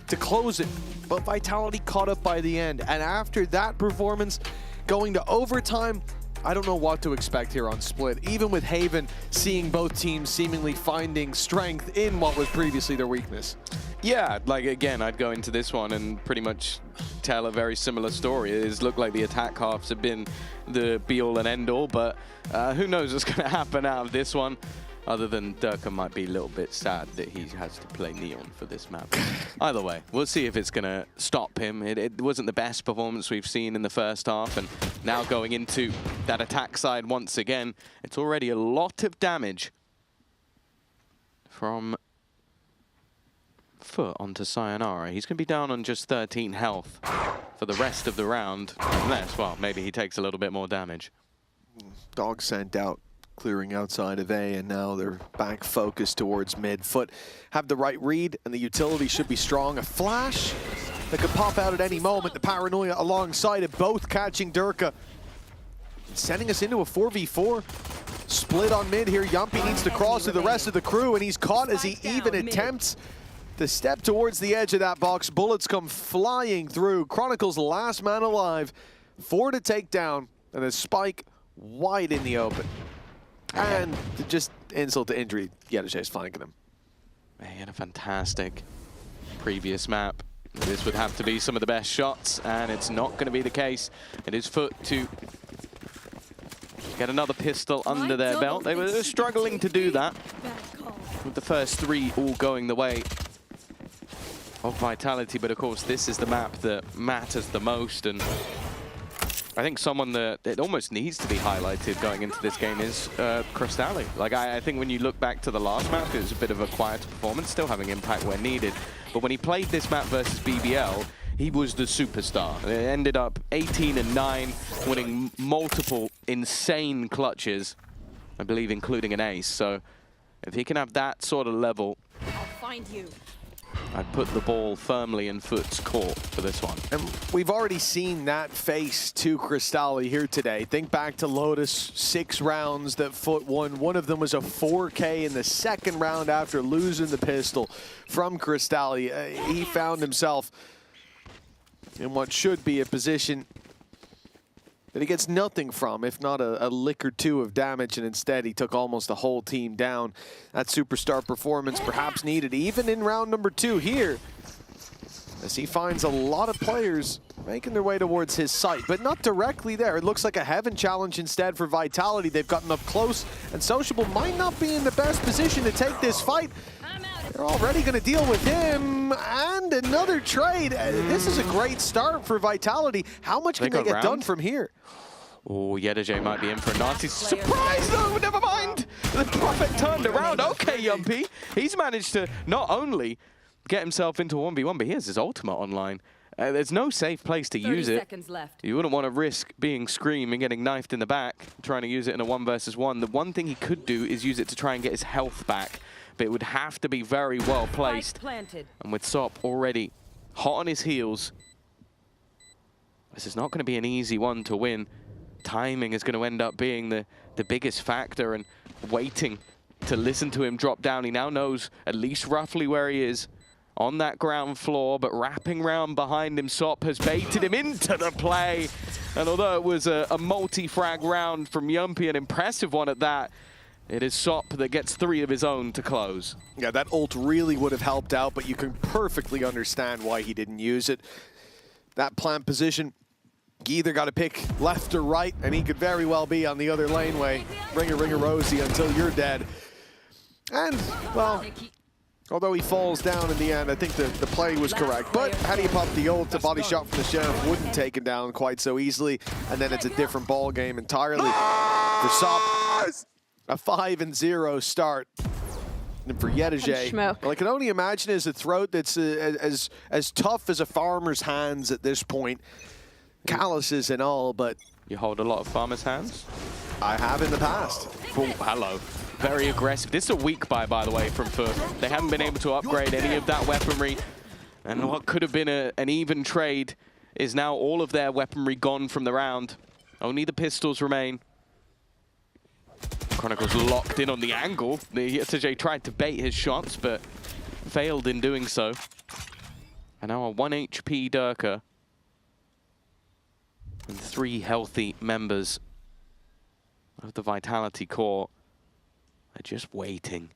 to close it, but Vitality caught up by the end. And after that performance, going to overtime, I don't know what to expect here on Split, even with Haven seeing both teams seemingly finding strength in what was previously their weakness. Yeah, like again, I'd go into this one and pretty much tell a very similar story. It looked like the attack halves have been the be-all and end-all, but who knows what's going to happen out of this one. Other than Durka might be a little bit sad that he has to play Neon for this map. Either way, we'll see if it's going to stop him. It wasn't the best performance we've seen in the first half, and now going into that attack side once again, it's already a lot of damage from Foot onto Sayonara. He's going to be down on just 13 health for the rest of the round, unless, well, maybe he takes a little bit more damage. Dog sent out, clearing outside of A, and now they're back focused towards mid. Foot have the right read, and the utility should be strong. A flash that could pop out at any moment. The paranoia alongside it, both catching Durka, sending us into a 4v4. Split on mid here. Yumpy needs to cross to the rest of the crew, and he's caught as he even attempts to step towards the edge of that box. Bullets come flying through. Chronicle's last man alive. 4 to take down, and a spike wide in the open. And just insult to injury, Yedajay's flanking him. He had a fantastic previous map. This would have to be some of the best shots, and it's not going to be the case. It is Foot to get another pistol under their belt. They were struggling to do that, with the first 3 all going the way of Vitality, but of course this is the map that matters the most, and I think someone that it almost needs to be highlighted going into this game is Crystalli. Like, I think when you look back to the last map, it was a bit of a quieter performance, still having impact where needed. But when he played this map versus BBL, he was the superstar. It ended up 18-9, winning multiple insane clutches, I believe including an ace. So if he can have that sort of level, I'll find you. I'd put the ball firmly in Foot's court for this one. And we've already seen that face to Crystalli here today. Think back to Lotus, 6 rounds that Foot won. One of them was a 4K in the second round after losing the pistol from Crystalli. He found himself in what should be a position that he gets nothing from, if not a lick or 2 of damage, and instead he took almost the whole team down. That superstar performance perhaps needed even in round number 2 here, as he finds a lot of players making their way towards his site, but not directly there. It looks like a heaven challenge instead for Vitality. They've gotten up close, and Sociable might not be in the best position to take this fight. They're already going to deal with him, and another trade. This is a great start for Vitality. How much can they get done from here? Oh, Yedajay might be in for a nasty surprise, though. Never mind. The Prophet turned around. Okay, Yumpy. He's managed to not only get himself into a 1v1, but he has his ultimate online. There's no safe place to use it. 30 seconds left. You wouldn't want to risk being Scream and getting knifed in the back, trying to use it in a 1 versus 1. The one thing he could do is use it to try and get his health back, but it would have to be very well placed. And with Sop already hot on his heels, this is not going to be an easy one to win. Timing is going to end up being the biggest factor, and waiting to listen to him drop down. He now knows at least roughly where he is on that ground floor, but wrapping round behind him, Sop has baited him into the play. And although it was a multi-frag round from Yumpy, an impressive one at that, it is Sop that gets 3 of his own to close. Yeah, that ult really would have helped out, but you can perfectly understand why he didn't use it. That plant position, you either got to pick left or right, and he could very well be on the other laneway. Ring a Rosie until you're dead. And, well, although he falls down in the end, I think the play was correct. But how do you pop the ult? The body shot from the Sheriff wouldn't take him down quite so easily, and then it's a different ball game entirely for Sop. A 5-0 start. And for Yedajay, well, I can only imagine is a throat that's as tough as a farmer's hands at this point. Calluses and all, but... You hold a lot of farmer's hands? I have in the past. Oh, hello. Very aggressive. This is a weak buy, by the way, from Foot. They haven't been able to upgrade any of that weaponry. And what could have been an even trade is now all of their weaponry gone from the round. Only the pistols remain. Chronicle's locked in on the angle. The SJ tried to bait his shots, but failed in doing so. And now a 1 HP Durka. And 3 healthy members of the Vitality core are just waiting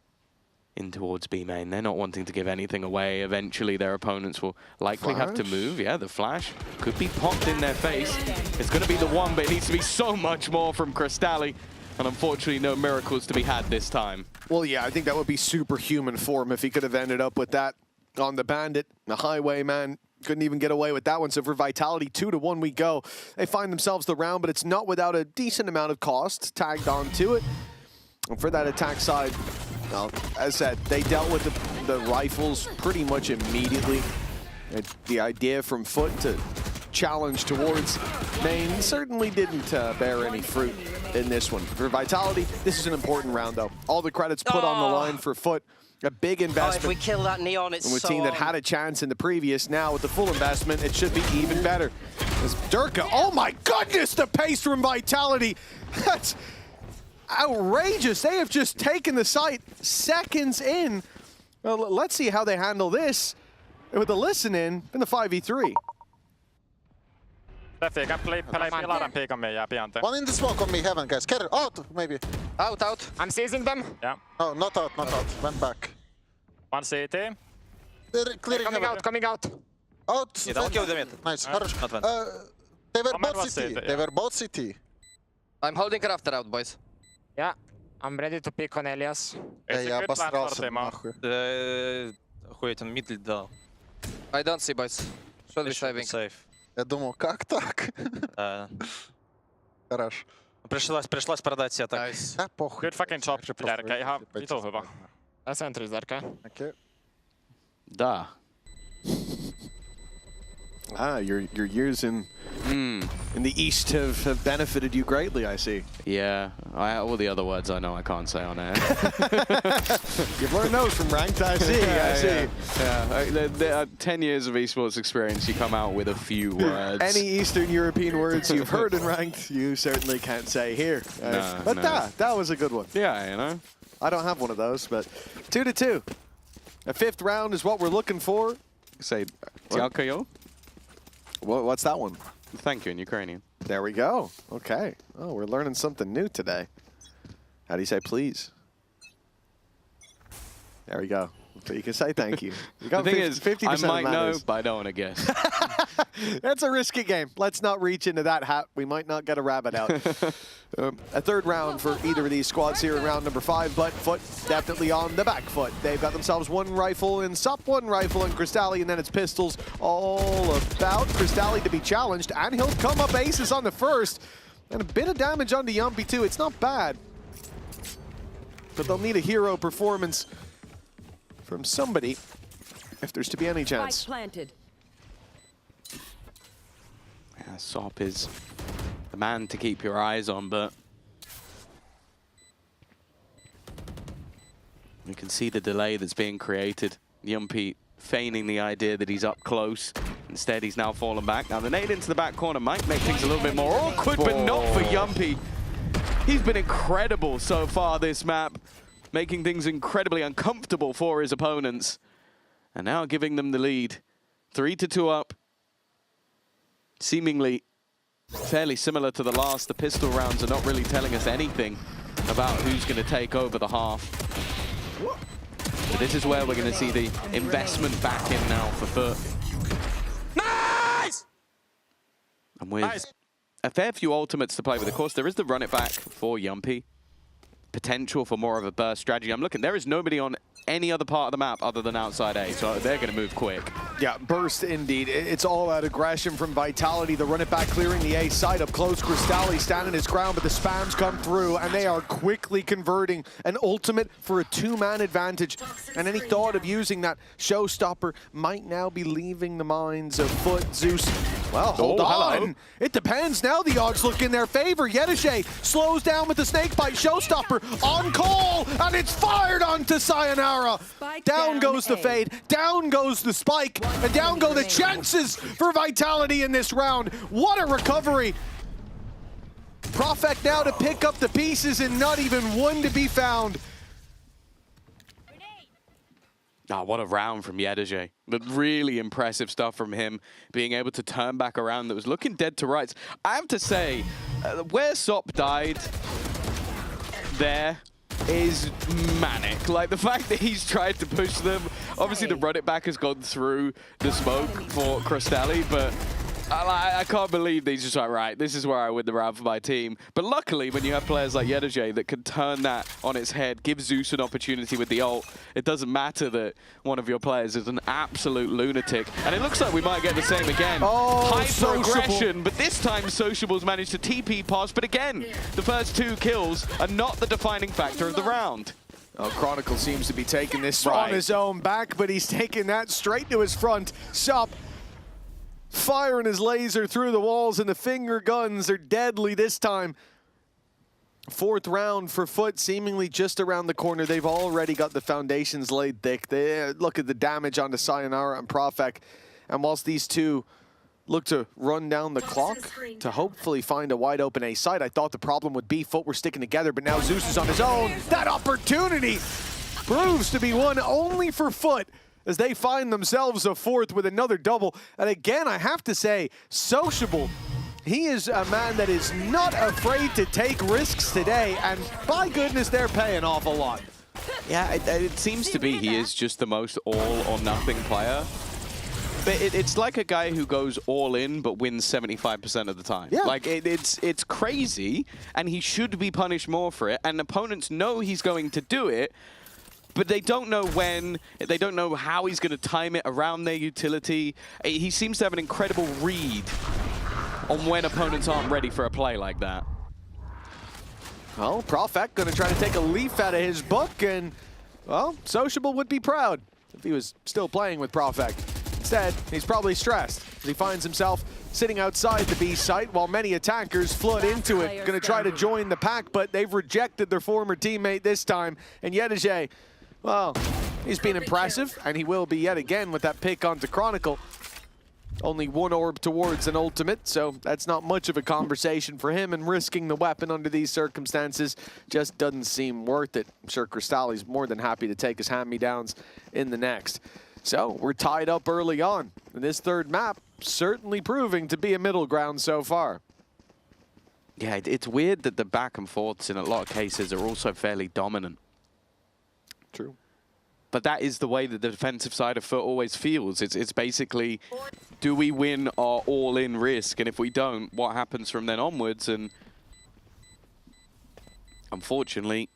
in towards B main. They're not wanting to give anything away. Eventually their opponents will likely have to move. Yeah, the flash could be popped in their face. It's going to be the one, but it needs to be so much more from Crystalli. And unfortunately, no miracles to be had this time. Well, yeah, I think that would be superhuman for him if he could have ended up with that on the Bandit. The Highwayman couldn't even get away with that one. So for Vitality, 2-1 we go. They find themselves the round, but it's not without a decent amount of cost tagged on to it. And for that attack side, well, as I said, they dealt with the rifles pretty much immediately. The idea from Foot to challenge towards main certainly didn't bear any fruit in this one. For Vitality, this is an important round, though. All the credits put on the line for Foot. A big investment. If we kill that Neon, it's so team that had a chance in the previous. Now with the full investment, it should be even better. As Durka, oh my goodness, the pace from Vitality. That's outrageous. They have just taken the site seconds in Well, let's see how they handle this with the listen-in in the 5v3. Steffi, kan play pilaran peek on me ja pian. One in the smoke on me, heaven, guys. Carry out, maybe. Out. I'm seizing them. Yeah. No, not out. Went back. One CT. They're clearing Coming out. Out. Yeah, don't kill them yet. Nice. Not They were both CT. They were both CT. I'm holding Crafter out, boys. Yeah. I'm ready to pick on Elias. Я обосрался нахуй. Ходит он мид дал. I don't see, boys. Should be saving. Safe. Я думал, как так? Хорош. Пришлось продать себя так. Да, похуй. Good fucking job, Derke. Ihan vitu hyvä. Sentry, Derke. Okay. Da. Your years in the East have benefited you greatly, I see. Yeah, all the other words I know I can't say on air. You've learned those from ranked, I see. Yeah. 10 years of esports experience, you come out with a few words. Any Eastern European words you've heard in ranked, you certainly can't say here. But that was a good one. Yeah, you know. I don't have one of those, but 2-2. A 5th round is what we're looking for. Say, Dziękuję. What's that one? Thank you in Ukrainian. There we go. Okay. Oh, we're learning something new today. How do you say please? There we go. So you can say thank you. You got the thing is, 50% I might know, but I don't want to guess. That's a risky game. Let's not reach into that hat. We might not get a rabbit out. A 3rd round for either of these squads here in round number 5, but Foot definitely on the back foot. They've got themselves 1 rifle and Sup, 1 rifle and Crystalli, and then it's pistols all about Crystalli to be challenged, and he'll come up aces on the first. And a bit of damage onto Yumpy too. It's not bad. But they'll need a hero performance from somebody if there's to be any chance. Planted. Yeah, Sop is the man to keep your eyes on, but you can see the delay that's being created. Yumpy feigning the idea that he's up close. Instead, he's now fallen back. Now, the nade into the back corner might make things a little bit more awkward, but not for Yumpy. He's been incredible so far this map, making things incredibly uncomfortable for his opponents. And now giving them the lead. 3-2 up. Seemingly fairly similar to the last. The pistol rounds are not really telling us anything about who's going to take over the half. But this is where we're going to see the investment back in now for Foot. Nice! And with a fair few ultimates to play with, of course, there is the run it back for Yumpy. Potential for more of a burst strategy. I'm looking, there is nobody on any other part of the map other than outside A, so they're going to move quick. Yeah, burst indeed. It's all out aggression from Vitality. The run it back, clearing the A side up close. Crystalli standing his ground, but the spams come through, and they are quickly converting an ultimate for a 2-man advantage. And any thought of using that showstopper might now be leaving the minds of Foot, Zeus. Well, hold on. Hello. It depends. Now the odds look in their favor. Yedishe slows down with the snake bite. Showstopper on call, and it's fired onto Sayonara. Down goes the fade, down goes the spike, and down go the chances for Vitality in this round. What a recovery. Profek now to pick up the pieces and not even one to be found. Ah, what a round from Yedishe. But really impressive stuff from him, being able to turn back around that was looking dead to rights. I have to say, where Sop died there is manic. Like, the fact that he's tried to push them, obviously the run it back has gone through the smoke for Crystalli, but I can't believe he's just like, right, this is where I win the round for my team. But luckily, when you have players like Yedishe that can turn that on its head, give Zeus an opportunity with the ult, it doesn't matter that one of your players is an absolute lunatic. And it looks like we might get the same again. Hyper-aggression, but this time Sociable's managed to TP pass. But again, the first 2 kills are not the defining factor of the round. Oh, Chronicle seems to be taking this on his own back, but he's taking that straight to his front. Sop firing his laser through the walls, and the finger guns are deadly this time. 4th round for Foot, seemingly just around the corner. They've already got the foundations laid thick. They look at the damage onto Sayonara and Profek. And whilst these two look to run down the clock to hopefully find a wide open A side, I thought the problem would be Foot were sticking together, but now Zeus is on his own. That opportunity proves to be one only for Foot as they find themselves a fourth with another double. And again, I have to say, Sociable, he is a man that is not afraid to take risks today, and by goodness, they're paying off a lot. Yeah, it seems to be he is just the most all-or-nothing player. But it's like a guy who goes all in but wins 75% of the time. Yeah. Like, it's crazy, and he should be punished more for it. And opponents know he's going to do it, but they don't know when, they don't know how he's going to time it around their utility. He seems to have an incredible read on when opponents aren't ready for a play like that. Well, Profek going to try to take a leaf out of his book, and, well, Sociable would be proud if he was still playing with Profek. Instead, he's probably stressed as he finds himself sitting outside the B site while many attackers flood into it, going to try to join the pack, but they've rejected their former teammate this time. And Yedege, well, he's been impressive, and he will be yet again with that pick onto Chronicle. Only one orb towards an ultimate, so that's not much of a conversation for him, and risking the weapon under these circumstances just doesn't seem worth it. I'm sure Cristali's more than happy to take his hand-me-downs in the next. So we're tied up early on, and this third map certainly proving to be a middle ground so far. Yeah, it's weird that the back and forths in a lot of cases are also fairly dominant. True. But that is the way that the defensive side of Foot always feels. It's basically, do we win our all-in risk? And if we don't, what happens from then onwards? And unfortunately,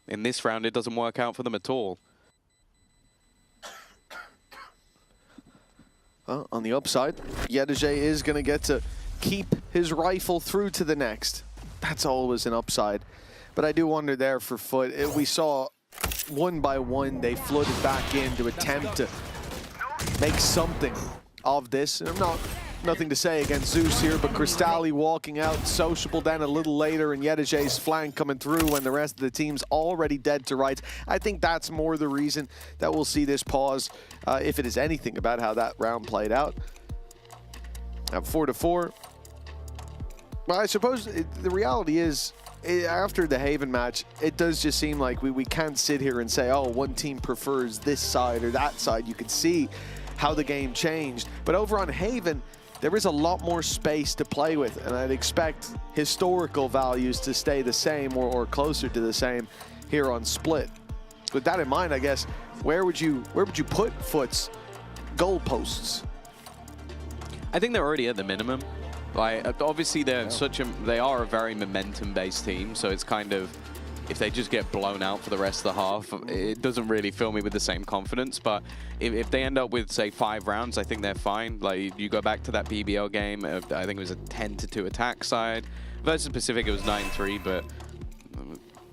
in this round, it doesn't work out for them at all. Well, on the upside, Yedege is going to get to keep his rifle through to the next. That's always an upside. But I do wonder there for Foot, we saw one by one they flooded back in to attempt to make something of this. And nothing to say against Zeus here, but Cristali walking out, Sociable then a little later, and Yedege's flank coming through when the rest of the team's already dead to rights. I think that's more the reason that we'll see this pause, if it is anything about how that round played out. At 4-4. Well, I suppose the reality is, after the Haven match, it does just seem like we can't sit here and say, oh, one team prefers this side or that side. You can see how the game changed. But over on Haven, there is a lot more space to play with, and I'd expect historical values to stay the same or closer to the same here on Split. With that in mind, I guess, where would you put Foot's goalposts? I think they're already at the minimum. Like, obviously they are a very momentum-based team, so it's kind of, if they just get blown out for the rest of the half, it doesn't really fill me with the same confidence. But if they end up with, say, 5 rounds, I think they're fine. Like, you go back to that BBL game, I think it was a 10-2 attack side. Versus Pacific, it was 9-3, but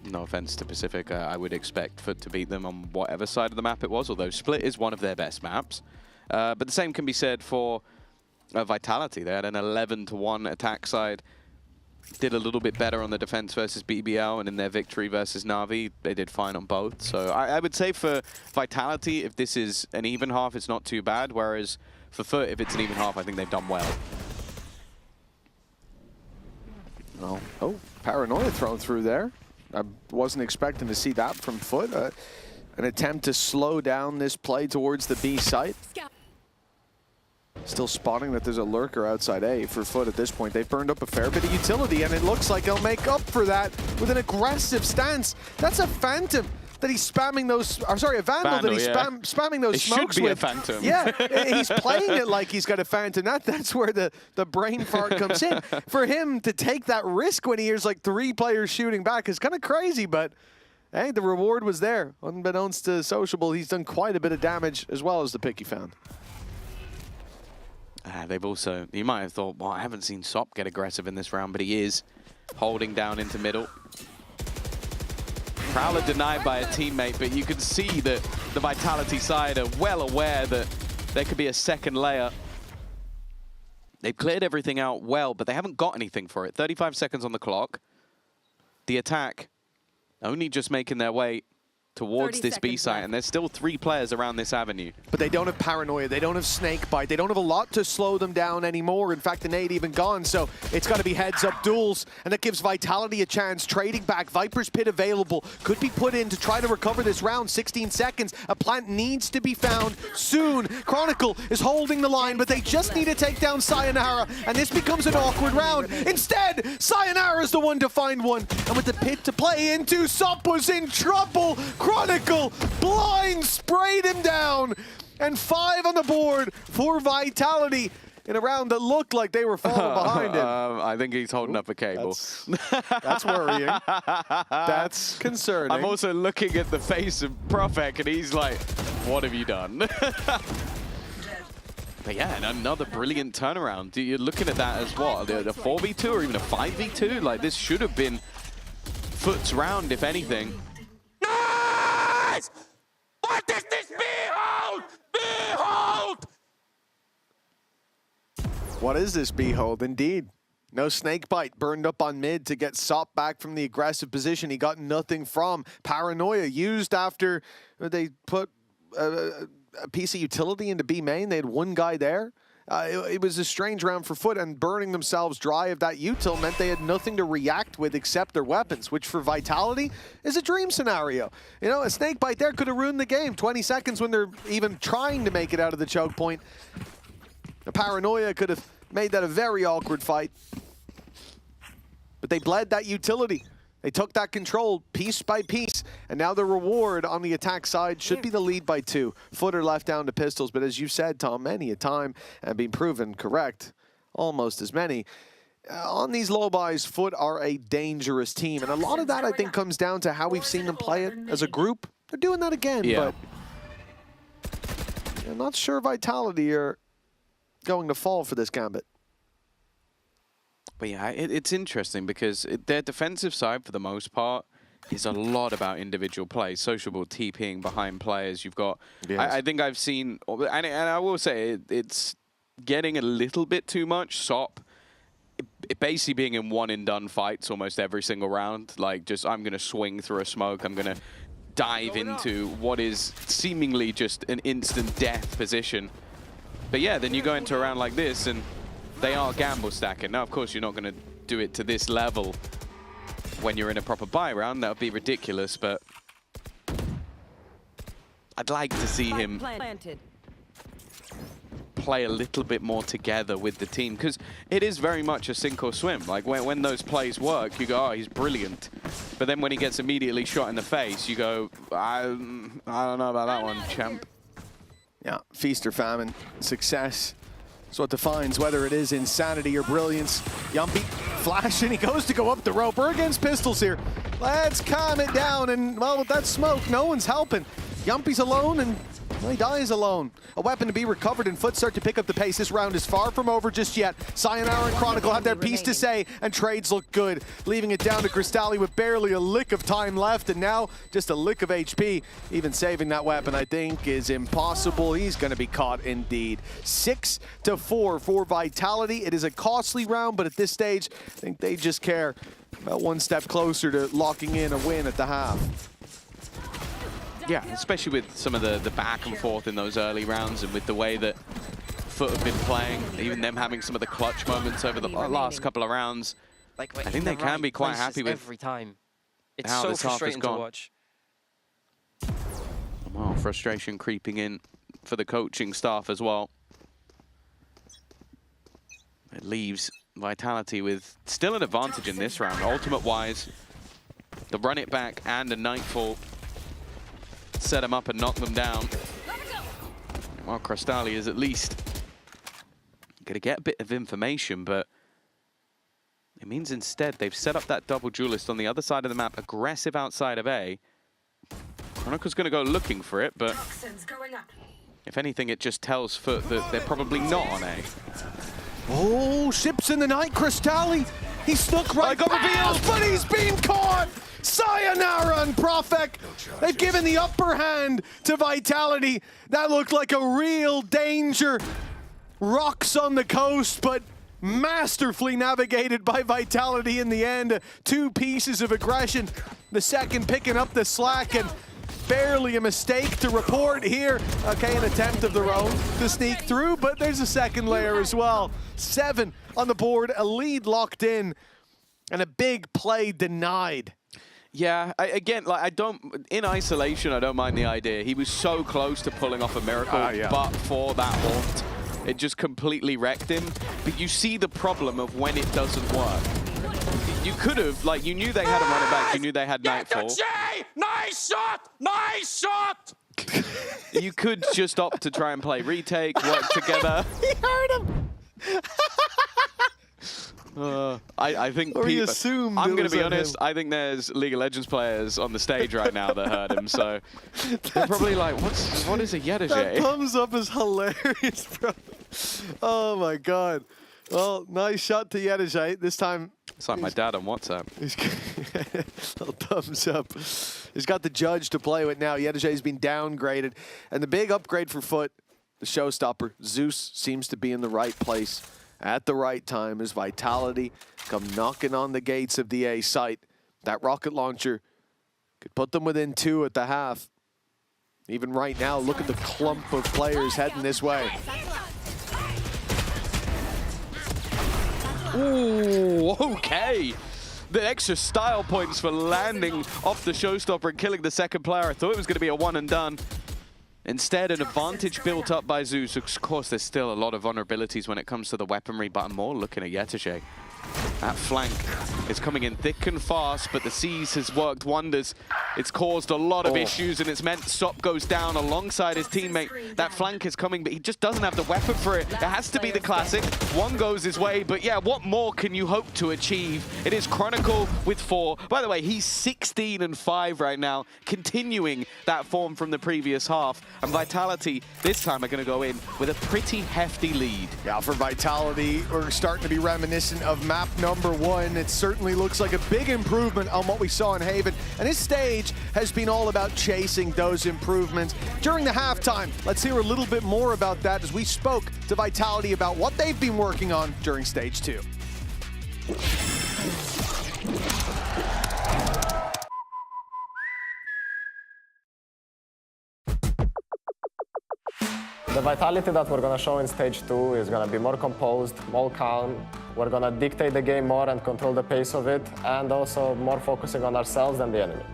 no offense to Pacific, I would expect Foot to beat them on whatever side of the map it was, although Split is one of their best maps. But the same can be said for Vitality. They had an 11-1 attack side. Did a little bit better on the defense versus BBL, and in their victory versus Na'Vi, they did fine on both. So I would say for Vitality, if this is an even half, it's not too bad. Whereas for Foot, if it's an even half, I think they've done well. Oh, Paranoia thrown through there. I wasn't expecting to see that from Foot. An attempt to slow down this play towards the B site. Still spotting that there's a lurker outside A for Foot at this point. They've burned up a fair bit of utility, and it looks like they'll make up for that with an aggressive stance. That's a Phantom that he's spamming those, or sorry, a Vandal that he's spamming those smokes with. It should be a Phantom. Yeah, he's playing it like he's got a Phantom. That's where the brain fart comes in. For him to take that risk when he hears like 3 players shooting back is kind of crazy, but hey, the reward was there. Unbeknownst to Sociable, he's done quite a bit of damage as well as the pick he found. They've also, you might have thought, well, I haven't seen Sop get aggressive in this round, but he is holding down into middle. Prowler denied by a teammate, but you can see that the Vitality side are well aware that there could be a second layer. They've cleared everything out well, but they haven't got anything for it. 35 seconds on the clock. The attack only just making their way towards this B site, and there's still 3 players around this avenue. But they don't have Paranoia, they don't have Snakebite, they don't have a lot to slow them down anymore. In fact, the nade even gone, so it's got to be heads-up duels, and that gives Vitality a chance. Trading back, Viper's Pit available, could be put in to try to recover this round. 16 seconds, a plant needs to be found soon. Chronicle is holding the line, but they just need to take down Sayonara, and this becomes an awkward round. Instead, Sayonara is the one to find one, and with the pit to play into, Sop was in trouble. Chronicle blind sprayed him down, and 5 on the board for Vitality in a round that looked like they were falling behind him. I think he's holding up a cable. That's worrying. That's concerning. I'm also looking at the face of Profek, and he's like, what have you done? But yeah, and another brilliant turnaround. You're looking at that as what? A 4v2 or even a 5v2? Like, this should have been Foot's round, if anything. Nice! What is this? Behold! Behold! What is this, Behold? Indeed. No Snakebite burned up on mid to get Sop back from the aggressive position he got nothing from. Paranoia used after they put a piece of utility into B main. They had one guy there. It was a strange round for Foot, and burning themselves dry of that util meant they had nothing to react with except their weapons, which for Vitality is a dream scenario. You know, a Snakebite there could have ruined the game. 20 seconds when they're even trying to make it out of the choke point. The Paranoia could have made that a very awkward fight. But they bled that utility. They took that control piece by piece, and now the reward on the attack side should be the lead by 2. Footer left down to pistols, but as you said, Tom, many a time, and been proven correct, almost as many. On these low buys, Foot are a dangerous team, and a lot of that, I think, comes down to how we've seen them play it as a group. They're doing that again, but I'm not sure Vitality are going to fall for this gambit. But yeah, it's interesting because their defensive side, for the most part, is a lot about individual play. Sociable TPing behind players. You've got, I think I've seen, and I will say, it's getting a little bit too much. Sop, it basically being in one-and-done fights almost every single round. Like, just, I'm going to swing through a smoke. I'm going to dive into what is seemingly just an instant death position. But yeah, then you go into a round like this, and they are gamble stacking. Now, of course, you're not going to do it to this level when you're in a proper buy round. That would be ridiculous, but I'd like to see him play a little bit more together with the team, because it is very much a sink or swim. Like, when those plays work, you go, oh, he's brilliant. But then when he gets immediately shot in the face, you go, I don't know about that one, champ. Yeah, feast or famine, success. That's what defines whether it is insanity or brilliance. Yumpy flashing, he goes to go up the rope. We're against pistols here. Let's calm it down, and well, with that smoke, no one's helping. Yumpy's alone, and well, he dies alone. A weapon to be recovered, and Foot start to pick up the pace. This round is far from over just yet. Sayonara and Chronicle have their piece to say, and trades look good, leaving it down to Cristalli with barely a lick of time left, and now just a lick of HP. Even saving that weapon, I think, is impossible. He's going to be caught indeed. 6-4 for Vitality. It is a costly round, but at this stage, I think they just care about one step closer to locking in a win at the half. Yeah, especially with some of the back and forth in those early rounds, and with the way that Foot have been playing, even them having some of the clutch moments over the last couple of rounds. Like, I think they can be quite happy with every time. It's how so this half has frustrating to gone. watch. Well, frustration creeping in for the coaching staff as well. It leaves Vitality with still an advantage in this round. Ultimate-wise, the run it back and the Nightfall set them up and knock them down. Well, Cristalli is at least going to get a bit of information, but it means instead they've set up that double duelist on the other side of the map, aggressive outside of A. Chronicle's going to go looking for it, but if anything, it just tells Foot that they're probably not on A. Oh, ships in the night, Cristalli. He snuck right over Beals, but he's been caught. Sayonara and Profek, they've given the upper hand to Vitality. That looked like a real danger. Rocks on the coast, but masterfully navigated by Vitality in the end. 2 pieces of aggression. The second picking up the slack, and barely a mistake to report here. Okay, an attempt of their own to sneak through, but there's a second layer as well. 7 on the board, a lead locked in, and a big play denied. Yeah, in isolation, I don't mind the idea. He was so close to pulling off a miracle, but for that haunt, it just completely wrecked him. But you see the problem of when it doesn't work. You could have, like, you knew they had a running back, you knew they had Nightfall. Nice shot! Nice shot! You could just opt to try and play retake, work together. He heard him! I think or people, assumed I'm going to be him. honest, I think there's League of Legends players on the stage right now that heard him, so they're probably like, what is a Yedajay? That thumbs up is hilarious, bro. Oh my god. Well, nice shot to Yedajay. This time... It's like my dad on WhatsApp. Little thumbs up. He's got the judge to play with now. Yedajay's been downgraded. And the big upgrade for Foot, the showstopper, Zeus seems to be in the right place at the right time as Vitality come knocking on the gates of the A site. That rocket launcher could put them within 2 at the half. Even right now, look at the clump of players heading this way. Ooh, okay. The extra style points for landing off the showstopper and killing the second player. I thought it was going to be a one and done. Instead, an advantage built up by Zeus. Of course, there's still a lot of vulnerabilities when it comes to the weaponry, but I'm more looking at Yedajay. That flank is coming in thick and fast, but the Seas has worked wonders. It's caused a lot of issues, and it's meant Sop goes down alongside his teammate. That flank is coming, but he just doesn't have the weapon for it. It has to be the classic. One goes his way, but yeah, what more can you hope to achieve? It is Chronicle with 4. By the way, he's 16-5 right now, continuing that form from the previous half. And Vitality, this time, are going to go in with a pretty hefty lead. Yeah, for Vitality, we're starting to be reminiscent of map number 1. It certainly looks like a big improvement on what we saw in Haven. And this stage has been all about chasing those improvements. During the halftime, let's hear a little bit more about that as we spoke to Vitality about what they've been working on during stage 2. The vitality that we're going to show in stage 2 is going to be more composed, more calm. We're going to dictate the game more and control the pace of it, and also more focusing on ourselves than the enemy.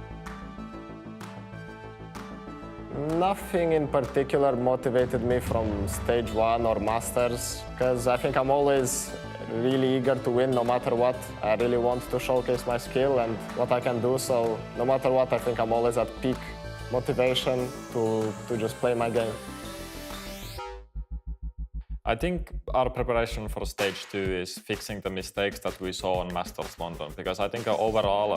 Nothing in particular motivated me from stage 1 or Masters, because I think I'm always really eager to win no matter what. I really want to showcase my skill and what I can do, so no matter what, I think I'm always at peak motivation to just play my game. I think our preparation for stage 2 is fixing the mistakes that we saw on Masters London, because I think overall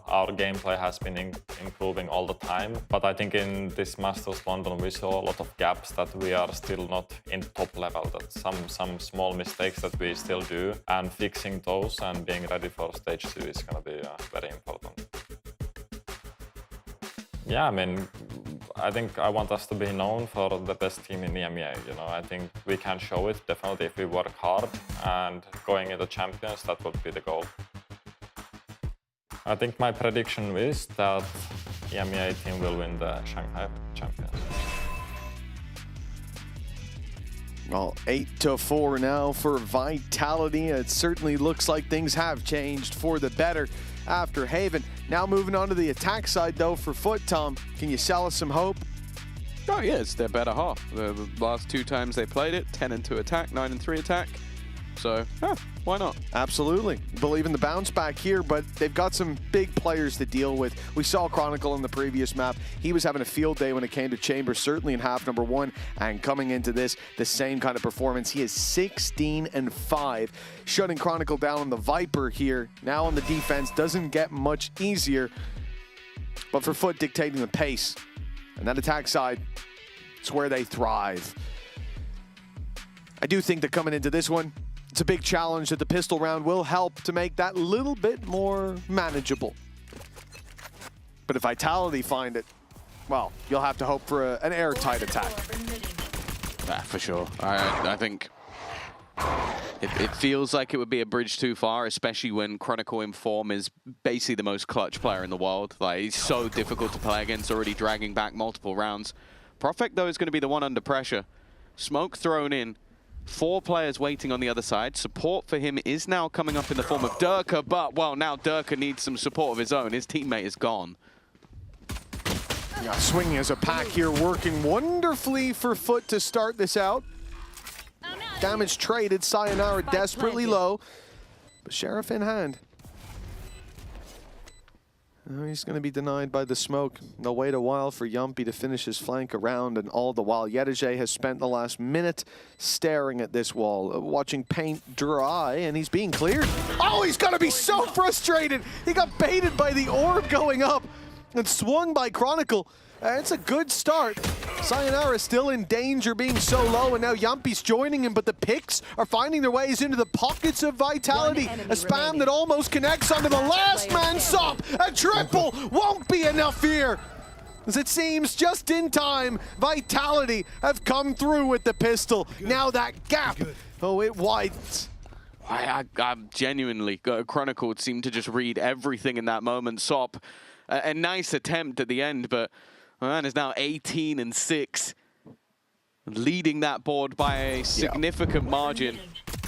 our gameplay has been improving all the time. But I think in this Masters London we saw a lot of gaps that we are still not in top level, that some small mistakes that we still do, and fixing those and being ready for stage 2 is going to be very important. Yeah, I mean, I think I want us to be known for the best team in EMEA, you know. I think we can show it, definitely, if we work hard, and going into Champions, that would be the goal. I think my prediction is that EMEA team will win the Shanghai Champions. Well, 8-4 now for Vitality. It certainly looks like things have changed for the better after Haven. Now moving on to the attack side, though, for Foot, Tom. Can you sell us some hope? Oh, yeah, it's their better half. The last 2 times they played it, 10-2 attack, 9-3 attack. So, why not? Absolutely. Believe in the bounce back here, but they've got some big players to deal with. We saw Chronicle in the previous map. He was having a field day when it came to Chamber, certainly in half number 1. And coming into this, the same kind of performance. He is 16-5, shutting Chronicle down on the Viper here. Now on the defense, doesn't get much easier. But for Foot, dictating the pace. And that attack side, it's where they thrive. I do think that coming into this one, it's a big challenge that the pistol round will help to make that little bit more manageable. But if Vitality find it, well, you'll have to hope for an airtight attack. For sure. I think It feels like it would be a bridge too far, especially when Chronicle in form is basically the most clutch player in the world. Like, he's so difficult to play against, already dragging back multiple rounds. Profect, though, is going to be the one under pressure. Smoke thrown in. 4 players waiting on the other side. Support for him is now coming up in the form of Durka, but, well, now Durka needs some support of his own. His teammate is gone. Yeah, swinging as a pack here, working wonderfully for Foot to start this out. Damage traded, Sayonara desperately low, but Sheriff in hand. Oh, he's going to be denied by the smoke. They'll wait a while for Yumpy to finish his flank around, and all the while, Yedege has spent the last minute staring at this wall, watching paint dry, and he's being cleared. Oh, he's going to be so frustrated! He got baited by the orb going up and swung by Chronicle. It's a good start. Sayonara still in danger being so low, and now Yumpy's joining him, but the picks are finding their ways into the pockets of Vitality. A spam that almost connects onto the last man Sop. A triple won't be enough here. As it seems, just in time, Vitality have come through with the pistol. Now that gap, oh, it widens. I'm genuinely, Chronicle seemed to just read everything in that moment. Sop, a nice attempt at the end, but man is now 18-6, leading that board by a significant margin.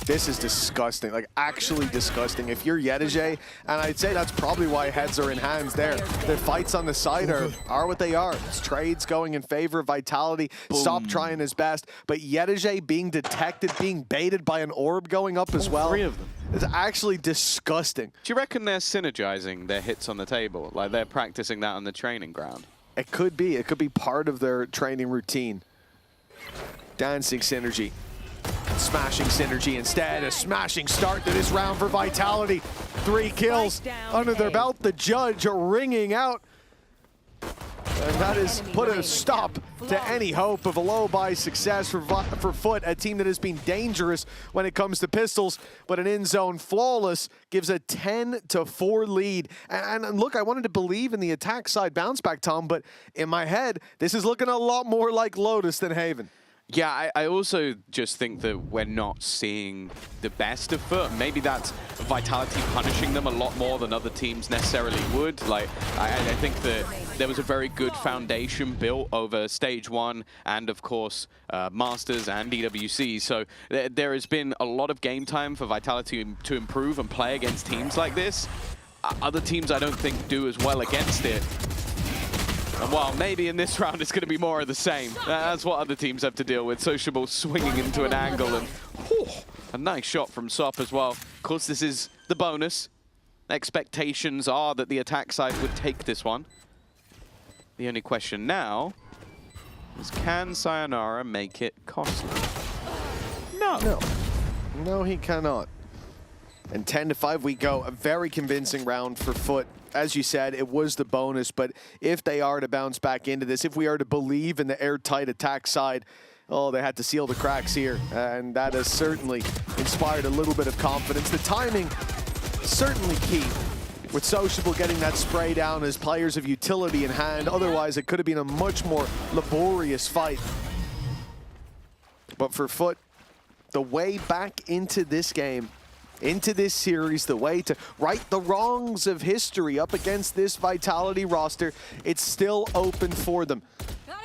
This is disgusting, like actually disgusting. If you're Yedege, and I'd say that's probably why heads are in hands there. The fights on the side are what they are. It's trades going in favor of Vitality. Stop trying his best, but Yedege being detected, being baited by an orb going up as well. 3 of them. It's actually disgusting. Do you reckon they're synergizing their hits on the table? Like they're practicing that on the training ground? It could be. It could be part of their training routine. Dancing synergy. Smashing synergy instead. A smashing start to this round for Vitality. 3 kills under their belt. The judge ringing out. And that has put a stop to any hope of a low-buy success for Foot, a team that has been dangerous when it comes to pistols, but an in-zone flawless gives a 10-4 lead. And look, I wanted to believe in the attack side bounce back, Tom, but in my head, this is looking a lot more like Lotus than Haven. Yeah, I also just think that we're not seeing the best of Foot. Maybe that's Vitality punishing them a lot more than other teams necessarily would. Like, I think that there was a very good foundation built over Stage 1 and, of course, Masters and EWC. So there has been a lot of game time for Vitality to improve and play against teams like this. Other teams, I don't think, do as well against it. And while maybe in this round it's going to be more of the same. That's what other teams have to deal with. Sociable swinging into an angle, and a nice shot from Sop as well. Of course, this is the bonus. Expectations are that the attack side would take this one. The only question now is, can Sayonara make it costly? No. No, he cannot. And 10-5 we go. A very convincing round for Foot. As you said, it was the bonus, but if they are to bounce back into this, if we are to believe in the airtight attack side, oh, they had to seal the cracks here, and that has certainly inspired a little bit of confidence. The timing, certainly key, with Sociable getting that spray down as players of utility in hand. Otherwise, it could have been a much more laborious fight. But for Foot, the way back into this game, into this series, the way to right the wrongs of history up against this Vitality roster, it's still open for them.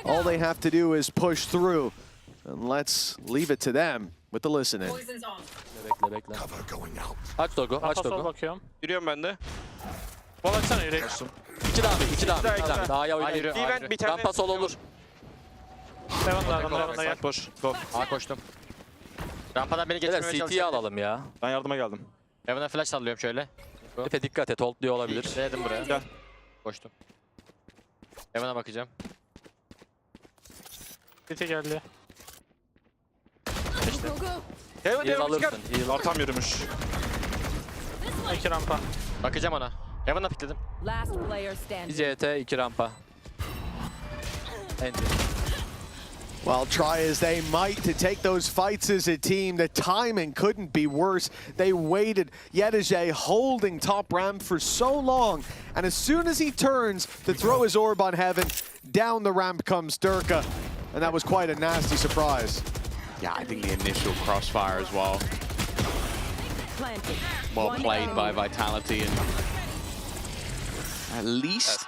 All they have to do is push through, and let's leave it to them with the listening. Bekle. Aç Dogo, aç Dogo. Bakıyorum. Yürüyorum ben de. Bol açsana yürek. 2 daha. Daha ya oyna. Rampa sol olur. Heaven'da gel. Boş. Go. A koştum. Rampadan beni geçirmeye çalışıyorum. CT'yi alalım ya. Ben yardıma geldim. Heaven'a flash sallıyorum şöyle. Efe dikkat et, hold diyor olabilir. Denedim buraya. Gel. Koştum. Heaven'a bakacağım. CT geldi. Heal alırsın. Artam yürümüş. 2 rampa. Bakacağım ona. Heaven'a pikledim. Last player standing. 1 CT, 2 rampa. Enti. Well, try as they might to take those fights as a team, the timing couldn't be worse. They waited. Yedege holding top ramp for so long, and as soon as he turns to throw his orb on Heaven, down the ramp comes Durka, and that was quite a nasty surprise. Yeah, I think the initial crossfire as well. planted. Well played by Vitality, and at least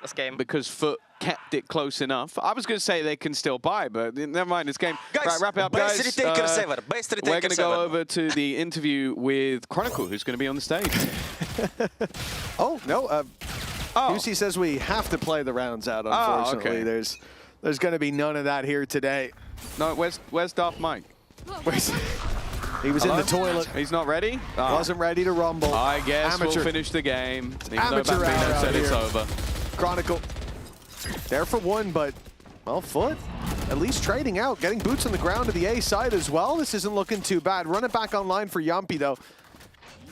That's game. because Foot kept it close enough. I was going to say they can still buy, but never mind, it's game. Guys, right, wrap it up, guys. best retake server, best retake We're going to go server. over to the interview with Chronicle, who's going to be on the stage. Oh, no. UC says we have to play the rounds out, unfortunately. okay. There's going to be none of that here today. No, where's Darth Mike? He was in the toilet. He's not ready? Wasn't ready to rumble. I guess Amateur. we'll finish the game. Even Amateur though Bambino hour said out it's here. over. Chronicle there for one, but, well, Foot at least trading out, getting boots on the ground to the A side as well. This isn't looking too bad. Run it back online for Yumpy, though.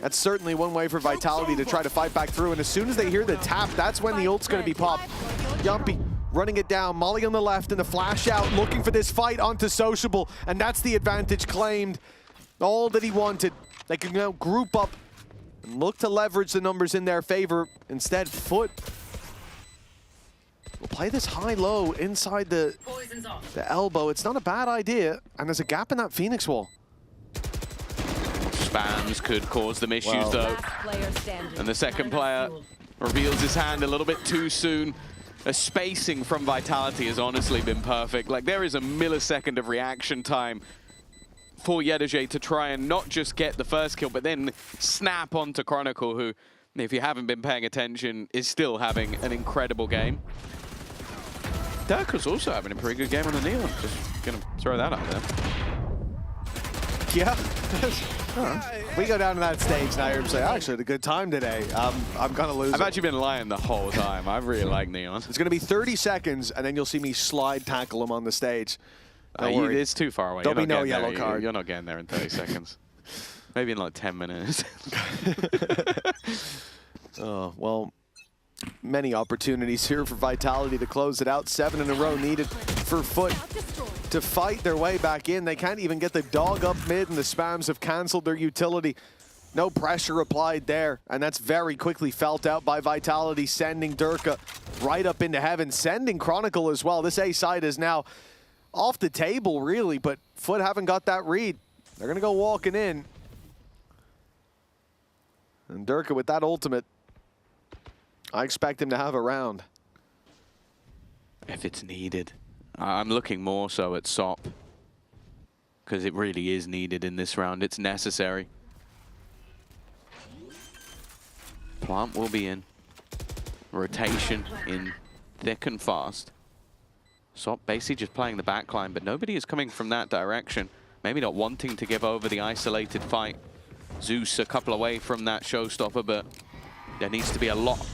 That's certainly one way for Vitality to try to fight back through, and as soon as they hear the tap, that's when the ult's going to be popped. Yumpy running it down, Molly on the left, and the flash out, looking for this fight onto Sociable, and that's the advantage claimed. All that he wanted. They can now group up and look to leverage the numbers in their favor. Instead, Foot will play this high-low inside the elbow. It's not a bad idea, and there's a gap in that Phoenix wall. Spams could cause them issues, though. And the second player reveals his hand a little bit too soon. The spacing from Vitality has honestly been perfect. Like, there is a millisecond of reaction time for Yedege to try and not just get the first kill, but then snap onto Chronicle, who, if you haven't been paying attention, is still having an incredible game. Dirka's also having a pretty good game on the Neon. Just gonna throw that out there. Yeah. We go down to that stage now and say, I actually had a good time today. I'm going to lose. I've actually been lying the whole time. I really like Neon. It's going to be 30 seconds, and then you'll see me slide tackle him on the stage. Don't worry. It's too far away. Don't be You're not no getting yellow there. card. You're not getting there in 30 seconds. Maybe in like 10 minutes. Oh, well, many opportunities here for Vitality to close it out. 7 in a row needed for Foot to fight their way back in. They can't even get the dog up mid, and the spams have canceled their utility. No pressure applied there, and that's very quickly felt out by Vitality, sending Durka right up into heaven, sending Chronicle as well. This A side is now off the table, really, but Foot haven't got that read. They're going to go walking in. And Durka with that ultimate, I expect him to have a round. If it's needed. I'm looking more so at SOP, because it really is needed in this round. It's necessary. Plant will be in. Rotation in thick and fast. SOP basically just playing the backline, but nobody is coming from that direction. Maybe not wanting to give over the isolated fight. Zeus a couple away from that showstopper, but there needs to be a lot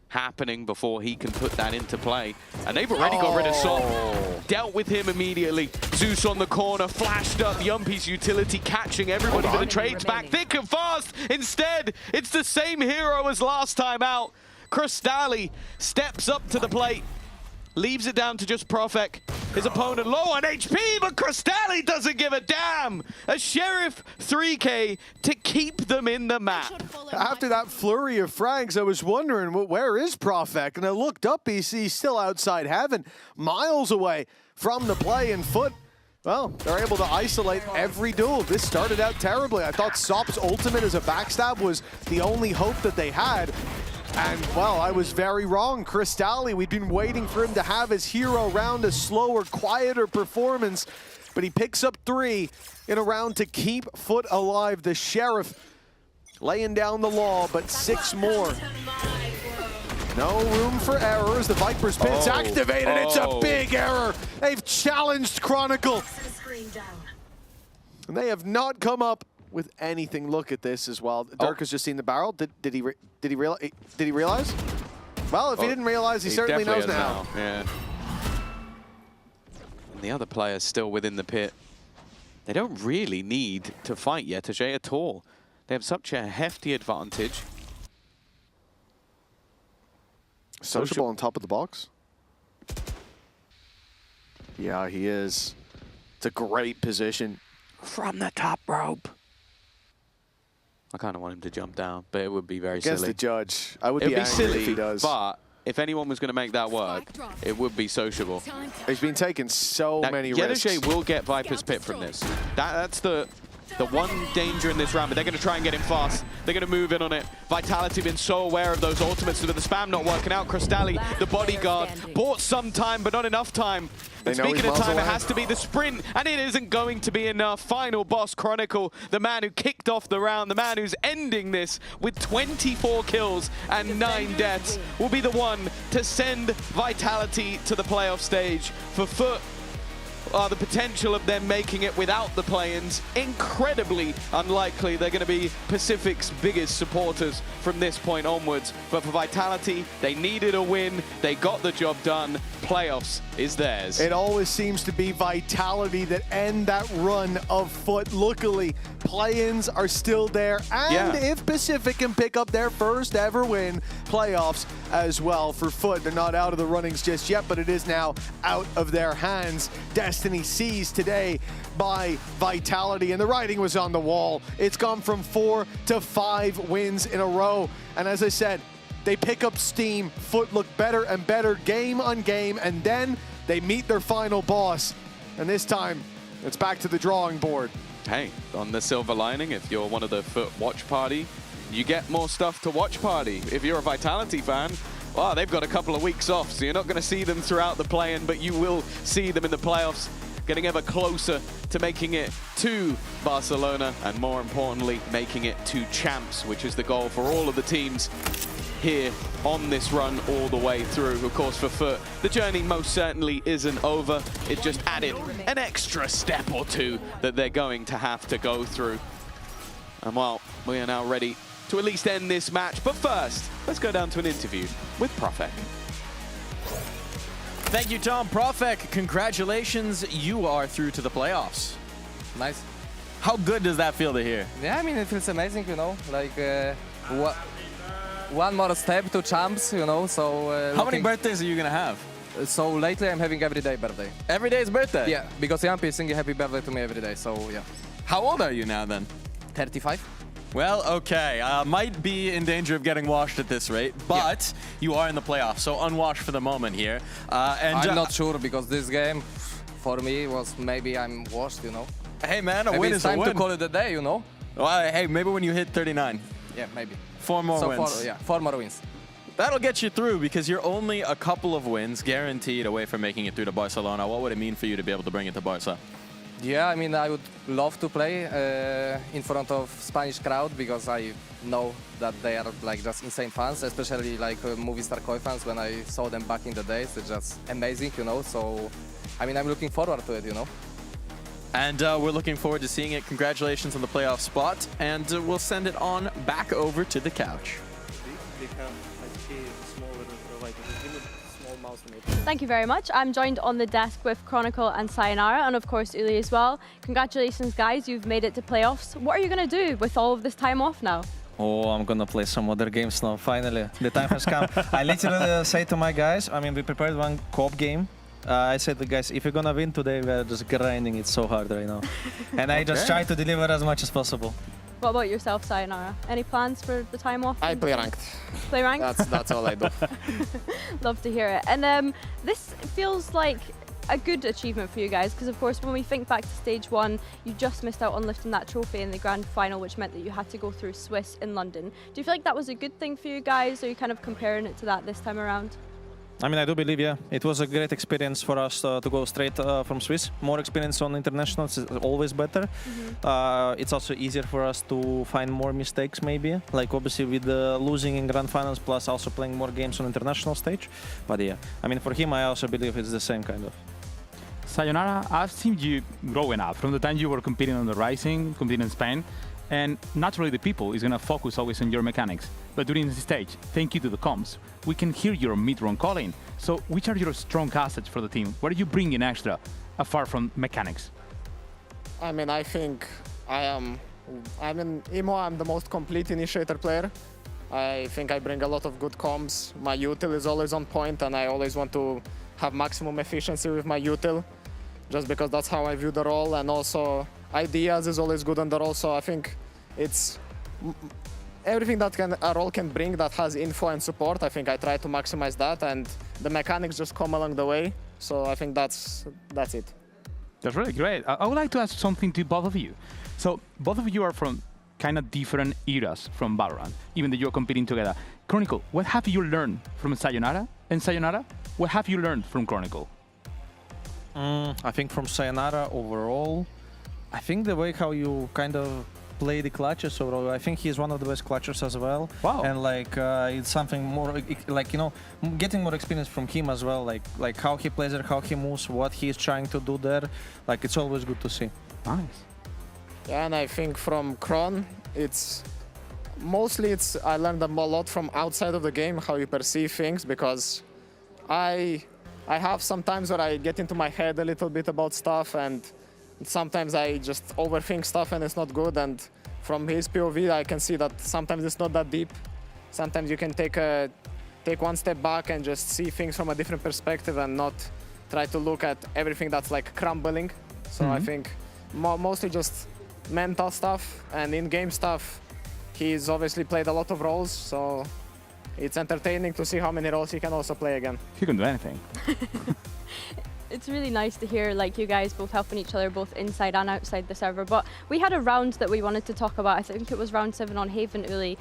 happening before he can put that into play. And they've already got rid of SOP. Dealt with him immediately. Zeus on the corner, flashed up. Yumpy's utility catching everybody, but the trade's back thick and fast. Instead, it's the same hero as last time out. Kristali steps up to the plate. Leaves it down to just Profek. His opponent low on HP, but Kristali doesn't give a damn. A Sheriff 3K to keep them in the map. After that flurry of frags, I was wondering, where is Profek? And I looked up, he's still outside heaven, miles away from the play, and Foot, well, they're able to isolate every duel. This started out terribly. I thought SOP's ultimate as a backstab was the only hope that they had. And, well, I was very wrong. Kristali, we'd been waiting for him to have his hero round, a slower, quieter performance, but he picks up 3 in a round to keep Foot alive. The Sheriff laying down the law, but 6 more. No room for errors. The Viper's Pit's activated. It's a big error. They've challenged Chronicle. And they have not come up with anything. Look at this as well. Durka's just seen the barrel. Did he realize? Well, if he didn't realize, he certainly knows now. Yeah. And the other player's still within the pit. They don't really need to fight Yetege at all. They have such a hefty advantage. Sociable on top of the box. Yeah, he is. It's a great position. From the top rope. I kind of want him to jump down, but it would be very silly. Against the judge, I would be angry silly if he does. But if anyone was going to make that work, it would be Sociable. He's been taking so many risks. Yedege will get Viper's Pit from this. That's the The one danger in this round, but they're going to try and get him fast. They're going to move in on it. Vitality been so aware of those ultimates, so the spam not working out. Crystalli, the bodyguard, bought some time, but not enough time. And speaking of time, it has to be the sprint, and it isn't going to be enough. Final boss, Chronicle, the man who kicked off the round, the man who's ending this with 24 kills and 9 deaths, will be the one to send Vitality to the playoff stage. For Foot, the potential of them making it without the play-ins, incredibly unlikely. They're going to be Pacific's biggest supporters from this point onwards. But for Vitality, they needed a win. They got the job done. Playoffs is theirs. It always seems to be Vitality that end that run of Foot. Luckily, play-ins are still there. And if Pacific can pick up their first ever win, playoffs as well for Foot. They're not out of the runnings just yet, but it is now out of their hands. Destiny seized today by Vitality, and the writing was on the wall. It's gone from 4 to 5 wins in a row. And as I said, they pick up steam. Foot look better and better game on game, and then they meet their final boss. And this time, it's back to the drawing board. Hey, on the silver lining, if you're one of the Foot watch party, you get more stuff to watch party. If you're a Vitality fan, well, they've got a couple of weeks off, so you're not going to see them throughout the play-in, but you will see them in the playoffs, getting ever closer to making it to Barcelona, and more importantly, making it to champs, which is the goal for all of the teams here on this run all the way through. Of course, for Foot, the journey most certainly isn't over. It just added an extra step or two that they're going to have to go through. And well, we are now ready to at least end this match. But first, let's go down to an interview with Profek. Thank you, Tom. Profek, congratulations. You are through to the playoffs. Nice. How good does that feel to hear? Yeah, I mean, it feels amazing, you know, like one more step to champs, you know, so... How many birthdays are you going to have? So lately I'm having everyday birthday. Every day is birthday? Yeah, because Yampi is singing happy birthday to me every day, so yeah. How old are you now then? 35. Well, okay, might be in danger of getting washed at this rate, but you are in the playoffs, so unwashed for the moment here. I'm not sure, because this game, for me, was maybe I'm washed, you know. Hey man, a maybe win it's is a time win. to call it a day, you know. Well, hey, maybe when you hit 39. Yeah, maybe. 4 more wins. 4 more wins. That'll get you through, because you're only a couple of wins guaranteed away from making it through to Barcelona. What would it mean for you to be able to bring it to Barca? Yeah, I mean, I would love to play in front of Spanish crowd, because I know that they are like just insane fans, especially like Movistar Koi fans. When I saw them back in the days, it's just amazing, you know. So, I mean, I'm looking forward to it, you know. And we're looking forward to seeing it. Congratulations on the playoff spot, and we'll send it on back over to the couch. Thank you very much. I'm joined on the desk with Chronicle and Sayonara, and of course Uli as well. Congratulations, guys, you've made it to playoffs. What are you going to do with all of this time off now? Oh, I'm gonna play some other games now, finally. The time has come. I literally say to my guys, I mean, we prepared one co-op game. I said to the guys, if you're gonna win today, we're just grinding it so hard right now. And I just try to deliver as much as possible. What about yourself, Sayonara? Any plans for the time off? I play ranked. Play ranked? That's all I do. Love to hear it. And this feels like a good achievement for you guys, because of course when we think back to stage 1, you just missed out on lifting that trophy in the grand final, which meant that you had to go through Swiss in London. Do you feel like that was a good thing for you guys? Or are you kind of comparing it to that this time around? I mean, I do believe, yeah. It was a great experience for us to go straight from Swiss. More experience on internationals is always better. It's also easier for us to find more mistakes, maybe. Like, obviously, with losing in grand finals, plus also playing more games on international stage. But yeah, I mean, for him, I also believe it's the same kind of. Sayonara, I've seen you growing up from the time you were competing on the Rising, competing in Spain. And naturally, the people is going to focus always on your mechanics. But during this stage, thank you to the comms, we can hear your mid-run calling. So which are your strong assets for the team? What are you bringing extra, apart from mechanics? I mean, I think I'm in EMEA, I'm the most complete initiator player. I think I bring a lot of good comms. My util is always on point, and I always want to have maximum efficiency with my util, just because that's how I view the role. And also, ideas is always good on the role, so I think it's everything that a role can bring that has info and support. I think I try to maximize that, and the mechanics just come along the way. So I think that's it. That's really great. I would like to ask something to both of you. So both of you are from kind of different eras from Valorant, even though you're competing together. Chronicle, what have you learned from Sayonara? And Sayonara, what have you learned from Chronicle? I think from Sayonara overall, I think the way how you kind of play the clutches overall, I think he's one of the best clutchers as well. Wow. And like it's something more like, you know, getting more experience from him as well, like how he plays there, how he moves, what he's trying to do there. Like it's always good to see. Nice. Yeah, and I think from Kron, I learned a lot from outside of the game, how you perceive things, because I have some times where I get into my head a little bit about stuff, and sometimes I just overthink stuff and it's not good. And from his POV, I can see that sometimes it's not that deep. Sometimes you can take one step back and just see things from a different perspective and not try to look at everything that's like crumbling. So I think mostly just mental stuff, and in-game stuff, he's obviously played a lot of roles, so it's entertaining to see how many roles he can also play again. He can do anything. It's really nice to hear like you guys both helping each other both inside and outside the server. But we had a round that we wanted to talk about. I think it was round 7 on Haven Uli,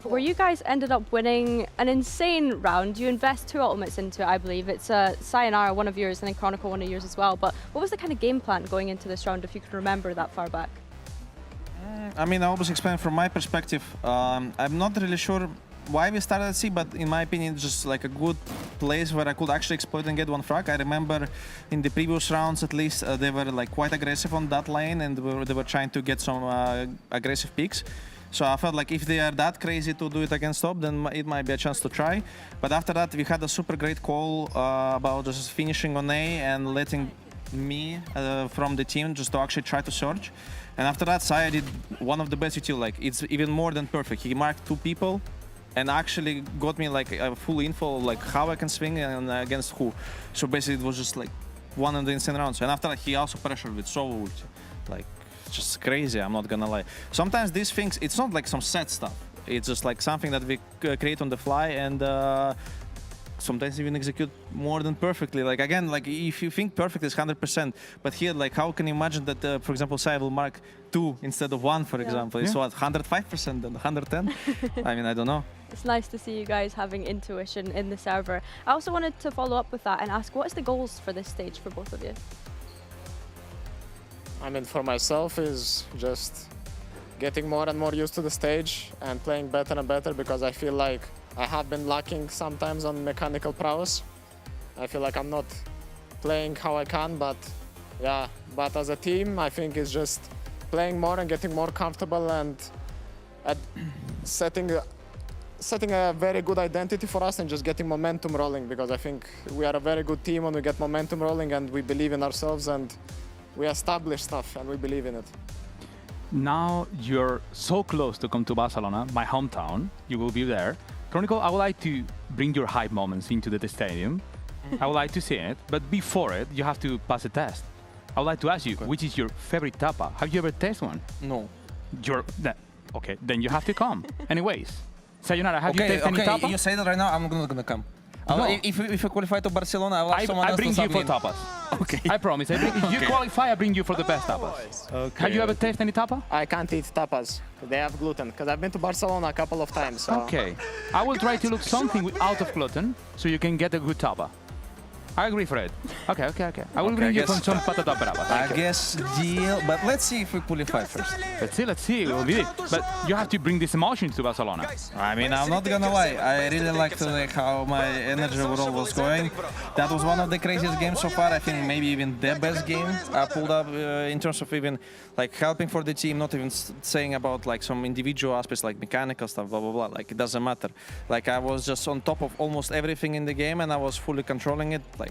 where you guys ended up winning an insane round. You invest 2 ultimates into it, I believe. It's Sayonara, one of yours, and then Chronicle, one of yours as well. But what was the kind of game plan going into this round, if you can remember that far back? I mean, I always explain from my perspective. I'm not really sure why we started at C, but in my opinion, it's just like a good place where I could actually exploit and get one frag. I remember in the previous rounds, at least, they were like quite aggressive on that lane, and they were trying to get some aggressive picks. So I felt like if they are that crazy to do it against top, then it might be a chance to try. But after that, we had a super great call about just finishing on A and letting me from the team just to actually try to search. And after that, Saya did one of the best util. Like, it's even more than perfect. He marked 2 people and actually got me like a full info of like how I can swing and against who. So basically, it was just like one of the insane rounds. And after that, he also pressured with Sova ult. Like, just crazy, I'm not gonna lie. Sometimes these things, it's not like some set stuff. It's just like something that we create on the fly, and sometimes even execute more than perfectly. Like again, like if you think perfect is 100%, but here, like how can you imagine that, for example, Sai will mark 2 instead of 1, for example? It's what, 105% and 110? I mean, I don't know. It's nice to see you guys having intuition in the server. I also wanted to follow up with that and ask, what is the goals for this stage for both of you? I mean, for myself is just getting more and more used to the stage and playing better and better, because I feel like I have been lacking sometimes on mechanical prowess. I feel like I'm not playing how I can, but yeah, but as a team, I think it's just playing more and getting more comfortable and setting a very good identity for us and just getting momentum rolling, because I think we are a very good team when we get momentum rolling and we believe in ourselves and we establish stuff and we believe in it. Now you're so close to come to Barcelona, my hometown. You will be there. Chronicle, I would like to bring your hype moments into the stadium. I would like to see it, but before it, you have to pass a test. I would like to ask you, which is your favorite tapa? Have you ever tasted one? No. Okay, then you have to come. Anyways, Sayonara, have you tasted any tapa? You say that right now, I'm not gonna come. No. If you qualify to Barcelona, I'll have someone else bring to you for in. tapas. Okay. I promise. If you qualify, I bring you for the best tapas. Okay. Have you ever tasted any tapa? I can't eat tapas. They have gluten, because I've been to Barcelona a couple of times. So. Okay. I will try to look something out of gluten so you can get a good tapa. I agree for it. Okay. I will bring you some patata bravas. I guess deal, but let's see if we qualify first. Let's see. It will be it. But you have to bring this emotion to Barcelona. I mean, I'm not gonna lie. I really liked how my energy overall was going. That was one of the craziest games so far. I think maybe even the best game I pulled up in terms of even like helping for the team, not even saying about like some individual aspects like mechanical stuff, blah, blah, blah. Like it doesn't matter. Like I was just on top of almost everything in the game and I was fully controlling it. Like,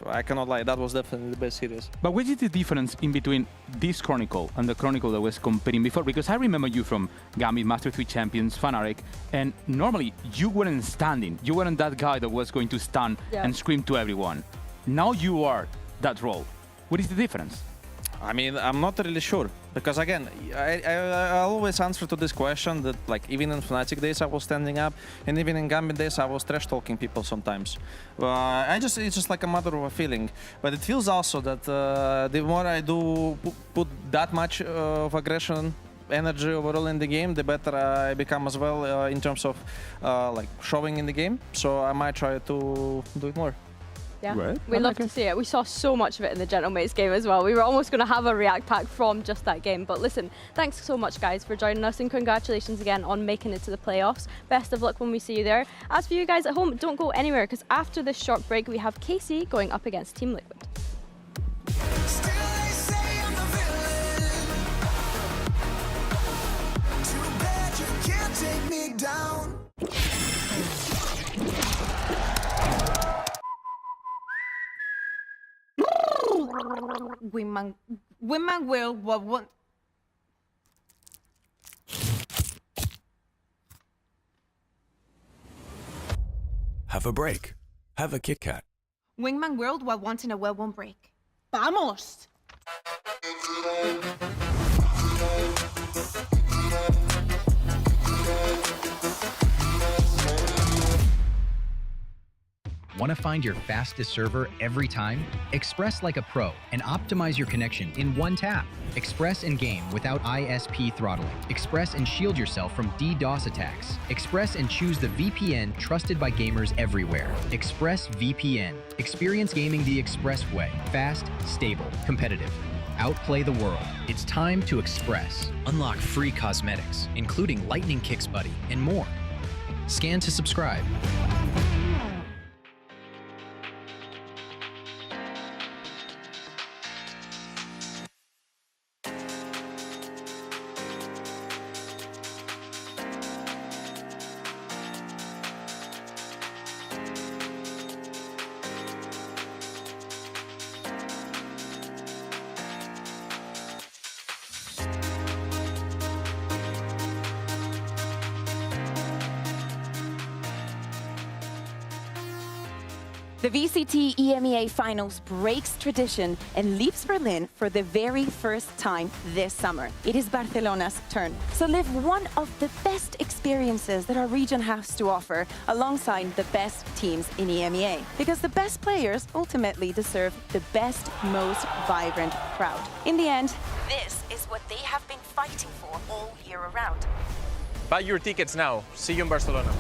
I cannot lie, that was definitely the best series. But what is the difference in between this Chronicle and the Chronicle that was competing before? Because I remember you from Gambit, Master 3 Champions, Fnatic, and normally you weren't standing. You weren't that guy that was going to stand and scream to everyone. Now you are that role. What is the difference? I mean, I'm not really sure. Because again, I always answer to this question that like even in Fnatic days I was standing up, and even in Gambit days I was trash talking people sometimes. It's just like a matter of a feeling. But it feels also that the more I do put that much of aggression, energy overall in the game, the better I become as well in terms of like showing in the game. So I might try to do it more. Yeah, right. We love to see it. We saw so much of it in the Gentlemates game as well. We were almost going to have a react pack from just that game. But listen, thanks so much, guys, for joining us, and congratulations again on making it to the playoffs. Best of luck when we see you there. As for you guys at home, don't go anywhere, because after this short break, we have KC going up against Team Liquid. Take me down. Women will what want. Have a break. Have a Kit Kat. Wingman World while wanting a well-won break. Vamos! Want to find your fastest server every time? Express like a pro and optimize your connection in one tap. Express in game without ISP throttling. Express and shield yourself from DDoS attacks. Express and choose the VPN trusted by gamers everywhere. Express VPN. Experience gaming the Express way. Fast, stable, competitive. Outplay the world. It's time to Express. Unlock free cosmetics, including Lightning Kicks Buddy and more. Scan to subscribe. The VCT EMEA Finals breaks tradition and leaves Berlin for the very first time this summer. It is Barcelona's turn. So live one of the best experiences that our region has to offer alongside the best teams in EMEA. Because the best players ultimately deserve the best, most vibrant crowd. In the end, this is what they have been fighting for all year around. Buy your tickets now. See you in Barcelona.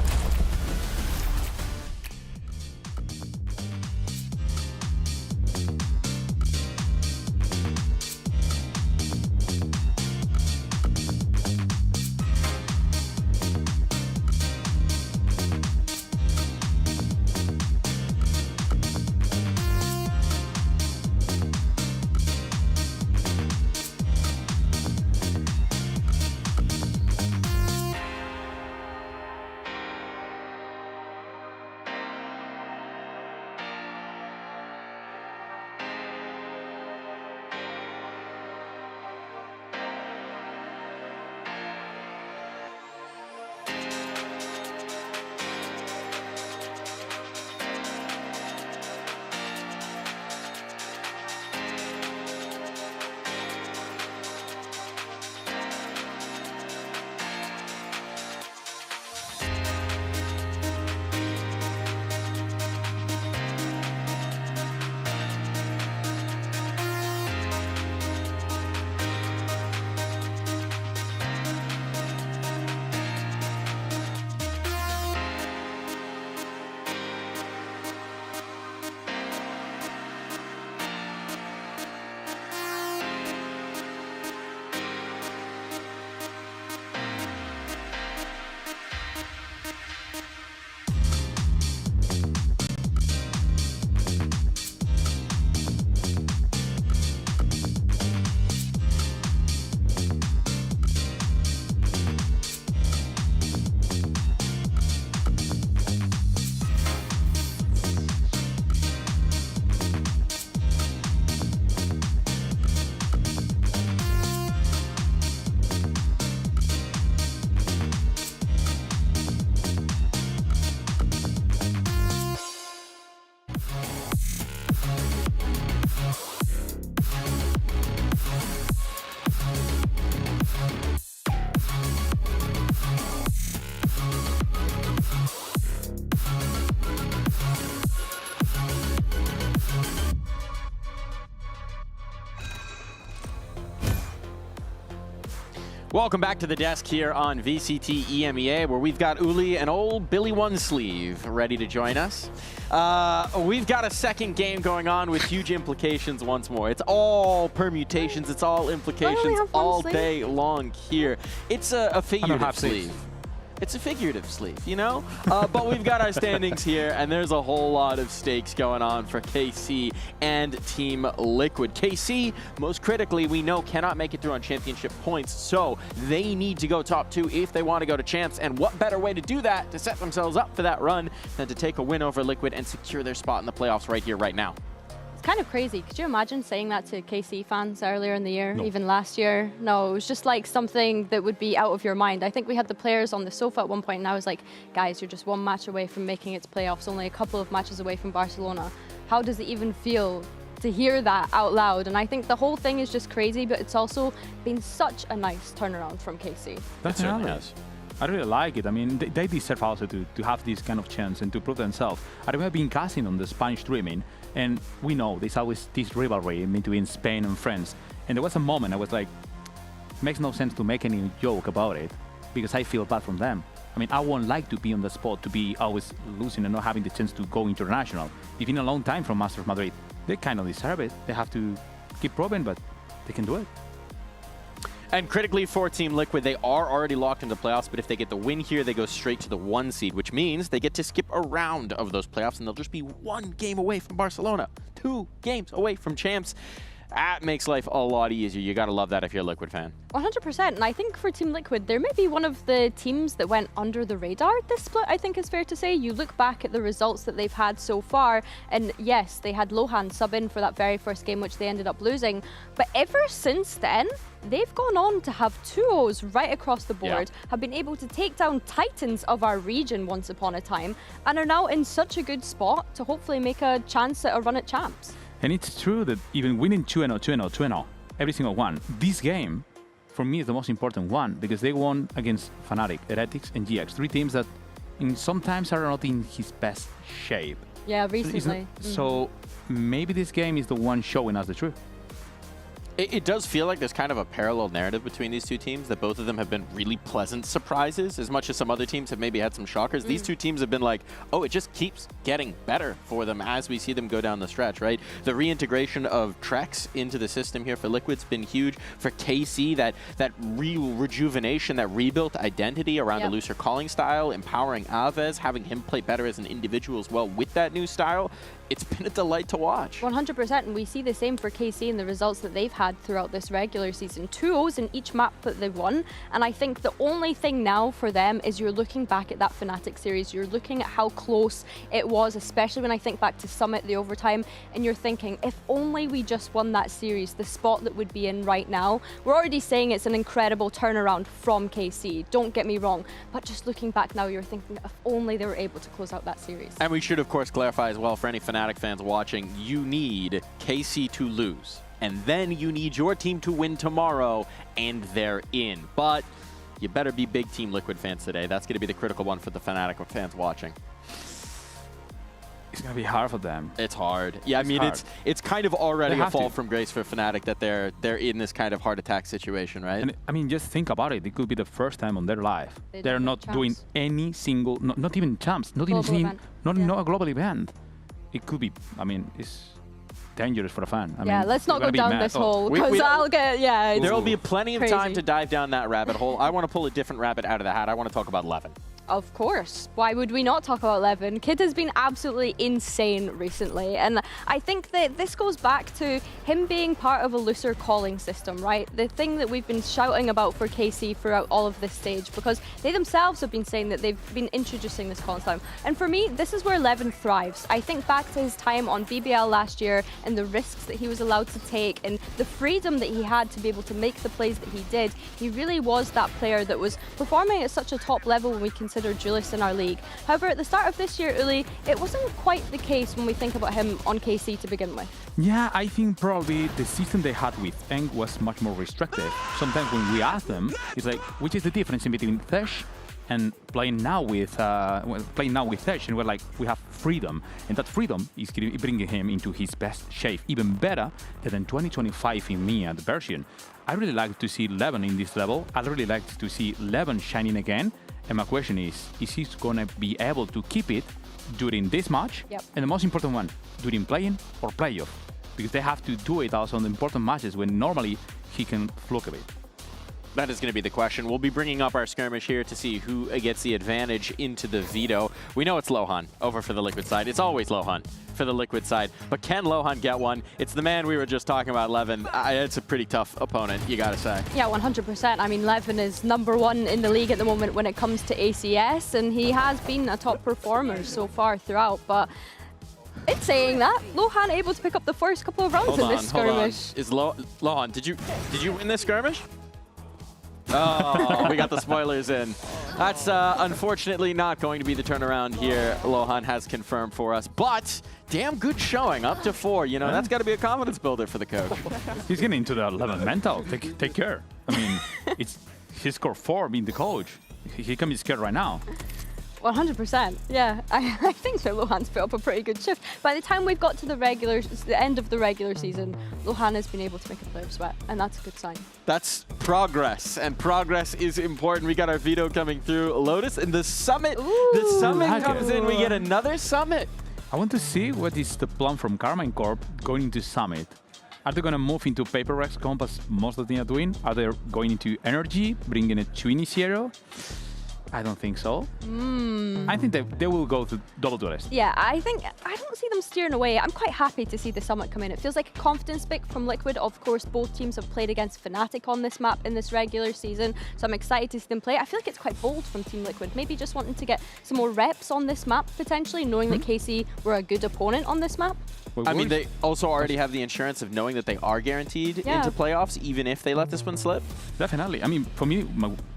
Welcome back to the desk here on VCT EMEA, where we've got Uli and old Billy One Sleeve ready to join us. We've got a second game going on with huge implications once more. It's all permutations, it's all implications all day long here. It's a figurative sleeve. It's a figurative sleeve, you know? But we've got our standings here, and there's a whole lot of stakes going on for KC and Team Liquid. KC, most critically, we know cannot make it through on championship points, so they need to go top 2 if they want to go to champs. And what better way to do that, to set themselves up for that run, than to take a win over Liquid and secure their spot in the playoffs right here, right now. It's kind of crazy. Could you imagine saying that to KC fans earlier in the year, No. even last year? No, it was just like something that would be out of your mind. I think we had the players on the sofa at one point, and I was like, guys, you're just one match away from making it to playoffs, only a couple of matches away from Barcelona. How does it even feel to hear that out loud? And I think the whole thing is just crazy, but it's also been such a nice turnaround from KC. That certainly has. I really like it. I mean, they deserve also to have this kind of chance and to prove themselves. I remember being casting on the Spanish streaming, and we know there's always this rivalry between Spain and France. And there was a moment I was like, makes no sense to make any joke about it because I feel bad from them. I mean, I won't like to be on the spot, to be always losing and not having the chance to go international. They've been a long time from Masters Madrid. They kind of deserve it. They have to keep proving, but they can do it. And critically for Team Liquid, they are already locked into playoffs, but if they get the win here, they go straight to the 1 seed, which means they get to skip a round of those playoffs, and they'll just be 1 game away from Barcelona, 2 games away from champs. That makes life a lot easier. You gotta love that if you're a Liquid fan. 100%, and I think for Team Liquid, they're maybe one of the teams that went under the radar this split, I think is fair to say. You look back at the results that they've had so far, and yes, they had Lohan sub in for that very first game, which they ended up losing, but ever since then, they've gone on to have 2-0s right across the board, have been able to take down titans of our region once upon a time, and are now in such a good spot to hopefully make a chance at a run at champs. And it's true that even winning 2-0, 2-0, 2-0, every single one, this game, for me, is the most important one because they won against Fnatic, Heretics, and GX, 3 teams that sometimes are not in his best shape. Yeah, recently. So maybe this game is the one showing us the truth. It does feel like there's kind of a parallel narrative between these 2 teams, that both of them have been really pleasant surprises, as much as some other teams have maybe had some shockers. These 2 teams have been like, oh, it just keeps getting better for them as we see them go down the stretch, right? The reintegration of Trex into the system here for Liquid's been huge. For KC, that real rejuvenation, that rebuilt identity around a looser calling style, empowering Aves, having him play better as an individual as well with that new style. It's been a delight to watch. 100%, and we see the same for KC and the results that they've had throughout this regular season. 2-0s in each map that they've won, and I think the only thing now for them is you're looking back at that Fnatic series, you're looking at how close it was, especially when I think back to Summit, the overtime, and you're thinking, if only we just won that series, the spot that would be in right now. We're already saying it's an incredible turnaround from KC, don't get me wrong, but just looking back now, you're thinking, if only they were able to close out that series. And we should, of course, clarify as well for any Fnatic fans watching, you need KC to lose, and then you need your team to win tomorrow, and they're in. But you better be big Team Liquid fans today. That's going to be the critical one for the Fnatic fans watching. It's going to be hard for them. It's hard. Yeah, I mean, it's kind of already a fall from grace for Fnatic that they're in this kind of heart attack situation, right? And I mean, just think about it. It could be the first time on their life. They're not doing any single, not even champs, not even a global event. It could be, I mean, it's dangerous for a fan. I mean, let's not go down this hole, because I'll get, there will be plenty of time to dive down that rabbit hole. I want to pull a different rabbit out of the hat. I want to talk about Levin. Of course. Why would we not talk about Levin? Kid has been absolutely insane recently, and I think that this goes back to him being part of a looser calling system, right? The thing that we've been shouting about for KC throughout all of this stage, because they themselves have been saying that they've been introducing this calling style. And for me, this is where Levin thrives. I think back to his time on BBL last year and the risks that he was allowed to take and the freedom that he had to be able to make the plays that he did. He really was that player that was performing at such a top level when we consider duelists in our league. However, at the start of this year, Uli, it wasn't quite the case when we think about him on KC to begin with. Yeah, I think probably the system they had with Eng was much more restrictive. Sometimes when we ask them, it's like, which is the difference in between Thresh and playing now with Edge, and we're like, we have freedom, and that freedom is bringing him into his best shape, even better than in 2025 EMEA version. I really like to see Levin in this level. I'd really like to see Levin shining again. And my question is he going to be able to keep it during this match? Yep. And the most important one, during playing or playoff? Because they have to do it also on the important matches when normally he can fluke a bit. That is going to be the question. We'll be bringing up our skirmish here to see who gets the advantage into the veto. We know it's Lohan over for the Liquid side. It's always Lohan for the Liquid side. But can Lohan get one? It's the man we were just talking about, Levin. It's a pretty tough opponent, you got to say. Yeah, 100%. I mean, Levin is #1 in the league at the moment when it comes to ACS, and he has been a top performer so far throughout. But it's saying that Lohan able to pick up the first couple of rounds in this skirmish. Is Lohan, did you win this skirmish? Oh, we got the spoilers in. That's unfortunately not going to be the turnaround here. Lohan has confirmed for us, but damn good showing, up to 4. You know, that's got to be a confidence builder for the coach. He's getting into the 11 mental. Take care. I mean, he scored 4 being the coach. He can be scared right now. 100%. Yeah, I think that Lohan's put up a pretty good shift. By the time we've got to the end of the regular season, Lohan has been able to make a player sweat, and that's a good sign. That's progress, and progress is important. We got our veto coming through. Lotus and the Summit. Ooh, the Summit comes in. We get another Summit. I want to see what is the plan from Carmine Corp going into Summit. Are they going to move into Paper Rex comp as most of the team are doing? Are they going into Energy, bringing a Twin Initiator? I don't think so. I think they will go to double duelist. Yeah, I don't see them steering away. I'm quite happy to see the Summit come in. It feels like a confidence pick from Liquid. Of course, both teams have played against Fnatic on this map in this regular season, so I'm excited to see them play. I feel like it's quite bold from Team Liquid. Maybe just wanting to get some more reps on this map, potentially, knowing that KC were a good opponent on this map. I mean, they also already have the insurance of knowing that they are guaranteed into playoffs, even if they let this one slip. Definitely. I mean, for me,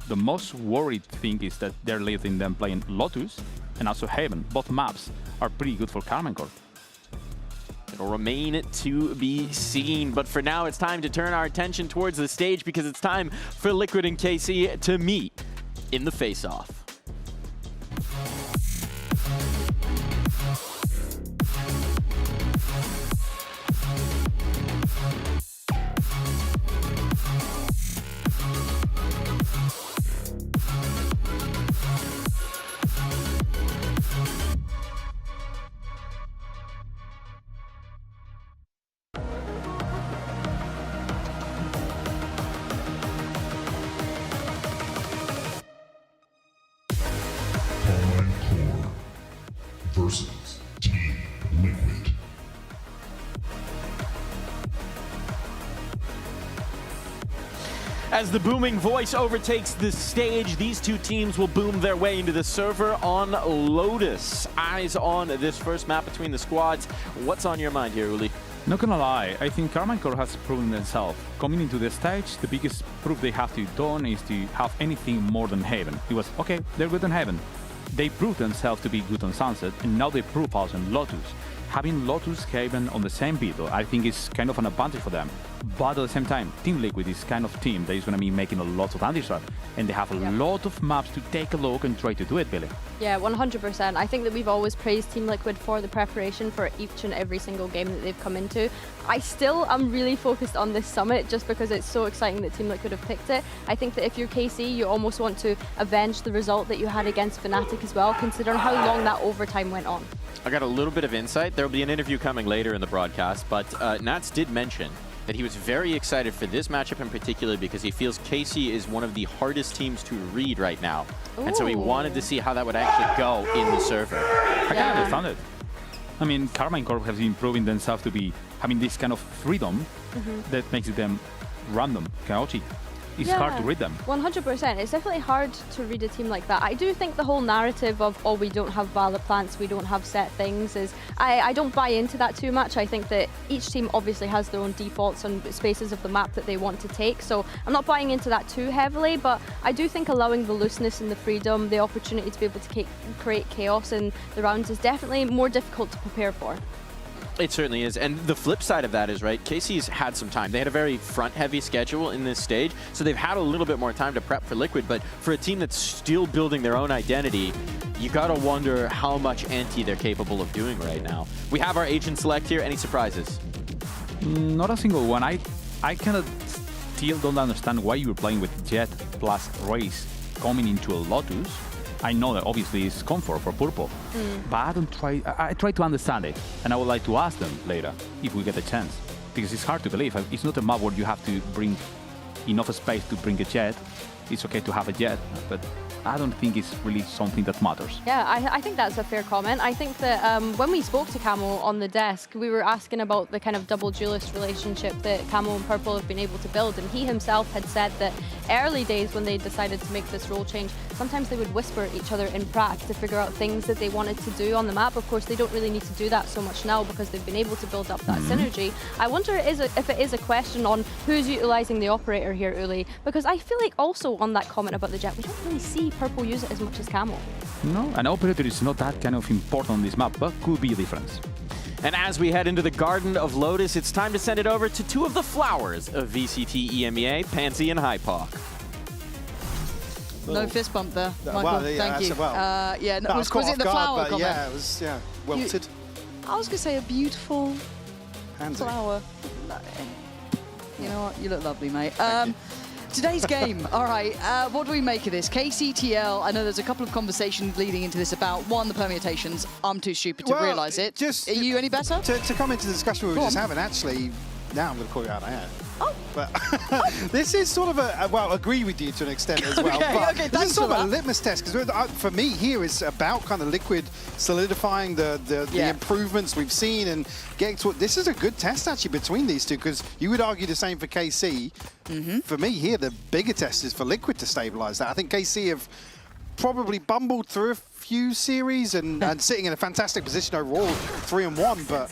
the most worried thing is that they're letting them playing Lotus and also Haven. Both maps are pretty good for Carmine Corp. It'll remain to be seen, but for now, it's time to turn our attention towards the stage because it's time for Liquid and KC to meet in the face-off. Versus Team Liquid. As the booming voice overtakes the stage, these two teams will boom their way into the server on Lotus. Eyes on this first map between the squads. What's on your mind here, Uli? Not gonna lie, I think Carmine Corp has proven themselves. Coming into the stage, the biggest proof they have to do is to have anything more than Haven. It was, okay, they're good on Haven. They proved themselves to be good on Sunset, and now they prove us on Lotus. Having Lotus Haven on the same veto, I think is kind of an advantage for them. But at the same time, Team Liquid is kind of team that is going to be making a lot of anti-strat, and they have a lot of maps to take a look and try to do it, Billy. Yeah, 100%. I think that we've always praised Team Liquid for the preparation for each and every single game that they've come into. I still am really focused on this Summit just because it's so exciting that Team Liquid have picked it. I think that if you're KC, you almost want to avenge the result that you had against Fnatic as well, considering how long that overtime went on. I got a little bit of insight. There'll be an interview coming later in the broadcast, but Nats did mention that he was very excited for this matchup in particular because he feels KC is one of the hardest teams to read right now. Ooh. And so he wanted to see how that would actually go in the server. I can understand it. I mean, Carmine Corp has been proving themselves to be having this kind of freedom that makes them random, chaotic. It's hard to read them. 100%. It's definitely hard to read a team like that. I do think the whole narrative of, oh, we don't have Valor plants, we don't have set things, is I don't buy into that too much. I think that each team obviously has their own defaults and spaces of the map that they want to take, so I'm not buying into that too heavily, but I do think allowing the looseness and the freedom, the opportunity to be able to create chaos in the rounds is definitely more difficult to prepare for. It certainly is. And the flip side of that is, right, KC's had some time. They had a very front-heavy schedule in this stage, so they've had a little bit more time to prep for Liquid. But for a team that's still building their own identity, you got to wonder how much anti they're capable of doing right now. We have our agent select here. Any surprises? Not a single one. I kind of still don't understand why you're playing with Jet plus Raze coming into a Lotus. I know that obviously it's comfort for Purple, but I try to understand it, and I would like to ask them later if we get a chance, because it's hard to believe. It's not a map where you have to bring enough space to bring a Jet. It's okay to have a Jet, but I don't think it's really something that matters. Yeah, I think that's a fair comment. I think that when we spoke to Camo on the desk, we were asking about the kind of double duelist relationship that Camo and Purple have been able to build, and he himself had said that early days when they decided to make this role change, sometimes they would whisper at each other in prac to figure out things that they wanted to do on the map. Of course, they don't really need to do that so much now because they've been able to build up that synergy. I wonder if it is a question on who's utilising the operator here, Uli, because I feel like also on that comment about the Jet, we don't really see Purple use it as much as Camo. No, an operator is not that kind of important on this map, but could be a difference. And as we head into the Garden of Lotus, it's time to send it over to two of the flowers of VCT EMEA, Pansy and Hypoc. No fist bump there, Michael. Well, yeah, thank you. Yeah, no, was it the flower comment? Yeah, it was wilted. I was going to say a beautiful Pansy. flower. You know what? You look lovely, mate. Today's game. All right, what do we make of this? KCTL, I know there's a couple of conversations leading into this about, one, the permutations. I'm too stupid to realise it. Are you any better? To come into the discussion we were just having, actually, now I'm going to call you out. I am. Oh. But this is sort of agree with you to an extent as well. Okay, this is sort of a litmus test, because for me here is about kind of Liquid solidifying the improvements we've seen and getting to this is a good test actually between these two, because you would argue the same for KC. For me here, the bigger test is for Liquid to stabilize that. I think KC have probably bumbled through a few series and sitting in a fantastic position overall, 3-1, but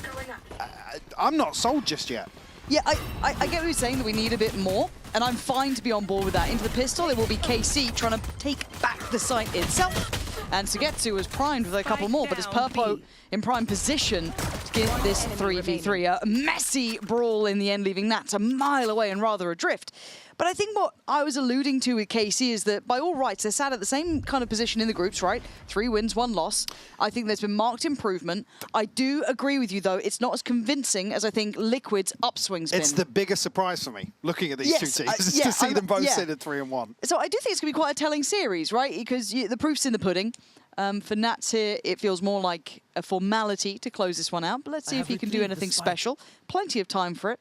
I'm not sold just yet. Yeah, I get what you're saying, that we need a bit more, and I'm fine to be on board with that. Into the pistol, it will be KC trying to take back the site itself. And Sugetsu is primed with a couple more, but it's Purpo in prime position to get this 3v3. A messy brawl in the end, leaving Nats a mile away and rather adrift. But I think what I was alluding to with KC is that by all rights, they're sat at the same kind of position in the groups, right? 3 wins, 1 loss. I think there's been marked improvement. I do agree with you, though. It's not as convincing as I think Liquid's upswing's been. It's the biggest surprise for me, looking at these two teams, is to see them both sit at 3-1. So I do think it's going to be quite a telling series, right? Because the proof's in the pudding. For Nats here, it feels more like a formality to close this one out. But let's see if he can do anything special. Plenty of time for it.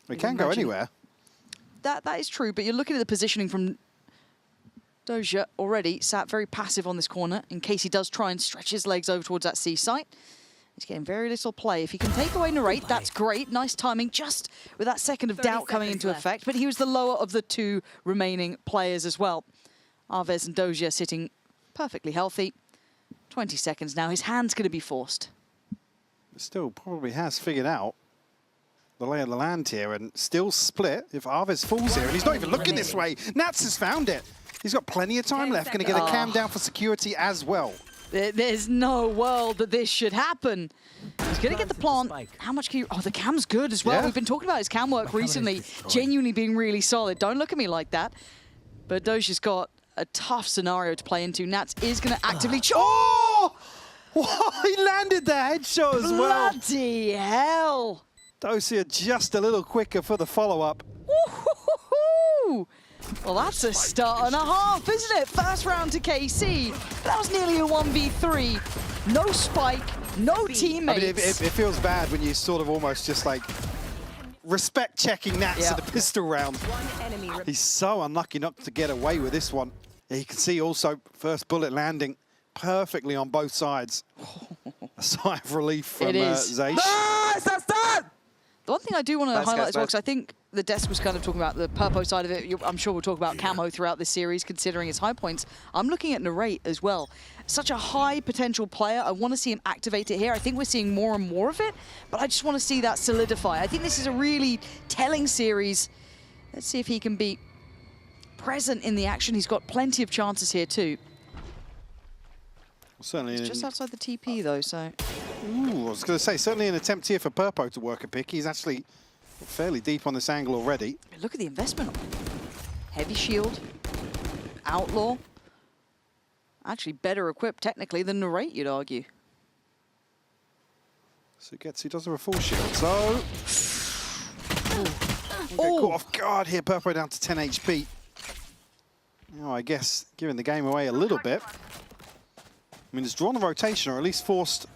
We can go anywhere. That is true, but you're looking at the positioning from Doja already, sat very passive on this corner in case he does try and stretch his legs over towards that C site. He's getting very little play. If he can take away Narrate, that's great. Nice timing, just with that second of doubt coming into effect. But he was the lower of the 2 remaining players as well. Arvez and Doja sitting perfectly healthy. 20 seconds now. His hand's going to be forced. Still probably has figured out the lay of the land here, and still split if Arvez falls here, and he's not even looking this way. Nats has found it. He's got plenty of time left. Going to get a cam down for security as well. There's no world that this should happen. He's going to get the plant. How much can you... Oh, the cam's good as well. We've been talking about his cam work recently, genuinely being really solid. Don't look at me like that. But Doja's got a tough scenario to play into. Nats is going to actively... Oh! He landed the headshot as well. Bloody hell. Dosia just a little quicker for the follow-up. Well, that's a start and a half, isn't it? First round to KC. That was nearly a 1v3. No spike, no teammates. I mean, it feels bad when you sort of almost just like respect checking Nats at the pistol round. He's so unlucky not to get away with this one. You can see also first bullet landing perfectly on both sides. A sigh of relief from Zeish. Nice, that's done! The one thing I do want to highlight as well, because I think the desk was kind of talking about the Purpo side of it. I'm sure we'll talk about Camo throughout this series, considering his high points. I'm looking at Narrate as well. Such a high potential player. I want to see him activate it here. I think we're seeing more and more of it, but I just want to see that solidify. I think this is a really telling series. Let's see if he can be present in the action. He's got plenty of chances here too. Certainly. It's just outside the TP though, so... Ooh, I was going to say, certainly an attempt here for Purpo to work a pick. He's actually fairly deep on this angle already. Look at the investment. Heavy shield, Outlaw. Actually better equipped technically than Narrate, you'd argue. Sugetsu does have a full shield, so... Get caught off guard here, Purpo down to 10 HP. Now, I guess, giving the game away a little bit. I mean, it's drawn a rotation, or at least forced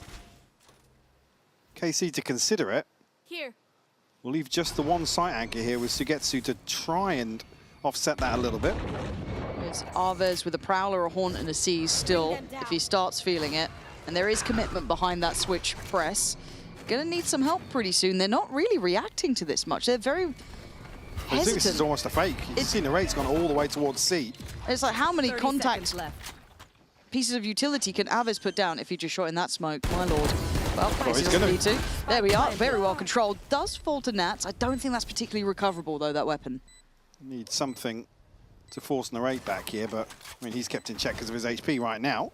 KC to consider it. Here. We'll leave just the one site anchor here with Sugetsu to try and offset that a little bit. There's Arvez with a Prowler, a Haunt, and a Seize still, if he starts feeling it. And there is commitment behind that switch press. Gonna need some help pretty soon. They're not really reacting to this much. They're very hesitant. I think this is almost a fake. You see the rate's gone all the way towards C. It's like, how many contact pieces of utility can Arvez put down if he just shot in that smoke? My lord. Well, he's doesn't gonna. need to. There we are, very well controlled. Does fall to Nats. I don't think that's particularly recoverable, though, that weapon. Need something to force Narrate back here, but I mean, he's kept in check because of his HP right now.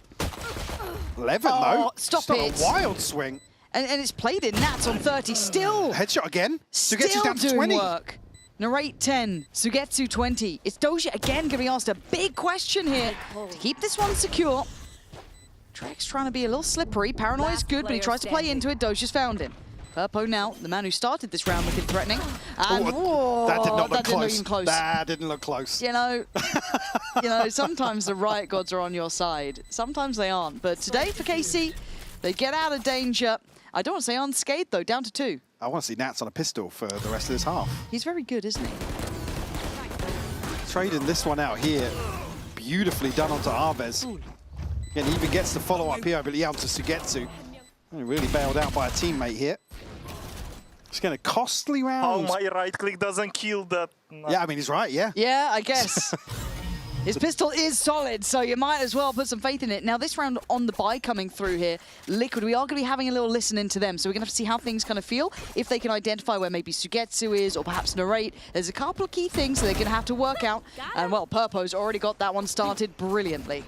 11, though. Stop Still it. a wild swing. And it's played in Nats on 30. Still. Headshot again. Still Sugetsu's down to doing 20. work. Narrate 10, Sugetsu 20. It's Doja again going to be asked a big question here to keep this one secure. Drek's trying to be a little slippery. Paranoia is good, but he tries to play into it. Doja's found him. Purpo now, the man who started this round looking threatening. And whoa, that did not look that didn't close. look even close. That didn't look close. You know, sometimes the Riot gods are on your side. Sometimes they aren't. But today for KC, they get out of danger. I don't want to say unscathed, though, down to 2. I want to see Nats on a pistol for the rest of this half. He's very good, isn't he? Trading this one out here. Beautifully done onto Arvez. And he even gets the follow-up here, but onto Sugetsu. And really bailed out by a teammate here. It's going to costly round. Oh, my right click doesn't kill that. No. Yeah, I mean, he's right, yeah. Yeah, I guess. His pistol is solid, so you might as well put some faith in it. Now, this round on the buy coming through here, Liquid, we are going to be having a little listen into them, so we're going to have to see how things kind of feel, if they can identify where maybe Sugetsu is, or perhaps Narrate. There's a couple of key things that they're going to have to work out, and, well, Purpo's already got that one started brilliantly.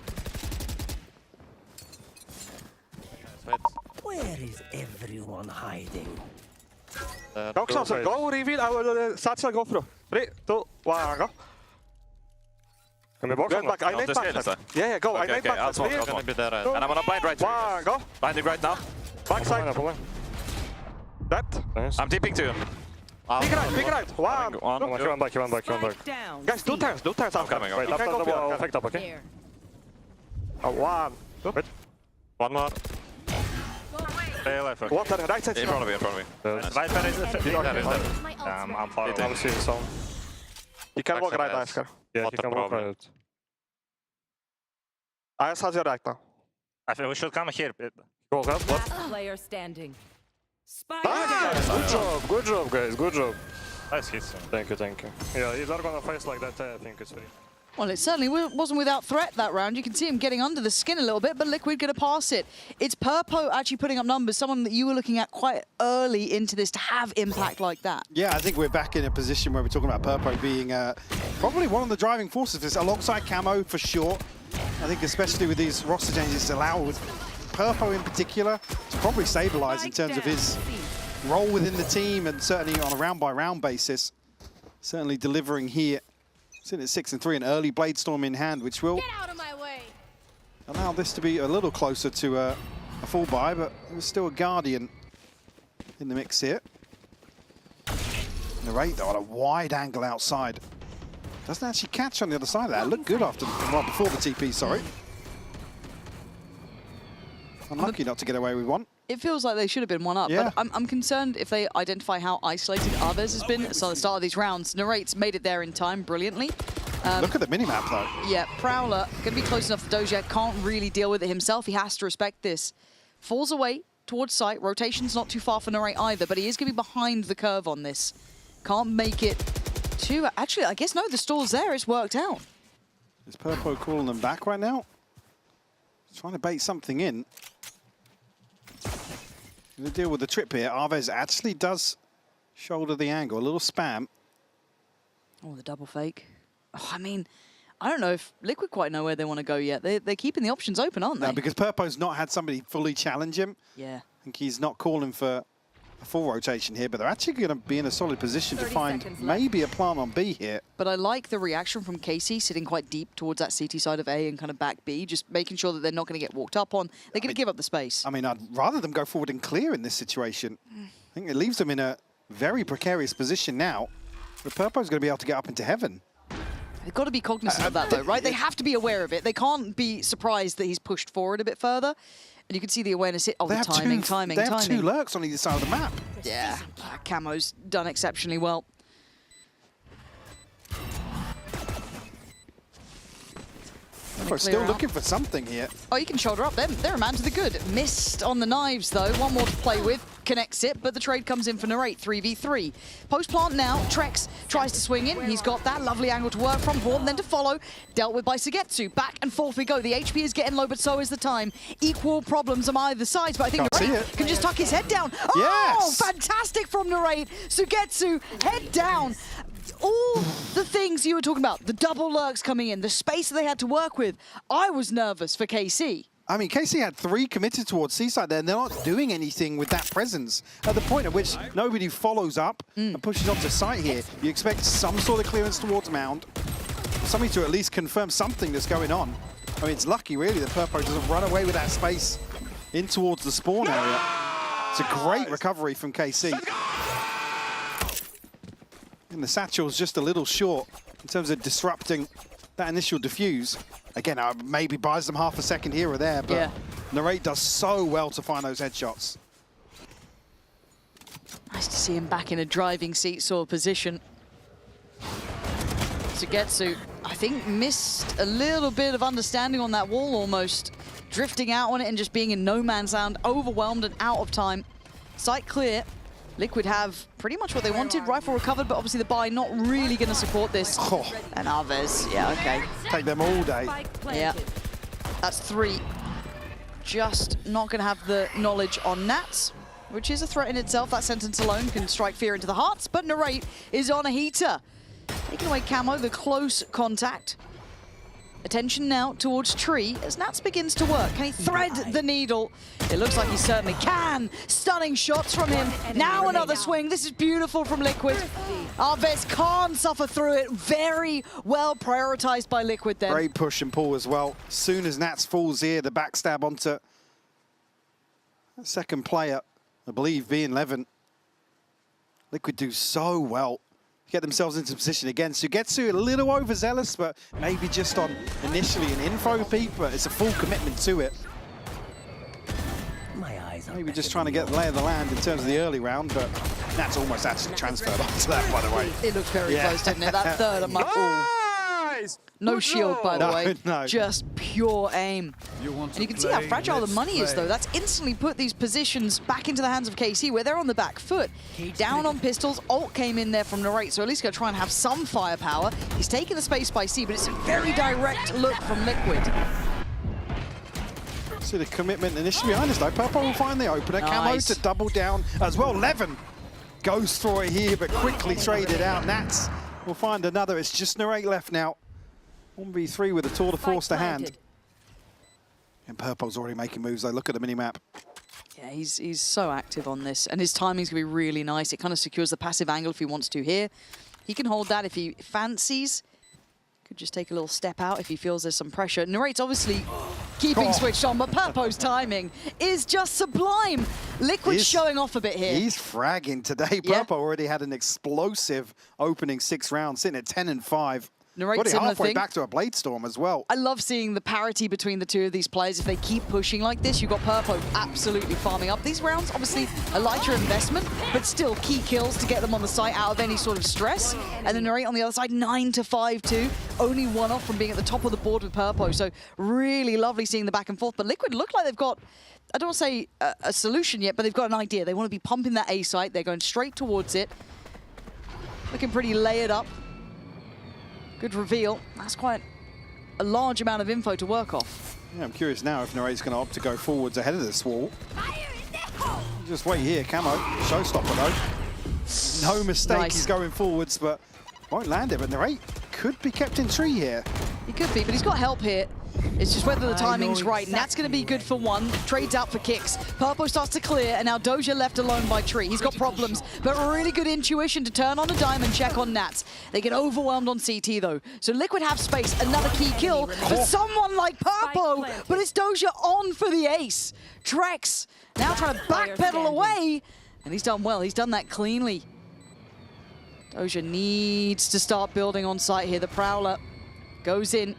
Where is everyone hiding? Go, Xanser, go, reveal, Satchel, go through. 3, 2, 1, go. Can we box? Back. I need back. Yeah, go. Okay, I need back. I'll smoke. I'm gonna be there. And I'm gonna blind right to you. Go. Blinding right now. Backside. That. I'm tipping to you. Big right. One. One back. Guys, two turns. I'm coming. Wait, after the wall, effect up, okay? One. Wait. One more. Stay alive. Water, right side. In front of me. Right side is dead. I'm far away. I'll see the zone. You can walk right, Oscar. Yeah, you can walk right. IS has your right now. I think we should come here. Go ahead. Last player standing. Good job, guys. Good job. Nice hits. Thank you. Yeah, he's not gonna face like that. I think it's free. Well, it certainly wasn't without threat that round. You can see him getting under the skin a little bit, but Liquid going to pass it. It's Purpo actually putting up numbers, someone that you were looking at quite early into this to have impact like that. Yeah, I think we're back in a position where we're talking about Purpo being probably one of the driving forces of this, alongside Camo for sure. I think especially with these roster changes allow with Purpo in particular to probably stabilize in terms of his role within the team, and certainly on a round-by-round basis. Certainly delivering here. Sitting at 6-3, an early Blade Storm in hand, which will allow this to be a little closer to a full buy, but there's still a Guardian in the mix here. Narrate, though, on a wide angle outside. Doesn't actually catch on the other side of that. It looked good after, well, before the TP, sorry. Unlucky not to get away with one. It feels like they should have been one up, Yeah. but I'm concerned if they identify how isolated Arvez has been at the start of these rounds. Narrate's made it there in time brilliantly. Look at the minimap, though. Yeah, Prowler going to be close enough for Doja. Can't really deal with it himself. He has to respect this. Falls away towards site. Rotation's not too far for Narrate either, but he is going to be behind the curve on this. Can't make it too... Actually, I guess no, the stall's there. It's worked out. Is Purpo calling them back right now? He's trying to bait something in. Going to deal with the trip here. Arvez actually does shoulder the angle. A little spam. Oh, the double fake. Oh, I mean, I don't know if Liquid quite know where they want to go yet. They're keeping the options open, aren't they? No, because Purpo's not had somebody fully challenge him. Yeah. think he's not calling for a full rotation here, but they're actually going to be in a solid position to find maybe a plant on B here. But I like the reaction from KC sitting quite deep towards that CT side of A and kind of back B, just making sure that they're not going to get walked up on. They're going to give up the space. I mean, I'd rather them go forward and clear in this situation. I think it leaves them in a very precarious position now. But Purpo's going to be able to get up into heaven. They've got to be cognizant of that, though, right? They have to be aware of it. They can't be surprised that he's pushed forward a bit further. And you can see the awareness of the timing. They have 2 lurks on either side of the map. Yeah, Camo's done exceptionally well. We're still looking for something here. Oh, you can shoulder up. They're a man to the good. Missed on the knives, though. One more to play with. Connects it, but the trade comes in for Narrate, 3v3. Post-plant now. Trex tries to swing in. He's got that lovely angle to work from. Horn then to follow. Dealt with by Sugetsu. Back and forth we go. The HP is getting low, but so is the time. Equal problems on either sides, but I think Narrate can just tuck his head down. Oh, fantastic from Narrate. Sugetsu, head down. All the things you were talking about, the double lurks coming in, the space that they had to work with. I was nervous for KC. I mean, KC had 3 committed towards Seaside there, and they're not doing anything with that presence. At the point at which nobody follows up and pushes onto site here, you expect some sort of clearance towards Mound, something to at least confirm something that's going on. I mean, it's lucky, really, that Purpo doesn't run away with that space in towards the spawn area. It's a great recovery from KC. And the satchel's just a little short in terms of disrupting that initial defuse. Again, maybe buys them half a second here or there, but Narrate does so well to find those headshots. Nice to see him back in a driving seat sort of position. Sugetsu, I think, missed a little bit of understanding on that wall almost. Drifting out on it and just being in no man's land, overwhelmed and out of time. Site clear. Liquid have pretty much what they wanted. Rifle recovered, but obviously the buy not really going to support this. Oh. And Alves, yeah, okay. Take them all day. Yeah, that's 3. Just not going to have the knowledge on Nats, which is a threat in itself. That sentence alone can strike fear into the hearts, but Narrate is on a heater. Taking away Camo, the close contact. Attention now towards Tree as Nats begins to work. Can he thread the needle? It looks like he certainly can. Stunning shots from him. Now another swing. This is beautiful from Liquid. Alves can't suffer through it. Very well prioritized by Liquid then. Great push and pull as well. Soon as Nats falls here, the backstab onto that second player, I believe, V11. Liquid do so well. Get themselves into position again. Sugetsu a little overzealous, but maybe just on initially an info peak, but it's a full commitment to it. Maybe just trying to get the lay of the land in terms of the early round, but that's almost actually transferred onto that, by the way. It looked very close, didn't it? That third, I'm like, oh. No shield, by the way. No. Just pure aim. And you can see how fragile the money is, though. That's instantly put these positions back into the hands of KC, where they're on the back foot. Down on pistols, ult came in there from Narrate, so at least going to try and have some firepower. He's taking the space by C, but it's a very direct look from Liquid. See the commitment initially behind us, though. Purple will find the opener. Nice. Camo to double down as well. Levin goes for it here, but quickly traded out. Nats will find another. It's just Narrate left now. 1v3 with a tour de force to hand. And Purple's already making moves, though. Look at the mini-map. Yeah, he's so active on this, and his timing's going to be really nice. It kind of secures the passive angle if he wants to here. He can hold that if he fancies. Could just take a little step out if he feels there's some pressure. Narrate's obviously keeping switched on, but Purpo's timing is just sublime. Liquid's showing off a bit here. He's fragging today. Purple already had an explosive opening 6 rounds, sitting at 10 and 5. Narrate halfway back to a Blade Storm as well. I love seeing the parity between the two of these players. If they keep pushing like this, you've got Purpo absolutely farming up. These rounds, obviously, a lighter investment, but still key kills to get them on the site out of any sort of stress. And then Narrate on the other side, 9 to 5 too. Only 1 off from being at the top of the board with Purpo. So really lovely seeing the back and forth. But Liquid look like they've got, I don't want to say a solution yet, but they've got an idea. They want to be pumping that A site. They're going straight towards it. Looking pretty layered up. Good reveal. That's quite a large amount of info to work off. Yeah, I'm curious now if Narrate's going to opt to go forwards ahead of this wall. Just wait here, Camo. Showstopper, though. No mistake, he's going forwards, but won't land it. But Narrate could be kept in tree here. He could be, but he's got help here. It's just whether the timing's right, and that's going to be good for one. Trades out for kicks. Purple starts to clear, and now Doja left alone by Tree. He's got problems, but really good intuition to turn on a dime and check on Nats. They get overwhelmed on CT, though. So Liquid have space, another key kill for someone like Purple, but it's Doja on for the ace. Trex now trying to backpedal away, and he's done well. He's done that cleanly. Doja needs to start building on site here. The Prowler goes in.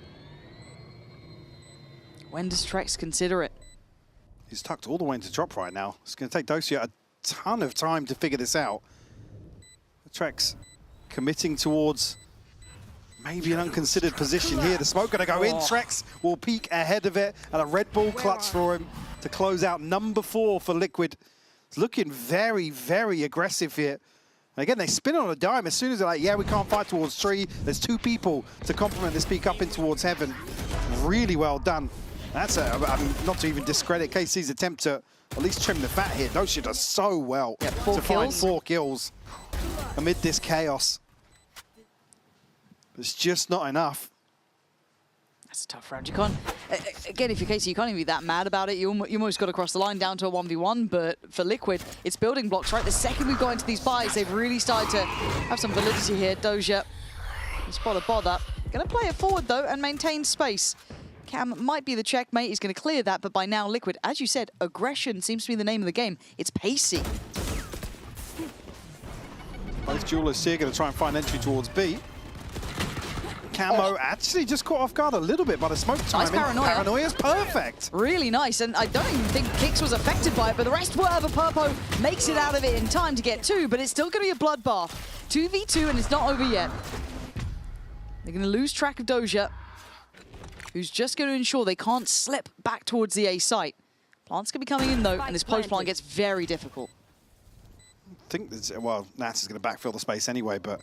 When does Trex consider it? He's tucked all the way into drop right now. It's going to take Dosia a ton of time to figure this out. Trex committing towards maybe an unconsidered position here. The smoke going to go in. Trex will peek ahead of it, and a Red Bull clutch for him to close out number 4 for Liquid. It's looking very, very aggressive here. And again, they spin on a dime as soon as they're like, yeah, we can't fight towards Tree. There's 2 people to complement this peek up in towards Heaven. Really well done. That's I mean, not to even discredit KC's attempt to at least trim the fat here. Dosia does so well to find 4 kills amid this chaos. It's just not enough. That's a tough round. You can't, again, if you're KC, you can't even be that mad about it. You almost got to cross the line down to a 1v1, but for Liquid, it's building blocks, right? The second we've got into these buys, they've really started to have some validity here. Doja, spot a bother. Gonna play it forward, though, and maintain space. Cam might be the checkmate. He's going to clear that, but by now, Liquid, as you said, aggression seems to be the name of the game. It's pacey. Both duelists here going to try and find entry towards B. Camo actually just caught off guard a little bit by the smoke timing. Nice paranoia. Paranoia's perfect. Really nice, and I don't even think Kix was affected by it, but the rest were. But Purpo makes it out of it in time to get 2, but it's still going to be a bloodbath. 2v2, and it's not over yet. They're going to lose track of Doja, who's just going to ensure they can't slip back towards the A site. Plant's going to be coming in, though, and this post-plant gets very difficult. I think there's, well, Nats is going to backfill the space anyway, but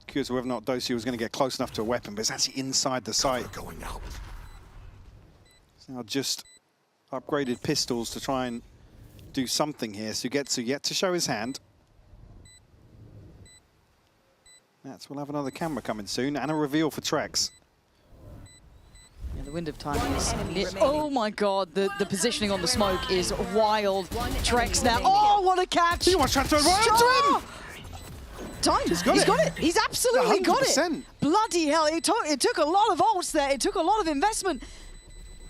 curious whether or not Dosia was going to get close enough to a weapon, but it's actually inside the site. Going out. So now just upgraded pistols to try and do something here. Sugetsu yet to show his hand. Nats will have another camera coming soon, and a reveal for Trex. Yeah, the wind of time is near. Oh my god, the positioning on the smoke is wild. Trex now. Oh, what a catch! He wants to transfer right to him! Time. He's got it. He's absolutely 100%. Got it. Bloody hell, it took a lot of ults there. It took a lot of investment.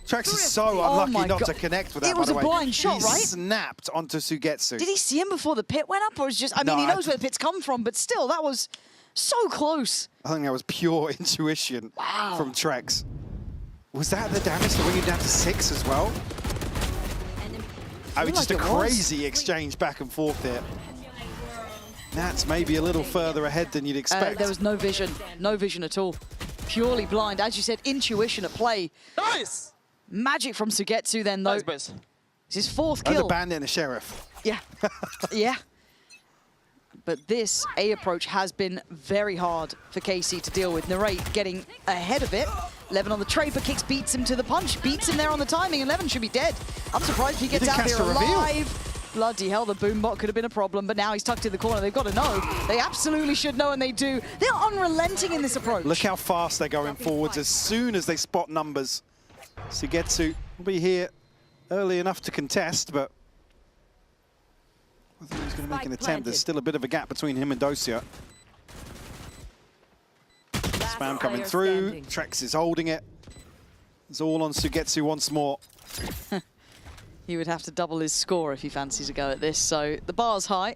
Trex is so unlucky not to connect with that, by the way. It was a blind shot, right? He snapped onto Sugetsu. Did he see him before the pit went up, or was just... I mean, he knows where the pit's come from, but still, that was so close. I think that was pure intuition from Trex. Was that the damage to bring him down to 6 as well? I mean, just a crazy exchange back and forth here. Nats maybe a little further ahead than you'd expect. There was no vision at all. Purely blind. As you said, intuition at play. Nice! Magic from Sugetsu then, though. Nice. It's his 4th kill. The bandit and the sheriff. Yeah. Yeah. But this A approach has been very hard for KC to deal with. Narrate getting ahead of it. 11 on the trade, but Kix beats him to the punch. Beats him there on the timing. 11 should be dead. I'm surprised if he gets out here alive. Bloody hell, the boombot could have been a problem, but now he's tucked in the corner. They've got to know. They absolutely should know, and they do. They're unrelenting in this approach. Look how fast they're going forwards as soon as they spot numbers. Sugetsu will be here early enough to contest, but I think he's going to make an attempt. There's still a bit of a gap between him and Dosia. Spam coming through. Trex is holding it. It's all on Sugetsu once more. He would have to double his score if he fancies a go at this, so the bar's high.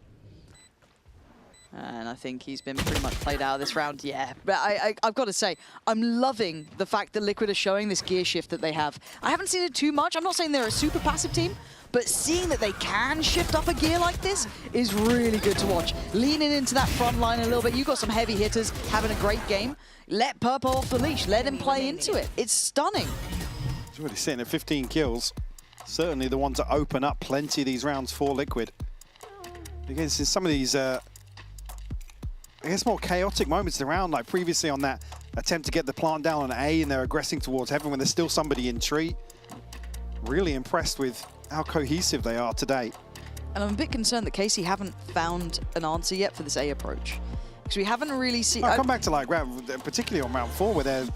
And I think he's been pretty much played out of this round, yeah. But I've got to say, I'm loving the fact that Liquid are showing this gear shift that they have. I haven't seen it too much. I'm not saying they're a super passive team, but seeing that they can shift up a gear like this is really good to watch. Leaning into that front line a little bit. You've got some heavy hitters having a great game. Let Purple off the leash. Let him play into it. It's stunning. He's already sitting at 15 kills. Certainly the one to open up plenty of these rounds for Liquid. Against some of these, I guess, more chaotic moments in the round, like previously on that attempt to get the plant down on A and they're aggressing towards Heaven when there's still somebody in tree. Really impressed with how cohesive they are today. And I'm a bit concerned that KC haven't found an answer yet for this A approach. Because we haven't really seen... I'll come back to like, particularly on round 4 where they're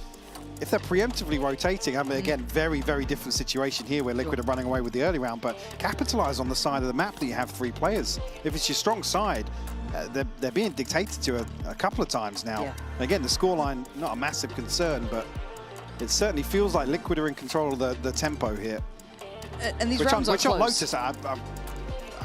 if they're preemptively rotating, I mean, again, very, very different situation here where Liquid are running away with the early round, but capitalize on the side of the map that you have 3 players. If it's your strong side, they're being dictated to a couple of times now. Yeah. Again, the scoreline, not a massive concern, but it certainly feels like Liquid are in control of the tempo here. And these rounds are close. On Lotus, I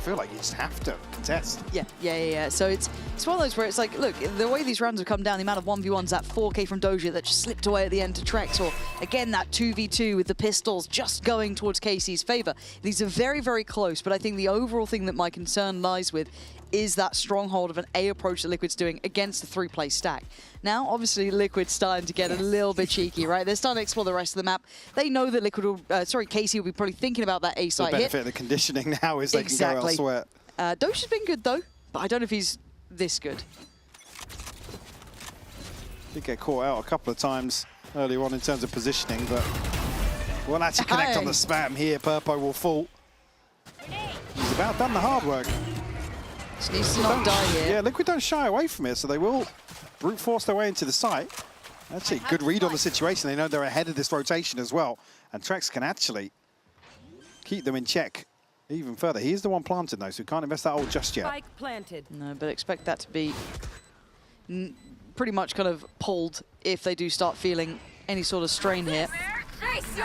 feel like you just have to contest. Yeah. So it's one of those where it's like, look, the way these rounds have come down, the amount of 1v1s, that 4K from Doja that just slipped away at the end to Trex, or again, that 2v2 with the pistols just going towards KC's favor. These are very, very close, but I think the overall thing that my concern lies with is that stronghold of an A approach that Liquid's doing against the 3-play stack. Now, obviously, Liquid's starting to get a little bit cheeky, right? They're starting to explore the rest of the map. They know that KC will be probably thinking about that A site hit. The benefit of the conditioning now is they can go elsewhere. Doja's been good, though, but I don't know if he's this good. Did get caught out a couple of times earlier on in terms of positioning, but won't actually connect on the spam here. Purpo will fall. He's about done the hard work. Just needs to not die here. Yeah, Liquid don't shy away from it, so they will brute force their way into the site. Actually, good read on the situation. They know they're ahead of this rotation as well, and Trex can actually keep them in check even further. He's the one planted though, so we can't invest that ult just yet. Spike planted. No, but expect that to be pretty much kind of pulled if they do start feeling any sort of strain here.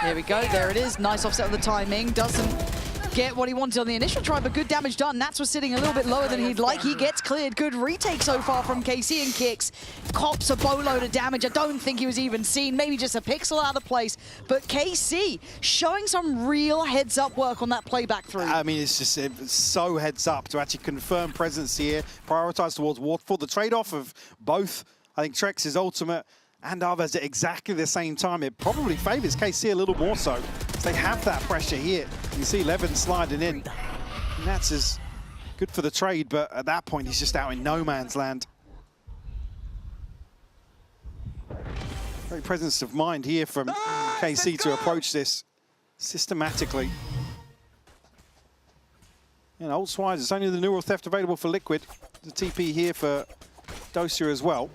Here we go, there it is. Nice offset of the timing. Doesn't get what he wanted on the initial try, but good damage done. Nats was sitting a little bit lower than he'd like. He gets cleared. Good retake so far from KC and Kicks. Cops a boatload of damage. I don't think he was even seen. Maybe just a pixel out of place. But KC showing some real heads-up work on that playback through. I mean, it's just so heads up to actually confirm presence here. Prioritize towards Waterfall. The trade-off of both, I think, Trex's ultimate and others at exactly the same time, it probably favors KC a little more so. They have that pressure here. You see Levin sliding in. And that's as good for the trade, but at that point, he's just out in no man's land. Great presence of mind here from KC to approach this systematically. And ult-wise, it's only the Neural Theft available for Liquid. The TP here for Dosia as well.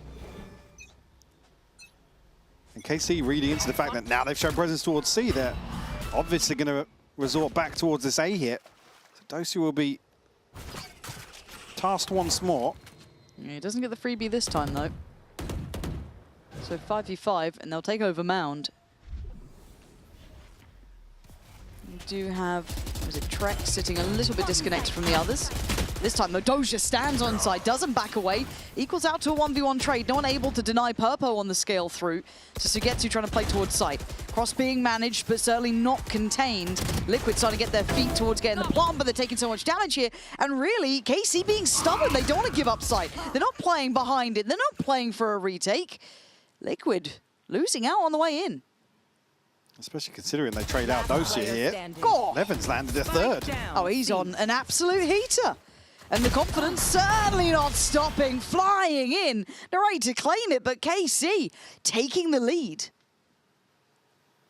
And KC reading into the fact that now they've shown presence towards C, they're obviously going to resort back towards this A hit. So Dosia will be tasked once more. Yeah, he doesn't get the freebie this time, though. So 5v5, and they'll take over Mound. We do have, was it Trex sitting a little bit disconnected from the others. This time, though, Doja stands on side, doesn't back away, equals out to a 1v1 trade. No one able to deny Purpo on the scale through. So Sugetsu trying to play towards side. Cross being managed, but certainly not contained. Liquid starting to get their feet towards getting the plant, but they're taking so much damage here. And really, KC being stubborn. They don't want to give up side. They're not playing behind it. They're not playing for a retake. Liquid losing out on the way in. Especially considering they trade out Dosia here. God. Levin's landed a third. Oh, he's on an absolute heater. And the confidence certainly not stopping, flying in. They're ready to claim it, but KC taking the lead.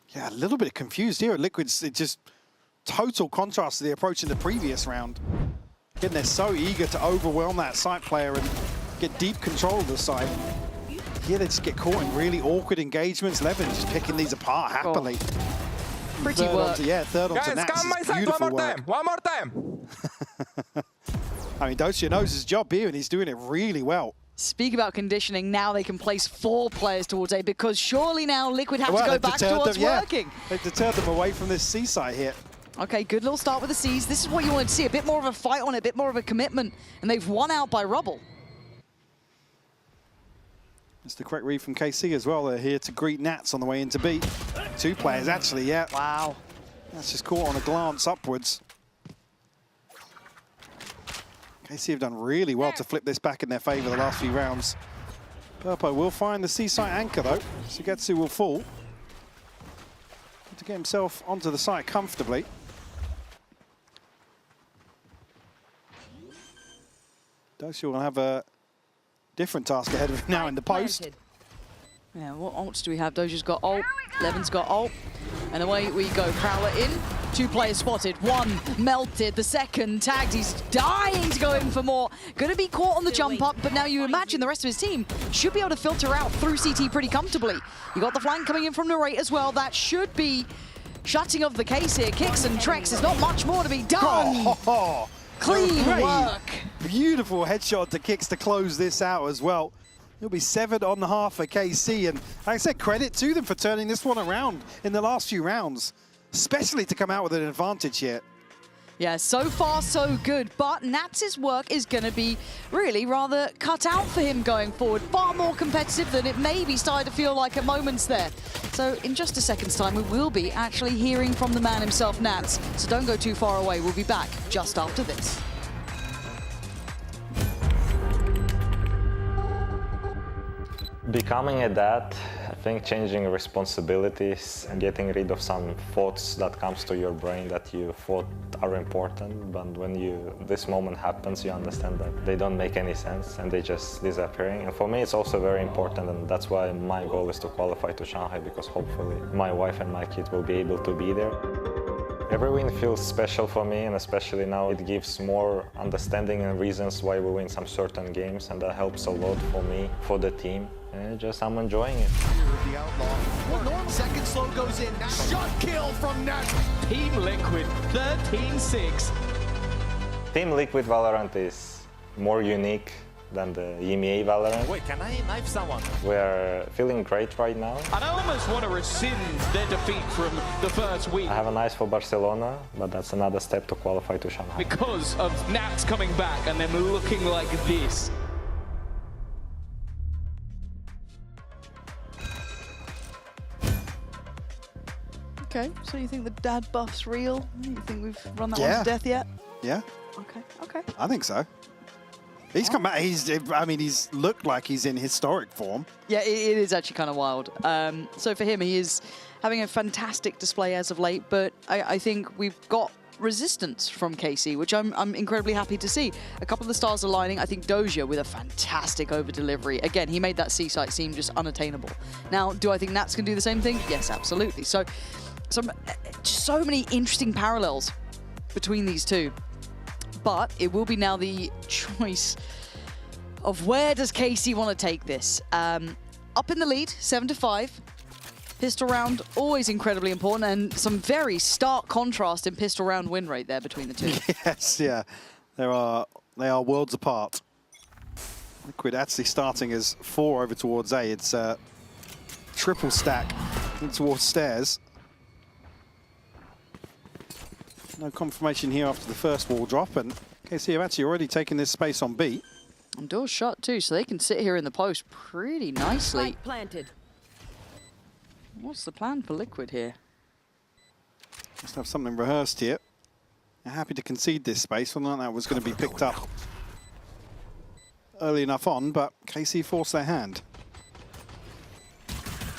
Yeah, a little bit confused here at Liquid's. It's just total contrast to the approach in the previous round. Again, they're so eager to overwhelm that site player and get deep control of the site. Here they just get caught in really awkward engagements. Levin just picking these apart happily. Pretty work. Third onto Nats. Come my side one more time. I mean, Dosia knows his job here, and he's doing it really well. Speak about conditioning, now they can place 4 players towards A, because surely now Liquid have to go back towards working. They've deterred them away from this C site here. Okay, good little start with the Cs. This is what you wanted to see, a bit more of a fight on it, a bit more of a commitment, and they've won out by rubble. That's the correct read from KC as well. They're here to greet Nats on the way into B. 2 players, actually, yeah. Wow. That's just caught on a glance upwards. KC have done really well to flip this back in their favor the last few rounds. Purpo will find the C site anchor, though. Sugetsu will fall. To get himself onto the site comfortably. Dosia will have a different task ahead of him now in the post. Yeah, what ults do we have? Doja's got ult, Levin's got ult. And away we go. Prowler in. 2 players spotted. 1 melted. The second tagged. He's dying to go in for more. Going to be caught on the jump up, but now you imagine the rest of his team should be able to filter out through CT pretty comfortably. You got the flank coming in from Narrate as well. That should be shutting off the case here. Kicks and Trex. There's not much more to be done. Clean work. Beautiful headshot to Kicks to close this out as well. It'll be 7 on the half for KC, and like I said, credit to them for turning this one around in the last few rounds, especially to come out with an advantage here. Yeah, so far so good, but Nats's work is going to be really rather cut out for him going forward. Far more competitive than it maybe started to feel like at moments there. So in just a second's time, we will be actually hearing from the man himself, Nats. So don't go too far away. We'll be back just after this. Becoming a dad, I think changing responsibilities and getting rid of some thoughts that comes to your brain that you thought are important, but when this moment happens, you understand that they don't make any sense and they just disappearing. And for me, it's also very important, and that's why my goal is to qualify to Shanghai, because hopefully my wife and my kid will be able to be there. Every win feels special for me, and especially now it gives more understanding and reasons why we win some certain games, and that helps a lot for me, for the team, and just I'm enjoying it. The outlaw. Second slow goes in. Shot kill from Nat. Team Liquid, 13-6. Team Liquid Valorant is more unique than the EMEA Valorant. Wait, can I knife someone? We're feeling great right now. And I almost want to rescind their defeat from the first week. I have an eyes for Barcelona, but that's another step to qualify to Shanghai. Because of Nats coming back and them looking like this. Okay, so you think the dad buff's real? You think we've run that one to death yet? Yeah. Okay. I think so. He's come back. He's looked like he's in historic form. Yeah, it is actually kind of wild. So for him, he is having a fantastic display as of late, but I think we've got resistance from KC, which I'm incredibly happy to see. A couple of the stars aligning. I think Doja with a fantastic over-delivery. Again, he made that C-site seem just unattainable. Now, do I think Nats can do the same thing? Yes, absolutely. So many interesting parallels between these two. But it will be now the choice of where does KC want to take this. Up in the lead, 7-5. Pistol round, always incredibly important, and some very stark contrast in pistol round win rate there between the two. Yes, yeah. They are worlds apart. Liquid actually starting as 4 over towards A. It's a triple stack towards stairs. No confirmation here after the first wall drop, and KC have actually already taken this space on B. And doors shut too, so they can sit here in the post pretty nicely. Spike planted. What's the plan for Liquid here? Must have something rehearsed here. They're happy to concede this space. Well, that was going to be picked up early enough on, but KC forced their hand.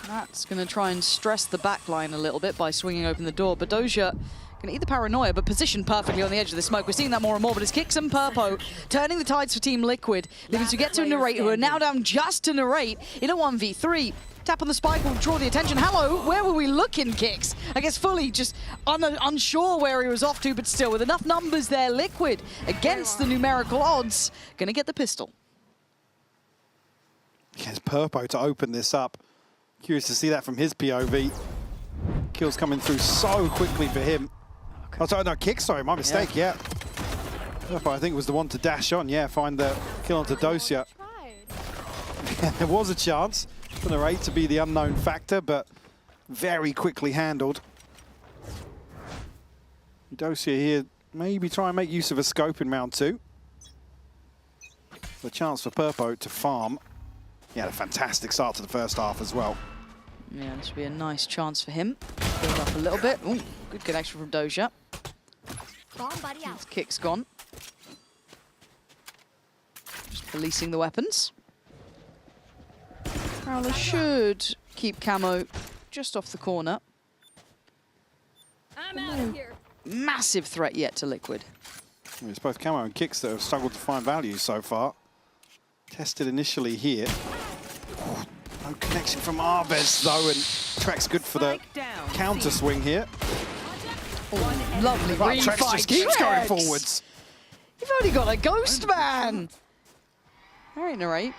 That's going to try and stress the back line a little bit by swinging open the door, but Doja can eat the paranoia, but positioned perfectly on the edge of the smoke. We're seeing that more and more, but it's Kicks and Purpo turning the tides for Team Liquid, leaving to get to Narrate, who are now down just to Narrate in a 1v3. Tap on the spike will draw the attention. Hello, where were we looking, Kicks? I guess fully just unsure where he was off to, but still with enough numbers there, Liquid against the numerical odds, gonna get the pistol. Yes, Purpo to open this up. Curious to see that from his POV. Kills coming through so quickly for him. Okay. Oh, sorry, no, Kicks, sorry, my mistake, yeah. Purpo, I think, was the one to dash on, yeah, find the kill onto Dosia. Yeah, there was a chance for the rate to be the unknown factor, but very quickly handled. Dosia here, maybe try and make use of a scope in round 2. The chance for Purpo to farm. He had a fantastic start to the first half as well. Yeah, this would be a nice chance for him. Build up a little bit. Ooh, good connection from Doja. His Kick's gone. Just releasing the weapons. Prowler should keep Camo just off the corner. I'm out of here. Massive threat yet to Liquid. It's both Camo and Kicks that have struggled to find value so far. Tested initially here. Oh, no connection from Arvez though, and Trek's good for the counter swing here. Oh, lovely Right, refight. Trex just keeps going Trex! forwards. You've only got a ghost man. All right, Narrate.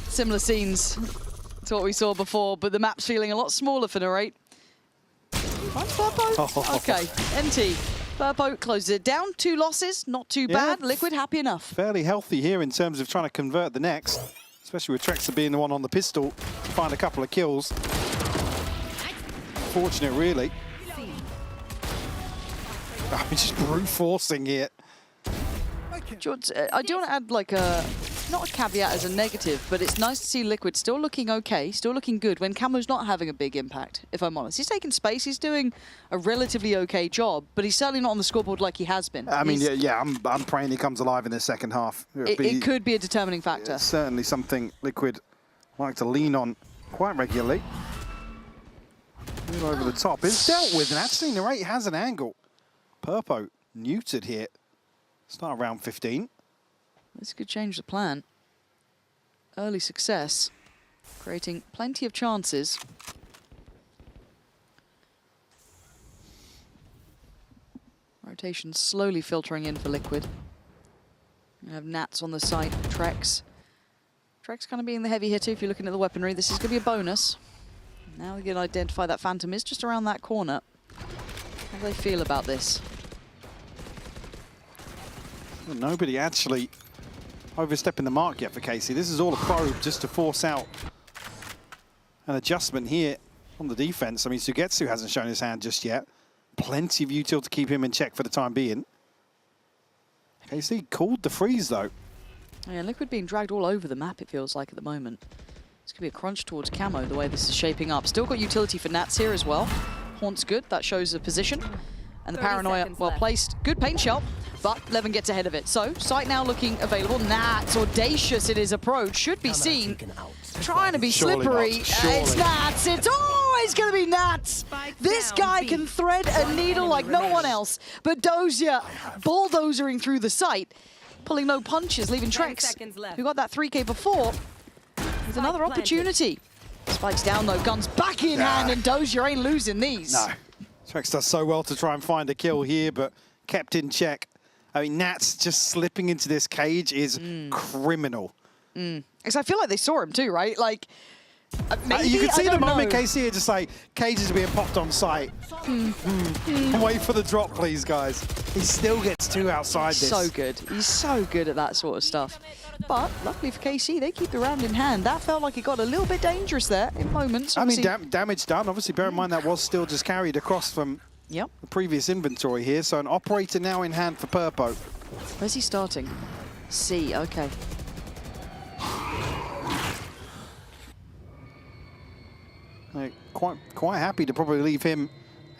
Similar scenes to what we saw before, but the map's feeling a lot smaller for Narrate. Finds Burpo. Okay, NT. Burpo closes it down. 2 losses, not too bad. Liquid happy enough. Fairly healthy here in terms of trying to convert the next, especially with Trex being the one on the pistol to find a couple of kills. Fortunate, really. Oh, just brute forcing it. George, I do want to add like a, not a caveat as a negative, but it's nice to see Liquid still looking okay, still looking good when Camo's not having a big impact, if I'm honest. He's taking space, he's doing a relatively okay job, but he's certainly not on the scoreboard like he has been. I mean, yeah, I'm praying he comes alive in the second half. It could be a determining factor. Certainly something Liquid like to lean on quite regularly. Move over the top is dealt with, and actually Narrate has an angle. Purpo neutered here. Start round 15. This could change the plan. Early success, creating plenty of chances. Rotation slowly filtering in for Liquid. You have Nats on the side, Trex. Trex kind of being the heavy hitter if you're looking at the weaponry. This is going to be a bonus. Now we can identify that Phantom is just around that corner. How do they feel about this? Well, nobody actually overstepping the mark yet for KC. This is all a probe just to force out an adjustment here on the defense. I mean, Sugetsu hasn't shown his hand just yet. Plenty of util to keep him in check for the time being. KC called the freeze, though. Yeah, Liquid being dragged all over the map, it feels like, at the moment. It's going to be a crunch towards Camo, the way this is shaping up. Still got utility for Nats here as well. Haunt's good, that shows the position. And the Paranoia, well placed. Good paint shell, but Levin gets ahead of it. So, site now looking available. Nats, audacious in his approach, should be seen. Trying to be slippery. It's Nats, it's always going to be Nats. This guy can thread a needle like no one else. But Dozier bulldozering through the site, pulling no punches, leaving Trex, who got that 3K before, with another opportunity. Spikes down though, guns back in hand, and Dozier ain't losing these. No. Trex does so well to try and find a kill here, but kept in check. I mean, Nats just slipping into this cage is criminal. Because I feel like they saw him too, right? Like, maybe, you can see the moment know. KC are just like, cages are being popped on site. Wait for the drop, please, guys. He still gets 2 outside this. So good. He's so good at that sort of stuff. But luckily for KC, they keep the round in hand. That felt like it got a little bit dangerous there in moments. I mean, damage done. Obviously, bear in mind that was still just carried across from the previous inventory here. So an operator now in hand for Purpo. Where's he starting? C, okay. Like, quite happy to probably leave him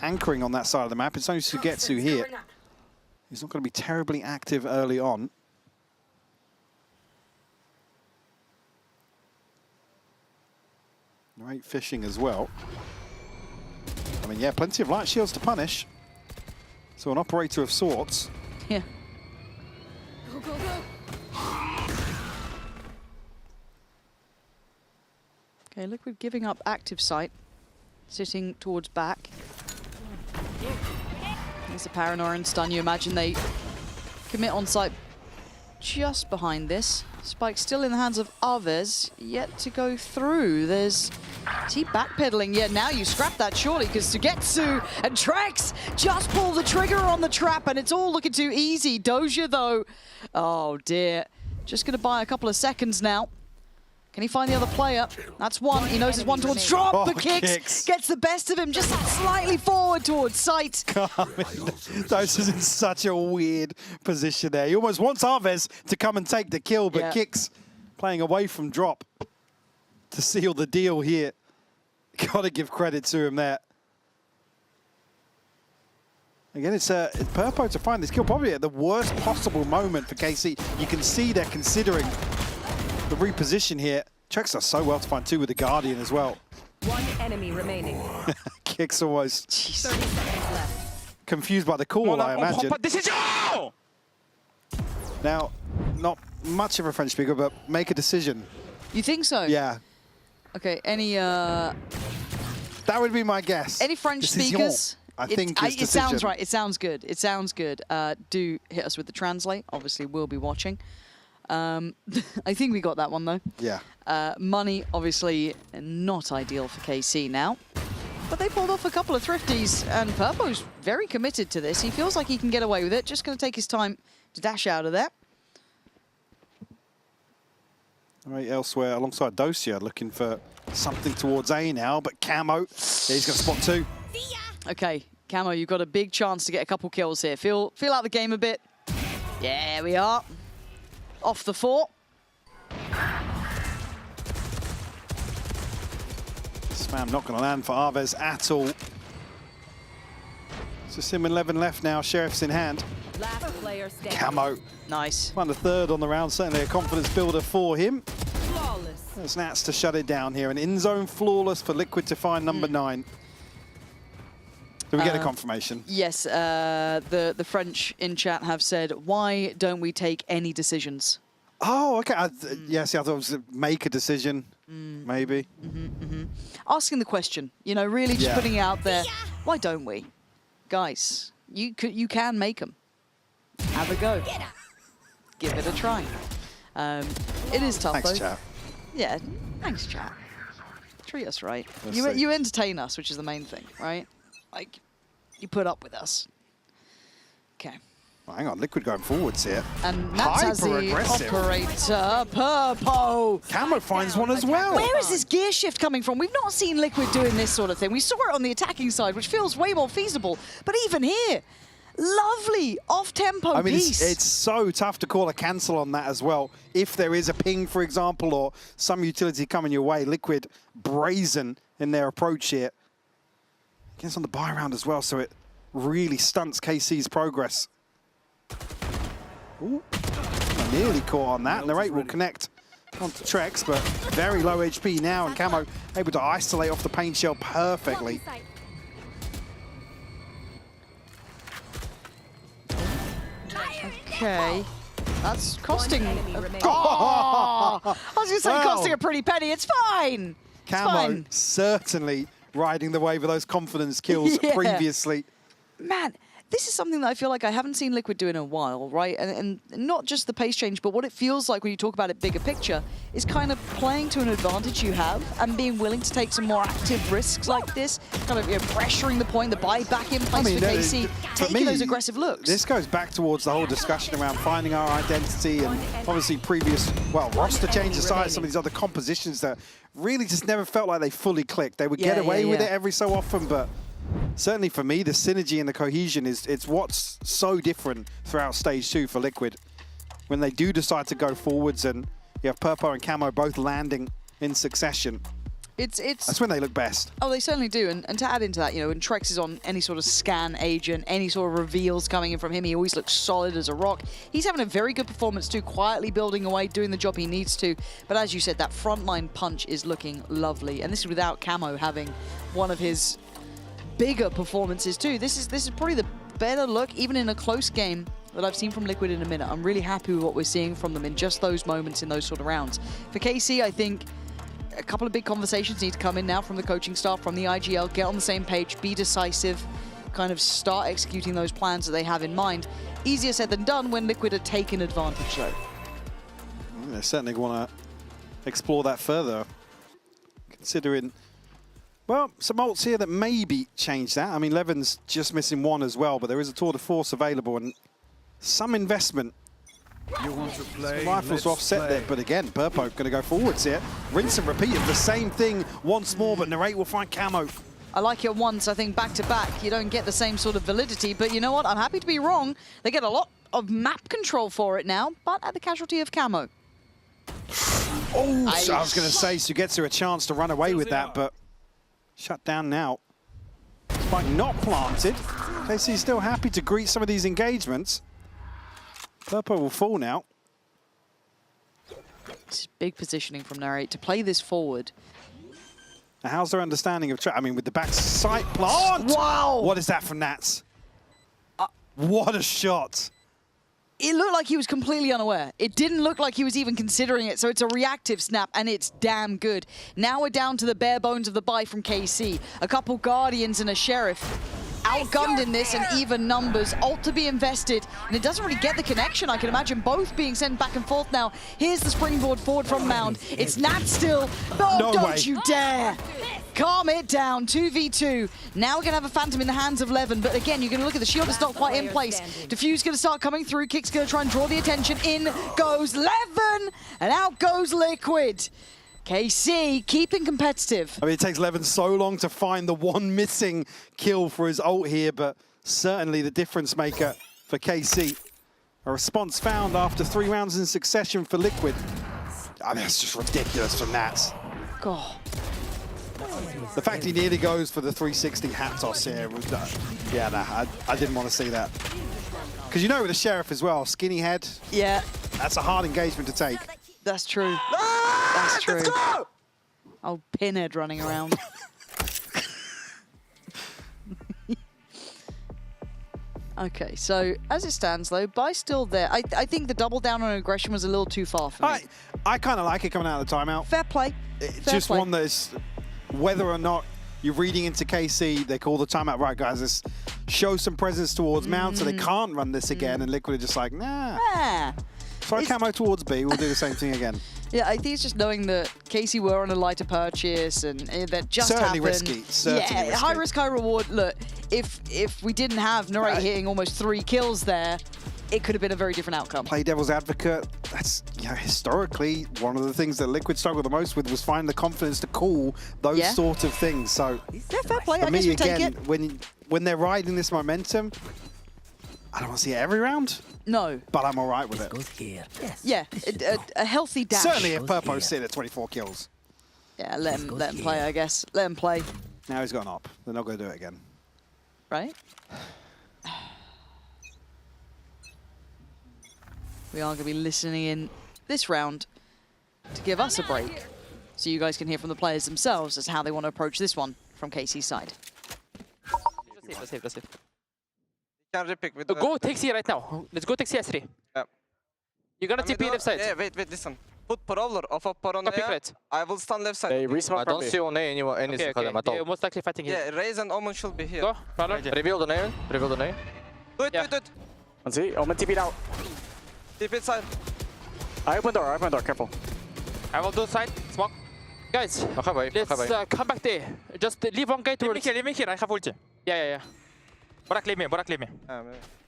anchoring on that side of the map. It's only Sugetsu here. He's not going to be terribly active early on. Right, fishing as well. I mean, yeah, plenty of light shields to punish. So an operator of sorts. Yeah. Go, go, go. Okay, Liquid giving up active sight, sitting towards back. There's a Paranoia and stun. You imagine they commit on site just behind this. Spike still in the hands of Arvez, yet to go through. Is he backpedaling? Yeah, now you scrap that surely, because Sugetsu and Trex just pull the trigger on the trap, and it's all looking too easy. Dozier, though, oh dear. Just going to buy a couple of seconds now. Can he find the other player? That's one. He knows it's one towards drop, but Kicks gets the best of him, just slightly forward towards sight. Those is in such a weird position there. He almost wants Arvez to come and take the kill, but Kicks playing away from drop to seal the deal here. Got to give credit to him there. Again, it's Purpo to find this kill, probably at the worst possible moment for KC. You can see they're considering the reposition here. Trex does so well to find 2 with the Guardian as well. One enemy remaining. Kicks almost 30 seconds left. Confused by the call, I imagine. Now, not much of a French speaker, but make a decision. You think so? Yeah. Okay, any... Don't That would be my guess. Any French Decision. speakers? I think it's it sounds decision. right. It sounds good. It sounds good. Do hit us with the translate. Obviously, we'll be watching. I think we got that one, though. Yeah. Money, obviously, not ideal for KC now. But they pulled off a couple of thrifties, and Purpo's very committed to this. He feels like he can get away with it. Just going to take his time to dash out of there. All right, elsewhere, alongside Dosia, looking for something towards A now, but Camo, he's going to spot 2. Okay, Camo, you've got a big chance to get a couple kills here. Feel out the game a bit. Yeah, we are. Off the 4. Spam not going to land for Arvez at all. So Sim 11 left now, Sheriff's in hand. Last player standing. Camo. Nice. Won the 3rd on the round, certainly a confidence builder for him. Flawless. There's Nats to shut it down here. An in-zone flawless for Liquid to find number 9. Do we get a confirmation? Yes, the French in chat have said, why don't we take any decisions? Oh, okay. Yes, I thought it was make a decision, maybe. Asking the question, you know, really just putting it out there. Why don't we? Guys, you can make them. Have a go. Give it a try. It is tough, Thanks, though. chat. Yeah, thanks, chat. Treat us right. Let's You, see. you entertain us, which is the main thing, right? Like, you put up with us. Okay. Oh, hang on, Liquid going forwards here. And Nats has the Hyper-aggressive. operator, Purpo. Camo finds one as well. Where is this gear shift coming from? We've not seen Liquid doing this sort of thing. We saw it on the attacking side, which feels way more feasible. But even here, lovely off-tempo I mean, piece. it's so tough to call a cancel on that as well. If there is a ping, for example, or some utility coming your way, Liquid brazen in their approach here. Gets on the buy round as well, so it really stunts KC's progress. Ooh, nearly caught on that. Narrate will connect onto Trex, but very low HP now, and Camo able to isolate off the paint shell perfectly. Okay. That's costing... Oh! I was going to say costing a pretty penny. It's fine. It's Camo fine. certainly riding the wave of those confidence kills previously. Man, this is something that I feel like I haven't seen Liquid do in a while, right? And not just the pace change, but what it feels like when you talk about it bigger picture is kind of playing to an advantage you have and being willing to take some more active risks like this, kind of pressuring the point, the buy back in place for KC, taking those aggressive looks. This goes back towards the whole discussion around finding our identity and obviously previous, well, roster change aside, some of these other compositions that really just never felt like they fully clicked. They would get away with it every so often, but certainly for me, the synergy and the cohesion it's what's so different throughout Stage 2 for Liquid. When they do decide to go forwards and you have Purpo and Camo both landing in succession, that's when they look best. Oh, they certainly do. And to add into that, you know, when Trex is on any sort of scan agent, any sort of reveals coming in from him, he always looks solid as a rock. He's having a very good performance too, quietly building away, doing the job he needs to. But as you said, that frontline punch is looking lovely. And this is without Camo having one of his bigger performances too. This is probably the better look, even in a close game, that I've seen from Liquid in a minute. I'm really happy with what we're seeing from them in just those moments, in those sort of rounds. For KC, I think a couple of big conversations need to come in now from the coaching staff, from the IGL, get on the same page, be decisive, kind of start executing those plans that they have in mind. Easier said than done when Liquid are taking advantage though. They certainly want to explore that further, considering, well, some ults here that maybe change that. I mean, Levin's just missing one as well, but there is a tour de force available and some investment. You want to play? Some rifles to offset that, but again, Purpo going to go forwards here. Rinse and repeat of the same thing once more, but Narrate will find Camo. I like it once, I think back to back, you don't get the same sort of validity, but you know what, I'm happy to be wrong. They get a lot of map control for it now, but at the casualty of Camo. Oh, I was going to say, so gets her a chance to run away with that, but shut down now. Spike not planted. KC's still happy to greet some of these engagements. Purpo will fall now. It's big positioning from Narrate to play this forward. Now, how's their understanding of I mean, with the back sight plant. Wow! What is that from Nats? What a shot. it looked like he was completely unaware. It didn't look like he was even considering it, so it's a reactive snap, and it's damn good. Now we're down to the bare bones of the buy from KC. A couple Guardians and a Sheriff. Outgunned in this and even numbers. Ult to be invested, and it doesn't really get the connection. I can imagine both being sent back and forth now. Here's the springboard forward from Mound. It's Nat still. Oh, No don't way. you dare. Calm it down, 2v2. Now we're gonna have a Phantom in the hands of Levin, but again, you're gonna look at the shield is not quite in place. Diffuse gonna start coming through, Kick's gonna try and draw the attention. In goes Levin, and out goes Liquid. KC keeping competitive. I mean, it takes Levin so long to find the one missing kill for his ult here, but certainly the difference maker for KC. A response found after 3 rounds in succession for Liquid. I mean, it's just ridiculous from Nats. God. The fact he nearly goes for the 360 hat toss here was, yeah, nah, I didn't want to see that. Because you know with the Sheriff as well, skinny head. Yeah. That's a hard engagement to take. That's true. That's true. Oh, Pinhead running around. Okay, so as it stands though, Bai's still there. I think the double down on aggression was a little too far for me. I kind of like it coming out of the timeout. Fair play. Fair Just play. one that is, whether or not you're reading into KC, they call the timeout, right guys, let's show some presence towards Mount so they can't run this again, and Liquid are just like, nah. Throw camo towards B, we'll do the same thing again. Yeah, I think it's just knowing that KC were on a lighter purchase and that just Certainly happened. risky. Certainly yeah, risky. high risk, high reward. Look, if we didn't have Narrate hitting almost 3 kills there, it could have been a very different outcome. Play devil's advocate, that's, you know, historically, one of the things that Liquid struggled the most with was finding the confidence to call those sort of things. So, yeah, fair play. for I me, guess we take again, it. when they're riding this momentum, I don't want to see it every round. No. But I'm all right with it. Yeah, a healthy dash. Certainly if Purpo's sitting at 24 kills. Yeah, let him play, I guess. Let him play. Now he's got an op. They're not going to do it again. Right? We are going to be listening in this round to give us a break, so you guys can hear from the players themselves as to how they want to approach this one from KC's side. Let's save. Can repick with Go take C right now. Let's go take C S3. Yeah. You're gonna TP left side. Yeah, wait, listen. Put Prowler off of Par on A. Right. I will stand left side. They resmoke I don't see on A any Okay. They're most likely fighting here. Yeah, Raze and Omen should be here. Go, Prowler. Reveal the name. Do it. Let's see. Omen TP out. TP inside. I open door, careful. I will do side, smoke. Guys, let's come back there. Just leave one guy to... Leave me here, I have ulti. Yeah. Borak, leave me.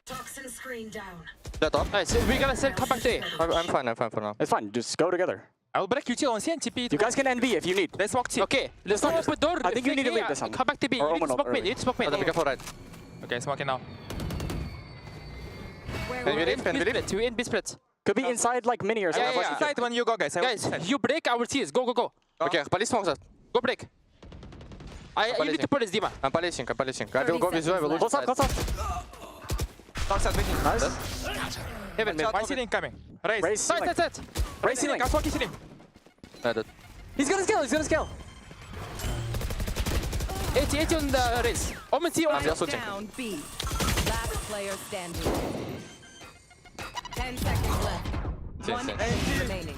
Toxin screen down. That up. Nice, we're gonna say come back there. I'm fine for now. It's fine, just go together. I will break UT on C and TP. You guys can NV if you need. Let's walk T. Okay, let's not open door. I think you need to leave this one. Come back to B. You need to smoke mid. Be careful right. Okay, smoking now. Can we leave? We're in B split. Could be inside like mini or something. Yeah. Inside when you go, guys. Guys, you break our T's. Go. Okay, police smoke that. Go break. You need to put this Dima. I'm policing. I will go with you. I will lose. Close up. Nice. Heaven, my ceiling coming. Raise. Side. Raise ceiling. I'm walking ceiling. He's gonna scale. 80 on the race. Omen C on I'm just switching. Down B. Last player standing. 10 seconds left. One enemy remaining.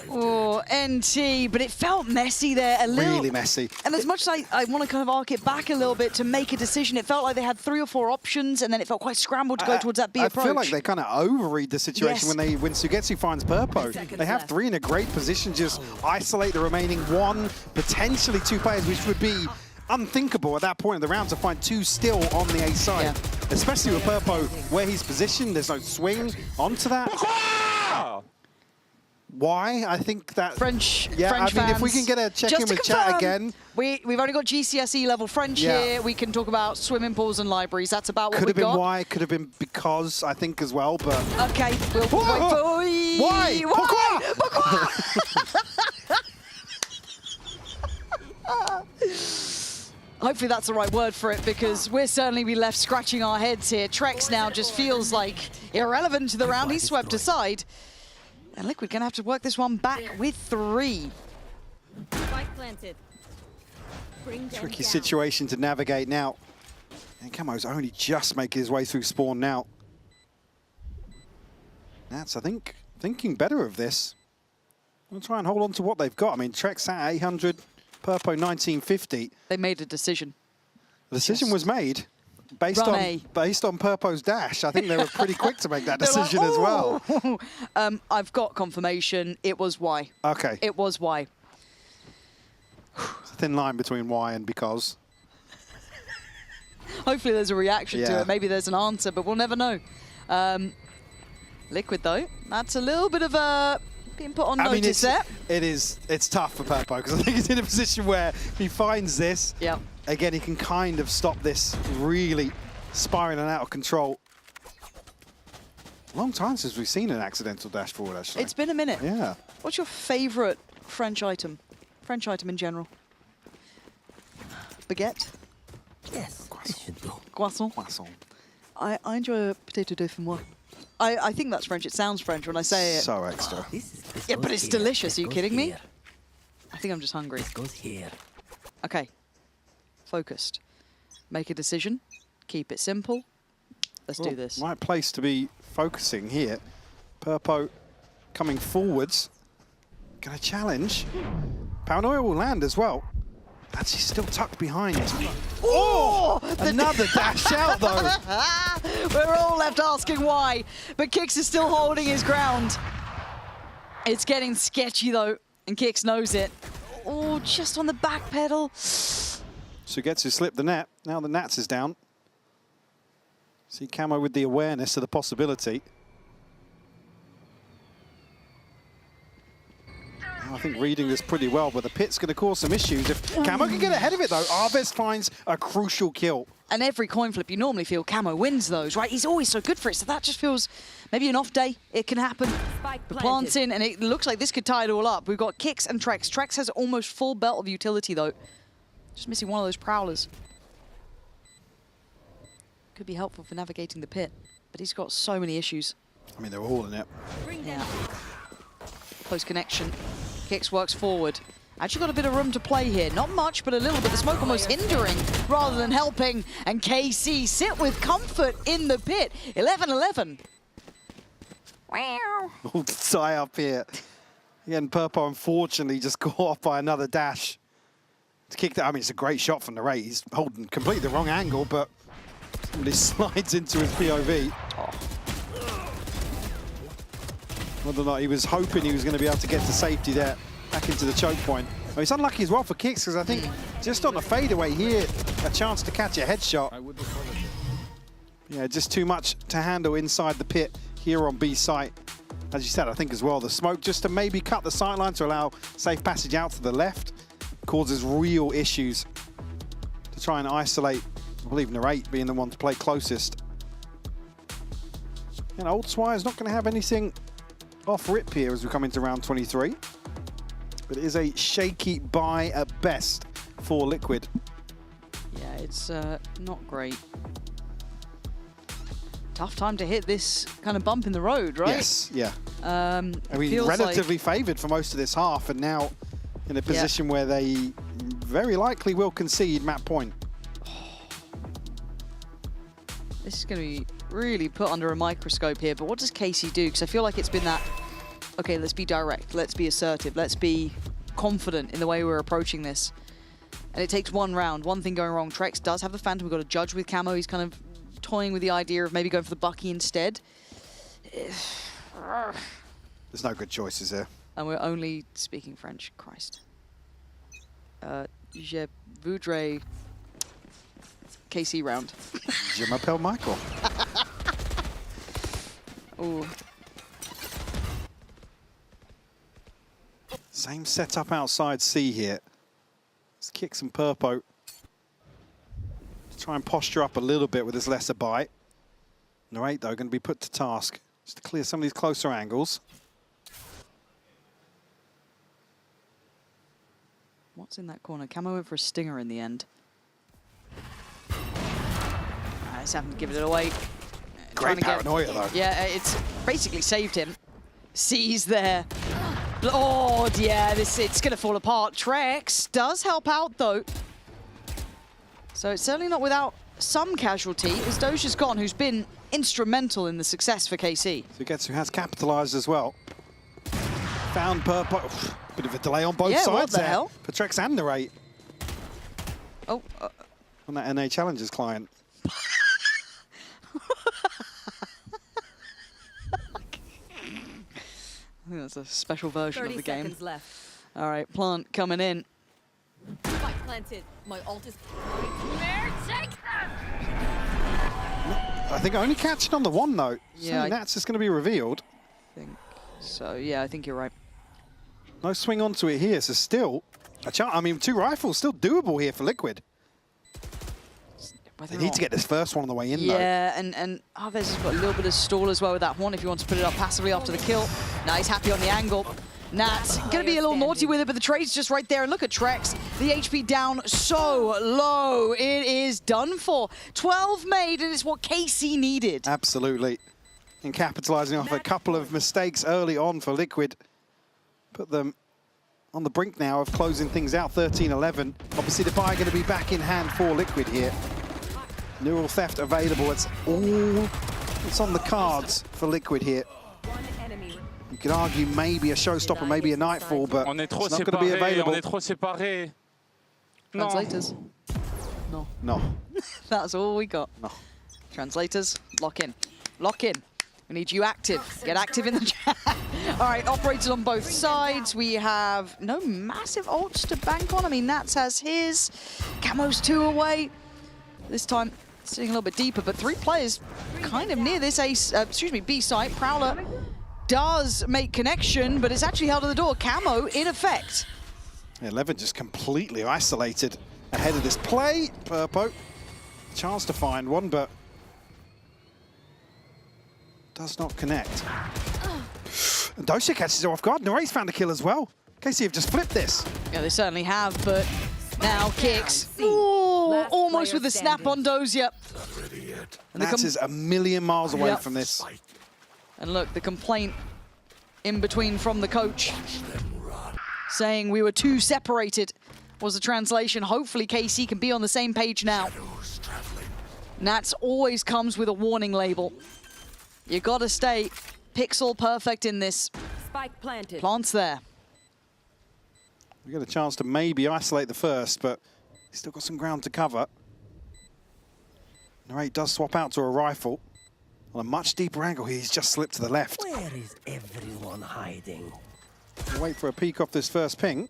Oh, NT, but it felt messy there a little. Really messy. And as much as I want to kind of arc it back a little bit to make a decision, it felt like they had 3 or 4 options, and then it felt quite scrambled to go towards that B approach. I feel like they kind of overread the situation when Sugetsu finds Purpo. They have 3 in a great position, just isolate the remaining 1, potentially 2 players, which would be unthinkable at that point in the round to find 2 still on the A side. Especially with Purpo where he's positioned, there's no swing onto that. Why? I think that French I mean, if we fans, can get a check just in to with confirm, chat again. We've only got GCSE level French here. We can talk about swimming pools and libraries. That's about what Could have we've been got. why, could have been because, I think as well, but... Okay, we'll wait for... Why? Hopefully that's the right word for it, because we'll certainly be left scratching our heads here. Trex now just feels like irrelevant to the round. He's swept aside. And Liquid gonna have to work this one back with 3. Spike planted. Tricky situation to navigate now. And Camo's only just making his way through spawn now. Nats, I think, thinking better of this. We'll try and hold on to what they've got. I mean, Trex at 800, Purpo 1950. They made a decision. The decision was made based on Purpo's dash. I think they were pretty quick to make that decision as well. I've got confirmation. It was why. Okay. It was why. It's a thin line between why and because. Hopefully there's a reaction to it. Maybe there's an answer, but we'll never know. Liquid, though, that's a little bit of a being put on notice there. It's tough for Purpo because I think he's in a position where he finds this. Yeah. Again, he can kind of stop this really spiraling out of control. Long time since we've seen an accidental dash forward, actually. It's been a minute. Yeah. What's your favorite French item? French item in general? Baguette? Yes, Croissant. Croissant. I enjoy a potato dauphinoise. I think that's French. It sounds French when I say it. So extra. Yeah, but it's delicious. Are you kidding me? I think I'm just hungry. This goes here. Okay. Focused. Make a decision. Keep it simple. Let's do this. Right place to be focusing here. Purpo coming forwards. Gonna challenge. Paranoia will land as well. Actually still tucked behind. Oh! Another dash out, though. We're all left asking why, but Kix is still holding his ground. It's getting sketchy, though, and Kix knows it. Oh, just on the back pedal. Sugetsu slipped the net. Now the Nats is down. See Camo with the awareness of the possibility. I think reading this pretty well, but the pit's going to cause some issues. If Camo can get ahead of it, though, Arves finds a crucial kill. And every coin flip, you normally feel Camo wins those, right? He's always so good for it, so that just feels maybe an off day. It can happen. The plant's in, and it looks like this could tie it all up. We've got Kix and Trex. Trex has almost full belt of utility, though. Just missing one of those prowlers. Could be helpful for navigating the pit, but he's got so many issues. I mean, they're all in it. Yeah. Close connection. Kix works forward. Actually got a bit of room to play here. Not much, but a little bit. The smoke almost hindering rather than helping. And KC sit with comfort in the pit. 11-11. Wow. All to tie up here. Again, Purpo unfortunately just caught off by another dash. To kick that, I mean, it's a great shot from the Ray. He's holding completely the wrong angle, but somebody slides into his POV. Whether or not he was hoping he was going to be able to get to safety there, back into the choke point. Well, it's unlucky as well for Kix, because I think just on a fadeaway here, a chance to catch a headshot. Yeah, just too much to handle inside the pit here on B site. As you said, I think as well, the smoke just to maybe cut the sightline to allow safe passage out to the left causes real issues to try and isolate, I believe, Narrate being the one to play closest. And Old Swire's not going to have anything off rip here as we come into round 23. But it is a shaky buy at best for Liquid. Yeah, it's not great. Tough time to hit this kind of bump in the road, right? Yes, yeah. I mean, relatively favoured for most of this half, and now in a position where they very likely will concede map point. This is going to be really put under a microscope here, but what does Casey do? Because I feel like it's been that, okay, let's be direct, let's be assertive, let's be confident in the way we're approaching this. And it takes one round, one thing going wrong. Trex does have the Phantom. We've got to judge with Camo. He's kind of toying with the idea of maybe going for the Bucky instead. There's no good choices there. And we're only speaking French. Christ. Je voudrais KC round. Je m'appelle Michael. Ooh. Same setup outside C here. Let's kick some Purpo. Let's try and posture up a little bit with this lesser bite. Narrate, though, going to be put to task just to clear some of these closer angles. What's in that corner? Camo went for a stinger in the end. I just haven't given it away. Great paranoia, though. Yeah, it's basically saved him. C's there. Lord, yeah, it's going to fall apart. Trex does help out, though. So it's certainly not without some casualty as Docia's gone, who's been instrumental in the success for KC. So Getsu has capitalized as well. Found Purpo. Bit of a delay on both sides what the there. hell? Patrex and Narrate. Oh. On that NA Challengers client. I think that's a special version of the 30 game. seconds left. All right, Plant coming in. Spike planted. My ult is. I think only catching on the one note. Yeah, So that's just going to be revealed. So, yeah, I think you're right. No swing onto it here, so still a chance. I mean, 2 rifles still doable here for Liquid. They need to get this first one on the way in, though. Yeah, and Alves has got a little bit of stall as well with that one if you want to put it up passively after the kill. Now he's happy on the angle. Nat's going to be a little naughty with it, but the trade's just right there. And look at Trex. The HP down so low. It is done for. 12 made, and it's what KC needed. Absolutely. And capitalizing off a couple of mistakes early on for Liquid. Put them on the brink now of closing things out, 13-11. Obviously, the buy going to be back in hand for Liquid here. Neural theft available. It's all it's on the cards for Liquid here. You could argue maybe a showstopper, maybe a Nightfall, but it's not going to be available. On est trop séparés. Translators. No. No. That's all we got. No. Translators, lock in. Lock in. We need you active. Get active in the chat. All right, operators on both sides. We have no massive ults to bank on. I mean, Nats has his. Camo's 2 away. This time, sitting a little bit deeper, but 3 players kind of near this B site. Prowler does make connection, but it's actually held at the door. Camo in effect. Yeah, Levin just completely isolated ahead of this play. Purpo, chance to find one, but does not connect. And Docia catches her off guard. Narrate's found a kill as well. KC have just flipped this. Yeah, they certainly have, but now kicks. Ooh, almost with the snap on Dosia. And that is a million miles away from this. And look, the complaint in between from the coach saying we were too separated was the translation. Hopefully KC can be on the same page now. Nats always comes with a warning label. You gotta stay pixel perfect in this. Spike planted. Plant's there. We get a chance to maybe isolate the first, but he's still got some ground to cover. Narrate does swap out to a rifle. On a much deeper angle, he's just slipped to the left. Where is everyone hiding? We'll wait for a peek off this first ping.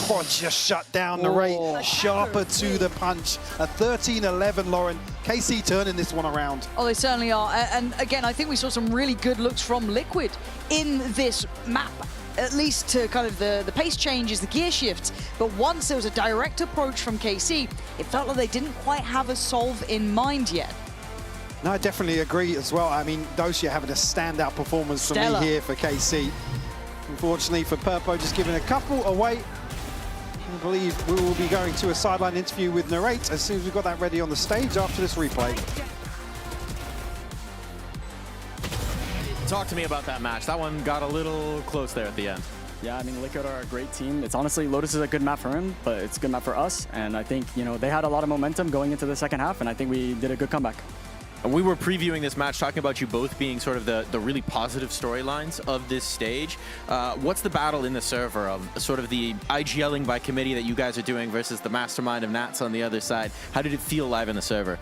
Oh, just shut down Narrate. Sharper to the punch. A 13-11, Lauren. KC turning this one around. Oh, they certainly are. And again, I think we saw some really good looks from Liquid in this map. At least to kind of the pace changes, the gear shifts. But once there was a direct approach from KC, it felt like they didn't quite have a solve in mind yet. No, I definitely agree as well. I mean, Docia having a standout performance for me here for KC. Unfortunately for Purpo, just giving a couple away. I believe we will be going to a sideline interview with Narrate as soon as we've got that ready on the stage after this replay. Talk to me about that match. That one got a little close there at the end. Yeah, I mean, Liquid are a great team. It's honestly, Lotus is a good map for him, but it's a good map for us. And I think, you know, they had a lot of momentum going into the second half, and I think we did a good comeback. And we were previewing this match, talking about you both being sort of the really positive storylines of this stage. What's the battle in the server of sort of the IGLing by committee that you guys are doing versus the mastermind of Nats on the other side? How did it feel live in the server?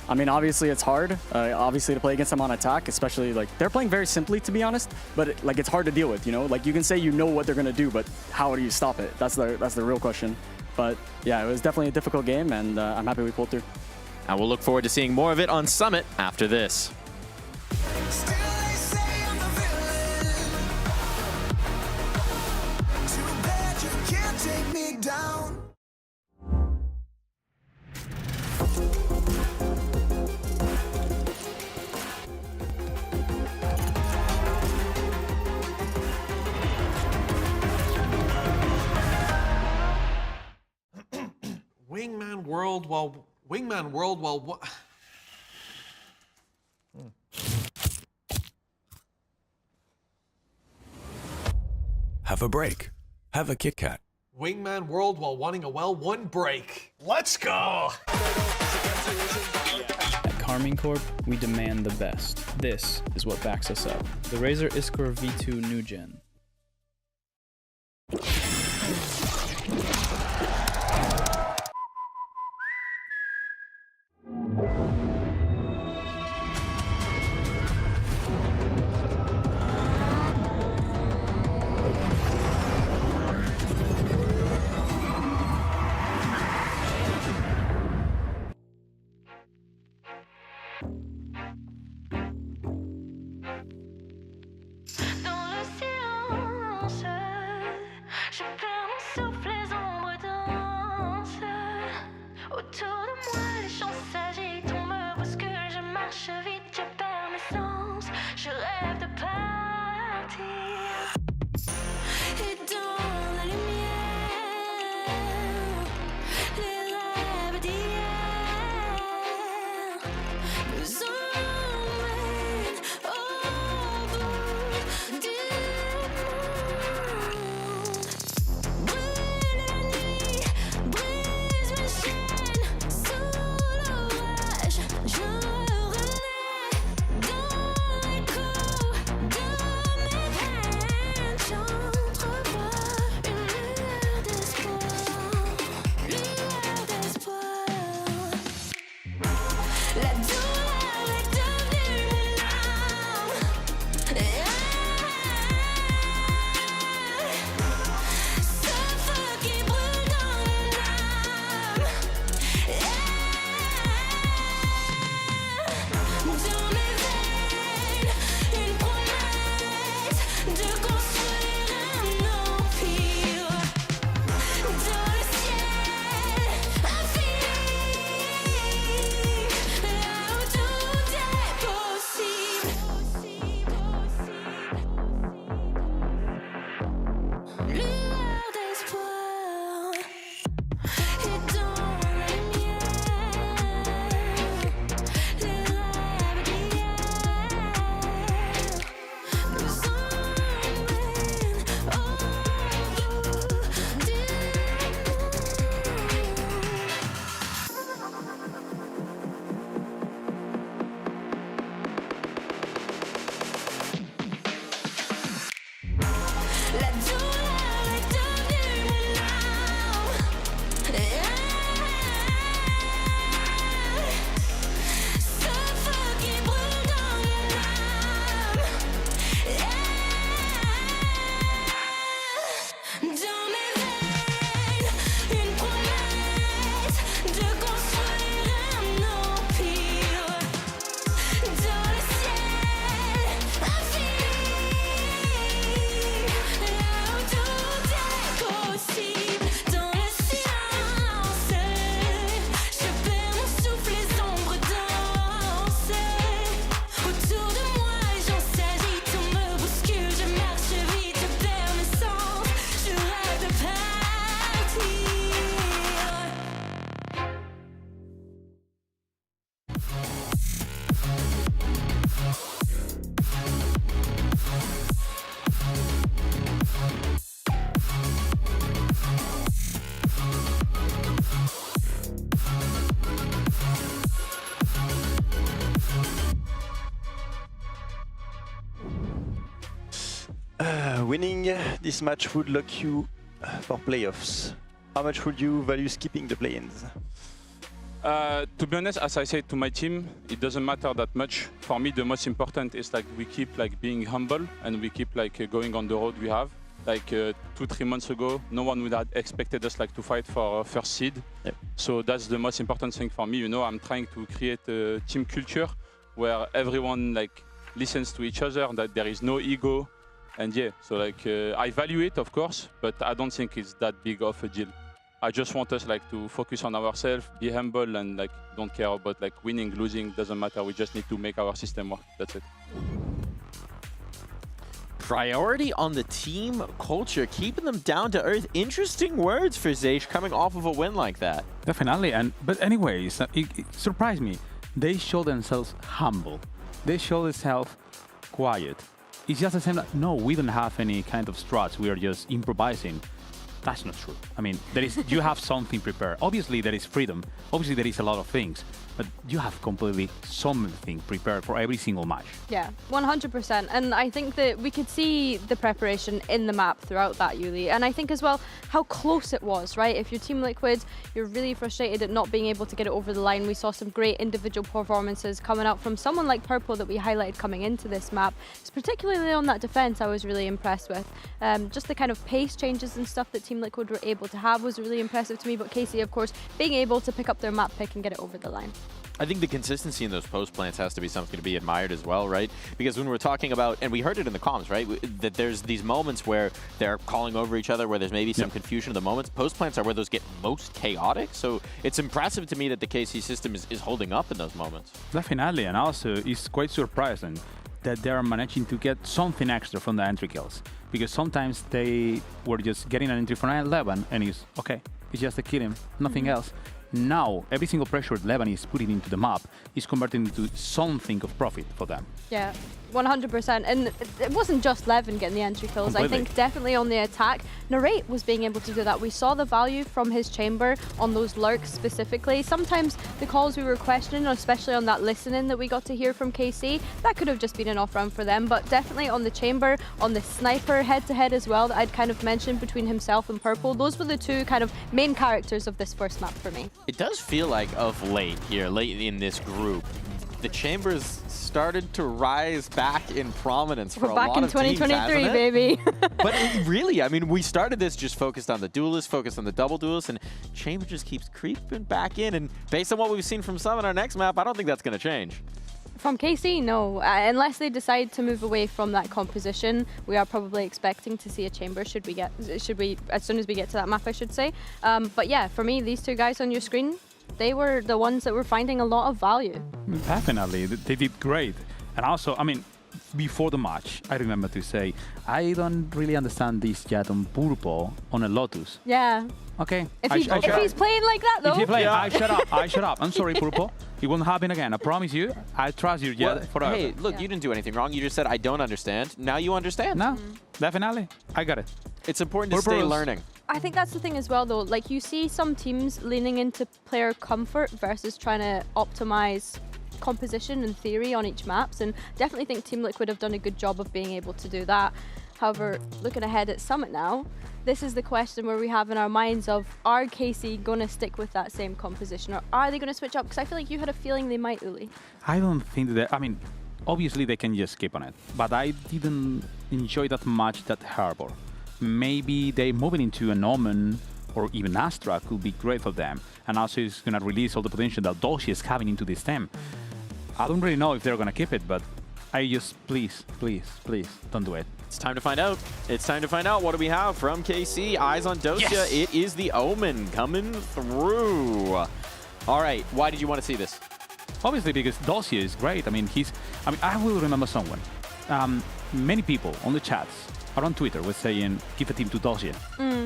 I mean, obviously it's hard, obviously to play against them on attack, especially like they're playing very simply, to be honest, but it's hard to deal with, you know? Like you can say you know what they're gonna do, but how do you stop it? That's the real question. But yeah, it was definitely a difficult game, and I'm happy we pulled through. And we'll look forward to seeing more of it on Summit after this. Wingman World while what? Have a break. Have a Kit Kat. Wingman World while wanting a well-won break. Let's go! At Carmine Corp, we demand the best. This is what backs us up. The Razer Iskor V2 New Gen. Winning this match would lock you for playoffs. How much would you value skipping the play-ins? To be honest, as I said to my team, it doesn't matter that much. For me, the most important is like we keep like being humble and we keep like going on the road we have. Like 2-3 months ago, no one would have expected us like to fight for first seed. Yep. So that's the most important thing for me. You know, I'm trying to create a team culture where everyone like listens to each other, that there is no ego. And yeah, so like I value it, of course, but I don't think it's that big of a deal. I just want us like to focus on ourselves, be humble, and like don't care about like winning, losing, doesn't matter. We just need to make our system work. That's it. Priority on the team culture, keeping them down to earth. Interesting words for Zeish coming off of a win like that. Definitely, but anyways, it surprised me. They show themselves humble. They show themselves quiet. It's just the same. No, we don't have any kind of strats. We are just improvising. That's not true. I mean, you have something prepared. Obviously, there is freedom. Obviously, there is a lot of things. But you have completely something prepared for every single match. Yeah, 100%. And I think that we could see the preparation in the map throughout that, Yuli. And I think as well how close it was, right? If you're Team Liquid, you're really frustrated at not being able to get it over the line. We saw some great individual performances coming out from someone like Purple that we highlighted coming into this map. It's particularly on that defense I was really impressed with. Just the kind of pace changes and stuff that Team Liquid were able to have was really impressive to me. But KC, of course, being able to pick up their map pick and get it over the line. I think the consistency in those post plants has to be something to be admired as well, right? Because when we're talking about, and we heard it in the comms, right, that there's these moments where they're calling over each other, where there's maybe some confusion of the moments. Post plants are where those get most chaotic. So it's impressive to me that the KC system is holding up in those moments. Definitely, and also it's quite surprising that they are managing to get something extra from the entry kills. Because sometimes they were just getting an entry from 11 and it's okay, it's just a kill him, nothing else. Now, every single pressure Levan is putting into the map is converting into something of profit for them. Yeah, 100%. And it wasn't just Levin getting the entry kills. Completely. I think definitely on the attack, Narrate was being able to do that. We saw the value from his chamber on those lurks specifically. Sometimes the calls we were questioning, especially on that listening that we got to hear from KC, that could have just been an off round for them. But definitely on the chamber, on the sniper head-to-head as well that I'd kind of mentioned between himself and Purple, those were the two kind of main characters of this first map for me. It does feel like of late in this group, the Chambers started to rise back in prominence for a lot of teams, hasn't it? We're back in 2023, baby. But really, I mean, we started this just focused on the duelists, focused on the double duelists, and Chamber just keeps creeping back in. And based on what we've seen from some in our next map, I don't think that's going to change. From KC, no. Unless they decide to move away from that composition, we are probably expecting to see a chamber. Should we, as soon as we get to that map, I should say. But yeah, for me, these two guys on your screen, they were the ones that were finding a lot of value. Definitely, they did great. And also, I mean, before the match, I remember to say, I don't really understand this yet on Purple on a Lotus. Yeah. Okay. If he's playing like that, though. If he's playing, I shut up. I shut up. I'm sorry, Purple. It won't happen again. I promise you. I trust you yet forever. Hey, look, you didn't do anything wrong. You just said, I don't understand. Now you understand. No, definitely. I got it. It's important to stay learning. I think that's the thing as well, though. Like, you see some teams leaning into player comfort versus trying to optimize composition and theory on each maps, and definitely think Team Liquid have done a good job of being able to do that. However, looking ahead at Summit now, this is the question where we have in our minds of, are KC going to stick with that same composition, or are they going to switch up? Because I feel like you had a feeling they might, Uli. I don't think that, I mean, obviously they can just skip on it, but I didn't enjoy that much that Harbor. Maybe they moving into an Omen or even Astra could be great for them, and also it's going to release all the potential that Doshi is having into this team. I don't really know if they're going to keep it, but I just, please, don't do it. It's time to find out. It's time to find out. What do we have from KC? Eyes on Dosia. Yes! It is the Omen coming through. All right, why did you want to see this? Obviously because Dosia is great. I mean, I will remember someone. Many people on the chats around Twitter was saying, give a team to Dosia.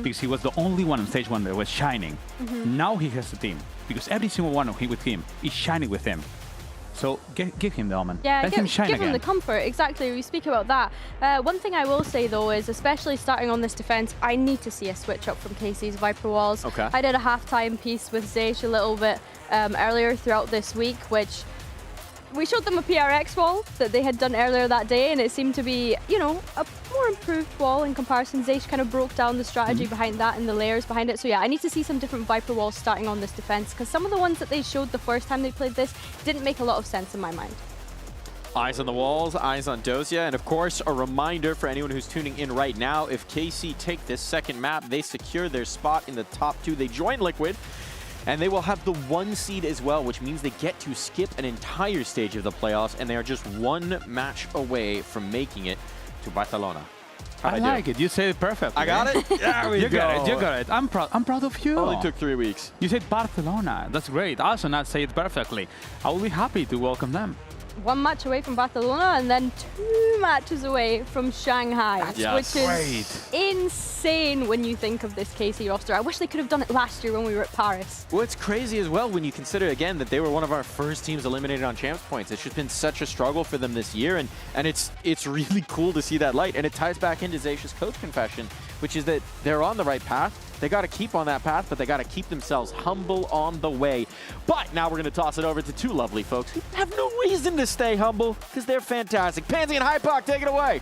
Because he was the only one on stage 1 that was shining. Now he has a team, because every single one of him with him is shining with him. So give him the Omen. Yeah, Let him shine give again. him the comfort. Exactly, we speak about that. One thing I will say though is, especially starting on this defense, I need to see a switch up from KC's Viper Walls. Okay. I did a halftime piece with Zeish a little bit earlier throughout this week, which we showed them a PRX wall that they had done earlier that day, and it seemed to be, you know, a more improved wall in comparison. Zeish kind of broke down the strategy behind that and the layers behind it. So yeah, I need to see some different Viper walls starting on this defense, because some of the ones that they showed the first time they played this didn't make a lot of sense in my mind. Eyes on the walls, eyes on Dosia, and of course, a reminder for anyone who's tuning in right now, if KC take this second map, they secure their spot in the top 2. They join Liquid, and they will have the 1 seed as well, which means they get to skip an entire stage of the playoffs, and they are just 1 match away from making it to Barcelona. I like it. You said it perfectly. I got it? There we You go. got it. You got it. I'm proud of you. Only took 3 weeks. You said Barcelona. That's great. I also not say it perfectly. I will be happy to welcome them. 1 match away from Barcelona and then 2 matches away from Shanghai, which is insane when you think of this KC roster. I wish they could have done it last year when we were at Paris. Well, it's crazy as well when you consider, again, that they were one of our first teams eliminated on Champs Points. It's just been such a struggle for them this year, and it's really cool to see that light. And it ties back into Zeish's coach confession which is that they're on the right path. They got to keep on that path, but they got to keep themselves humble on the way. But now we're going to toss it over to two lovely folks who have no reason to stay humble because they're fantastic. Pansy and Hypoc, take it away.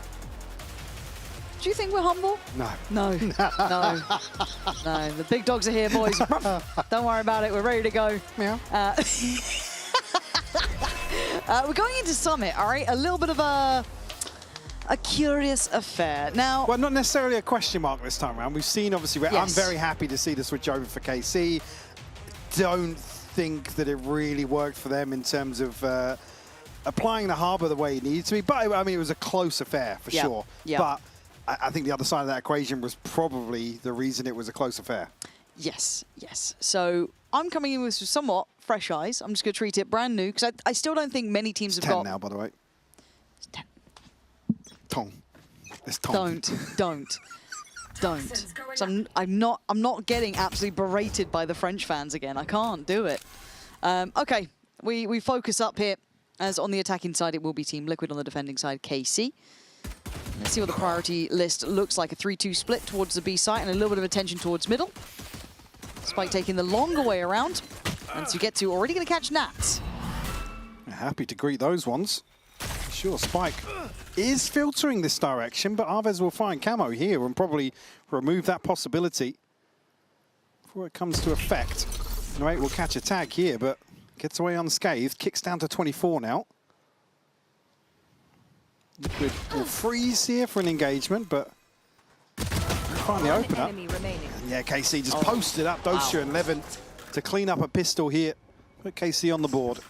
Do you think we're humble? No. No. No. No. The big dogs are here, boys. Don't worry about it. We're ready to go. Meow. We're going into Summit, all right? A little bit of a curious affair. Now, well, not necessarily a question mark this time around. We've seen, obviously, yes. I'm very happy to see the switch over for KC. Don't think that it really worked for them in terms of applying the Harbor the way it needed to be. But, I mean, it was a close affair, for sure. Yeah. But I think the other side of that equation was probably the reason it was a close affair. yes, yes. So I'm coming in with somewhat fresh eyes. I'm just going to treat it brand new because I still don't think many teams have 10 got... now, by the way. It's 10. Tong. It's Tong. Don't. So I'm not getting absolutely berated by the French fans again. I can't do it. Okay, we focus up here. As on the attacking side, it will be Team Liquid. On the defending side, KC. Let's see what the priority list looks like. A 3-2 split towards the B site and a little bit of attention towards middle. Spike taking the longer way around. And Sugetsu already going to catch Nats. Happy to greet those ones. Sure, Spike is filtering this direction, but Arvez will find Camo here and probably remove that possibility before it comes to effect. Right, we'll catch a tag here, but gets away unscathed. Kicks down to 24 now. Liquid will freeze here for an engagement, but find the opener. And yeah, KC just posted up Dosha and Levin to clean up a pistol here. Put KC on the board.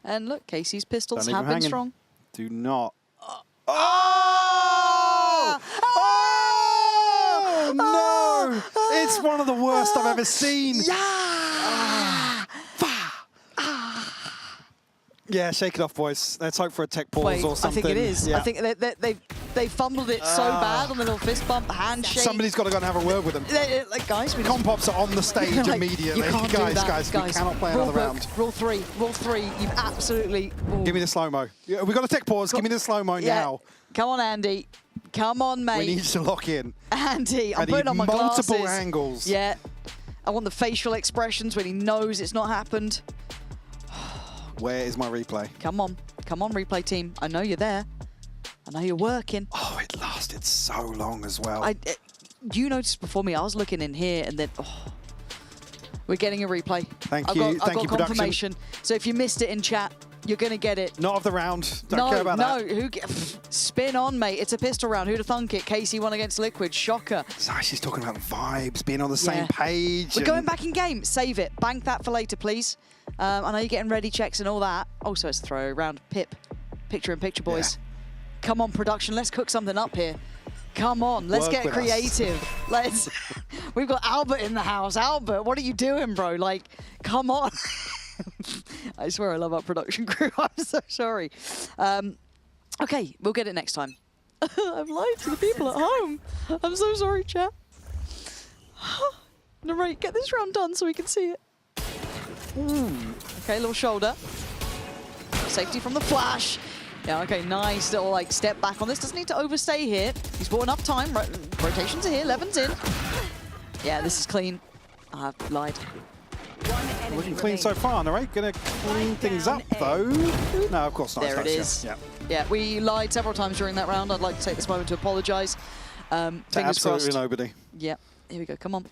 And look, KC's pistols Don't have leave him been hanging. strong. Do not. Oh! No! It's one of the worst I've ever seen. Yeah, shake it off, boys. Let's hope for a tech pause Wait, or something. I think it is. Yeah. I think they fumbled it so bad on the little fist bump, handshake. Somebody's got to go and have a word with them. Like, guys, we Compops are on the stage like, immediately. You can't do that, guys, we cannot play rule another book, round. Rule three. You've absolutely... Ooh. Give me the slow-mo. Yeah, we got a tech pause. Give me the slow-mo now. Come on, Andy. Come on, mate. We need to lock in. Andy, I'm I putting need on my glasses. multiple angles. Yeah. I want the facial expressions when he knows it's not happened. Where is my replay? Come on, replay team. I know you're there. I know you're working. Oh, it lasted so long as well. You noticed before me, I was looking in here and then, we're getting a replay. Thank you, I've got production. confirmation. So if you missed it in chat, you're going to get it. Not of the round. Don't care about that. No, spin on, mate. It's a pistol round. Who'd have thunk it? KC won against Liquid. Shocker. Sorry, she's talking about vibes, being on the same page. We're going back in game. Save it. Bank that for later, please. I know you're getting ready checks and all that. Also, it's a throw round. Pip. Picture-in-picture, boys. Yeah. Come on, production. Let's cook something up here. Come on. Let's get creative. Let's. We've got Albert in the house. Albert, what are you doing, bro? Like, come on. I swear I love our production crew. I'm so sorry. Okay, we'll get it next time. I've lied to the people at home. I'm so sorry, chat. Narrate, get this round done so we can see it. Okay, little shoulder. Safety from the flash. Yeah, okay, nice little like step back on this. Doesn't need to overstay here. He's bought enough time. Rotations are here. Levin's in. Yeah, this is clean. I've lied. Looking clean so far, right? Gonna clean things up though. No, of course not. There it is. Yeah, we lied several times during that round. I'd like to take this moment to apologise. Fingers absolutely crossed. nobody. Yeah, here we go. Come on.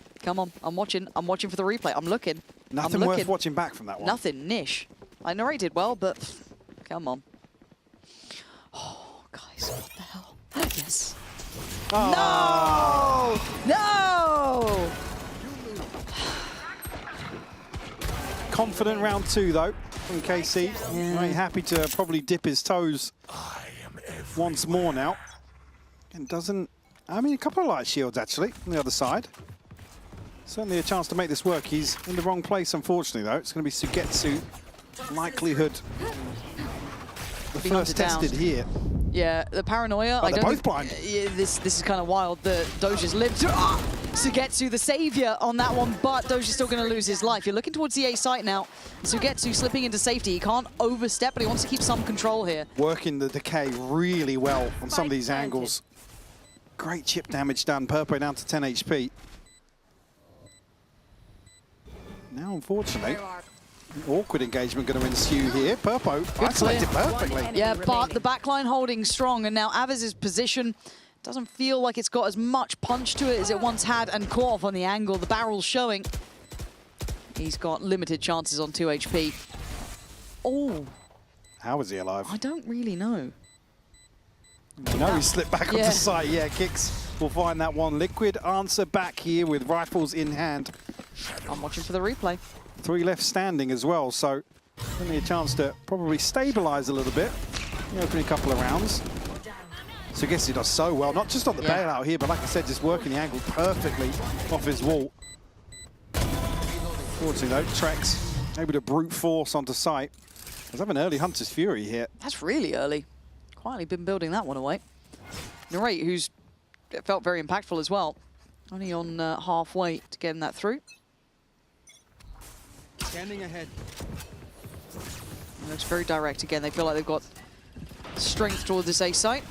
I'm watching for the replay. I'm looking. Nothing worth watching back from that one. Nothing, niche. I narrated well, but come on. Oh, guys, what the hell? Yes. Oh. No! Confident round two though from KC. Yeah. Very happy to probably dip his toes once more now. And doesn't. I mean, a couple of light shields actually on the other side. Certainly a chance to make this work. He's in the wrong place, unfortunately, though. It's going to be Sugetsu. Likelihood. The first tested here. Yeah, the paranoia. Oh, they're both blind. Yeah, this is kind of wild. The Doja's lived through. Sugetsu, the savior on that one, but Doja's still going to lose his life. You're looking towards the A site now. Sugetsu slipping into safety. He can't overstep, but he wants to keep some control here. Working the decay really well on some of these angles. Great chip damage done. Purpo down to 10 HP. Now, unfortunately, an awkward engagement going to ensue here. Purpo isolated perfectly. Yeah, but the backline holding strong, and now Avez's position doesn't feel like it's got as much punch to it as it once had, and caught off on the angle. The barrel's showing. He's got limited chances on 2 HP. Oh. How is he alive? I don't really know. You know, he slipped back onto site. Yeah, Kicks will find that one. Liquid answer back here with rifles in hand. I'm watching for the replay. 3 left standing as well, so only a chance to probably stabilize a little bit. Opening a couple of rounds. So I guess he does so well, not just on the bailout here, but like I said, just working the angle perfectly off his wall. Fortunately though, Trex able to brute force onto site. Let's have an early Hunter's Fury here. That's really early. Quietly been building that one away. Narrate, who's felt very impactful as well. Only on halfway to getting that through. Standing ahead. It looks very direct again. They feel like they've got strength towards this A site.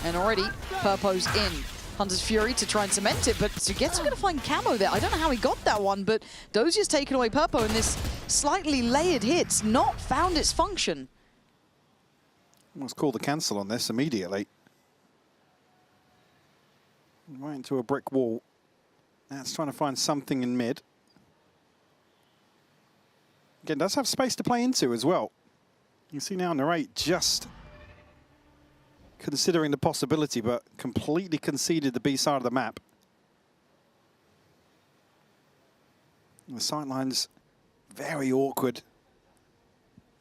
And already, Purpo's in. Hunter's Fury to try and cement it, but Sugetsu's going to find camo there. I don't know how he got that one, but Dozier's taken away Purpo, and this slightly layered hit's not found its function. Let's call the cancel on this immediately. Right into a brick wall. That's trying to find something in mid. Again, does have space to play into as well. You see now Narrate just considering the possibility, but completely conceded the B side of the map. And the sightline's very awkward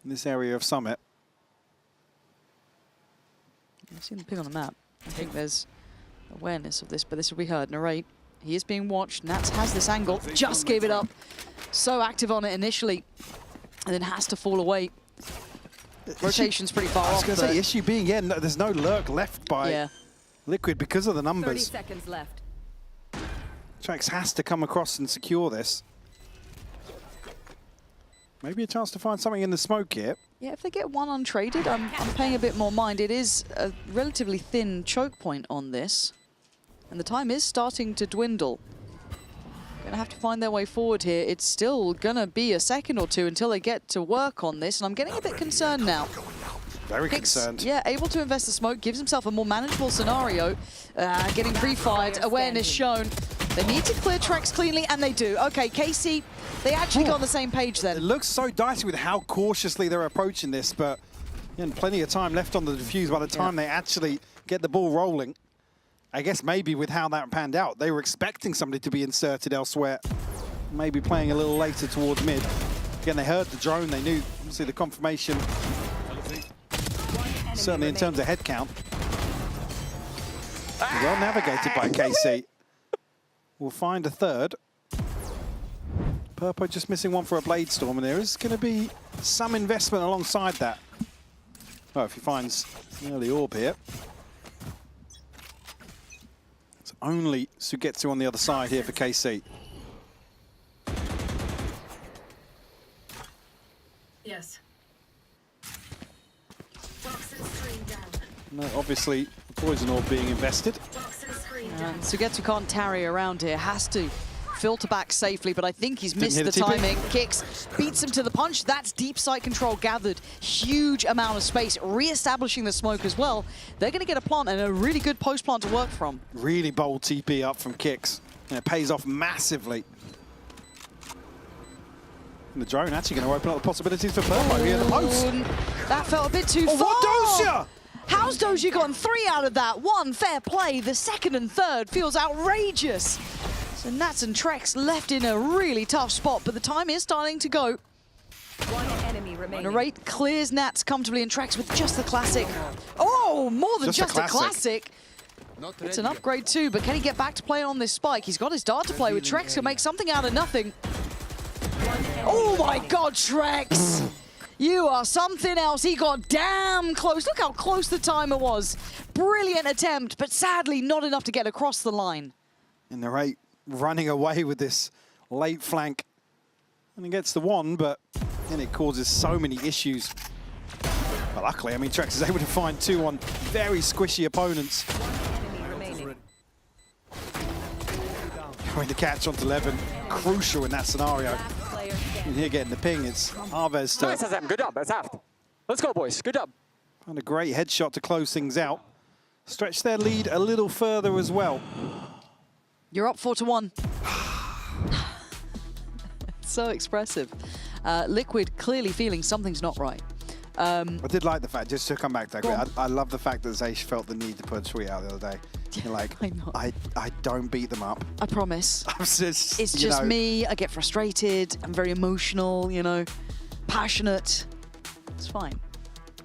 in this area of Summit. I've seen the ping on the map. I think there's awareness of this, but this will be heard. Narrate, he is being watched. Nats has this angle, just gave it up. So active on it initially, and then has to fall away. Rotation's pretty far off. I was going to say, issue being, no, there's no lurk left by Liquid because of the numbers. 30 seconds left. Trax has to come across and secure this. Maybe a chance to find something in the smoke here. Yeah, if they get one untraded, I'm paying a bit more mind. It is a relatively thin choke point on this, and the time is starting to dwindle. Gonna have to find their way forward here. It's still gonna be a second or two until they get to work on this, and I'm getting a bit concerned now. Very concerned. Yeah, able to invest the smoke, gives himself a more manageable scenario. Getting pre-fired, awareness shown. They need to clear tracks cleanly, and they do. Okay, KC, they actually got on the same page then. It looks so dicey with how cautiously they're approaching this, but plenty of time left on the defuse by the time they actually get the ball rolling. I guess maybe with how that panned out, they were expecting somebody to be inserted elsewhere. Maybe playing a little later towards mid. Again, they heard the drone, they knew, obviously, the confirmation. Certainly in terms of head count. Well navigated by KC. We'll find a third. Purpo just missing one for a Blade Storm, and there is going to be some investment alongside that. Oh, if he finds an early orb here. It's only Sugetsu on the other side here for KC. Yes. No, obviously, poison orb being invested. And Sugetsu can't tarry around here, has to filter back safely, but I think he's missed the TP. timing. Kicks, beats him to the punch. That's deep site control gathered. Huge amount of space, re-establishing the smoke as well. They're going to get a plant and a really good post-plant to work from. Really bold TP up from Kicks. And it pays off massively. And the drone actually going to open up the possibilities for Purpo here at the post. That felt a bit too far. What Dozier? How's Dozier gotten 3 out of that? 1, fair play. The second and third feels outrageous. So Nats and Trex left in a really tough spot, but the time is starting to go. One enemy remaining. Narrate clears Nats comfortably and Trex with just the classic. Oh, more than just a classic. It's an upgrade too, but can he get back to play on this spike? He's got his dart to play with. Trex can make something out of nothing. Oh my God, Trex! You are something else. He got damn close. Look how close the timer was. Brilliant attempt, but sadly not enough to get across the line. And Narrate running away with this late flank. And he gets the one, but then it causes so many issues. But luckily, I mean, Trex is able to find 2 on very squishy opponents. I mean, the catch onto Levin, crucial in that scenario. And here getting the ping, it's Arvez to... Nice, Azam. Good job. That's aft. Let's go, boys. Good job. And a great headshot to close things out. Stretch their lead a little further as well. You're up 4-1. So expressive. Liquid clearly feeling something's not right. I did like the fact, just to come back to that, I love the fact that Zaysh felt the need to put a tweet out the other day. You're like, I don't beat them up. I promise. Just, it's just me. I get frustrated. I'm very emotional, you know, passionate. It's fine.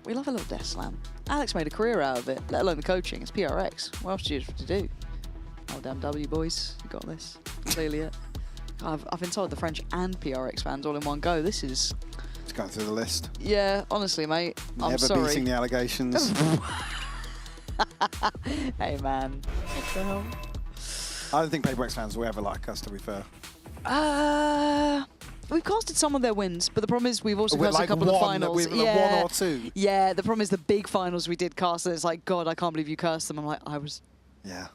We love a little death slam. Alex made a career out of it, let alone the coaching. It's PRX. What else do you have to do? Oh, damn W, boys. You got this. Clearly it. I've been told the French and PRX fans all in one go. This is... It's going through the list. Yeah, honestly, mate. I'm sorry. Never beating the allegations. Hey, man. What the hell? I don't think PaperX fans will ever like us, to be fair. We've casted some of their wins, but the problem is we've also casted like a couple of finals. Yeah. One or two. Yeah, the problem is the big finals we did cast, and it's like, God, I can't believe you cursed them. I'm like, I was... Yeah.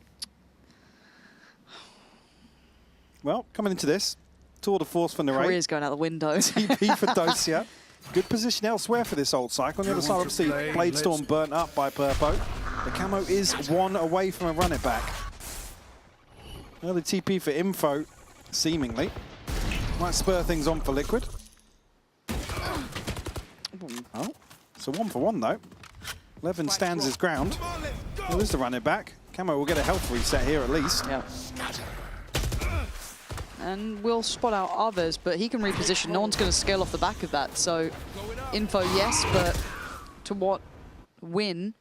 Well, coming into this, tour de force for Narrate. Career's going out the window. TP for Dosia. Good position elsewhere for this old cycle. On the other side, obviously, Bladestorm burnt up by Purpo. The camo is one away from a run it back. Early TP for Info, seemingly. Might spur things on for Liquid. Oh, so 1 for 1 though. Levin stands his ground. Well, there's the run it back. Camo will get a health reset here at least. Yeah. And we'll spot out others, but he can reposition. No one's going to scale off the back of that. So, Info, yes, but to what win?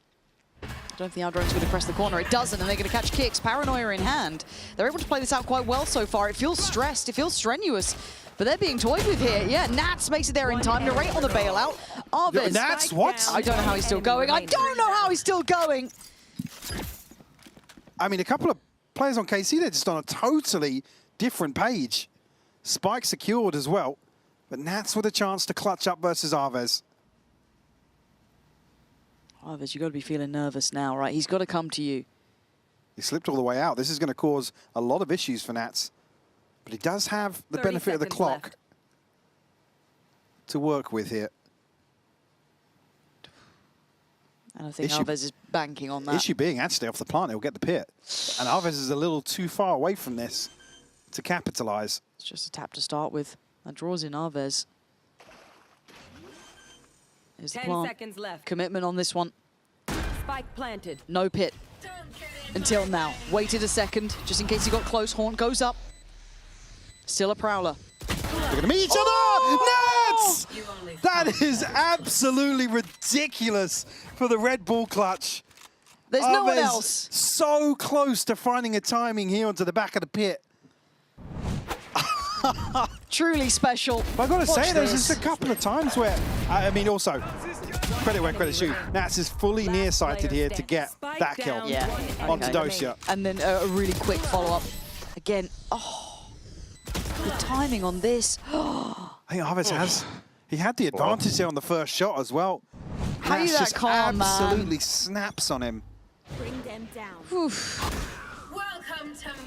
I don't think our drone's going to press the corner. It doesn't, and they're going to catch kicks. Paranoia in hand. They're able to play this out quite well so far. It feels stressed. It feels strenuous. But they're being toyed with here. Yeah, Nats makes it there in time. Narrate on the bailout. Arvez. Nats, what? I don't know how he's still going. I don't know how he's still going. I mean, a couple of players on KC, they're just on a totally different page. Spike secured as well. But Nats with a chance to clutch up versus Arvez. Arvez, you've got to be feeling nervous now, right? He's got to come to you. He slipped all the way out. This is going to cause a lot of issues for Nats. But he does have the benefit of the clock to work with here. And I think Arvez is banking on that. Issue being, actually, off the plant, he'll get the pit. And Arvez is a little too far away from this to capitalize. It's just a tap to start with. That draws in Arvez. Here's the 10 plant. seconds left. Commitment on this one. Spike planted. No pit. Until now. Waited a second, just in case he got close. Horn goes up. Still a Prowler. They're going to meet each other! Nats! That is absolutely ridiculous for the Red Bull clutch. There's no one else. So close to finding a timing here onto the back of the pit. Truly special. But I've got to say, there's just a couple of times where, I mean, also, credit where credit's due. Nats is fully nearsighted here to get that kill onto Dosia. And then a really quick follow-up. Again, the timing on this. I think Arvez he had the advantage there on the first shot as well. How are you that just calm, man? absolutely snaps on him. Bring them down.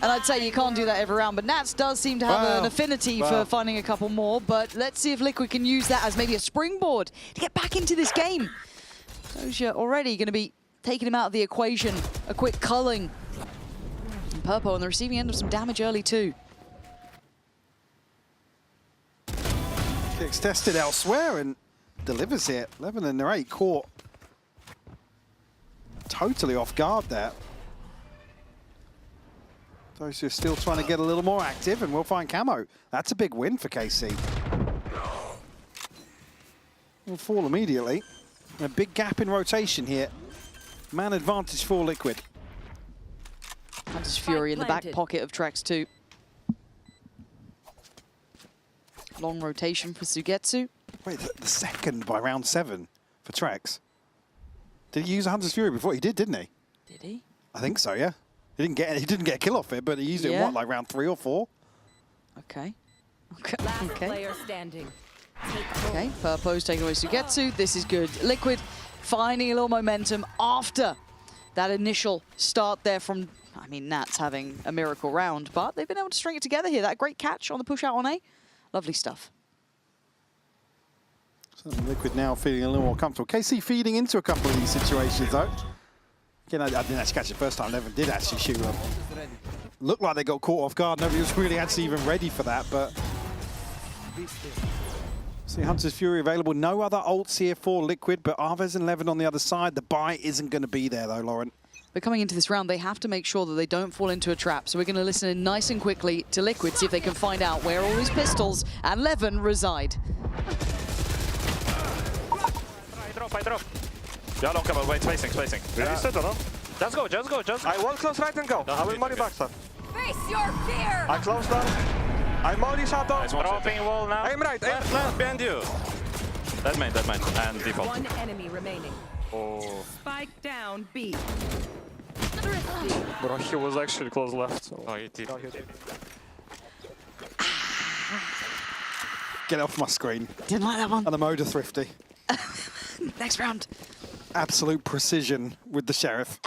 And I'd say you can't do that every round, but Nats does seem to have an affinity for finding a couple more, but let's see if Liquid can use that as maybe a springboard to get back into this game. Dosia already going to be taking him out of the equation. A quick culling. And Purpo on the receiving end of some damage early too. Kicks tested elsewhere and delivers it. Levin and Narrate caught totally off guard there. Dosia still trying to get a little more active, and we'll find Camo. That's a big win for KC. Will fall immediately. A big gap in rotation here. Man advantage for Liquid. Hunter's Fury in the back pocket of Trex too. Long rotation for Sugetsu. Wait, the second by round 7 for Trex. Did he use a Hunter's Fury before? He did, didn't he? Did he? I think so, yeah. He didn't get a kill off it, but he used it in what, like round 3 or 4? Okay. Last player standing. Okay, Purpo's taking away Sugetsu. This is good. Liquid finding a little momentum after that initial start there from I mean, Nats having a miracle round, but they've been able to string it together here. That great catch on the push out on A. Lovely stuff. So Liquid now feeling a little more comfortable. KC feeding into a couple of these situations, though. Again, I didn't actually catch it first time. Levin did actually shoot them. Looked like they got caught off guard. Nobody was really actually even ready for that, but... See Hunter's Fury available. No other ults here for Liquid, but Arvez and Levin on the other side. The buy isn't going to be there, though, Lauren. But coming into this round, they have to make sure that they don't fall into a trap. So we're going to listen in nice and quickly to Liquid, see if they can find out where all these pistols and Levin reside. I drop. Yeah, long cover. Wait, spacing. Yeah. You said or no? Just go. I wall close right and go. I will molly back, sir. Face your fear! I close down. I molly shot down. Dropping wall now. Aim right, left, behind you. That's mine. And default. One enemy remaining. Oh. Spike down B. Bro, he was actually close left. So. Oh, he did. Get off my screen. Didn't like that one. And the Moda Thrifty. Next round. Absolute precision with the Sheriff.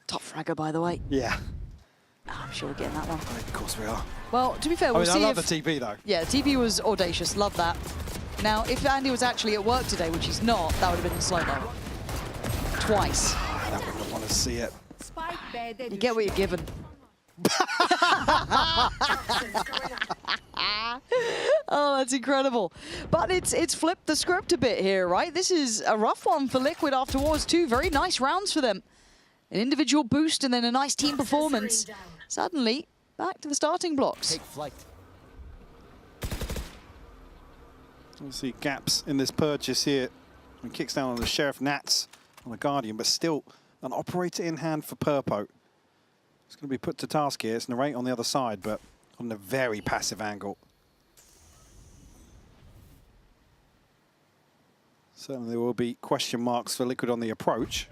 Top fragger, by the way. Yeah. Oh, I'm sure we're getting that one. Of course we are. Well, to be fair, we'll see I love if... the TP, though. Yeah, TP was audacious. Love that. Now, if Andy was actually at work today, which he's not, that would have been in slow-mo. Twice. I wouldn't want to see it. You get what you're given. Oh, that's incredible. But it's flipped the script a bit here, right? This is a rough one for Liquid after Wars 2. Very nice rounds for them. An individual boost and then a nice team performance. Suddenly, back to the starting blocks. Take flight. We see gaps in this purchase here. And kicks down on the Sheriff, Nats on the Guardian, but still an operator in hand for Purpo. It's going to be put to task here. It's Narrate on the other side, but on a very passive angle. Certainly there will be question marks for Liquid on the approach.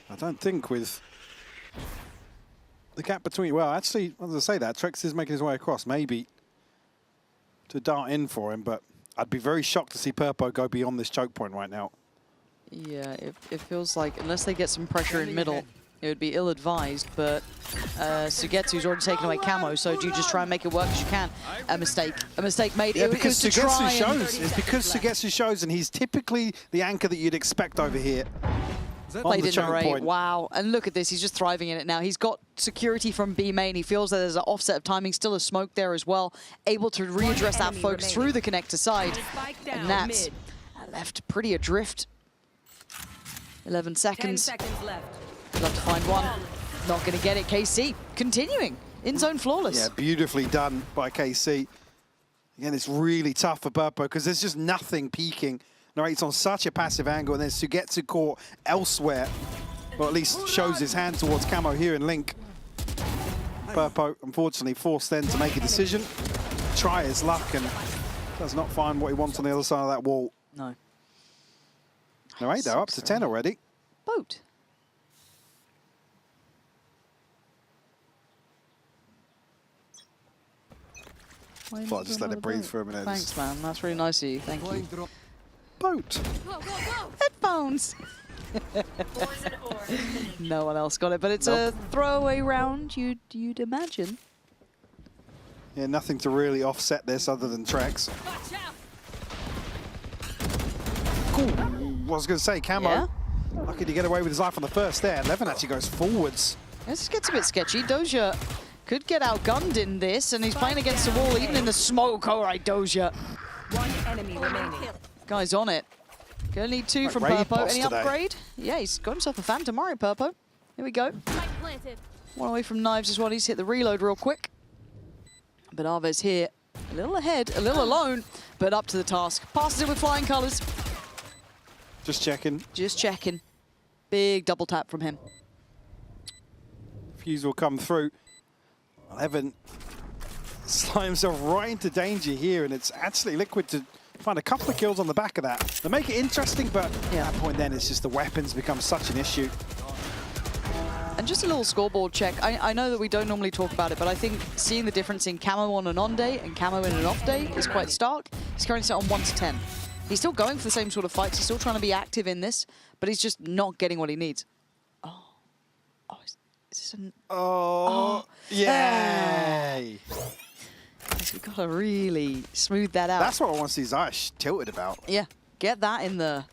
I don't think with the gap between, well, actually, as I say that, Trex is making his way across, maybe to dart in for him, but I'd be very shocked to see Purpo go beyond this choke point right now. Yeah, it feels like, unless they get some pressure in middle, it would be ill-advised, but Sugetsu's already taken away camo, so do you just try and make it work as you can? A mistake made. Yeah, because Sugetsu shows. It's because Sugetsu shows, and he's typically the anchor that you'd expect over here. Played in Narrate. Wow, and look at this, he's just thriving in it now. He's got security from B main. He feels that there's an offset of timing, still a smoke there as well. Able to readdress that focus through the connector side. And Nats left pretty adrift. 11 seconds. 10 seconds left. Love to find one. Not going to get it. KC continuing. In zone flawless. Yeah, beautifully done by KC. Again, it's really tough for Purpo because there's just nothing peeking. Narrate's on such a passive angle, and then Sugetsu caught elsewhere. Or at least shows his hand towards Camo here in Link. Purpo, unfortunately, forced then to make a decision. Try his luck and does not find what he wants on the other side of that wall. No. Narrate, they're up to 10 already. Boat. Thought I'd just let it breathe for a minute. Thanks, man. That's really nice of you. Thank you. Boat. Headphones. No one else got it, but it's a throwaway round, you'd imagine. Yeah, nothing to really offset this other than Trex. Cool. I was going to say, Camo. Yeah? Lucky to get away with his life on the first there. Levin actually goes forwards. This gets a bit sketchy. Doja could get outgunned in this, and he's playing against the wall, even in the smoke. All right, Doja. One enemy remaining. Guy's on it. Gonna need two from Purpo. Any upgrade? Yeah, he's got himself a Phantom. All right, Purpo. Here we go. One away from Knives as well. He's hit the reload real quick. But Arvez here, a little ahead, a little alone, but up to the task. Passes it with flying colors. Just checking. Just checking. Big double tap from him. Fuse will come through. Levin slides himself right into danger here, and it's actually Liquid to find a couple of kills on the back of that. They make it interesting, but at that point then it's just the weapons become such an issue. And just a little scoreboard check. I know that we don't normally talk about it, but I think seeing the difference in camo on an on day and camo in an off day is quite stark. He's currently set on 1 to 10. He's still going for the same sort of fights. He's still trying to be active in this, but he's just not getting what he needs. Is this an... Yay! We've got to really smooth that out. That's what I want to see Zysh tilted about. Yeah, get that in the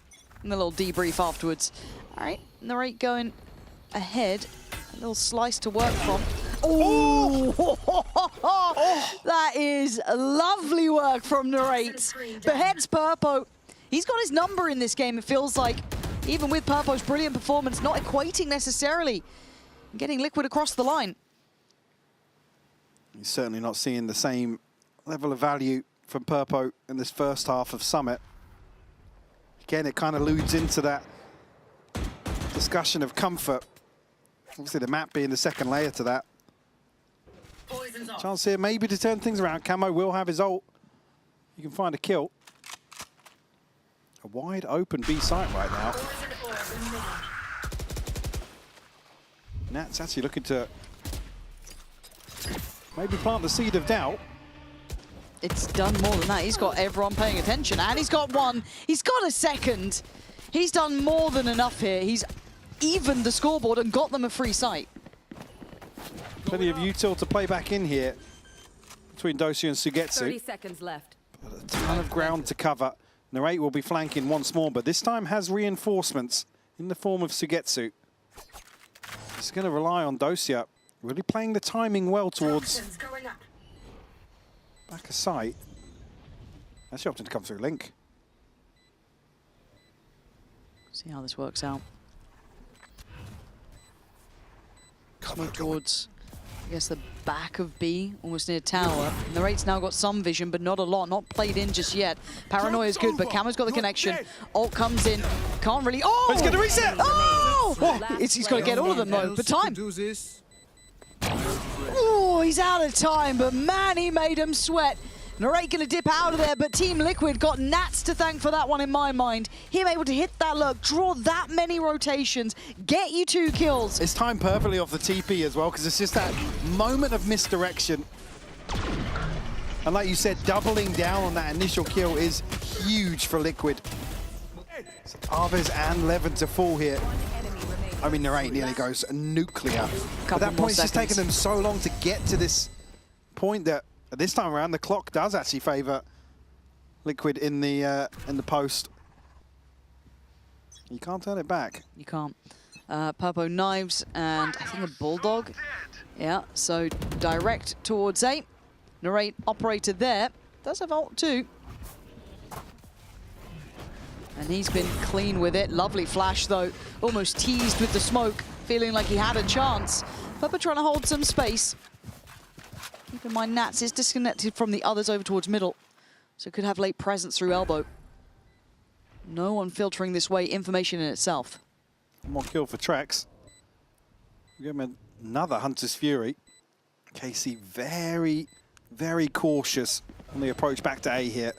little debrief afterwards. All right, Narrate going ahead. A little slice to work from. Oh! That is lovely work from Narrate. Beheads Purpo. He's got his number in this game, it feels like. Even with Purpo's brilliant performance, not equating necessarily. Getting Liquid across the line. He's certainly not seeing the same level of value from Purpo in this first half of Summit. Again, it kind of alludes into that discussion of comfort. Obviously, the map being the second layer to that. Chance here maybe to turn things around. Camo will have his ult. You can find a kill. A wide open B site right now. Nat's actually looking to maybe plant the seed of doubt. It's done more than that. He's got everyone paying attention, and he's got one. He's got a second. He's done more than enough here. He's evened the scoreboard and got them a free sight. Plenty of util to play back in here between Dosia and Sugetsu. 30 seconds left. But a ton of ground to cover. Narrate will be flanking once more, but this time has reinforcements in the form of Sugetsu. He's going to rely on Dosia, really playing the timing well towards back of sight. Actually opting to come through Link. See how this works out. Smoke towards, I guess, the back of B, almost near tower. And the Raid's now got some vision, but not a lot. Not played in just yet. Paranoia is good, but Camo's got the connection. Ult comes in. Can't really... Oh! He's going to reset! Oh! He's got to get all of them, though. But time. Oh, he's out of time, but man, he made him sweat. Narrate going to dip out of there, but Team Liquid got Nats to thank for that one in my mind. Him able to hit that look, draw that many rotations, get you 2 kills. It's timed perfectly off the TP as well, because it's just that moment of misdirection. And like you said, doubling down on that initial kill is huge for Liquid. So Arves and Levin to fall here. I mean, Narrate nearly goes nuclear. At that point, it's just taken them so long to get to this point that this time around, the clock does actually favour Liquid in the post. You can't turn it back. You can't. Purpo knives and I think a bulldog. Yeah, so direct towards A. Narrate operator there. Does have ult too. And he's been clean with it. Lovely flash though. Almost teased with the smoke, feeling like he had a chance. Purpo trying to hold some space. Keep in mind, Nats is disconnected from the others over towards middle, so could have late presence through elbow. No one filtering this way, information in itself. One more kill for Trex. We give him another Hunter's Fury. KC very, very cautious on the approach back to A here.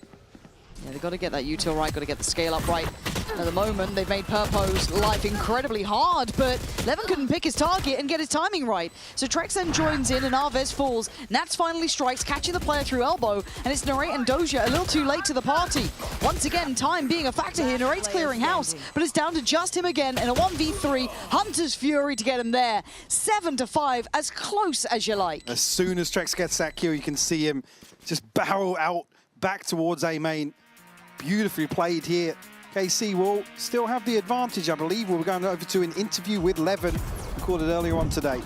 Yeah, they've got to get that util right, got to get the scale up right. At the moment, they've made Purpo's life incredibly hard, but Levin couldn't pick his target and get his timing right. So Trex then joins in and Arves falls. Nats finally strikes, catching the player through elbow, and it's Narrate and Dosia a little too late to the party. Once again, time being a factor here. Narrate's clearing house, but it's down to just him again in a 1v3. Hunter's Fury to get him there. 7-5, as close as you like. As soon as Trex gets that kill, you can see him just barrel out back towards A main. Beautifully played here. KC will still have the advantage, I believe. We're going over to an interview with Levin, recorded earlier on today.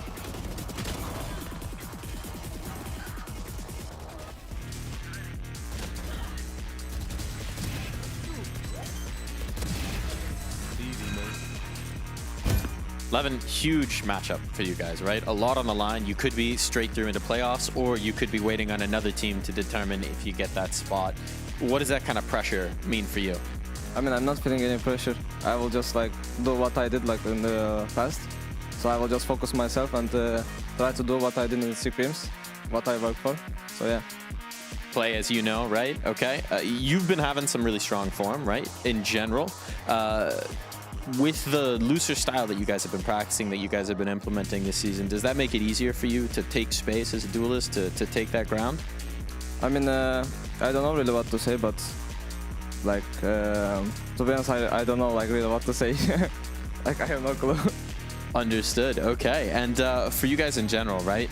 Levin, huge matchup for you guys, right? A lot on the line. You could be straight through into playoffs, or you could be waiting on another team to determine if you get that spot. What does that kind of pressure mean for you? I mean, I'm not feeling any pressure. I will just like do what I did like in the past. So I will just focus myself and try to do what I did in the CPMs, what I worked for. So yeah. Play as you know, right? Okay. You've been having some really strong form, right? In general. with the looser style that you guys have been practicing, that you guys have been implementing this season, does that make it easier for you to take space as a duelist, to take that ground? I mean, I don't know really what to say, but like, to be honest, I don't know like really what to say. Like, I have no clue. Understood. Okay. And for you guys in general, right?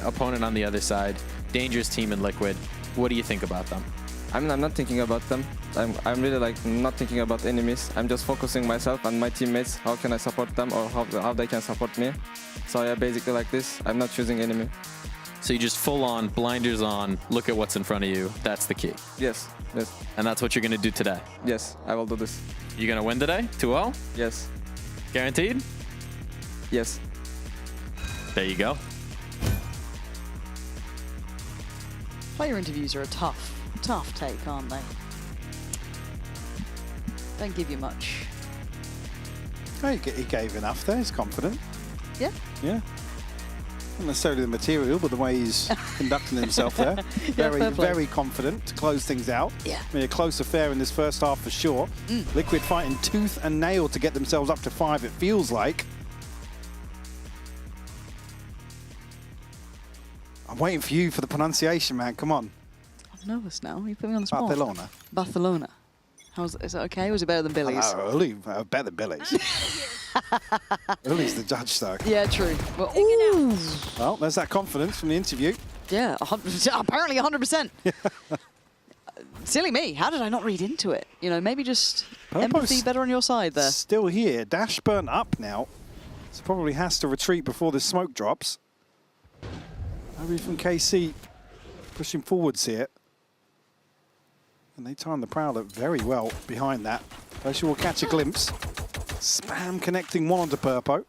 Opponent on the other side, dangerous team in Liquid. What do you think about them? I mean, I'm not thinking about them. I'm really like not thinking about enemies. I'm just focusing myself and my teammates. How can I support them, or how they can support me? So yeah, basically like this. I'm not choosing enemy. So you just full on, blinders on, look at what's in front of you. That's the key. Yes, yes. And that's what you're going to do today? Yes, I will do this. You going to win today? 2-0? Yes. Guaranteed? Yes. There you go. Player interviews are a tough take, aren't they? Don't give you much. Oh, he gave enough there. He's confident. Yeah. Yeah. Not necessarily the material, but the way he's conducting himself there. Very confident to close things out. Yeah. I mean, a close affair in this first half for sure. Liquid fighting tooth and nail to get themselves up to 5, it feels like. I'm waiting for you for the pronunciation, man. Come on. I'm nervous now. You put me on the spot. Barcelona. Barcelona. Is it okay? Or is it better than Billy's? No, Uli, better than Billy's. Uli's the judge, though. Yeah, true. Well, there's that confidence from the interview. Yeah, apparently 100%. Silly me. How did I not read into it? You know, maybe just empathy better on your side there. Still here. Dash burnt up now. So probably has to retreat before the smoke drops. Maybe from KC pushing forwards here. And they time the Prowler very well behind that. She will catch a glimpse. Spam connecting one onto Purpo.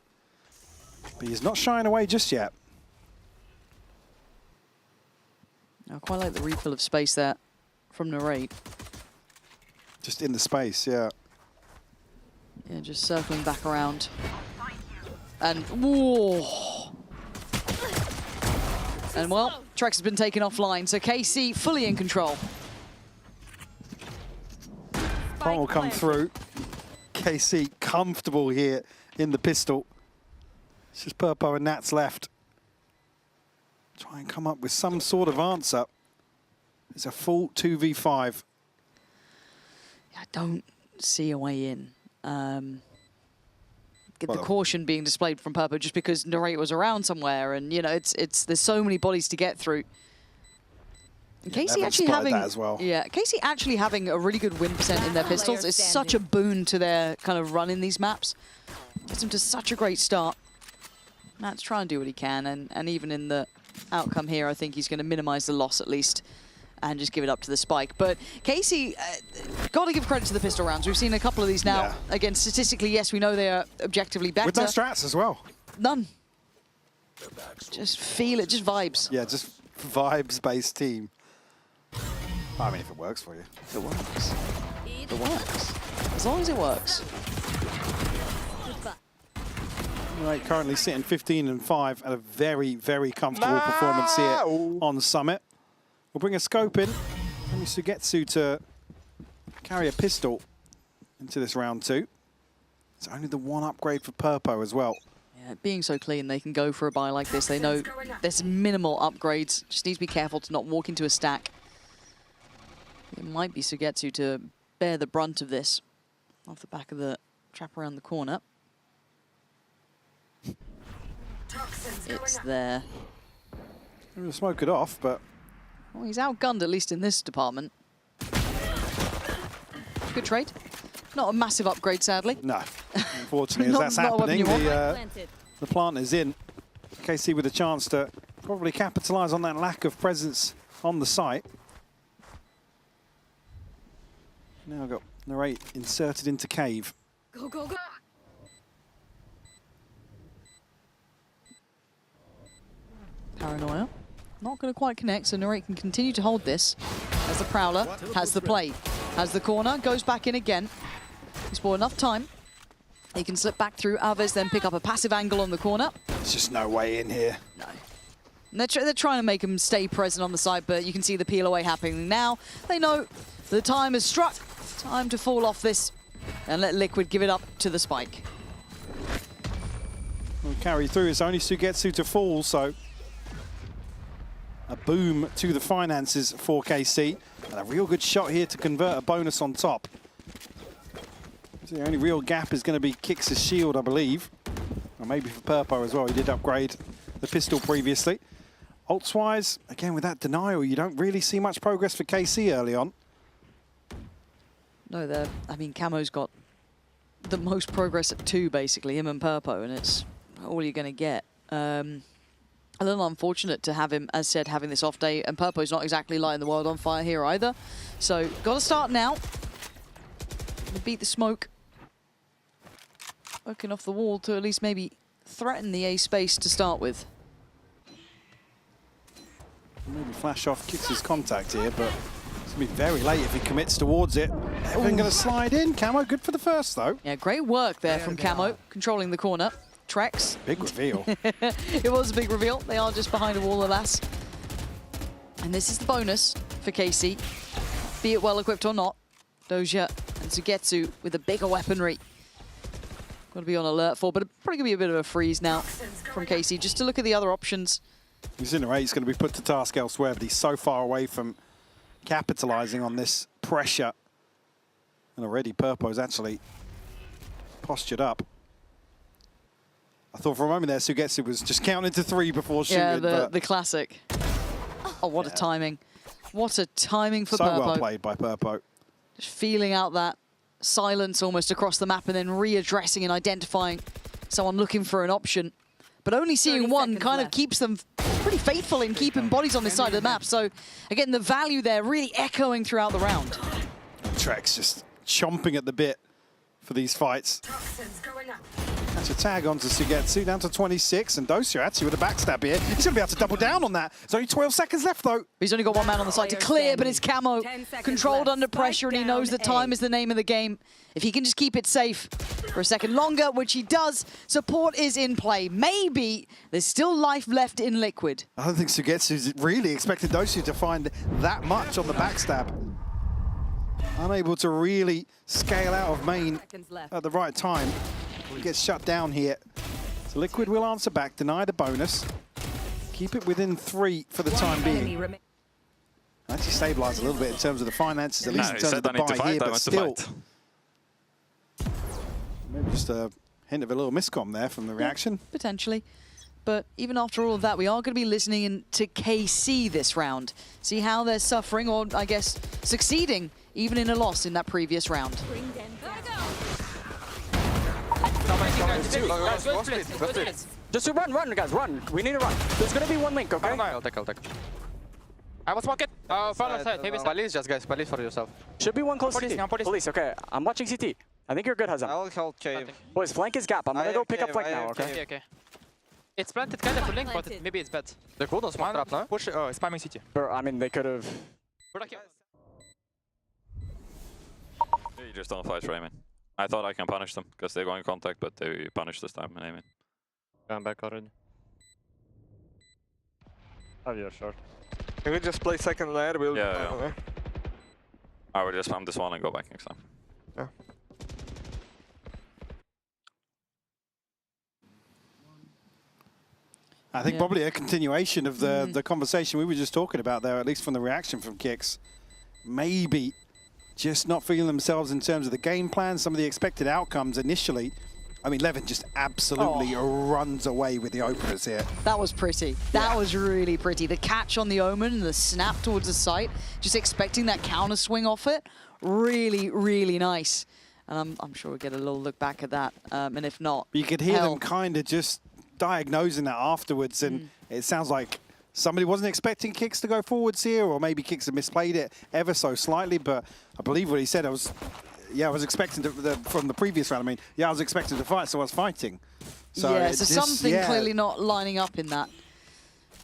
But he's not shying away just yet. I quite like the refill of space there from Narrate. Just in the space, yeah. Yeah, just circling back around. And, whoa. And well, Trex has been taken offline, so KC fully in control. Plant will come through. KC comfortable here in the pistol. It's just Purpo and Nats left. Try and come up with some sort of answer. It's a full 2v5. I don't see a way in. Get the caution being displayed from Purpo just because Narrate was around somewhere, and you know there's so many bodies to get through. And Casey actually having that as well. Yeah, Casey actually having a really good win percent in their pistols is such a boon to their kind of run in these maps. Gets them to such a great start. Matt's trying to do what he can, and even in the outcome here, I think he's going to minimize the loss at least and just give it up to the spike. But Casey, got to give credit to the pistol rounds. We've seen a couple of these now. Yeah. Again, statistically, yes, we know they are objectively better. With no strats as well. None. Just feel it, just vibes. Yeah, just vibes-based team. I mean, if it works for you. If it works. If it works. As long as it works. Right, currently sitting 15-5 at a very, very comfortable performance here on Summit. We'll bring a scope in. Only Sugetsu to carry a pistol into this round 2. It's only the one upgrade for Purpo as well. Yeah, being so clean, they can go for a buy like this. They know there's minimal upgrades. Just need to be careful to not walk into a stack. It might be Sugetsu to bear the brunt of this off the back of the trap around the corner. It's there. I'm going to smoke it off, but... Well, he's outgunned, at least in this department. Good trade. Not a massive upgrade, sadly. No. Unfortunately, as that's happening, the plant is in. KC with a chance to probably capitalize on that lack of presence on the site. Now I've got Narrate inserted into cave. Go, go, go. Paranoia. Not going to quite connect, so Narrate can continue to hold this as the Prowler has the play. Has the corner, goes back in again. He's bought enough time. He can slip back through. Alves then pick up a passive angle on the corner. There's just no way in here. No. And they're trying to make him stay present on the side, but you can see the peel away happening now. They know the time has struck. Time to fall off this and let Liquid give it up to the spike. We'll carry through. It's only Sugetsu to fall, so a boom to the finances for KC. And a real good shot here to convert a bonus on top. So the only real gap is going to be Kix' shield, I believe. Or maybe for Purpo as well. He did upgrade the pistol previously. Ults-wise, again, with that denial, you don't really see much progress for KC early on. No, I mean, Camo's got the most progress at 2, basically, him and Purpo, and it's all you're going to get. A little unfortunate to have him, as said, having this off day, and Purpo's not exactly lighting the world on fire here either. So, got to start now. Beat the smoke. Working off the wall to at least maybe threaten the A space to start with. Maybe flash off Kix' contact here, but it's going to be very late if he commits towards it. Everything going to slide in. Camo, good for the first, though. Yeah, great work there from Camo, controlling the corner. Trex. Big reveal. It was a big reveal. They are just behind a wall, alas. And this is the bonus for KC. Be it well equipped or not. Doja and Sugetsu with a bigger weaponry. Got to be on alert for, but probably going to be a bit of a freeze now from KC, just to look at the other options. Incinerate's going to be put to task elsewhere, but he's so far away from capitalizing on this pressure. And already Purpo's actually postured up. I thought for a moment there Sugetsu was just counting to 3 before shooting. Yeah, the classic. Oh, what a timing. What a timing for Purpo. So well played by Purpo. Just feeling out that silence almost across the map and then readdressing and identifying someone looking for an option. But only seeing one kind of keeps them pretty faithful in keeping bodies on this side of the map. So, again, the value there really echoing throughout the round. Trex just chomping at the bit for these fights. That's a tag onto Sugetsu, down to 26, and Dosia actually with a backstab here. He's going to be able to double down on that. There's only 12 seconds left, though. He's only got one man on the side to clear, but it's Camo controlled under pressure, and he knows that time is the name of the game. If he can just keep it safe for a second longer, which he does, support is in play. Maybe there's still life left in Liquid. I don't think Sugetsu's really expected Dosia to find that much on the backstab. Unable to really scale out of main at the right time. He gets shut down here. So Liquid will answer back, deny the bonus. Keep it within 3 for the time being. Actually stabilize a little bit in terms of the finances, at least in terms of the buy here, but still. Maybe just a hint of a little miscom there from the reaction. Potentially. But even after all of that, we are going to be listening in to KC this round. See how they're suffering, or I guess succeeding, even in a loss in that previous round. Just run, guys, run. We need to run. There's gonna be one link, okay? I'll take. I will smoke it. Follow side, heavy side. Police, just guys, police for yourself. Should be one close Police, CT. I'm police. Police, okay. I'm watching CT. I think you're good, Hazam. I'll hold cave. Boys, flank is gap. I'm gonna go pick up flank now, okay? Okay. It's planted kind of full link, but maybe it's bad. They could on smoke trap, no? Push, spamming CT. I mean, they could have... You just don't fight for aiming. I thought I can punish them, because they're going contact, but they punish this time in aiming. Going back already. Oh, yeah, short. Can we just play second layer? We'll Yeah. I will just spam this one and go back next time. Yeah. I think probably a continuation of the conversation we were just talking about there, at least from the reaction from Kix. Maybe just not feeling themselves in terms of the game plan, some of the expected outcomes initially. I mean, Levin just absolutely runs away with the openers here. That was pretty. That was really pretty. The catch on the Omen and the snap towards the site, just expecting that counter swing off it. Really, really nice. And I'm sure we'll get a little look back at that. And if not, you could hear them kind of just diagnosing that afterwards, and it sounds like somebody wasn't expecting Kix to go forwards here, or maybe Kix had misplayed it ever so slightly, but I believe what he said, I was expecting to, from the previous round, I was expecting to fight, so I was fighting. So yeah, so something clearly not lining up in that.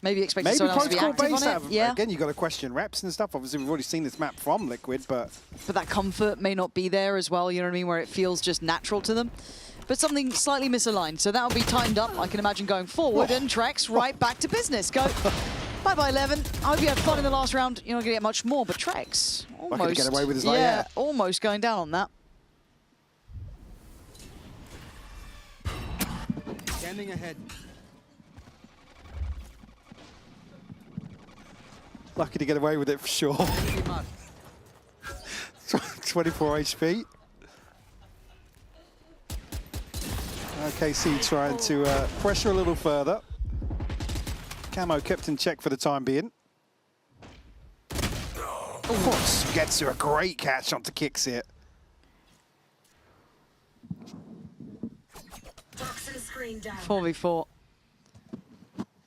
Maybe expecting someone else to be active on it. Yeah. Again, you've got to question reps and stuff. Obviously, we've already seen this map from Liquid, but that comfort may not be there as well, you know what I mean, where it feels just natural to them. But something slightly misaligned, so that'll be timed up, I can imagine, going forward, and Trex right back to business. Go. Bye-bye, Levin. I hope you had fun in the last round. You're not going to get much more, but Trex almost, get away with his life, yeah, almost going down on that. Scanning ahead. Lucky to get away with it for sure. 24 HP. KC trying to pressure a little further. Camo kept in check for the time being. Of course, gets to a great catch onto Kicks here. 4v4.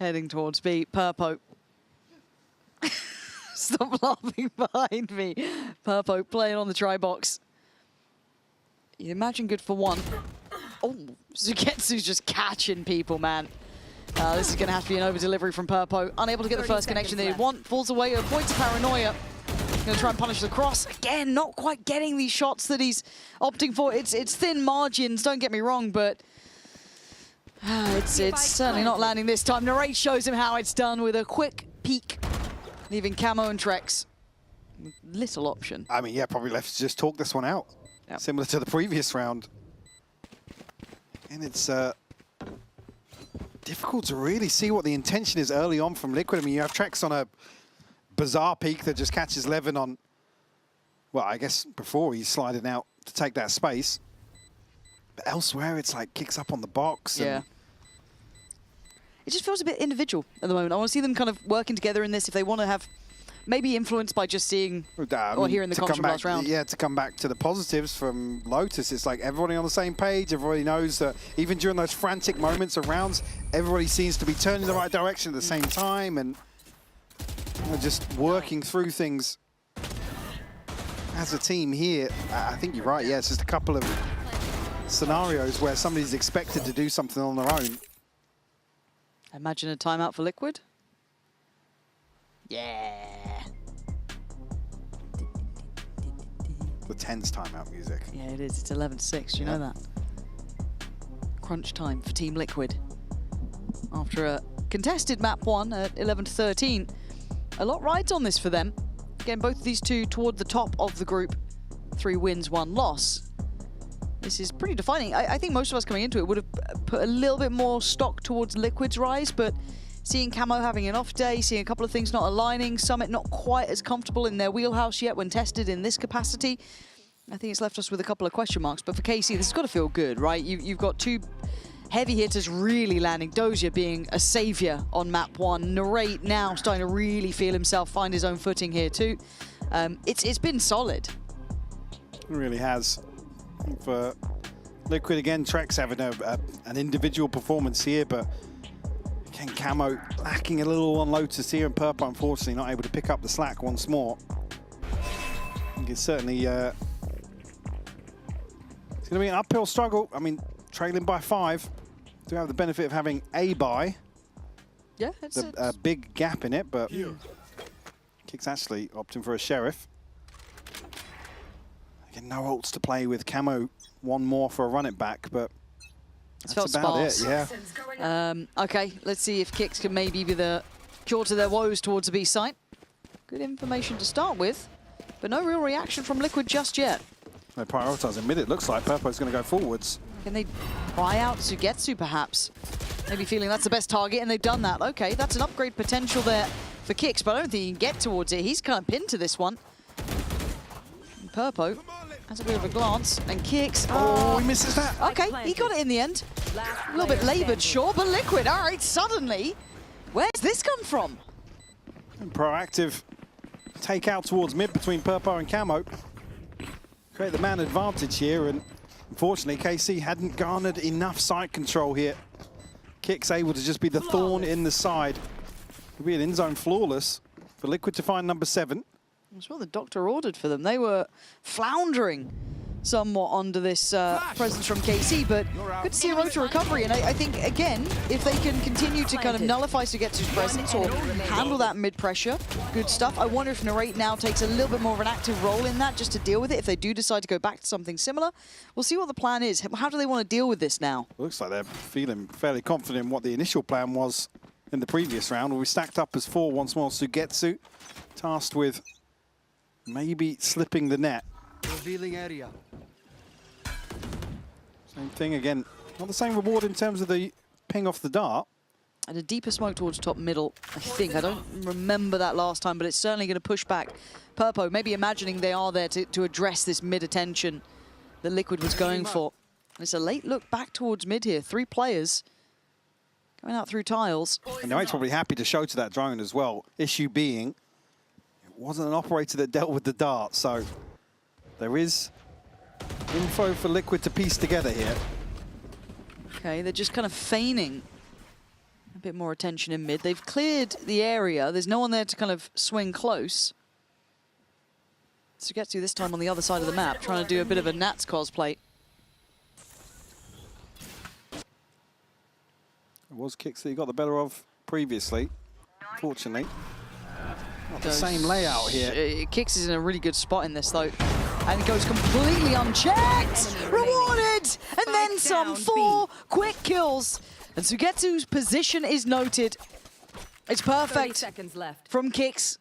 Heading towards B. Purpo. Stop laughing behind me. Purpo playing on the try box. You imagine good for one. Oh, Sugetsu's just catching people, man. This is going to have to be an over-delivery from Purpo. Unable to get the first connection they want. Falls away at a point of paranoia. Going to try and punish the cross. Again, not quite getting these shots that he's opting for. It's thin margins, don't get me wrong, but it's certainly not landing this time. Narrate shows him how it's done with a quick peek, leaving Camo and Trex with little option. I mean, yeah, probably left to just talk this one out. Yep. Similar to the previous round. And it's difficult to really see what the intention is early on from Liquid. I mean, you have Trex on a bizarre peak that just catches Levin on, well, I guess before he's sliding out to take that space. But elsewhere, it's like Kicks up on the box. Yeah. It just feels a bit individual at the moment. I want to see them kind of working together in this if they want to have maybe influenced by just seeing or hearing the comms from last round. Yeah, to come back to the positives from Lotus, it's like everybody on the same page. Everybody knows that even during those frantic moments of rounds, everybody seems to be turning in the right direction at the same time and just working through things as a team here. I think you're right, yeah, it's just a couple of scenarios where somebody's expected to do something on their own. Imagine a timeout for Liquid. Yeah. The tense timeout music. Yeah, it is. It's 11-6. Do you know that? Crunch time for Team Liquid. After a contested map 1 at 11-13. A lot rides on this for them. Again, both of these two toward the top of the group. 3 wins, 1 loss. This is pretty defining. I think most of us coming into it would have put a little bit more stock towards Liquid's rise, but seeing Camo having an off day, seeing a couple of things not aligning, Summit not quite as comfortable in their wheelhouse yet when tested in this capacity, I think it's left us with a couple of question marks. But for KC, this has got to feel good, right? You've got 2 heavy hitters really landing. Dozier being a savior on map 1. Narrate now starting to really feel himself, find his own footing here too. It's been solid. It really has. For Liquid again, Trex having an individual performance here, but again, Camo lacking a little on Lotus here, and Purpo unfortunately not able to pick up the slack once more. I think it's certainly it's going to be an uphill struggle. I mean, trailing by 5, do have the benefit of having a bye. Yeah, it's a big gap in it, but Kicks actually opting for a Sheriff. Again, no ults to play with. Camo 1 more for a run it back, but that's about it, yeah. Okay, let's see if Kicks can maybe be the cure to their woes towards the B site. Good information to start with, but no real reaction from Liquid just yet. They're prioritising mid. It looks like Purpo's going to go forwards. Can they buy out Sugetsu, perhaps? Maybe feeling that's the best target, and they've done that. Okay, that's an upgrade potential there for Kicks, but I don't think he can get towards it. He's kind of pinned to this one. And Purpo has a bit of a glance, and Kicks. Oh, he misses that. Okay, he got it in the end. A little bit laboured, sure, but Liquid. All right, suddenly, where's this come from? And proactive takeout towards mid between Purpo and Camo. Create the man advantage here, and unfortunately, KC hadn't garnered enough side control here. Kicks able to just be the thorn in the side. It'll be an in-zone flawless for Liquid to find number 7. That's what the doctor ordered for them. They were floundering somewhat under this presence from KC, but good to see a road to recovery. And I think, again, if they can continue to kind of nullify Sugetsu's presence or handle that mid-pressure, good stuff. I wonder if Narrate now takes a little bit more of an active role in that just to deal with it. If they do decide to go back to something similar, we'll see what the plan is. How do they want to deal with this now? Looks like they're feeling fairly confident in what the initial plan was in the previous round. We stacked up as 4 once more. Sugetsu tasked with maybe slipping the net. Revealing area. Same thing again. Not the same reward in terms of the ping off the dart. And a deeper smoke towards top middle, I think. I don't remember that last time, but it's certainly going to push back Purpo, maybe imagining they are there to address this mid attention that Liquid was going for. And it's a late look back towards mid here. 3 players going out through tiles. And Nate's probably happy to show to that drone as well. Issue being, it wasn't an operator that dealt with the dart, so there is info for Liquid to piece together here. Okay, they're just kind of feigning a bit more attention in mid. They've cleared the area. There's no one there to kind of swing close. Sugetsu this time on the other side of the map, trying to do a bit of a Nats cosplay. It was kicks that he got the better of previously, unfortunately. Not the same layout here. Kix is in a really good spot in this though. And it goes completely unchecked! Rewarded! And then some 4 quick kills. And Sugetsu's position is noted. It's perfect 30 seconds left. from Kix.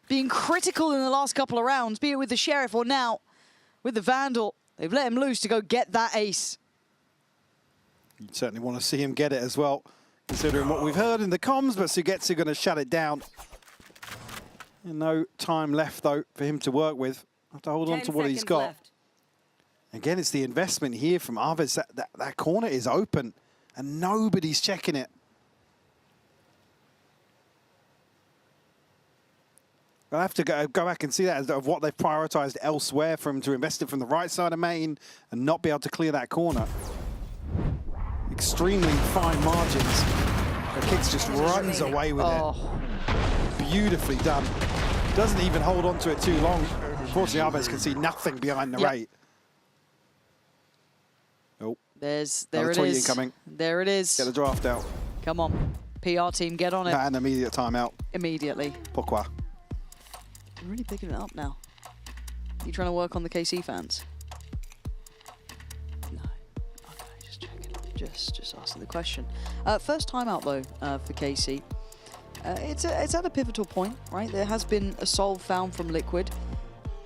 Being critical in the last couple of rounds, be it with the Sheriff or now with the Vandal. They've let him loose to go get that ace. You'd certainly want to see him get it as well, considering what we've heard in the comms, but Sugetsu going to shut it down. And no time left, though, for him to work with. Have to hold on to what he's got. Left. Again, it's the investment here from Aves. That corner is open, and nobody's checking it. I'll have to go back and see that of what they've prioritized elsewhere for him to invest it from the right side of main and not be able to clear that corner. Extremely fine margins. The Kix just runs away with it. Beautifully done. Doesn't even hold on to it too long. Unfortunately, Aves can see nothing behind the rate. Oh, there another it tweet is. incoming. There it is. Get the draft out. Come on, PR team, get on it. And immediate timeout. Immediately. Pourquoi? I'm really picking it up now. You trying to work on the KC fans? No. Okay, just checking. Just asking the question. First timeout though for KC. It's at a pivotal point, right? There has been a solve found from Liquid.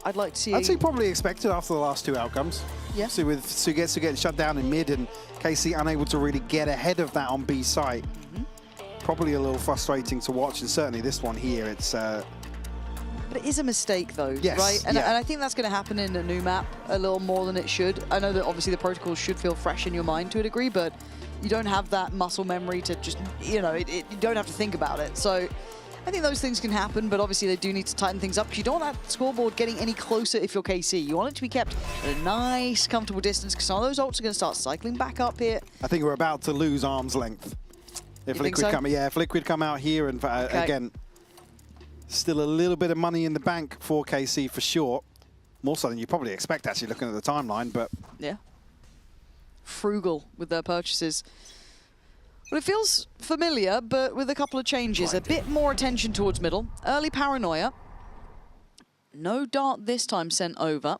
I'd like to see. I'd say probably expected after the last 2 outcomes. Yeah. See, with Sugetsu getting shut down in mid and KC unable to really get ahead of that on B site. Probably a little frustrating to watch, and certainly this one here, it's. But it is a mistake though, Yes, right? And, yeah. and I think that's going to happen in a new map a little more than it should. I know that obviously the protocols should feel fresh in your mind to a degree, but you don't have that muscle memory to just, you know, you don't have to think about it. So I think those things can happen, but obviously they do need to tighten things up because you don't want that scoreboard getting any closer if you're KC. You want it to be kept at a nice, comfortable distance because some of those ults are going to start cycling back up here. I think we're about to lose arm's length. If You think Liquid so? come, yeah, if Liquid come out here and again, still a little bit of money in the bank for KC for sure. More so than you probably expect, actually, looking at the timeline, but... Yeah. Frugal with their purchases. Well, it feels familiar, but with a couple of changes. A bit more attention towards middle. Early paranoia. No dart this time sent over.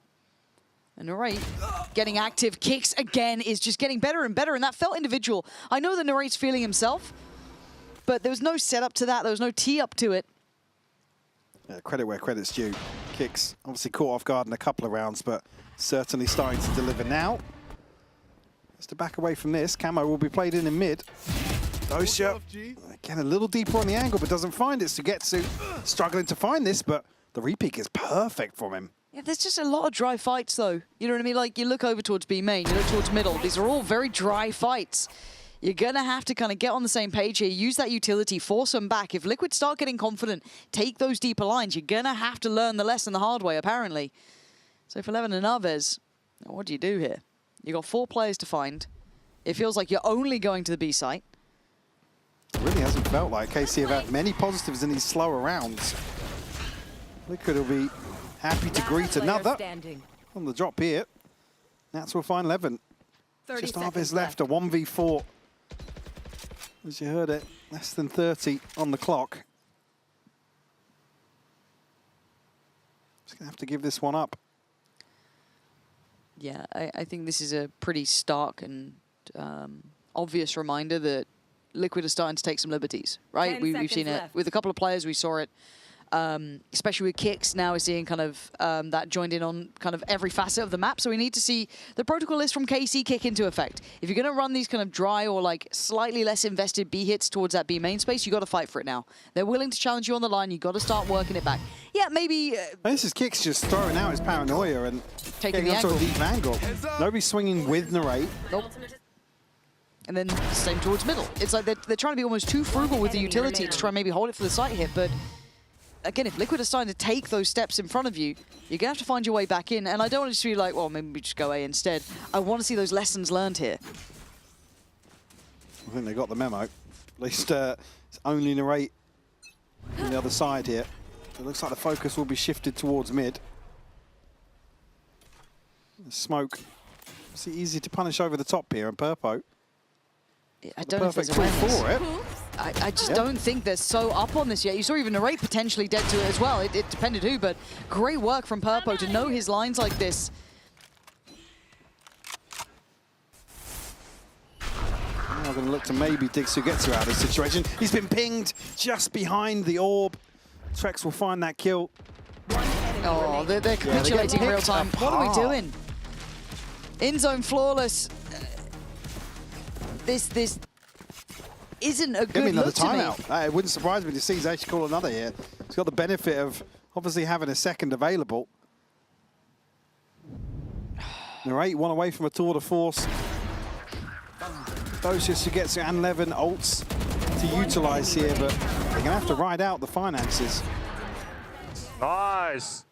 And Narrate getting active. Kicks again is just getting better and better, and that felt individual. I know that Narrate's feeling himself, but there was no setup to that. There was no tee up to it. Yeah, credit where credit's due. Kicks obviously caught off guard in a couple of rounds, but certainly starting to deliver now. Just to back away from this, Camo will be played in mid. Dosha, again, a little deeper on the angle, but doesn't find it. Sugetsu struggling to find this, but the repeat is perfect from him. Yeah, there's just a lot of dry fights, though. You know what I mean? Like, you look over towards B main, you look towards middle. These are all very dry fights. You're going to have to kind of get on the same page here, use that utility, force them back. If Liquid start getting confident, take those deeper lines, you're going to have to learn the lesson the hard way, apparently. So for Levin and Aves, what do you do here? You got 4 players to find. It feels like you're only going to the B site. It really hasn't felt like KC have had many positives in these slower rounds. Liquid will be happy to greet another on the drop here. Nats will find Levin. Just Aves left, a 1v4. As you heard it, less than 30 on the clock. Just gonna have to give this one up. Yeah, I think this is a pretty stark and obvious reminder that Liquid are starting to take some liberties, right? We've seen it with a couple of players. We saw it especially with kicks. Now we're seeing kind of that joined in on kind of every facet of the map. So we need to see the protocol list from KC kick into effect. If you're going to run these kind of dry or like slightly less invested B hits towards that B main space, you got to fight for it now. They're willing to challenge you on the line. You got to start working it back. Yeah, maybe. This is Kicks just throwing out his paranoia and taking the onto angle. a deep angle. Nobody's swinging with Narrate. Nope. And then same towards middle. It's like they're trying to be almost too frugal with the utility to try and maybe hold it for the site hit, but again, if Liquid are starting to take those steps in front of you, you're going to have to find your way back in. And I don't want to just be like, well, maybe we just go A instead. I want to see those lessons learned here. I think they got the memo. At least it's only Narrate on the other side here. It looks like the focus will be shifted towards mid. The smoke. It's easy to punish over the top here, and Purpo. I don't know if there's awareness. For it. I just don't think they're so up on this yet. You saw even Narrate potentially dead to it as well. It depended who, but great work from Purpo to know his lines like this. Now going to look to maybe dig Sugetsu out of this situation. He's been pinged just behind the orb. Trex will find that kill. Oh, they're capitulating in real time. What are we doing? In zone flawless. This isn't a good another look to me. timeout. It wouldn't surprise me to see he's actually call another here. He's got the benefit of obviously having a second available. Narrate one away from a tour de force. Docious Sugetsu and Levin ults to utilize here, but they're going to have to ride out the finances. Nice!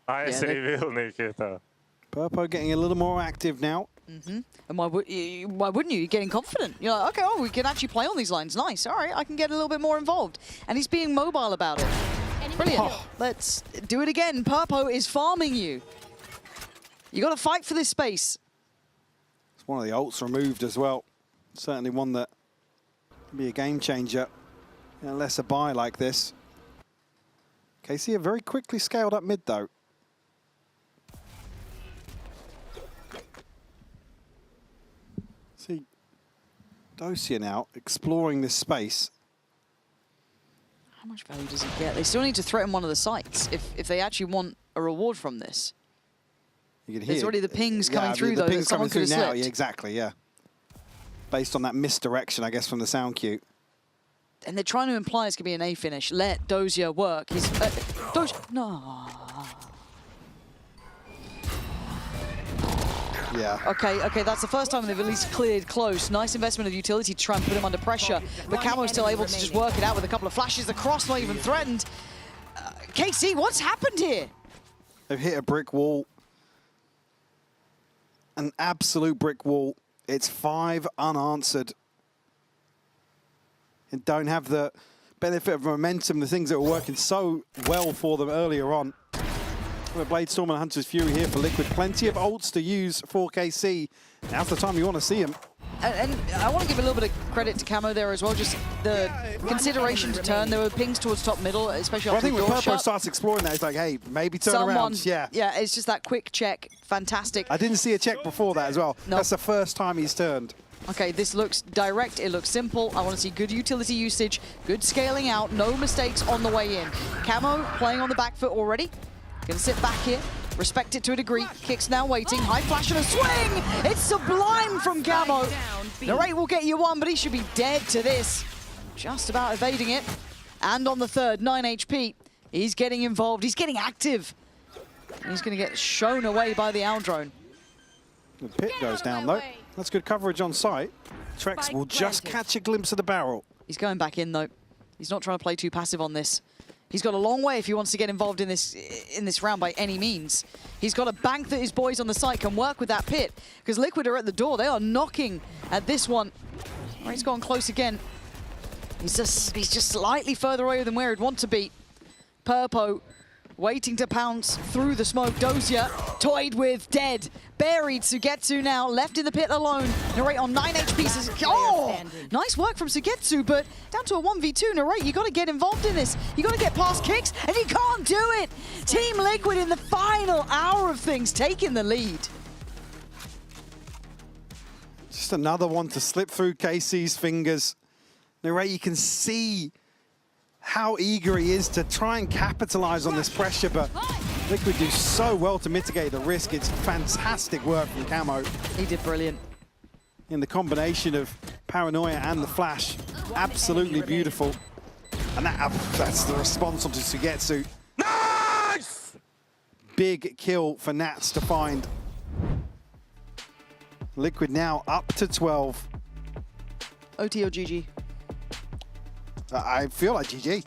Nice reveal, Nikita. Purpo getting a little more active now. And why wouldn't you? You're getting confident. You're like, okay, we can actually play on these lines. Nice. All right, I can get a little bit more involved. And he's being mobile about it. Brilliant. Let's do it again. Purpo is farming you. You got to fight for this space. It's one of the ults removed as well. Certainly one that can be a game changer. Unless a buy like this. KC have very quickly scaled up mid though. See, Dosia now exploring this space. How much value does he get? They still need to threaten one of the sites if they actually want a reward from this. You can hear There's already the pings coming through though. The pings coming through now. Slipped. Yeah, exactly. Yeah. Based on that misdirection, I guess, from the sound cue. And they're trying to imply it's going to be an A finish. Let Dozier work. He's no. Yeah. Okay, that's the first time they've at least cleared close. Nice investment of utility to try and put him under pressure. But Camo's still able to just work it out with a couple of flashes across, not even threatened. KC, what's happened here? They've hit a brick wall. An absolute brick wall. It's 5 unanswered. And don't have the benefit of momentum, the things that were working so well for them earlier on. Blade Storm and Hunter's Fury here for Liquid. Plenty of ults to use for KC. Now's the time you want to see him. And I want to give a little bit of credit to Camo there as well. Just the consideration to turn. There were pings towards top middle, especially Well, I after think the when door Purpo shut. starts exploring that, it's like, hey, maybe turn around. Yeah. Yeah, it's just that quick check. Fantastic. I didn't see a check before that as well. Nope. That's the first time he's turned. Okay, this looks direct, it looks simple. I want to see good utility usage, good scaling out, no mistakes on the way in. Camo playing on the back foot already. Gonna sit back here, respect it to a degree. Kicks now waiting, high flash and a swing! It's sublime from Camo. Narrate will get you one, but he should be dead to this. Just about evading it. And on the third, 9 HP. He's getting involved, he's getting active. He's gonna get shown away by the owl drone. The pit goes down though. That's good coverage on site. Trex will just catch a glimpse of the barrel. He's going back in though. He's not trying to play too passive on this. He's got a long way if he wants to get involved in this round by any means. He's got to bank that his boys on the site can work with that pit, because Liquid are at the door. They are knocking at this one. Oh, he's gone close again. He's just slightly further away than where he'd want to be. Purpo waiting to pounce through the smoke. Dozier toyed with, dead. Buried Sugetsu now, left in the pit alone. Narrate on 9 HP. Oh! Nice work from Sugetsu, but down to a 1v2. Narrate, you got to get involved in this. You got to get past kicks, and you can't do it. Team Liquid in the final hour of things, taking the lead. Just another one to slip through KC's fingers. Narrate, you can see how eager he is to try and capitalize on this pressure, but Liquid do so well to mitigate the risk. It's fantastic work from Camo. He did brilliant. In the combination of Paranoia and the flash, absolutely beautiful. And that's the response onto Sugetsu. Nice! Big kill for Nats to find. Liquid now up to 12. OT or GG? I feel like GG.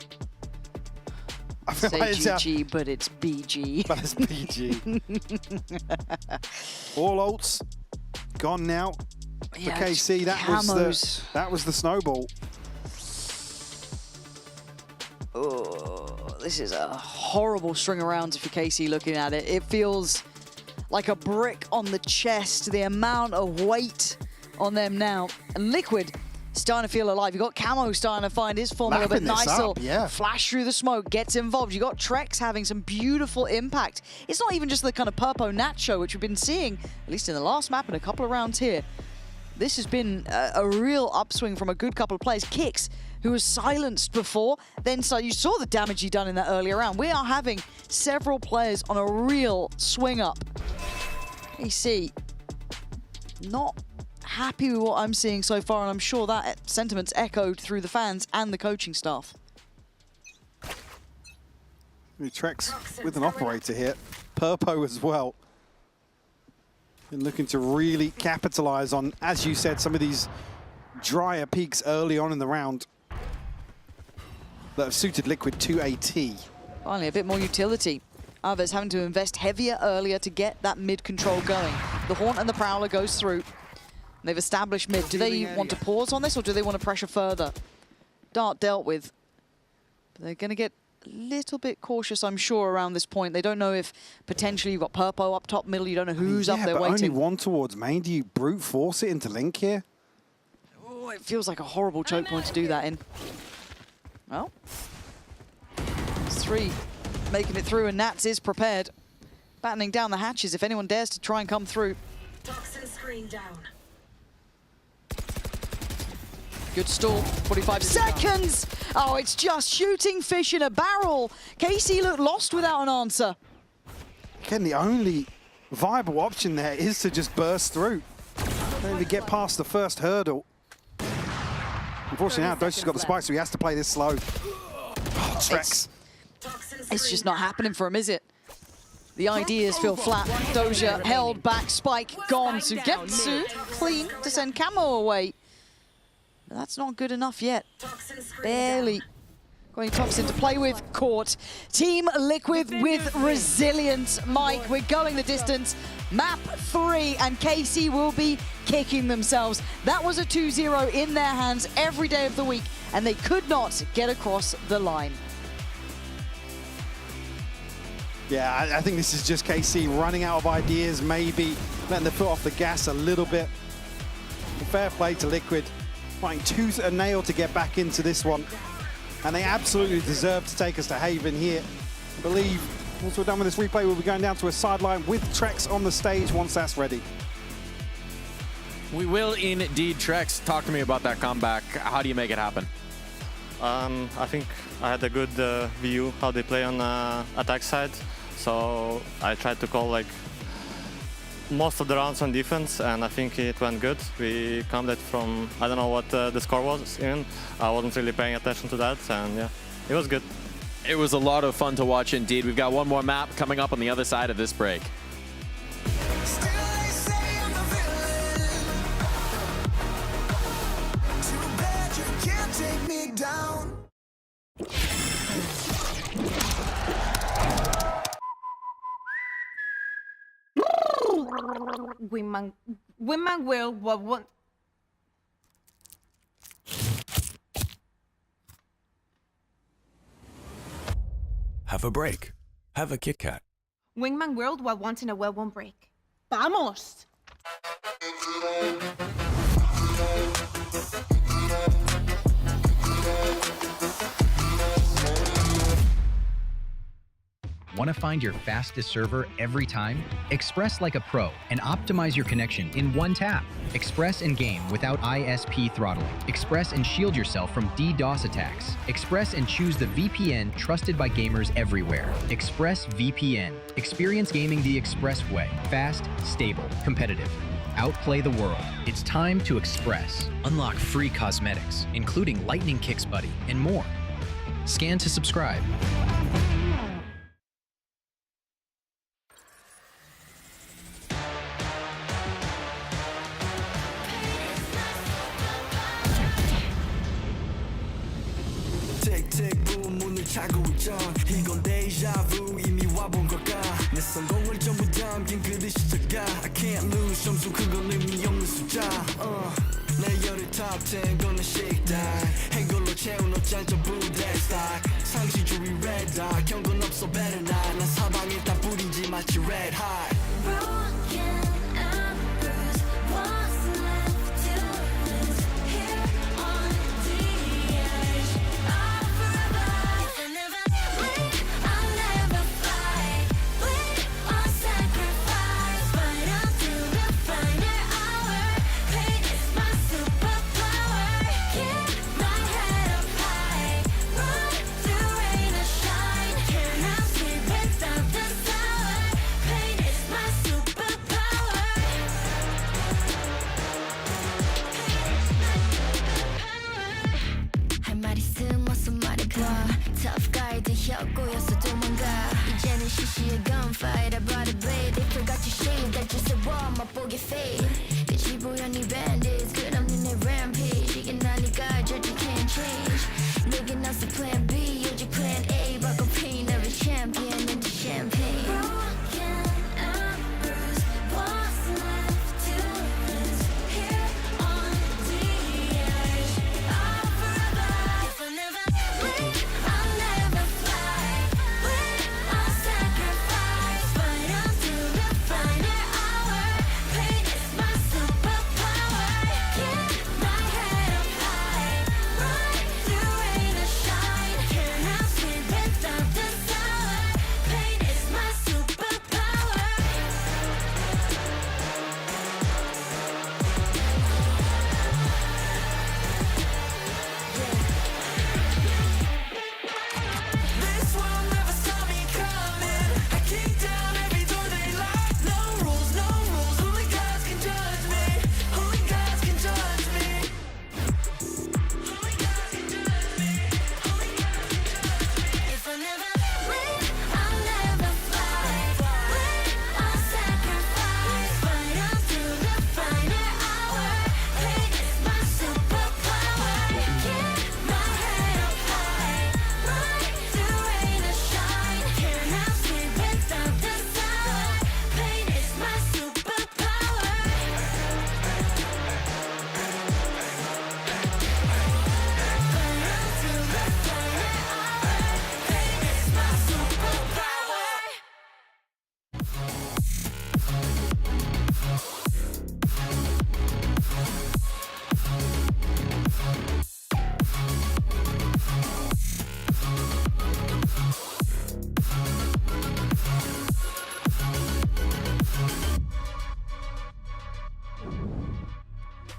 I feel Say like it's GG, but it's BG. But it's BG. All ults gone now for KC. That was the snowball. Oh, this is a horrible string of rounds if you're KC looking at it. It feels like a brick on the chest, the amount of weight on them now. And Liquid starting to feel alive. You got Camo starting to find his form a little bit nicer. Yeah. Flash through the smoke, gets involved. You got Trex having some beautiful impact. It's not even just the kind of Purpo Nacho, which we've been seeing, at least in the last map and a couple of rounds here. This has been a real upswing from a good couple of players. Kicks, who was silenced before, then so you saw the damage he done in that earlier round. We are having several players on a real swing up. AC, not happy with what I'm seeing so far, and I'm sure that sentiment's echoed through the fans and the coaching staff. Trex with an operator here. Purpo as well. Been looking to really capitalize on, as you said, some of these drier peaks early on in the round that have suited Liquid to a T. Finally, a bit more utility. Others having to invest heavier earlier to get that mid control going. The Haunt and the Prowler goes through. They've established mid. Do they want to pause on this, or do they want to pressure further? Dart dealt with. But they're going to get a little bit cautious, I'm sure, around this point. They don't know if potentially you've got Purpo up top middle. You don't know who's up there but waiting. Only one towards main. Do you brute force it into Link here? Oh, it feels like a horrible choke point to do that in. Well, it's 3 making it through, and Nats is prepared. Battening down the hatches if anyone dares to try and come through. Toxin screen down. Good stall, 45 seconds! Oh, it's just shooting fish in a barrel. KC looked lost without an answer. Again, the only viable option there is to just burst through. Maybe get past the first hurdle. Unfortunately now, Dosha's got the spike, so he has to play this slow. Oh, Trex. It's just not happening for him, is it? The ideas feel flat. Doja held back, spike gone. Sugetsu clean to send Camo away. But that's not good enough yet. Barely got any Toxin to play with. Caught. Team Liquid with resilience. Mike, we're going the distance. Map 3, and KC will be kicking themselves. That was a 2-0 in their hands every day of the week, and they could not get across the line. Yeah, I think this is just KC running out of ideas, maybe letting the foot off the gas a little bit. Fair play to Liquid, finding tooth and nail to get back into this one. And they absolutely deserve to take us to Haven here. I believe once we're done with this replay, we'll be going down to a sideline with Trex on the stage once that's ready. We will indeed. Trex, talk to me about that comeback. How do you make it happen? I think I had a good view how they play on attack side. So I tried to call like most of the rounds on defense, and I think it went good. We comeback from, I don't know what the score was even. I wasn't really paying attention to that, and yeah, it was good. It was a lot of fun to watch indeed. We've got one more map coming up on the other side of this break. Women will what want. Have a break. Have a Kit Kat. Wingman World while wanting a well won't break. Vamos! Want to find your fastest server every time? Express like a pro and optimize your connection in one tap. Express and game without ISP throttling. Express and shield yourself from DDoS attacks. Express and choose the VPN trusted by gamers everywhere. Express VPN. Experience gaming the Express way. Fast, stable, competitive. Outplay the world. It's time to Express. Unlock free cosmetics, including Lightning Kicks Buddy, and more. Scan to subscribe. 차고 있죠. 이건 데자부 이미 와본 걸까. 내 성공을 전부 담긴 그릇이 작아. I can't lose 점수 그건 의미 없는 숫자. 내 열의 top 10 gonna shake that. 해골로 채운 옷장 전부 dead stock. 상시주의 red dot. 경고는 없어 better not. 난 사방에 다 뿌린지 마치 red hot. Tough guy 혀꼬여서 도망가 이제는 시시해 gunfight I brought a blade They forgot to shave that just a wall 맛보게 fade 빛이 보여 네 bandits 끝없는 내 rampage 이게 나니까 절대 can't change 내겐 없어 plan B 오직 plan A 바꿔 pain every champion into champagne Broken and bruised What's left to lose Here on the edge I'll forever If I never leave I'll never fly I'll sacrifice Fight until the final hour Pain is my superpower Keep my head up high Ride through rain or shine Can't have sleep without the sour Pain is my superpower This world never saw me coming I kick down every door they lock No rules, only gods can judge me Only gods can judge me Only gods can judge me Only gods can judge me If I never leave, I'll never fly I'll sacrifice Fight until the final hour Pain is my superpower Keep my head up high Ride through rain or shine Can't have sleep without the sour Pain is my superpower Fight until the final hour Pain is my superpower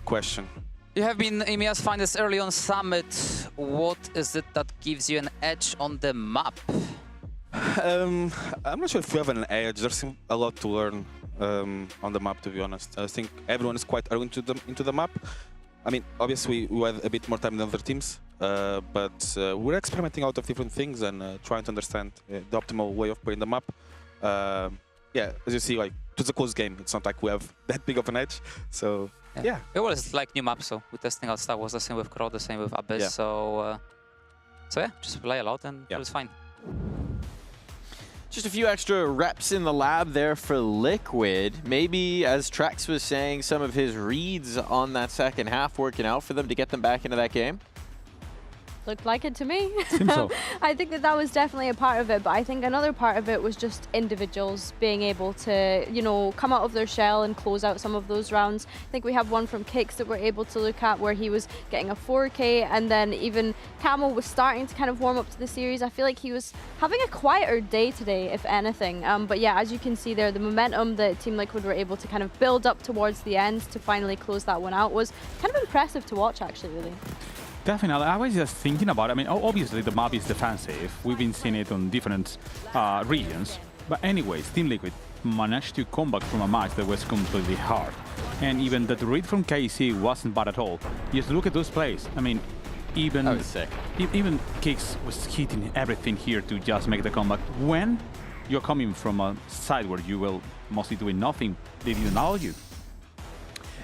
Question. You have been EMEA's finest early on Summit. What is it that gives you an edge on the map? I'm not sure if we have an edge. There's a lot to learn on the map, to be honest. I think everyone is quite early into the map. I mean, obviously we had a bit more time than other teams, but we're experimenting out of different things and trying to understand the optimal way of playing the map. Yeah, as you see, like, it was a close game. It's not like we have that big of an edge, so yeah. It was like new map, so we're testing out stuff. Was the same with Crow, the same with Abyss, Yeah. so yeah, just play a lot and it was fine. Just a few extra reps in the lab there for Liquid. Maybe, as Trex was saying, some of his reads on that second half working out for them to get them back into that game. Looked like it to me. Seems so. I think that was definitely a part of it, but I think another part of it was just individuals being able to, you know, come out of their shell and close out some of those rounds. I think we have one from Kicks that we're able to look at where he was getting a 4K, and then even Camo was starting to kind of warm up to the series. I feel like he was having a quieter day today, if anything. But yeah, as you can see there, the momentum that Team Liquid were able to kind of build up towards the end to finally close that one out was kind of impressive to watch, actually, really. Definitely. I was just thinking about it. I mean, obviously the map is defensive. We've been seeing it on different regions. But anyways, Team Liquid managed to come back from a match that was completely hard. And even the read from KC wasn't bad at all. Just look at those plays. I mean, even Kicks was hitting everything here to just make the comeback. When you're coming from a side where you will mostly doing nothing, they didn't allow you.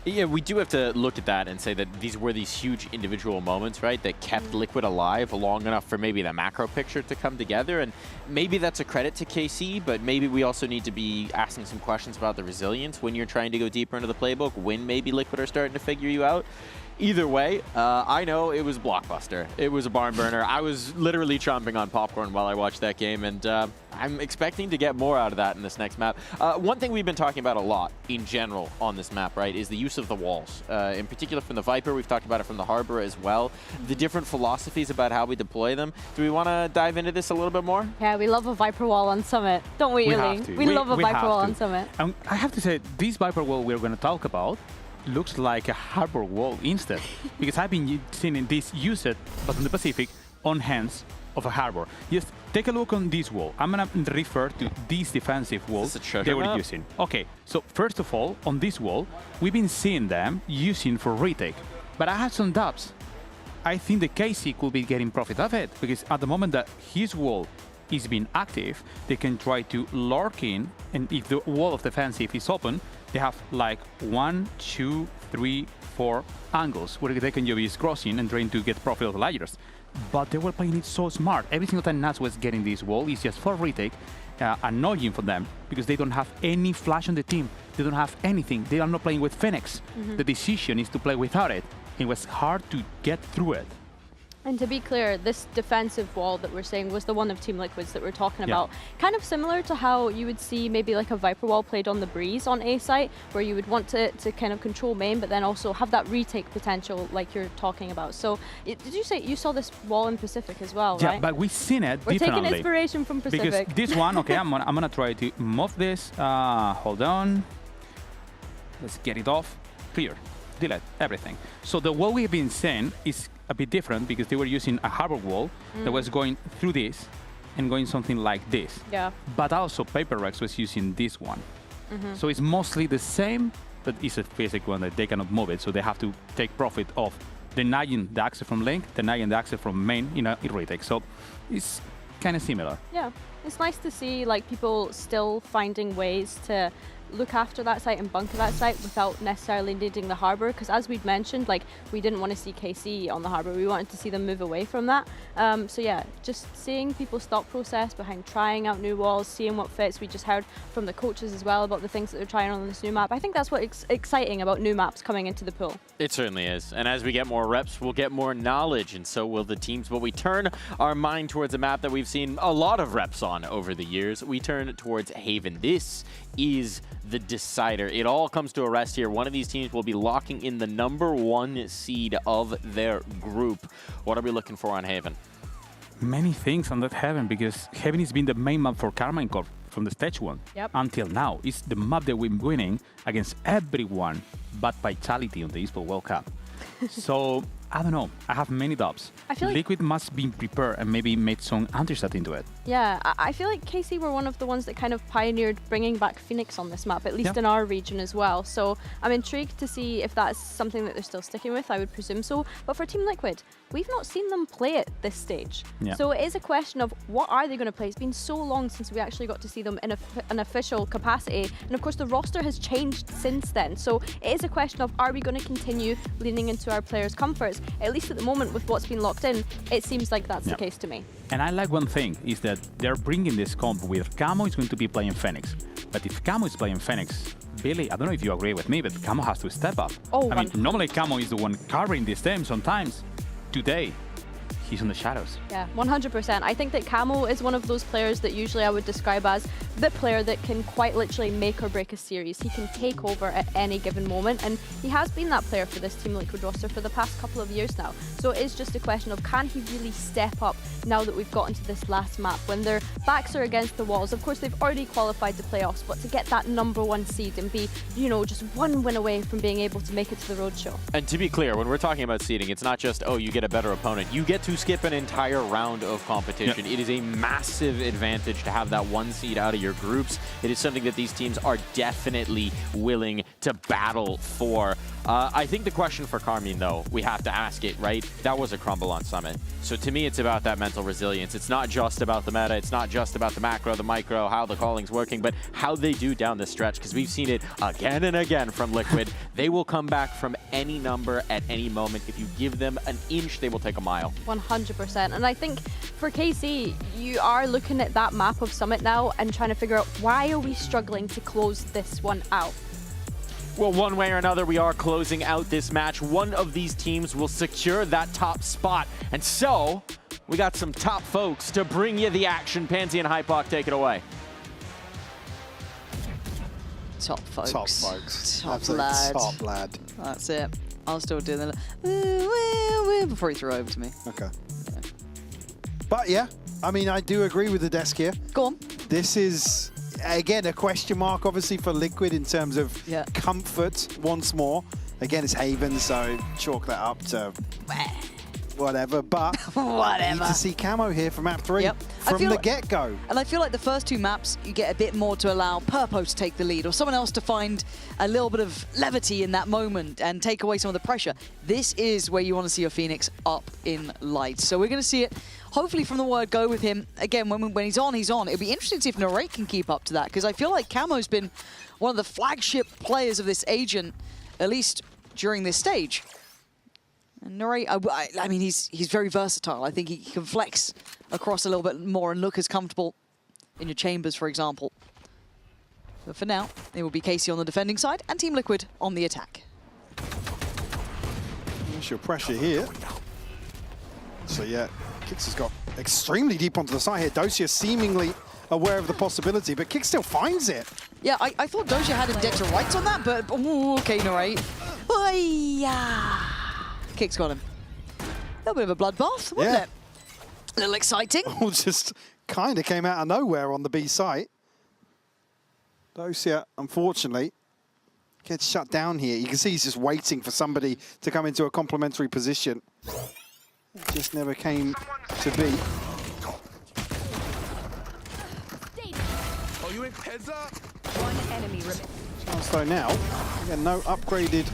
Yeah, we do have to look at that and say that these were these huge individual moments, right, that kept Liquid alive long enough for maybe the macro picture to come together. And maybe that's a credit to KC, but maybe we also need to be asking some questions about the resilience when you're trying to go deeper into the playbook, when maybe Liquid are starting to figure you out. Either way, I know it was blockbuster. It was a barn burner. I was literally chomping on popcorn while I watched that game, and I'm expecting to get more out of that in this next map. One thing we've been talking about a lot in general on this map, right, is the use of the walls. In particular from the Viper, we've talked about it from the Harbor as well. The different philosophies about how we deploy them. Do we want to dive into this a little bit more? Yeah, we love a Viper wall on Summit, don't we, Ili? We love a Viper wall on Summit. I have to say, this Viper wall we're going to talk about looks like a harbor wall instead, because I've been seeing this used, but in the Pacific, on hands of a harbor. Just take a look on this wall. I'm gonna refer to these defensive walls they were using. Okay, so first of all, on this wall, we've been seeing them using for retake, but I have some doubts. I think the KC could be getting profit of it, because at the moment that his wall is being active, they can try to lurk in, and if the wall of defensive is open, they have like 1, 2, 3, 4 angles where they can use crossing and trying to get profit of the layers. But they were playing it so smart. Every single time Nats was getting this wall is just for retake, annoying for them because they don't have any flash on the team. They don't have anything. They are not playing with Phoenix. The decision is to play without it. It was hard to get through it. And to be clear, this defensive wall that we're saying was the one of Team Liquid's that we're talking about. Kind of similar to how you would see maybe like a Viper wall played on the Breeze on A site, where you would want to kind of control main, but then also have that retake potential like you're talking about. So did you say you saw this wall in Pacific as well, right? Yeah, but we've seen it We're differently. taking inspiration from Pacific. Because this one, okay, I'm gonna try to move this. Hold on. Let's get it off. Clear. Delete everything. So the wall we've been seeing is a bit different because they were using a harbor wall that was going through this and going something like this. Yeah. But also Paper Rex was using this one. So it's mostly the same, but it's a basic one that they cannot move it, so they have to take profit of denying the access from link, denying the access from main in a retake. So it's kind of similar. Yeah, it's nice to see like people still finding ways to look after that site and bunker that site without necessarily needing the harbor, because as we'd mentioned, like we didn't want to see KC on the harbor, we wanted to see them move away from that. So yeah, just seeing people's thought process behind trying out new walls, seeing what fits. We just heard from the coaches as well about the things that they're trying on this new map. I think that's what's exciting about new maps coming into the pool. It certainly is. And as we get more reps, we'll get more knowledge, and so will the teams. But we turn our mind towards a map that we've seen a lot of reps on over the years. We turn towards Haven. This is the decider. It all comes to a rest here. One of these teams will be locking in the #1 seed of their group. What are we looking for on Haven? Many things on that Haven, because Haven has been the main map for Carmine Corp from the stage 1 until now. It's the map that we've been winning against everyone but Vitality on the eSports World Cup. So I don't know. I have many doubts. I feel like Liquid must be prepared and maybe made some anti-stat into it. Yeah, I feel like KC were one of the ones that kind of pioneered bringing back Phoenix on this map, at least in our region as well. So I'm intrigued to see if that's something that they're still sticking with. I would presume so. But for Team Liquid, we've not seen them play at this stage. So it is a question of what are they going to play? It's been so long since we actually got to see them in an official capacity. And of course, the roster has changed since then. So it is a question of, are we going to continue leaning into our players' comforts? At least at the moment, with what's been locked in, it seems like that's the case to me. And I like one thing, is that they're bringing this comp with Camo is going to be playing Phoenix. But if Camo is playing Phoenix, Billy, I don't know if you agree with me, but Camo has to step up. I mean, normally Camo is the one covering this team sometimes. Today, he's in the shadows. Yeah, 100%. I think that Camo is one of those players that usually I would describe as the player that can quite literally make or break a series. He can take over at any given moment, and he has been that player for this Team Liquid roster for the past couple of years now. So it is just a question of, can he really step up now that we've gotten to this last map when their backs are against the walls? Of course, they've already qualified the playoffs, but to get that #1 seed and be, you know, just one win away from being able to make it to the roadshow. And to be clear, when we're talking about seeding, it's not just, oh, you get a better opponent. You get to skip an entire round of competition. It is a massive advantage to have that 1 seed out of your groups. It is something that these teams are definitely willing to battle for. I think the question for Carmine, though, we have to ask it, right? That was a crumble on Summit. So to me, it's about that mental resilience. It's not just about the meta. It's not just about the macro, the micro, how the calling's working, but how they do down the stretch, because we've seen it again and again from Liquid. They will come back from any number at any moment. If you give them an inch, they will take a mile. 100%. And I think for KC, you are looking at that map of Summit now and trying to figure out, why are we struggling to close this one out? Well, one way or another, we are closing out this match. One of these teams will secure that top spot. And so, we got some top folks to bring you the action. Pansy and Hypoc, take it away. Top folks. Top folks. Top Absolute lad. top lad. That's it. I'll still do the before he threw over to me. Okay. Yeah. But yeah, I mean, I do agree with the desk here. Go on. This is, again, a question mark, obviously, for Liquid in terms of comfort once more. Again, it's Haven, so chalk that up to whatever. But I need to see Camo here for map 3 from the get-go. And I feel like the first 2 maps, you get a bit more to allow Purpo to take the lead or someone else to find a little bit of levity in that moment and take away some of the pressure. This is where you want to see your Phoenix up in lights. So we're going to see it, hopefully, from the word go with him. Again, when he's on, he's on. It'll be interesting to see if Narrate can keep up to that, because I feel like Camo's been one of the flagship players of this agent, at least during this stage. And Narrate, I mean, he's very versatile. I think he can flex across a little bit more and look as comfortable in your chambers, for example. But for now, it will be KC on the defending side and Team Liquid on the attack. Initial pressure here. So yeah, Kix has got extremely deep onto the side here. Dosia seemingly aware of the possibility, but Kix still finds it. Yeah, I thought Dosia had him dead to rights on that, but ooh, okay, Narrate. Kix got him. A little bit of a bloodbath, wasn't it? A little exciting. All just kind of came out of nowhere on the B site. Dosia, unfortunately, gets shut down here. You can see he's just waiting for somebody to come into a complementary position. It just never came to be. Oh, you ain't Pezza? One enemy remaining. So now, again, no upgraded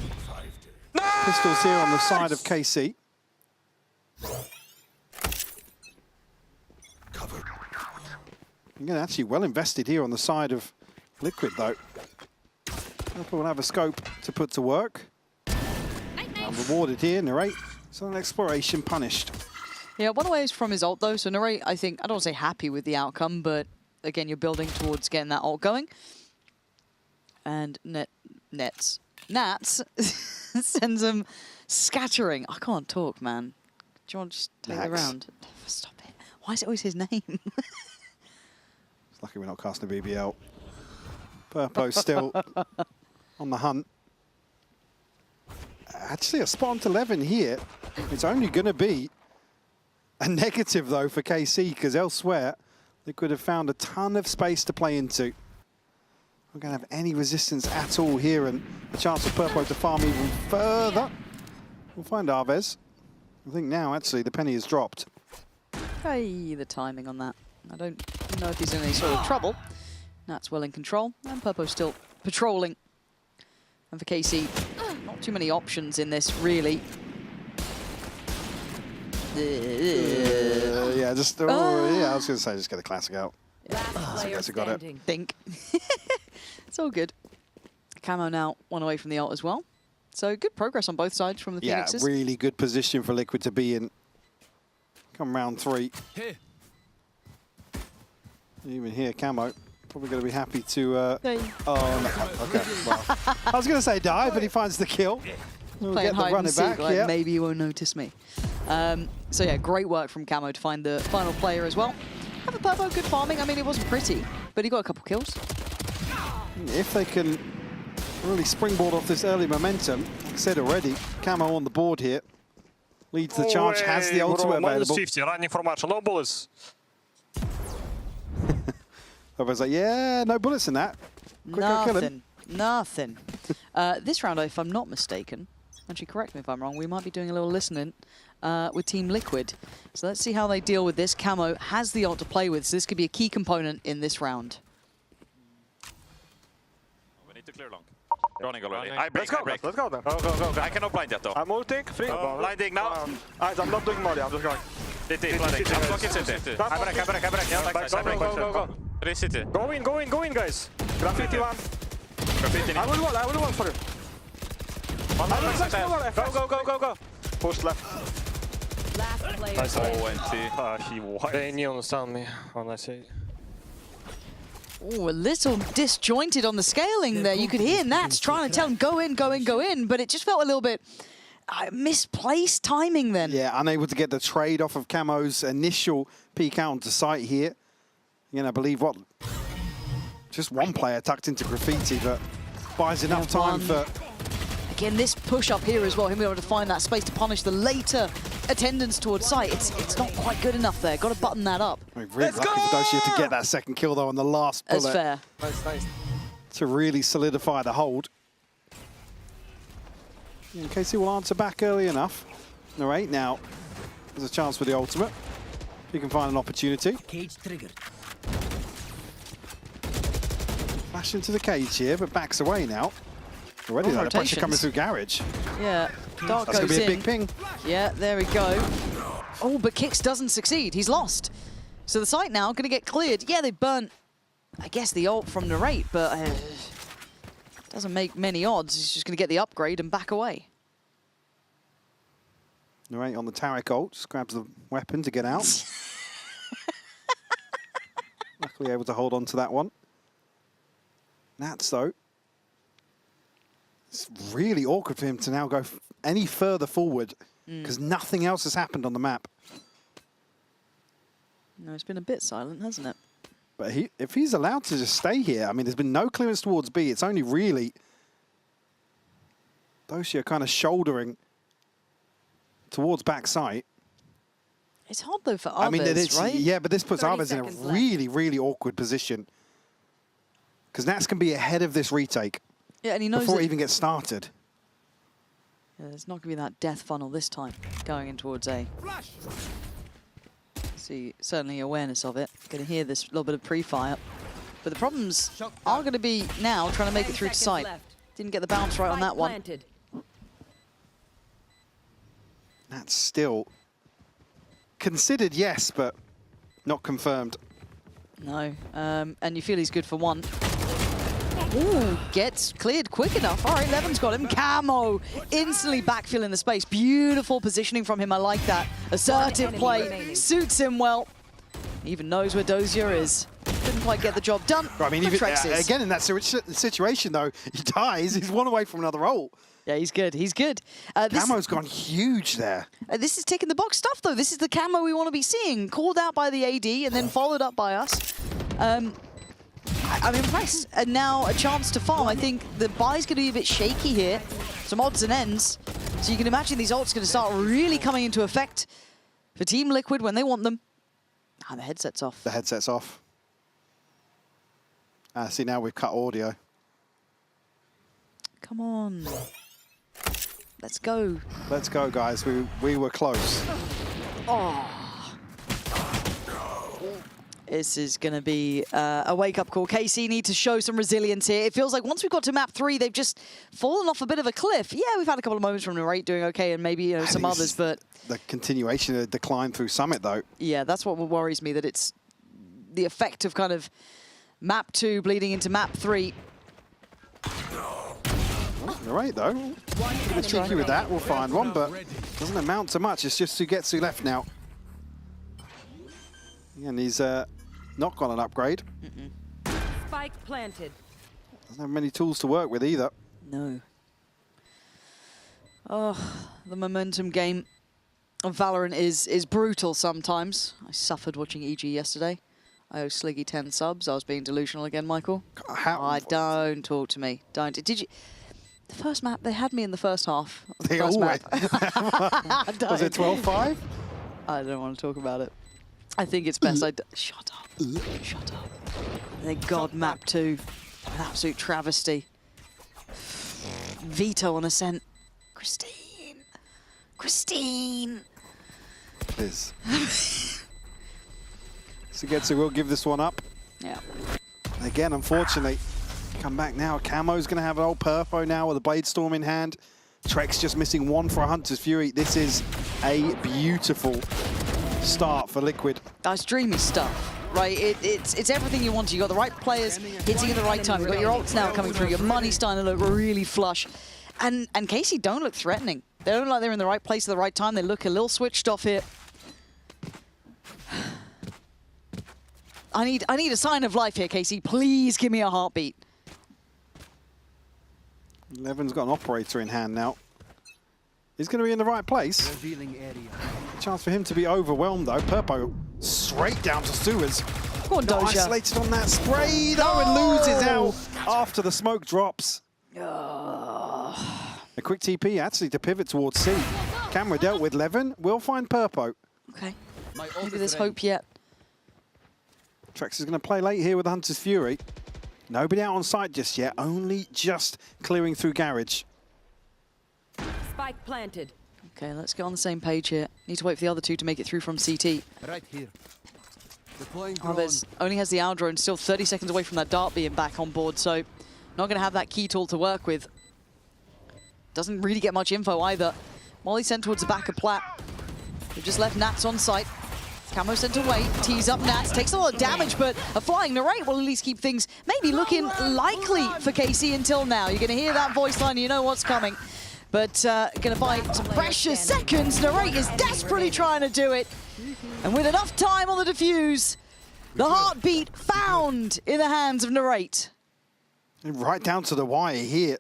pistols here on the side of KC. Again, actually well invested here on the side of Liquid, though. Liquid will have a scope to put to work. Rewarded here, Narrate. So an exploration punished. Yeah, one away is from his ult, though. So Narrate, I think, I don't want to say happy with the outcome, but again, you're building towards getting that ult going. And Nats sends him scattering. I can't talk, man. Do you want to just take the round? Stop it. Why is it always his name? It's lucky we're not casting a BBL. Purpo still on the hunt. Actually, a spot onto 11 here. It's only going to be a negative, though, for KC, because elsewhere, they could have found a ton of space to play into. We're going to have any resistance at all here, and a chance for Purpo to farm even further. We'll find Arvez. I think now, actually, the penny has dropped. Hey, the timing on that. I don't know if he's in any sort of trouble. That's well in control, and Purpo's still patrolling. And for KC, not too many options in this, really. Yeah, just, yeah, I was going to say, just get the classic out. I guess I got it. Think. It's all good. Camo now one away from the ult as well. So good progress on both sides from the Phoenixes. Yeah, really good position for Liquid to be in. Come round 3. Even here, Camo probably going to be happy to... Oh, no. Okay. Well, I was going to say die, but he finds the kill. We'll Playing get the hide and running seek, back. like, Yeah. maybe you won't notice me. So yeah, great work from Camo to find the final player as well. Have a Purpo, good farming. I mean, it wasn't pretty, but he got a couple kills. If they can really springboard off this early momentum, like I said already, Camo on the board here. Leads the charge, has the ultimate available. -50, running for much, no bullets. Everyone's like, yeah, no bullets in that. Quick, go kill him. Nothing. This round, if I'm not mistaken, actually correct me if I'm wrong, we might be doing a little listening with Team Liquid. So let's see how they deal with this. Camo has the ult to play with, so this could be a key component in this round. We need to clear long. Running already. Let's go, let's go then. Go. I cannot blind yet though. I'm ulting, free. Blinding now. I'm not doing molly, I'm just going. City, blinding. I'm blocking city. I break. Yeah, go. 3 city. Go in, guys. Graffiti one. Graffiti. I will wall for you. Go. Push left. Last player. Nice. ONT. He won. They neon stun me on I say. Oh, a little disjointed on the scaling there. You could hear Nats trying to tell him, go in, but it just felt a little bit misplaced timing then. Yeah, unable to get the trade off of Camo's initial peek out onto site here. You know, I believe what? Just one player tucked into Graffiti, but buys enough time for... Again, this push up here as well, him being able to find that space to punish the later attendance towards site. It's not quite good enough there. Got to button that up. I mean, really lucky for Dosia to get that second kill, though, on the last bullet. That's fair. Nice. To really solidify the hold. And KC will answer back early enough. All right, now there's a chance for the ultimate. He can find an opportunity. Cage triggered. Flash into the cage here, but backs away now. Already though, the pressure coming through Garage. Yeah, Dark That's goes going to be a in. big ping. Yeah, there we go. Oh, but Kix doesn't succeed. He's lost. So the site now going to get cleared. Yeah, they burnt, I guess, the ult from Narrate, but doesn't make many odds. He's just going to get the upgrade and back away. Narrate on the Tarek ult, just grabs the weapon to get out. Luckily able to hold on to that one. Nats, though. It's really awkward for him to now go any further forward because nothing else has happened on the map. No, it's been a bit silent, hasn't it? But if he's allowed to just stay here, I mean, there's been no clearance towards B. It's only really Dosia kind of shouldering towards backside. It's hard, though, for Arvez, I mean, right? Yeah, but this puts Arvez in a really, really awkward position because Nats can be ahead of this retake. Yeah, and he knows before it even gets started. Yeah, there's not going to be that death funnel this time going in towards A. See, certainly awareness of it. Going to hear this little bit of pre-fire. But the problems are going to be now trying to make it through to site. Didn't get the bounce right on that one. That's still considered, yes, but not confirmed. No, and you feel he's good for one. Ooh, gets cleared quick enough. All right, Levin's got him. Camo instantly backfilling the space. Beautiful positioning from him. I like that. Assertive play. Suits him well. Even knows where Dosia is. Didn't quite get the job done. I mean, even, again, in that situation, though, he dies. He's one away from another ult. Yeah, he's good. He's good. Camo's gone huge there. This is ticking the box stuff, though. This is the Camo we want to be seeing. Called out by the AD and then followed up by us. I mean, practice and now a chance to farm. I think the buy's going to be a bit shaky here. Some odds and ends. So you can imagine these ults going to start really coming into effect for Team Liquid when they want them. And the headset's off. The headset's off. See, now we've cut audio. Come on. Let's go. Let's go, guys. We were close. Oh. This is going to be a wake-up call. KC need to show some resilience here. It feels like once we've got to map 3, they've just fallen off a bit of a cliff. Yeah, we've had a couple of moments from Narrate doing okay and maybe some others, but... The continuation of the decline through Summit, though. Yeah, that's what worries me, that it's the effect of kind of map 2 bleeding into map 3. Narrate, though. A bit tricky with that. We'll find one, but doesn't amount to much. It's just Sugetsu left now. And he's not got an upgrade. Spike planted. Doesn't have many tools to work with either. No. Oh, the momentum game. Valorant is brutal sometimes. I suffered watching EG yesterday. I owe Sliggy 10 subs. I was being delusional again, Michael. Don't talk to me. Don't. Did you? The first map, they had me in the first half. They always. Was it 12-5? I don't want to talk about it. I think it's best I... Shut up. Shut up. Thank God map 2. An absolute travesty. Veto on Ascent. Christine. Liz. Sugetsu will give this one up. Yeah. Again, unfortunately, come back now. Camo's going to have an old Purpo now with a Blade Storm in hand. Trex just missing one for a Hunter's Fury. This is a beautiful start for Liquid. That's dreamy stuff, right? It's everything you want. You got the right players hitting at the right time. You got your ults now coming through. Your money starting to look really flush. And KC don't look threatening. They don't look like they're in the right place at the right time. They look a little switched off here. I need a sign of life here, KC. Please give me a heartbeat. Levin's got an operator in hand now. He's going to be in the right place. Chance for him to be overwhelmed though. Purpo straight down to Sewers. Go on, Doja. Isolated on that spray though and loses out after the smoke drops. A quick TP actually to pivot towards C. Camera dealt with Levin. We'll find Purpo. Okay. Maybe there's hope yet. Trex is going to play late here with Hunter's Fury. Nobody out on site just yet, only just clearing through garage. Spike planted. Okay, let's get on the same page here. Need to wait for the other two to make it through from CT. Right here. Alves only has the Owl drone, still 30 seconds away from that dart being back on board, so not going to have that key tool to work with. Doesn't really get much info either. Molly sent towards the back of Plat. They've just left Nats on site. Camo sent away, tees up Nats, takes a lot of damage, but a flying Narrate will at least keep things maybe looking likely for KC until now. You're going to hear that voice line, you know what's coming. But going to buy some precious seconds. Narrate is desperately trying to do it. And with enough time on the defuse, the heartbeat found in the hands of Narrate. Right down to the wire here.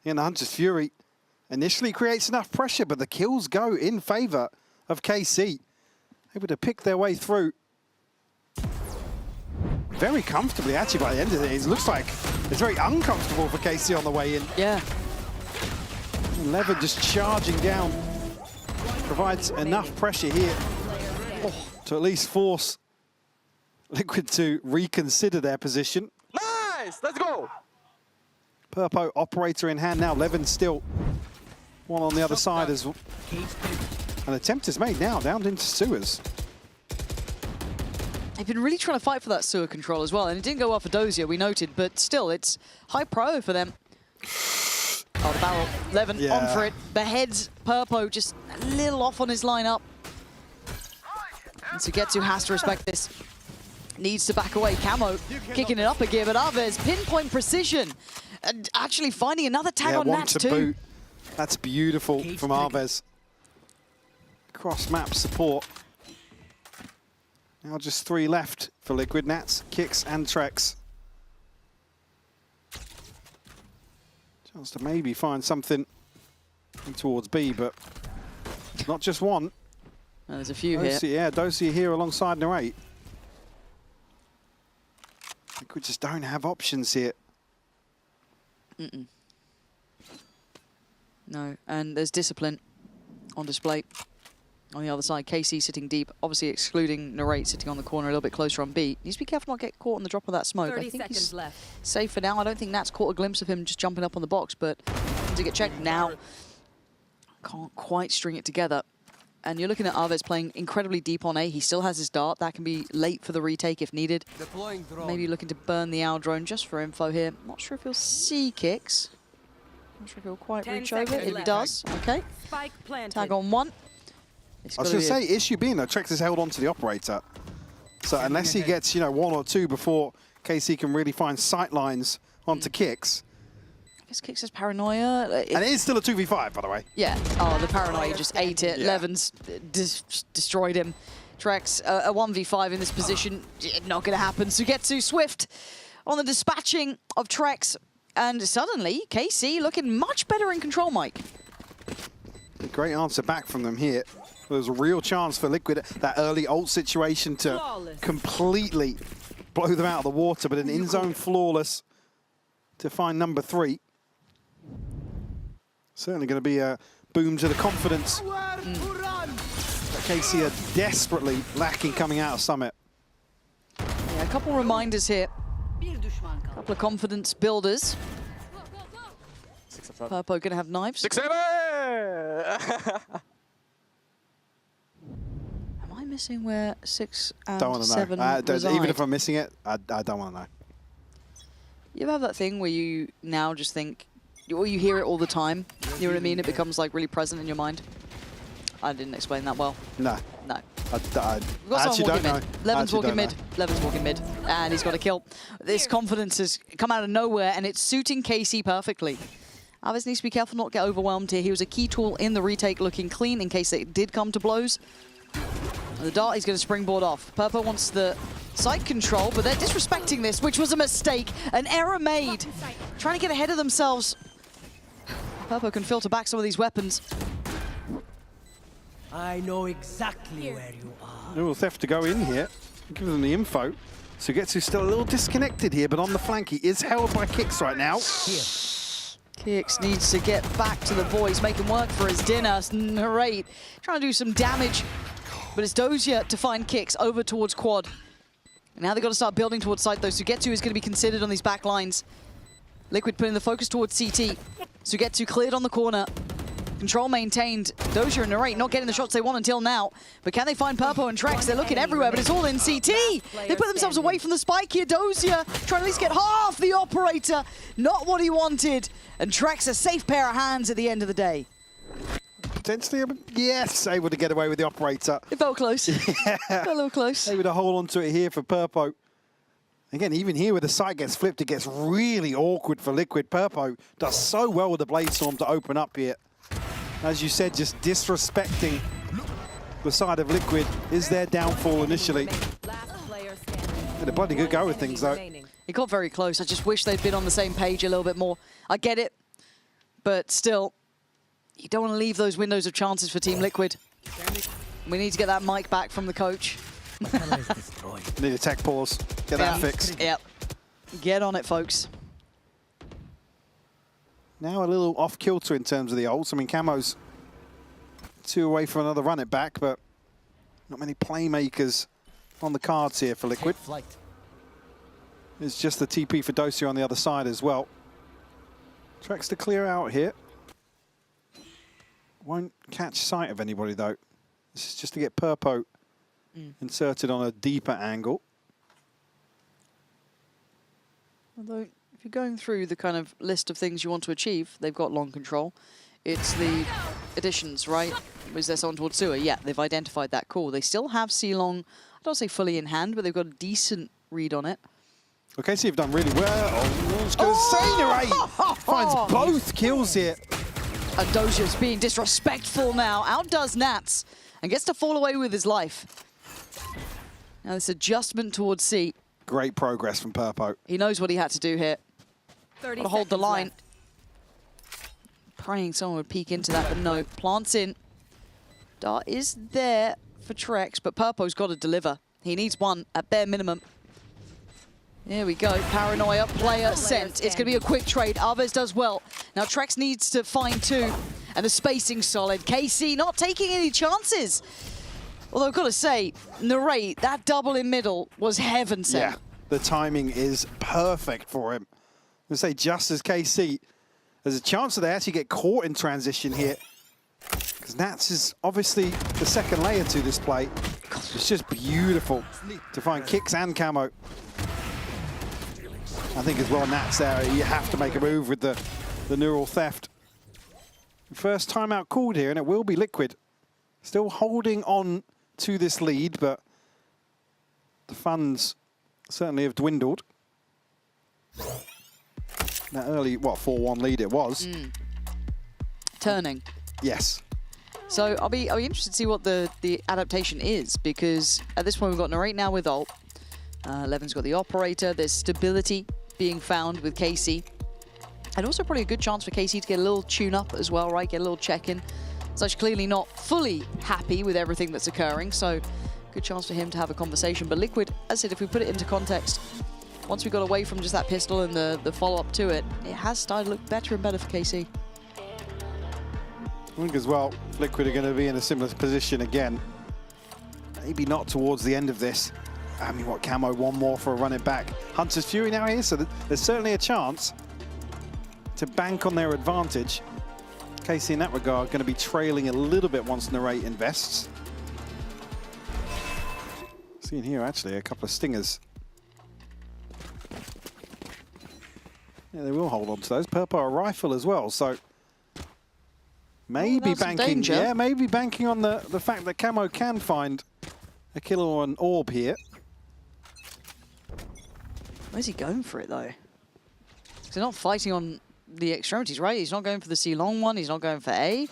In the Hunter's Fury initially creates enough pressure, but the kills go in favor of KC. Able to pick their way through very comfortably, actually, by the end of it. It looks like it's very uncomfortable for KC on the way in. Yeah. Levin just charging down. Provides enough pressure here to at least force Liquid to reconsider their position. Nice! Let's go! Purpo operator in hand now. Levin still one on the other side as well. An attempt is made now, down into Sewers. They've been really trying to fight for that sewer control as well, and it didn't go well for Dozier, we noted, but still, it's high pro for them. Oh, the barrel. Levin on for it. Beheads Purpo, just a little off on his lineup. And Sugetsu has to respect this. Needs to back away. Camo kicking it up a gear, but Alves, pinpoint precision. And actually finding another tag on Nats too. Boot. That's beautiful from Alves. Cross-map support. Now just 3 left for Liquid. Nats, Kicks, and Trex. Chance to maybe find something towards B, but not just one. There's a few Dozier, here. Yeah, Dozier here alongside Narrate. Liquid just don't have options here. No, and there's discipline on display. On the other side, KC sitting deep, obviously excluding Narrate sitting on the corner a little bit closer on B. Needs to be careful not to get caught in the drop of that smoke. 30 I think seconds he's left. safe for now. I don't think Nat's caught a glimpse of him just jumping up on the box, but to get checked now. Can't quite string it together. And you're looking at Alves playing incredibly deep on A. He still has his dart. That can be late for the retake if needed. Maybe looking to burn the Owl drone just for info here. Not sure if he'll see Kicks. Not sure if he'll quite reach over. It does. Okay. Spike planted. Tag on 1. I was going to say, issue being that Trex is held on to the operator. So unless he gets, 1 or 2 before KC can really find sight lines onto Kicks. I guess Kicks has paranoia. And it is still a 2v5, by the way. Yeah. Oh, the paranoia just ate it. Yeah. Levin's destroyed him. Trex, a 1v5 in this position. Not going to happen. Sugetsu Swift on the dispatching of Trex. And suddenly, KC looking much better in control, Mike. A great answer back from them here. There's a real chance for Liquid, that early ult situation to completely blow them out of the water, but an in-zone flawless to find number 3. Certainly going to be a boom to the confidence that KC are desperately lacking coming out of Summit. Yeah, a couple reminders here. A couple of confidence builders. Purpo going to have knives. 6-7! Am I missing where 6 and Don't want to 7 know. reside? Even if I'm missing it, I don't want to know. You ever have that thing where you now just think, or you hear it all the time, you know what I mean? It becomes like really present in your mind. I didn't explain that well. No. No. I We've got actually someone don't walking know. mid. Levin's walking mid. Levin's walking mid. And he's got a kill. This confidence has come out of nowhere, and it's suiting KC perfectly. Alves needs to be careful not to get overwhelmed here. He was a key tool in the retake, looking clean in case it did come to blows. And the dart, he's going to springboard off. Purpo wants the site control, but they're disrespecting this, which was a mistake. An error made. Trying to get ahead of themselves. Purpo can filter back some of these weapons. I know exactly where you are. Neural Theft to go in here, give them the info. Sugetsu's still a little disconnected here, but on the flank, he is held by Kix right now. Kix needs to get back to the boys, make him work for his dinner. Narrate, trying to do some damage, but it's Dozier to find Kix over towards quad. And now they've got to start building towards site, though. Sugetsu is going to be considered on these back lines. Liquid putting the focus towards CT. Sugetsu cleared on the corner. Control maintained. Dozier and Narrate not getting the shots they want until now. But can they find Purpo and Trex? They're looking everywhere, but it's all in CT. They put themselves away from the spike here. Dozier trying to at least get half the operator. Not what he wanted. And Trex a safe pair of hands at the end of the day. Potentially, yes, able to get away with the operator. It felt close. Yeah. Felt a little close. Able to hold on to it here for Purpo. Again, even here where the site gets flipped, it gets really awkward for Liquid. Purpo does so well with the Blade Storm to open up here. As you said, just disrespecting the side of Liquid is their downfall initially. Had a bloody good go with things, though. It got very close. I just wish they'd been on the same page a little bit more. I get it, but still, you don't want to leave those windows of chances for Team Liquid. We need to get that mic back from the coach. Need a tech pause. Get that fixed. Yep. Get on it, folks. Now a little off kilter in terms of the ults. I mean, Camo's 2 away from another run it back, but not many playmakers on the cards here for Liquid. It's just the TP for Dozier on the other side as well. Trex to clear out here. Won't catch sight of anybody, though. This is just to get Purpo inserted on a deeper angle. Although, if you're going through the kind of list of things you want to achieve, they've got long control. It's the additions, right? Was there someone towards sewer? Yeah, they've identified that. Cool. They still have C-Long, I don't say fully in hand, but they've got a decent read on it. Okay, so you've done really well. I was going to say, Narrate finds both kills here. And Dozier's being disrespectful now. Outdoes Nats and gets to fall away with his life. Now this adjustment towards C. Great progress from Purpo. He knows what he had to do here. 30 Gotta hold the line. left. Praying someone would peek into that, but no. Plants in. Dart is there for Trex, but Purpo's got to deliver. He needs one at bare minimum. Here we go. Paranoia, player sent. It's going to be a quick trade. Alves does well. Now Trex needs to find 2, and the spacing solid. KC not taking any chances. Although I've got to say, Narrate, that double in middle was heaven sent. Yeah, the timing is perfect for him. I'm going to say, just as KC, there's a chance that they actually get caught in transition here. Because Nats is obviously the second layer to this play. It's just beautiful to find Kix and Camo. I think as well, Nats there, you have to make a move with the Neural Theft. First timeout called here, and it will be Liquid. Still holding on to this lead, but the funds certainly have dwindled. That early, what, 4-1 lead it was. Turning. Yes. So I'll be interested to see what the adaptation is, because at this point we've got Narrate now with ult. Levin's got the operator. There's stability being found with KC. And also probably a good chance for KC to get a little tune-up as well, right? Get a little check-in. Such clearly not fully happy with everything that's occurring, so good chance for him to have a conversation. But Liquid, as I said, if we put it into context, once we got away from just that pistol and the follow-up to it, it has started to look better and better for KC. I think as well, Liquid are going to be in a similar position again. Maybe not towards the end of this. I mean, what, Camo, one more for a run it back. Hunter's Fury now here, so there's certainly a chance to bank on their advantage. KC in that regard going to be trailing a little bit once Narrate invests. Seeing here actually a couple of stingers. Yeah, they will hold on to those. Purple a rifle as well, so maybe banking. Yeah, maybe banking on the fact that Camo can find a kill or an orb here. Where's he going for it though? Because they're not fighting on the extremities, right? He's not going for the C-long one. He's not going for A.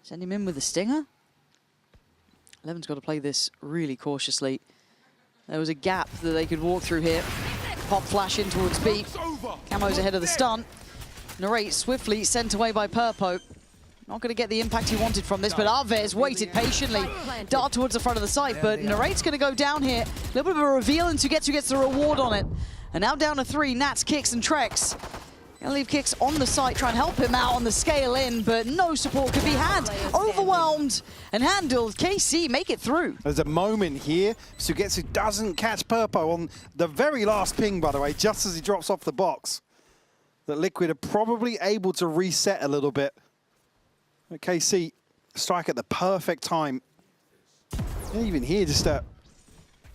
Send him in with a stinger. Eleven's got to play this really cautiously. There was a gap that they could walk through here. Pop flash in towards B. Camo's ahead of the stun. Narrate swiftly sent away by Purpo. Not going to get the impact he wanted from this, but Arvez waited patiently. Dart towards the front of the site, but Narrate's going to go down here. A little bit of a reveal, and Sugetsu gets the reward on it. And now down to 3, Nats, Kicks, and Trex. Gonna leave Kicks on the site, try and help him out on the scale in, but no support could be had. Overwhelmed and handled. KC make it through. There's a moment here. Sugetsu doesn't catch Purpo on the very last ping, by the way, just as he drops off the box. That Liquid are probably able to reset a little bit. But KC strike at the perfect time. And even here, just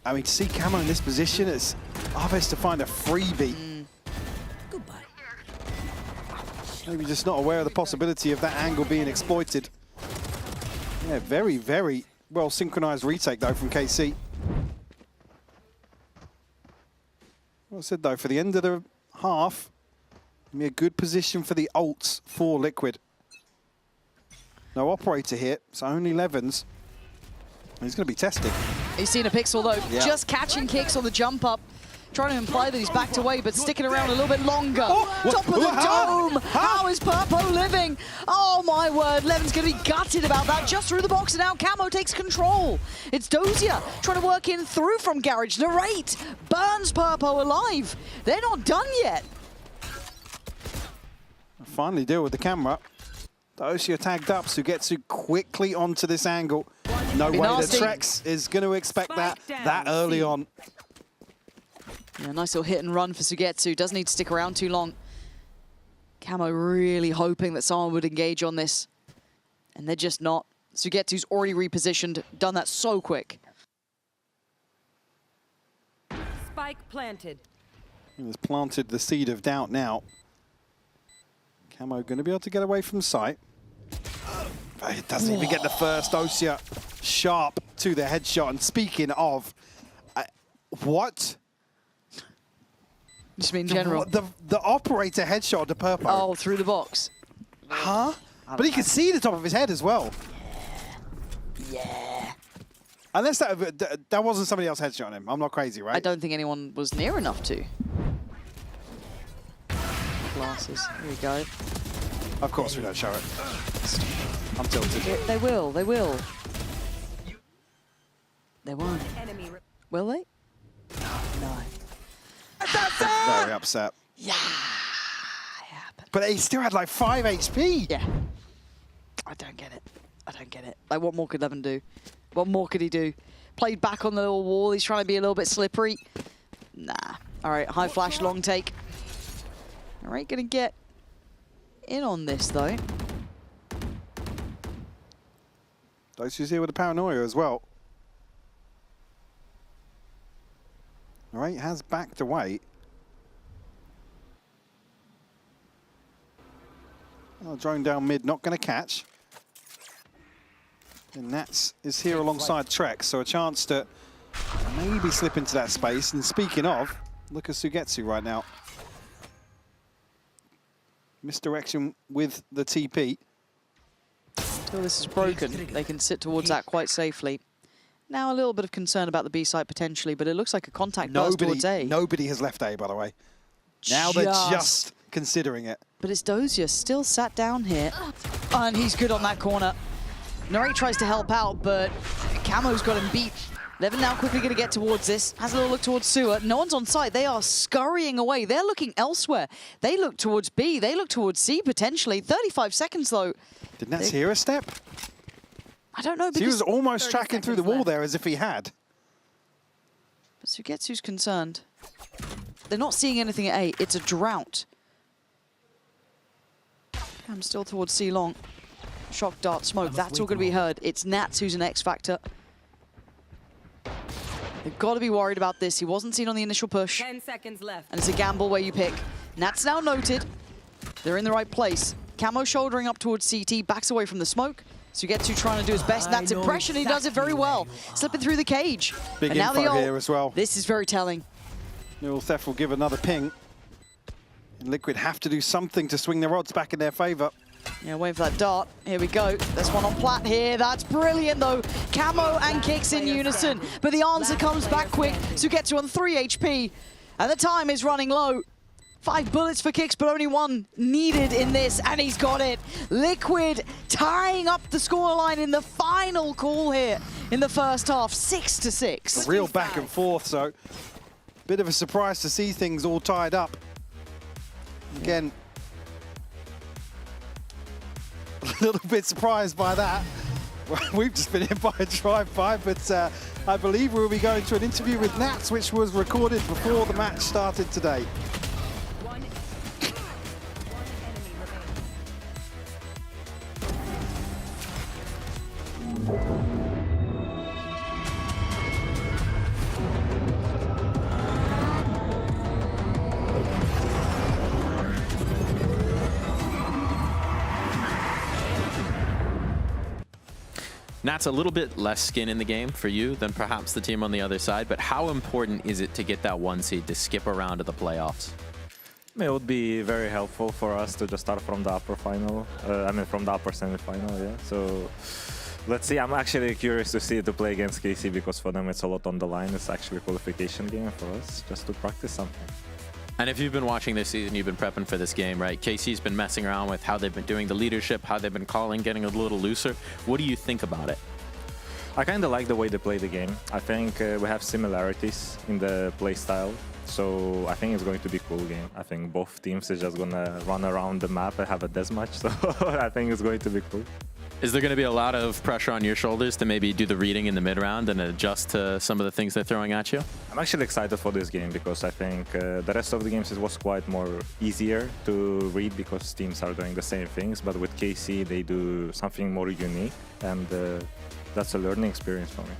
I mean, to see Camo in this position, it's obvious to find a freebie. Goodbye. Maybe just not aware of the possibility of that angle being exploited. Yeah, very, very well synchronized retake though from KC. Well, I said though, for the end of the half, be a good position for the ults for Liquid. No operator here, so only Levens. He's going to be tested. He's seen a pixel though, just catching Kicks on the jump up. Trying to imply that he's backed away, but sticking around a little bit longer. Top of the dome! How is Purpo living? Oh my word, Levin's going to be gutted about that. Just through the box, and now Camo takes control. It's Dozier trying to work in through from Garage. Narrate burns Purpo alive. They're not done yet. Finally deal with the camera. Dozier tagged up, Sugetsu quickly onto this angle. No way that Trex is going to expect that early on. Yeah, nice little hit and run for Sugetsu. Doesn't need to stick around too long. Camo really hoping that someone would engage on this. And they're just not. Sugetsu's already repositioned, done that so quick. Spike planted. He has planted the seed of doubt now. Camo going to be able to get away from sight. But it doesn't even get the first. Dozier sharp to the headshot. And speaking of, what? Just mean general. The operator headshot to Purpo. Oh, through the box. Huh? But he can see the top of his head as well. Yeah. Unless that wasn't somebody else headshotting him. I'm not crazy, right? I don't think anyone was near enough to. Glasses. Here we go. Of course we don't show it. I'm tilted. They will. They will. They won't. Will they? No. Very upset. Yeah. But he still had like 5 HP. Yeah. I don't get it. I don't get it. Like, what more could Levin do? What more could he do? Played back on the little wall. He's trying to be a little bit slippery. Nah. All right, high flash, long take. All right, gonna get in on this though. Dozier's here with the paranoia as well. All right, has backed away. Oh, drone down mid, not going to catch. And Nats is here alongside Trex, so a chance to maybe slip into that space. And speaking of, look at Sugetsu right now. Misdirection with the TP. Until this is broken, they can sit towards that quite safely. Now a little bit of concern about the B site potentially, but it looks like a contact burst towards A. Nobody has left A, by the way. Now they're just considering it. but it's Dozier still sat down here. And he's good on that corner. Nori tries to help out, but Camo's got him beat. Levin now quickly going to get towards this. Has a little look towards Sewer. No one's on site. They are scurrying away. They're looking elsewhere. They look towards B. They look towards C, potentially. 35 seconds, though. Did Nats hear a step? I don't know, because he was almost tracking through the wall there as if he had. But Sugetsu's concerned. They're not seeing anything at A. It's a drought. I'm still towards C long. Shock dart smoke. That's all going to be heard. It's Nats who's an X factor. They've got to be worried about this. He wasn't seen on the initial push. 10 seconds left. And it's a gamble where you pick. Nats now noted. They're in the right place. Camo shouldering up towards CT. Backs away from the smoke. Sugetsu trying to do his best. Nats impression. He does it very well. Slipping through the cage. Big and now info here as well. This is very telling. Neural Theft will give another ping. And Liquid have to do something to swing their odds back in their favor. Yeah, waiting for that dart. Here we go. There's one on Plat here. That's brilliant, though. Camo and Kicks in unison. But the answer comes back quick. Sugetsu on 3 HP. And the time is running low. 5 bullets for Kicks, but only 1 needed in this. And he's got it. Liquid tying up the scoreline in the final call here in the first half. 6-6. A real back and forth, so bit of a surprise to see things all tied up. Again, a little bit surprised by that. We've just been hit by a drive-by, but I believe we'll be going to an interview with Nats, which was recorded before the match started today. Nats, a little bit less skin in the game for you than perhaps the team on the other side, but how important is it to get that 1 seed to skip around to the playoffs? It would be very helpful for us to just start from the upper final, from the upper semi-final, yeah. So let's see, I'm actually curious to see to play against KC because for them it's a lot on the line. It's actually a qualification game for us, just to practice something. And if you've been watching this season, you've been prepping for this game, right? KC's been messing around with how they've been doing the leadership, how they've been calling, getting a little looser. What do you think about it? I kind of like the way they play the game. I think we have similarities in the play style, so I think it's going to be a cool game. I think both teams are just going to run around the map and have a deathmatch, so I think it's going to be cool. Is there going to be a lot of pressure on your shoulders to maybe do the reading in the mid-round and adjust to some of the things they're throwing at you? I'm actually excited for this game because I think the rest of the games it was quite more easier to read because teams are doing the same things, but with KC they do something more unique, and that's a learning experience for me.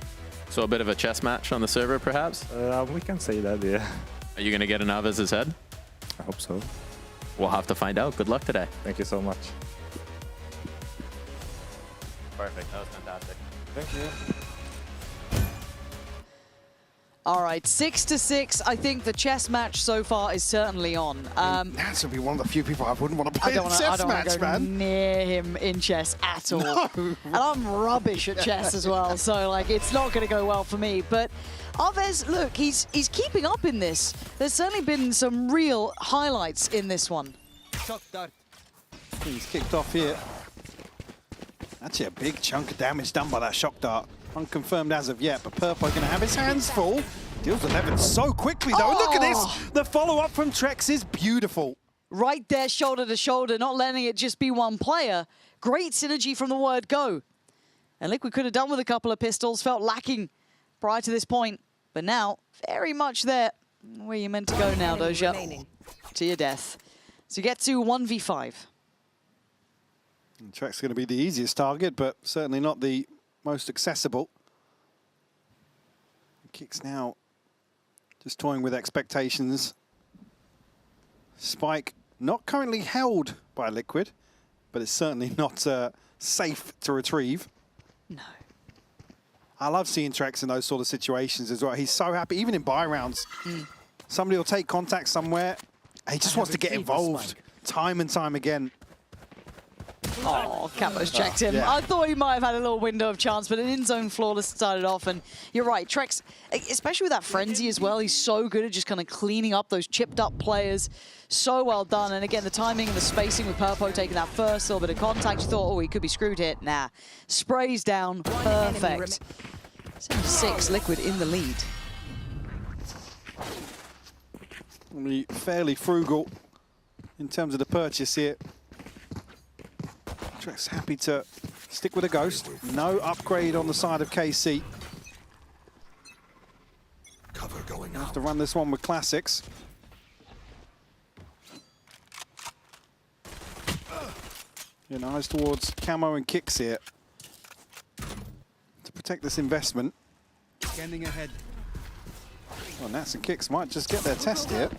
So a bit of a chess match on the server, perhaps? We can say that, yeah. Are you going to get in Aviz's head? I hope so. We'll have to find out. Good luck today. Thank you so much. Perfect. That was fantastic. Thank you. All right, 6-6. I think the chess match so far is certainly on. Nats would be one of the few people I wouldn't want to play a chess I don't match, want to go man. near him in chess at all. No. And I'm rubbish at chess as well, so like it's not going to go well for me. But Aves, look, he's keeping up in this. There's certainly been some real highlights in this one. He's kicked off here. Actually, a big chunk of damage done by that shock dart. Unconfirmed as of yet, but Purpo going to have his hands full. Deals 11 so quickly, though. Look at this. The follow-up from Trex is beautiful. Right there, shoulder to shoulder, not letting it just be one player. Great synergy from the word go. And Liquid could have done with a couple of pistols, felt lacking prior to this point. But now, very much there. Where you meant to go now, Doja. To your death. So you get to 1v5. Trex going to be the easiest target, but certainly not the most accessible. Kicks now just toying with expectations. Spike not currently held by Liquid, but it's certainly not safe to retrieve. No. I love seeing Trex in those sort of situations as well. He's so happy, even in buy rounds. Somebody will take contact somewhere. He just wants to get involved time and time again. Oh, Camo's checked him. Yeah. I thought he might have had a little window of chance, but an in-zone flawless started off. And you're right, Trex, especially with that frenzy as well, he's so good at just kind of cleaning up those chipped up players. So well done. And again, the timing and the spacing with Purpo taking that first little bit of contact. You thought, oh, he could be screwed here. Nah, sprays down, perfect. 7-6, Liquid in the lead. Fairly frugal in terms of the purchase here. Trex happy to stick with a Ghost. No upgrade on the side of KC. Cover going Have to run this one with classics. Eyes towards Camo and Kicks here to protect this investment. Scanning ahead. Well, Nats and Kicks might just get their test here.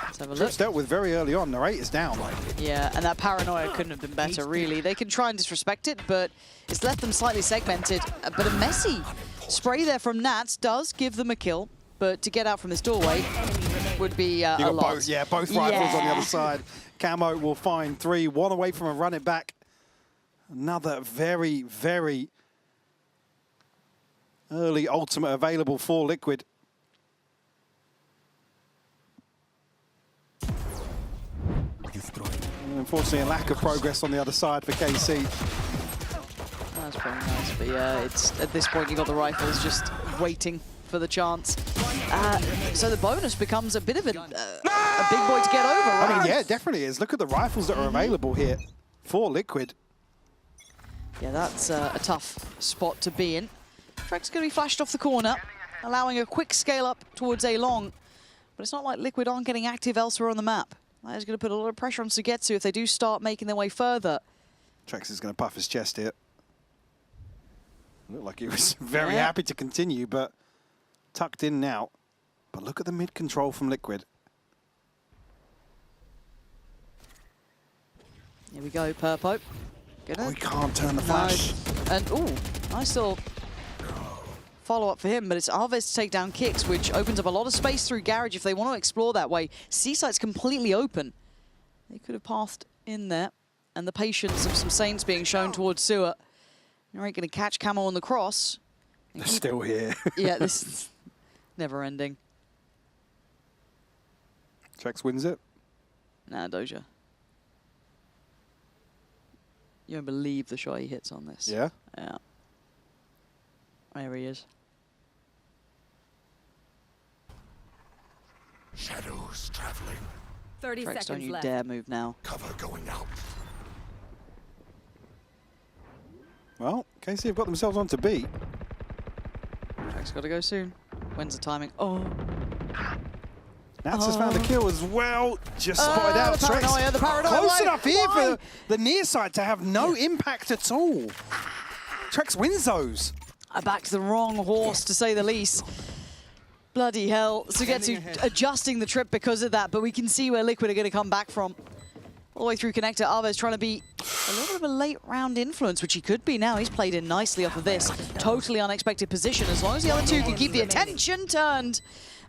Let's have a look. Trip's dealt with very early on. Narrate is down. Yeah, and that paranoia couldn't have been better, really. They can try and disrespect it, but it's left them slightly segmented. But a messy spray there from Nats does give them a kill, but to get out from this doorway would be a lot. Both rifles on the other side. Camo will find 3, 1 away from a run it back. Another very, very early ultimate available for Liquid. And unfortunately, a lack of progress on the other side for KC. That's pretty nice, but yeah, it's at this point you got the rifles just waiting for the chance. So the bonus becomes a bit of a big boy to get over, right? I mean, yeah, it definitely is. Look at the rifles that are available here for Liquid. Yeah, that's a tough spot to be in. Trek's going to be flashed off the corner, allowing a quick scale up towards A long. But it's not like Liquid aren't getting active elsewhere on the map. That is going to put a lot of pressure on Sugetsu if they do start making their way further. Trex is going to puff his chest here. Looked like he was very happy to continue, but tucked in now. But look at the mid control from Liquid. Here we go, Purpo. Oh, he can't turn the flash. And, ooh, nice little follow-up for him, but it's Alves to take down Kicks, which opens up a lot of space through Garage if they want to explore that way. C-site's completely open. They could have passed in there. And the patience of some Saints being shown towards Sewer. You're going to catch Camo on the cross. They're still here. Yeah, this is never-ending. Trex wins it. Nah, Doja. You don't believe the shot he hits on this. Yeah? Yeah. There he is. Shadows traveling. 30 Trex, seconds don't you left. dare move now. Cover going out. Well, KC have got themselves on to beat. Trek's got to go soon. When's the timing? Oh. Nats has found a kill as well. Just spotted out. The paranoia, the paranoia. Close enough here for the near side to have no impact at all. Trex wins those. I backed the wrong horse, to say the least. Bloody hell. Sugetsu adjusting the trip because of that, but we can see where Liquid are going to come back from. All the way through connector, Alves trying to be a little bit of a late round influence, which he could be now. He's played in nicely off of this. Totally unexpected position. As long as the other two can keep the attention turned.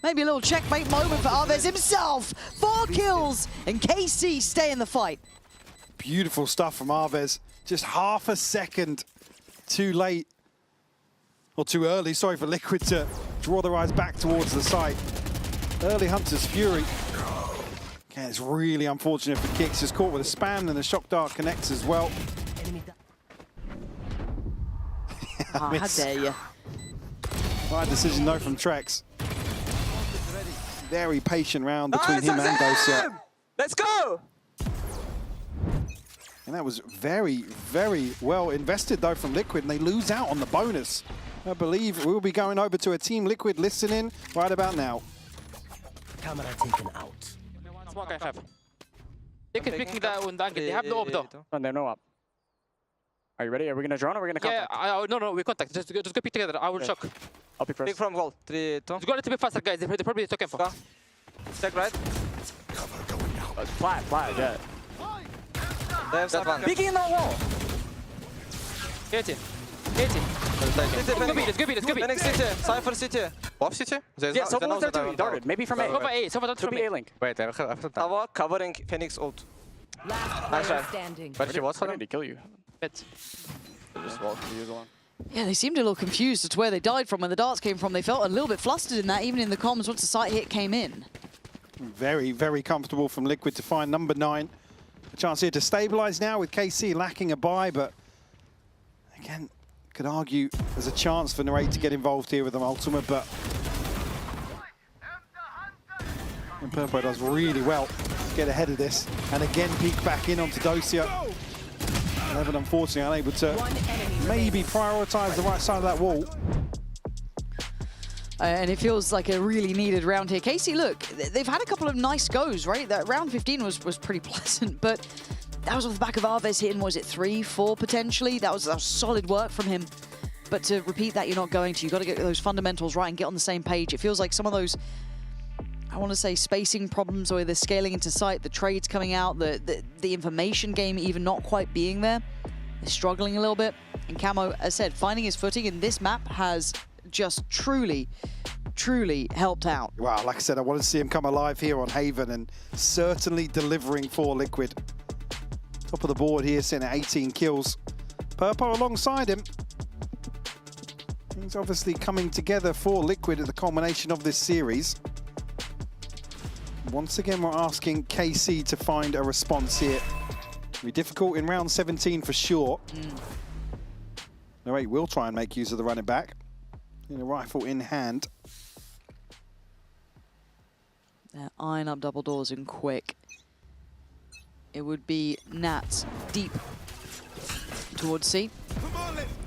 Maybe a little checkmate moment for Alves himself. 4 kills, and KC stay in the fight. Beautiful stuff from Alves. Just half a second too late. Or too early, sorry, for Liquid to draw their eyes back towards the site. Early Hunter's Fury. Okay, it's really unfortunate for Kicks. Just caught with a spam and the shock dart connects as well. How dare you. Right decision though from Trex. Very patient round between him and Dosia. Let's go! And that was very, very well invested though from Liquid, and they lose out on the bonus. I believe we'll be going over to a Team Liquid listening right about now. Camera taken out. Smoke I have. They can picking that one down. They have no up though. Oh, they have no up. Are you ready? Are we gonna drone or are we gonna contact? Yeah, no, we contact. Just go pick together. I will shock. I'll pick first. Pick from goal. 3, 2. Just go a little bit faster, guys. They probably took him for. Check right. Flat, yeah. They have that one. Peeking in the wall. Get it. Let's go beat it. Next city. Cypher city. Off city? Yeah, someone was there too. He darted. Maybe from A. Go by A. Someone Could be A-Link. Wait, I have Tava covering Phoenix ult. Last Nice player try. standing. But she was for I them. need to kill you. Bit. Just walk to you alone. Yeah, they seemed a little confused as to where they died from, where the darts came from. They felt a little bit flustered in that, even in the comms once the site hit came in. Very, very comfortable from Liquid to find number 9. A chance here to stabilize now with KC lacking a buy, but again, could argue there's a chance for Narrate to get involved here with an ultimate, but and Purpo does really well to get ahead of this, and again peek back in onto Dosia. Eleven unfortunately unable to maybe prioritize the right side of that wall. And it feels like a really needed round here. KC, look, they've had a couple of nice goes, right? That round 15 was pretty pleasant, but that was off the back of Arvez hitting, was it 3, 4 potentially? That was solid work from him. But to repeat that, you're not going to. You've got to get those fundamentals right and get on the same page. It feels like some of those, I want to say, spacing problems, or the scaling into sight, the trades coming out, the information game even not quite being there. They're struggling a little bit. And Camo, as I said, finding his footing in this map has just truly helped out. Wow, like I said, I wanted to see him come alive here on Haven, and certainly delivering for Liquid. Top of the board here, sitting at 18 kills. Purpo alongside him. Things obviously coming together for Liquid at the culmination of this series. Once again, we're asking KC to find a response here. It'll be difficult in round 17 for sure. Narrate will try and make use of the running back. In a rifle in hand. They're eyeing up double doors and quick. It would be Nats deep towards C.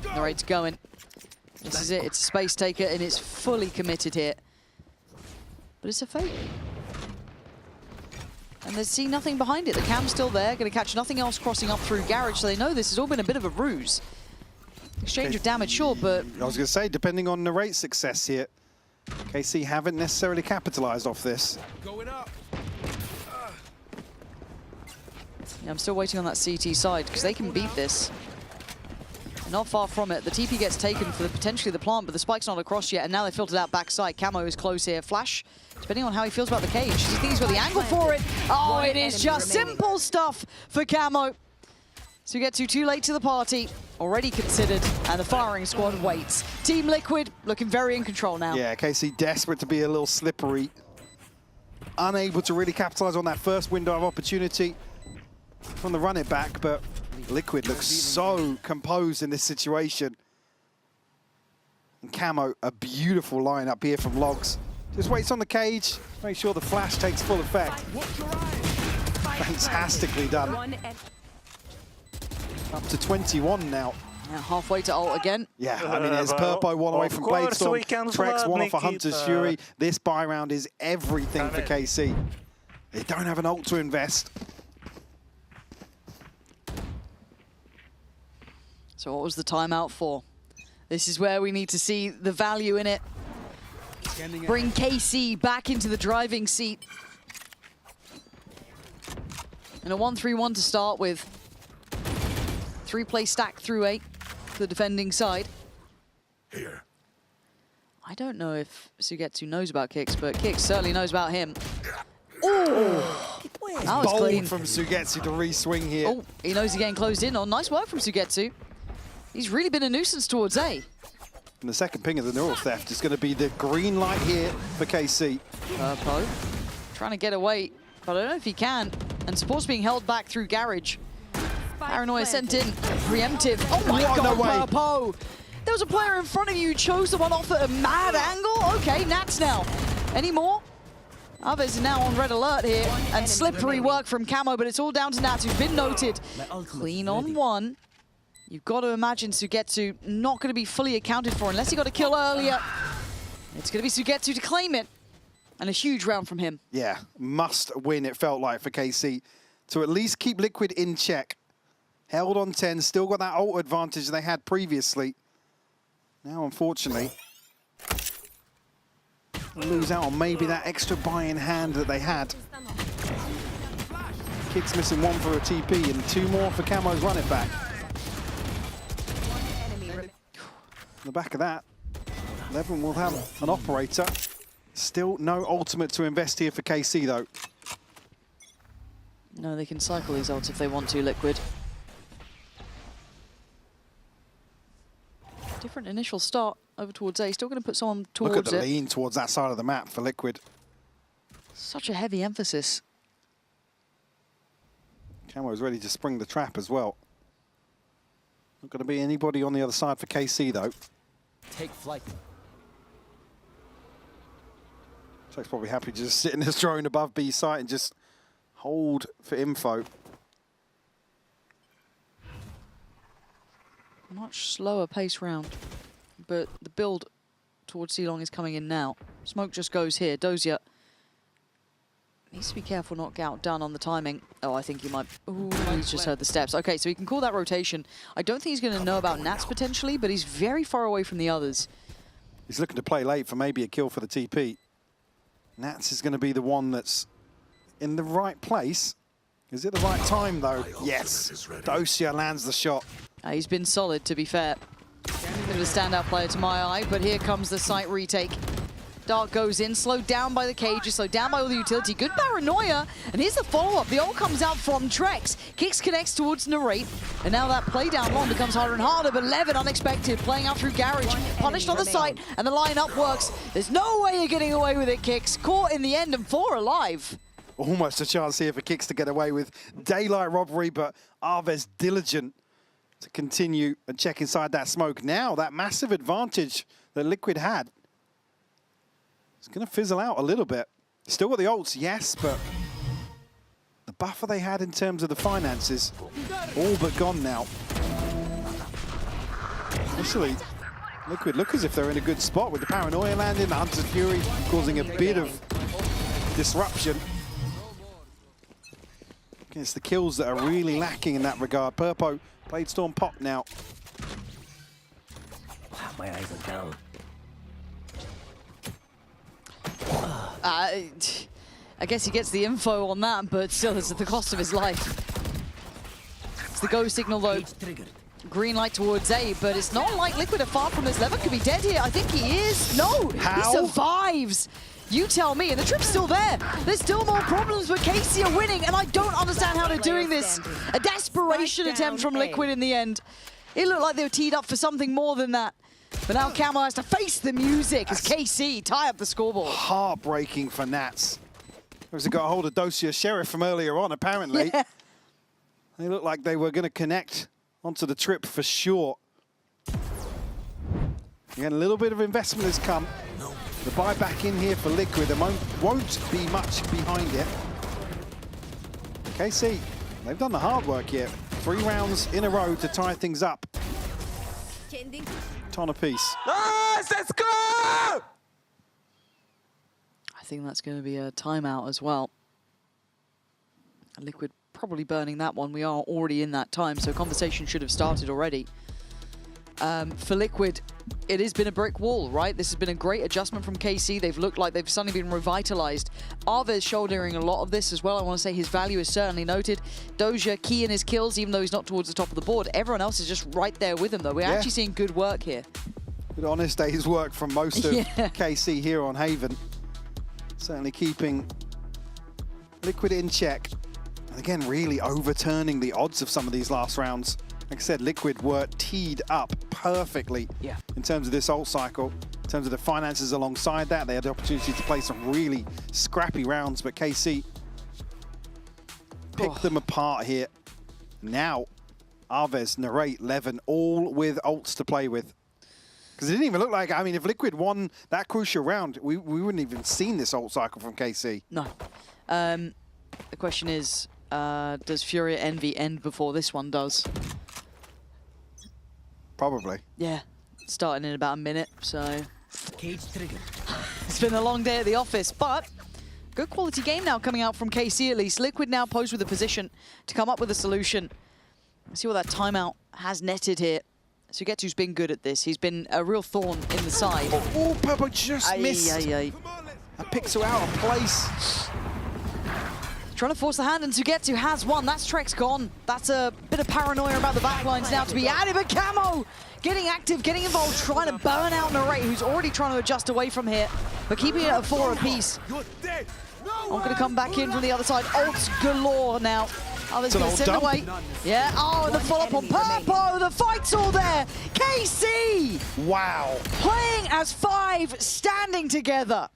Narrate's going. This is it. It's a space taker, and it's fully committed here. But it's a fake. And they see nothing behind it. The cam's still there, going to catch nothing else crossing up through Garage, so they know this has all been a bit of a ruse. Exchange of damage, sure, but... I was going to say, depending on Narrate's success here, KC haven't necessarily capitalized off this. Going up. Yeah, I'm still waiting on that CT side, because they can beat this. They're not far from it. The TP gets taken for potentially the plant, but the spike's not across yet, and now they filtered out backside. Camo is close here. Flash, depending on how he feels about the cage. Does he think he's got the angle for it? Oh, it is just simple stuff for Camo. So we get too late to the party. Already considered, and the firing squad waits. Team Liquid looking very in control now. Yeah, KC desperate to be a little slippery. Unable to really capitalize on that first window of opportunity from the run it back, but Liquid looks so composed in this situation. And Camo, a beautiful lineup here from Logs. Just waits on the cage, make sure the flash takes full effect. Fantastically done. Up to 21 now. Yeah, halfway to ult again. Yeah, I mean, it's Purpo one away from Bladestorm, Trex one off a Hunter's Fury. This buy round is everything for KC. They don't have an ult to invest. So what was the timeout for? This is where we need to see the value in it. Bring KC back into the driving seat. And a 1-3-1 to start with. 3-play stack through 8 for the defending side. Here. I don't know if Sugetsu knows about Kicks, but Kicks certainly knows about him. Oh! That was Bold clean. from Sugetsu to re-swing here. Oh, he knows he's getting closed in on. Nice work from Sugetsu. He's really been a nuisance towards A. And the second ping of the neural theft is going to be the green light here for KC. Purpo trying to get away, but I don't know if he can. And support's being held back through Garage. Paranoia sent in, preemptive. Oh my God, Purpo! There was a player in front of you who chose the one off at a mad angle? Okay, Nats now. Any more? Others are now on red alert here, and slippery work from Camo, but it's all down to Nats, who's been noted. Clean on one. You've got to imagine Sugetsu not going to be fully accounted for unless he got a kill earlier. It's going to be Sugetsu to claim it. And a huge round from him. Yeah, must win, it felt like, for KC. To at least keep Liquid in check. Held on 10, still got that ult advantage they had previously. Now, unfortunately, lose out on maybe that extra buy in hand that they had. Kicks missing one for a TP and 2 more for Camo's run it back. On the back of that, Levin will have an operator. Still no ultimate to invest here for KC though. No, they can cycle these ults if they want to, Liquid. Different initial start over towards A. Still going to put someone towards it. Look at the lean towards that side of the map for Liquid. Such a heavy emphasis. Camo's ready to spring the trap as well. Not going to be anybody on the other side for KC, though. Take flight. Jack's probably happy to just sit in his drone above B site and just hold for info. Much slower pace round, but the build towards C-Long is coming in now. Smoke just goes here. Dozier needs to be careful not get outdone on the timing. Oh, I think he might... Ooh, he's just heard the steps. Okay, so he can call that rotation. I don't think he's going to know about Nats potentially, but he's very far away from the others. He's looking to play late for maybe a kill for the TP. Nats is going to be the one that's in the right place. Is it the right time, though? Yes. Dozier lands the shot. He's been solid, to be fair. Bit of a standout player to my eye, but here comes the site retake. Dark goes in, slowed down by the cages, slowed down by all the utility. Good paranoia, and here's the follow-up. The ult comes out from Trex. Kicks connects towards Narrate, and now that play down long becomes harder and harder, but Levin, unexpected, playing out through Garage, punished on the site, and the lineup works. There's no way you're getting away with it, Kicks. Caught in the end, and 4 alive. Almost a chance here for Kicks to get away with daylight robbery, but Arvez diligent to continue and check inside that smoke. Now, that massive advantage that Liquid had, it's going to fizzle out a little bit. Still got the ults, yes, but the buffer they had in terms of the finances, all but gone now. Actually, Liquid look as if they're in a good spot with the paranoia landing, the Hunter's Fury causing a bit of disruption. It's the kills that are really lacking in that regard. Purpo, Blade Storm pop now. My eyes are down. I guess he gets the info on that, but still it's at the cost of his life. It's the go signal though. Green light towards A, but it's not like Liquid are far from his level. Could be dead here. I think he is. No, How? He survives. You tell me, and the trip's still there. There's still more problems, but KC are winning, and I don't understand how they're doing this. A desperation attempt from Liquid in the end. It looked like they were teed up for something more than that. But now Camo has to face the music as KC tie up the scoreboard. Heartbreaking for Nats. Who's got a hold of Dozier Sheriff from earlier on, apparently. Yeah. They looked like they were going to connect onto the trip for sure. Again, a little bit of investment has come. The buy back in here for Liquid, there won't be much behind it. KC, they've done the hard work here. 3 rounds in a row to tie things up. Ton apiece. Nice, let's go! I think that's going to be a timeout as well. Liquid probably burning that one. We are already in that time, so conversation should have started already. For Liquid, it has been a brick wall, right? This has been a great adjustment from KC. They've looked like they've suddenly been revitalized. Arvez shouldering a lot of this as well. I want to say his value is certainly noted. Dozier key in his kills, even though he's not towards the top of the board. Everyone else is just right there with him, though. We're actually seeing good work here. Good honest day's work from most of KC here on Haven. Certainly keeping Liquid in check. And again, really overturning the odds of some of these last rounds. Like I said, Liquid were teed up perfectly in terms of this ult cycle. In terms of the finances alongside that, they had the opportunity to play some really scrappy rounds, but KC picked them apart here. Now, Arvez, Narrate, Levin, all with ults to play with. Because it didn't even look like, I mean, if Liquid won that crucial round, we wouldn't even seen this ult cycle from KC. No. The question is, does Fury Envy end before this one does? Probably. Yeah, starting in about a minute, so... Cage trigger. It's been a long day at the office, but good quality game now coming out from KC at least. Liquid now posed with a position to come up with a solution. Let's see what that timeout has netted here. Sugetsu's been good at this. He's been a real thorn in the side. Oh, Purpo just missed. That picks her out of place. Trying to force the hand, and Sugetsu has one. That's Trex gone. That's a bit of paranoia about the backlines now to be added, but Camo getting active, getting involved, trying to burn out Narrate, who's already trying to adjust away from here, but keeping it at 4 apiece. I'm going to come back in from the other side. Ults galore now. Oh, they're going to send away. Yeah, oh, and the follow-up on Purpo. The fight's all there. KC! Wow. Playing as 5, standing together.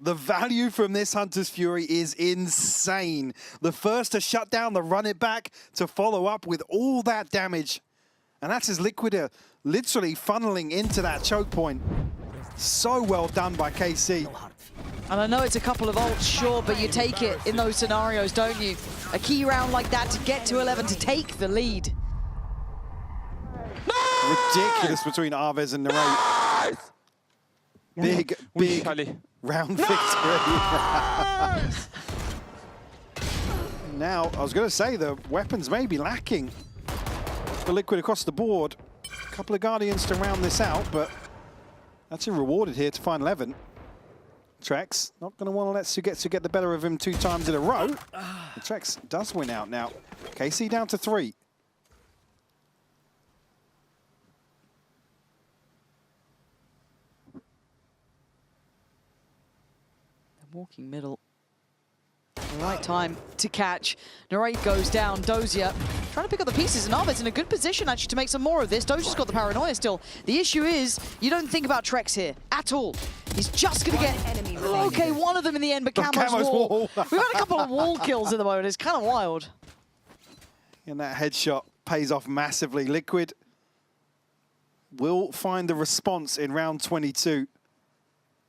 The value from this Hunter's Fury is insane. The first to shut down the run it back, to follow up with all that damage. And that's his Liquid literally funneling into that choke point. So well done by KC. And I know it's a couple of ults, sure, but you take it in those scenarios, don't you? A key round like that to get to 11, to take the lead. Ridiculous between Arvez and Narrate. Big round victory. Now, I was going to say the weapons may be lacking for Liquid across the board. A couple of Guardians to round this out, but actually rewarded here to find 11. Trex not going to want to let Sugetsu get the better of him 2 times in a row. Trex does win out now. KC down to 3. Walking middle. The right time to catch. Narrate goes down. Dozia trying to pick up the pieces, and Arved's in a good position actually to make some more of this. Dozia's got the paranoia still. The issue is you don't think about Trex here at all. He's just going to get... Okay, one of them in the end, but Camo's wall. We've had a couple of wall kills at the moment. It's kind of wild. And that headshot pays off massively. Liquid will find the response in round 22.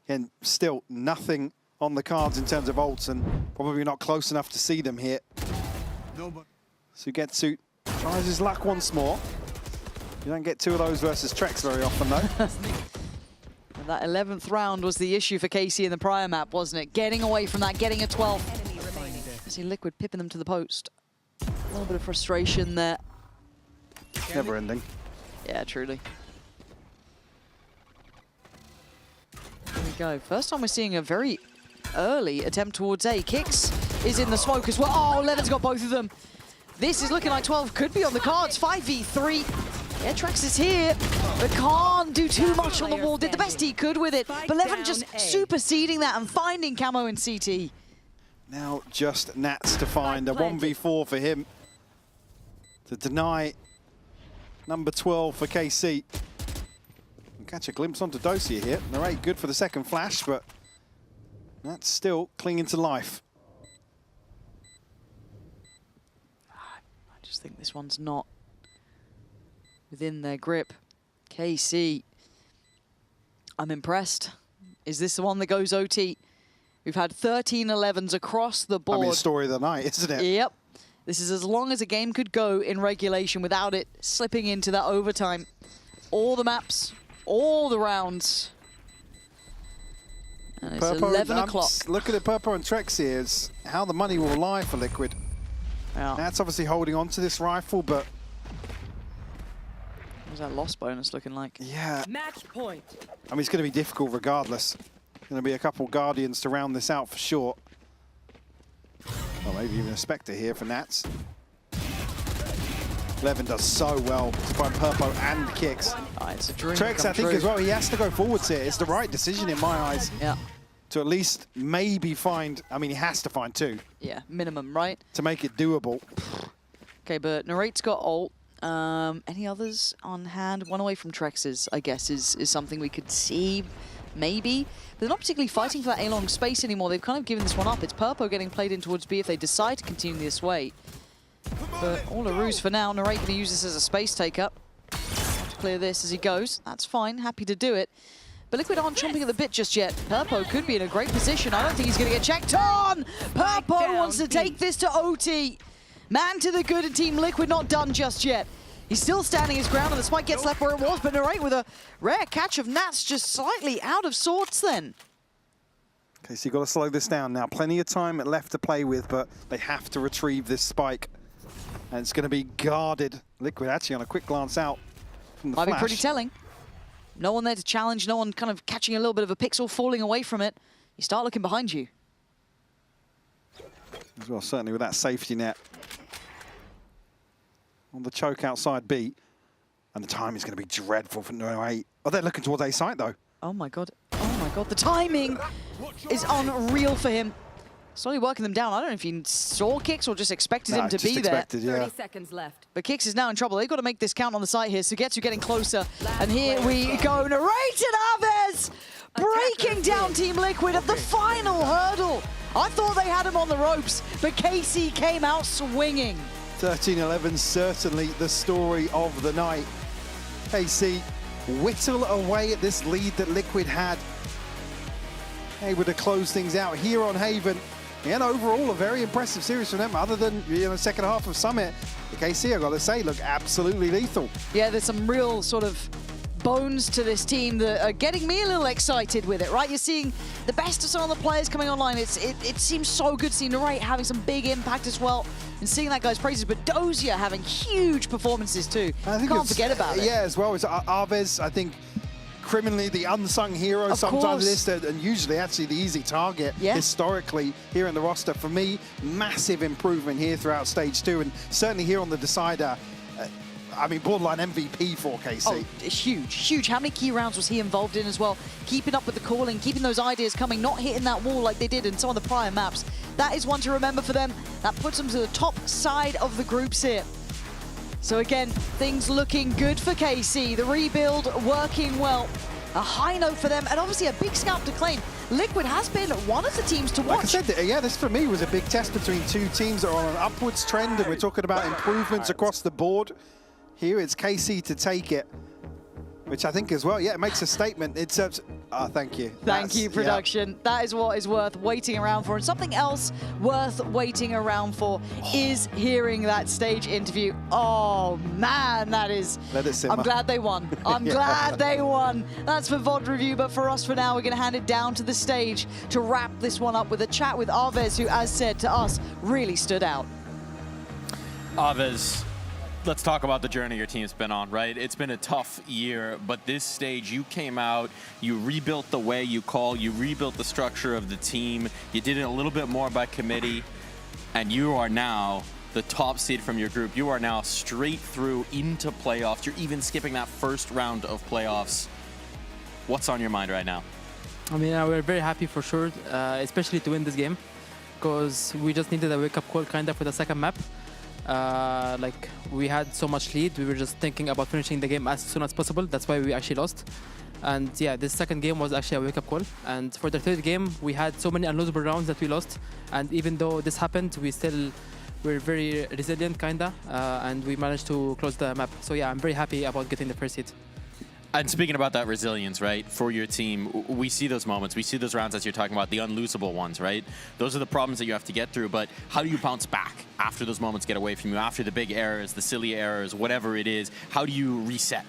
And still nothing on the cards in terms of ults, and probably not close enough to see them here. Sugetsu tries his luck once more. You don't get 2 of those versus Trex very often, though. And that 11th round was the issue for KC in the prior map, wasn't it? Getting away from that, getting a 12. I see Liquid pipping them to the post. A little bit of frustration there. Never ending. Yeah, truly. There we go. First time we're seeing a very early attempt towards A. Kicks is in the smoke as well. Oh, Levin's got both of them. This is looking like 12 could be on the cards. 5v3. Yeah, Trex is here, but can't do too much on the wall. Did the best he could with it. But Levin just superseding that and finding Camo in CT. Now just Nats to find a 1v4 for him to deny number 12 for KC. Catch a glimpse onto Dosia here. Narrate good for the second flash, but that's still clinging to life. I just think this one's not within their grip. KC, I'm impressed. Is this the one that goes OT? We've had 13 11s across the board. I mean, story of the night, isn't it? Yep. This is as long as a game could go in regulation without it slipping into that overtime. All the maps, all the rounds. And it's 11 o'clock. Look at it, Purpo and Trex here. It's how the money will lie for Liquid. Yeah. That's obviously holding on to this rifle, but... What's that loss bonus looking like? Yeah. Match point. I mean, it's going to be difficult regardless. Going to be a couple Guardians to round this out for sure. Or maybe even a Spectre here for Nats. Levin does so well to find Purpo and kicks. Oh, it's a dream. Trex, I think, as well, he has to go forwards here. It's the right decision in my eyes. Yeah. To at least maybe find, I mean, he has to find 2. Yeah, minimum, right? To make it doable. Okay, but Narrate's got ult. Any others on hand? One away from Trex's, I guess, is something we could see, maybe. But they're not particularly fighting for that A-long space anymore. They've kind of given this one up. It's Purpo getting played in towards B if they decide to continue this way. But all a ruse for now. Narrate going to use this as a space take-up. Clear this as he goes. That's fine. Happy to do it. But Liquid aren't chomping at the bit just yet. Purpo could be in a great position. I don't think he's going to get checked on. Purpo wants to take this to OT. Man to the good, and Team Liquid not done just yet. He's still standing his ground, and the spike gets left where it was, but Narrate with a rare catch of Nats just slightly out of sorts then. Okay, so you've got to slow this down now. Plenty of time left to play with, but they have to retrieve this spike. And it's going to be guarded. Liquid actually on a quick glance out from the Might flash. be pretty telling. No one there to challenge, no one kind of catching a little bit of a pixel, falling away from it. You start looking behind you. as well, certainly with that safety net on the choke outside B. And the time is going to be dreadful for No 8. Oh, they're looking towards A site, though. Oh, my God. Oh, my God. The timing is unreal for him. Slowly working them down. I don't know if he saw Kicks or just expected him to be expected, there. yeah. 30 seconds left. But Kicks is now in trouble. They've got to make this count on the site here. Sugetsu getting closer. And here we go. Narrated Aves breaking down Team Liquid at the final hurdle. I thought they had him on the ropes, but KC came out swinging. 13-11, certainly the story of the night. KC whittle away at this lead that Liquid had. Able to close things out here on Haven. And overall, a very impressive series from them, other than the second half of Summit. The KC, I've got to say, look absolutely lethal. Yeah, there's some real sort of bones to this team that are getting me a little excited with it, right? You're seeing the best of some of the players coming online. It seems so good seeing Narrate having some big impact as well and seeing that guy's praises, but Dozier having huge performances too. I think Can't forget about it. Yeah, as well as Aves, I think, criminally the unsung hero sometimes this, and usually actually the easy target historically here in the roster. For me, massive improvement here throughout stage 2, and certainly here on the decider. I mean, borderline MVP for KC. Oh, huge, huge. How many key rounds was he involved in as well? Keeping up with the calling, keeping those ideas coming, not hitting that wall like they did in some of the prior maps. That is one to remember for them. That puts them to the top side of the groups here. So again, things looking good for KC. The rebuild working well. A high note for them, and obviously a big scalp to claim. Liquid has been one of the teams to watch. Like I said, yeah, this for me was a big test between two teams that are on an upwards trend, and we're talking about improvements across the board. Here it's KC to take it, which I think as well, yeah, it makes a statement. It serves, thank you. Thank you, production. Yeah. That is what is worth waiting around for. And something else worth waiting around for is hearing that stage interview. Oh, man, that is... Let it simmer. I'm glad they won. I'm glad they won. That's for VOD review, but for us for now, we're going to hand it down to the stage to wrap this one up with a chat with Aves, who, as said to us, really stood out. Aves, let's talk about the journey your team's been on, right? It's been a tough year, but this stage, you came out, you rebuilt the way you call, you rebuilt the structure of the team, you did it a little bit more by committee, and you are now the top seed from your group. You are now straight through into playoffs. You're even skipping that first round of playoffs. What's on your mind right now? I mean, we're very happy for sure, especially to win this game, because we just needed a wake-up call kind of for the second map. Like, we had so much lead, we were just thinking about finishing the game as soon as possible. That's why we actually lost. And yeah, this second game was actually a wake-up call. And for the third game, we had so many unlosable rounds that we lost. And even though this happened, we still were very resilient, kinda, and we managed to close the map. So yeah, I'm very happy about getting the first seed. And speaking about that resilience, right, for your team, we see those moments, we see those rounds as you're talking about, the unlosable ones, right? Those are the problems that you have to get through, but how do you bounce back after those moments get away from you, after the big errors, the silly errors, whatever it is? How do you reset?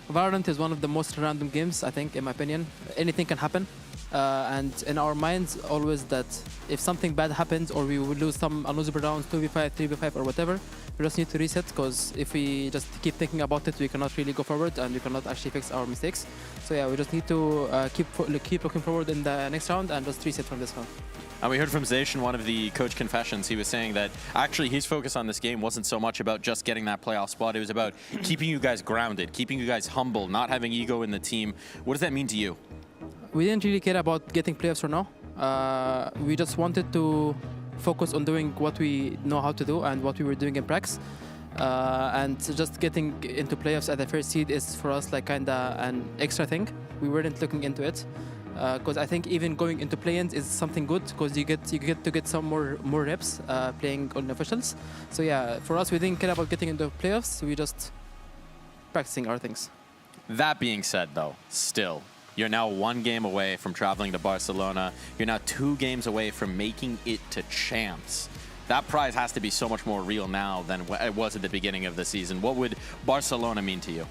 VALORANT is one of the most random games, I think, in my opinion. Anything can happen. And in our minds, always that if something bad happens or we will lose some unlosable rounds, 2v5, 3v5 or whatever, we just need to reset, because if we just keep thinking about it, we cannot really go forward and we cannot actually fix our mistakes. So yeah, we just need to keep looking forward in the next round and just reset from this round. And we heard from Zaysh in one of the coach confessions. He was saying that actually his focus on this game wasn't so much about just getting that playoff spot. It was about keeping you guys grounded, keeping you guys humble, not having ego in the team. What does that mean to you? We didn't really care about getting playoffs or no. We just wanted to focus on doing what we know how to do and what we were doing in practice. And just getting into playoffs at the first seed is for us like kinda an extra thing. We weren't looking into it. Because I think even going into play-ins is something good, because you get to get some more reps playing on officials. So yeah, for us, we didn't care about getting into playoffs. We just practicing our things. That being said, though, still, you're now 1 game away from traveling to Barcelona. You're now 2 games away from making it to champs. That prize has to be so much more real now than it was at the beginning of the season. What would Barcelona mean to you?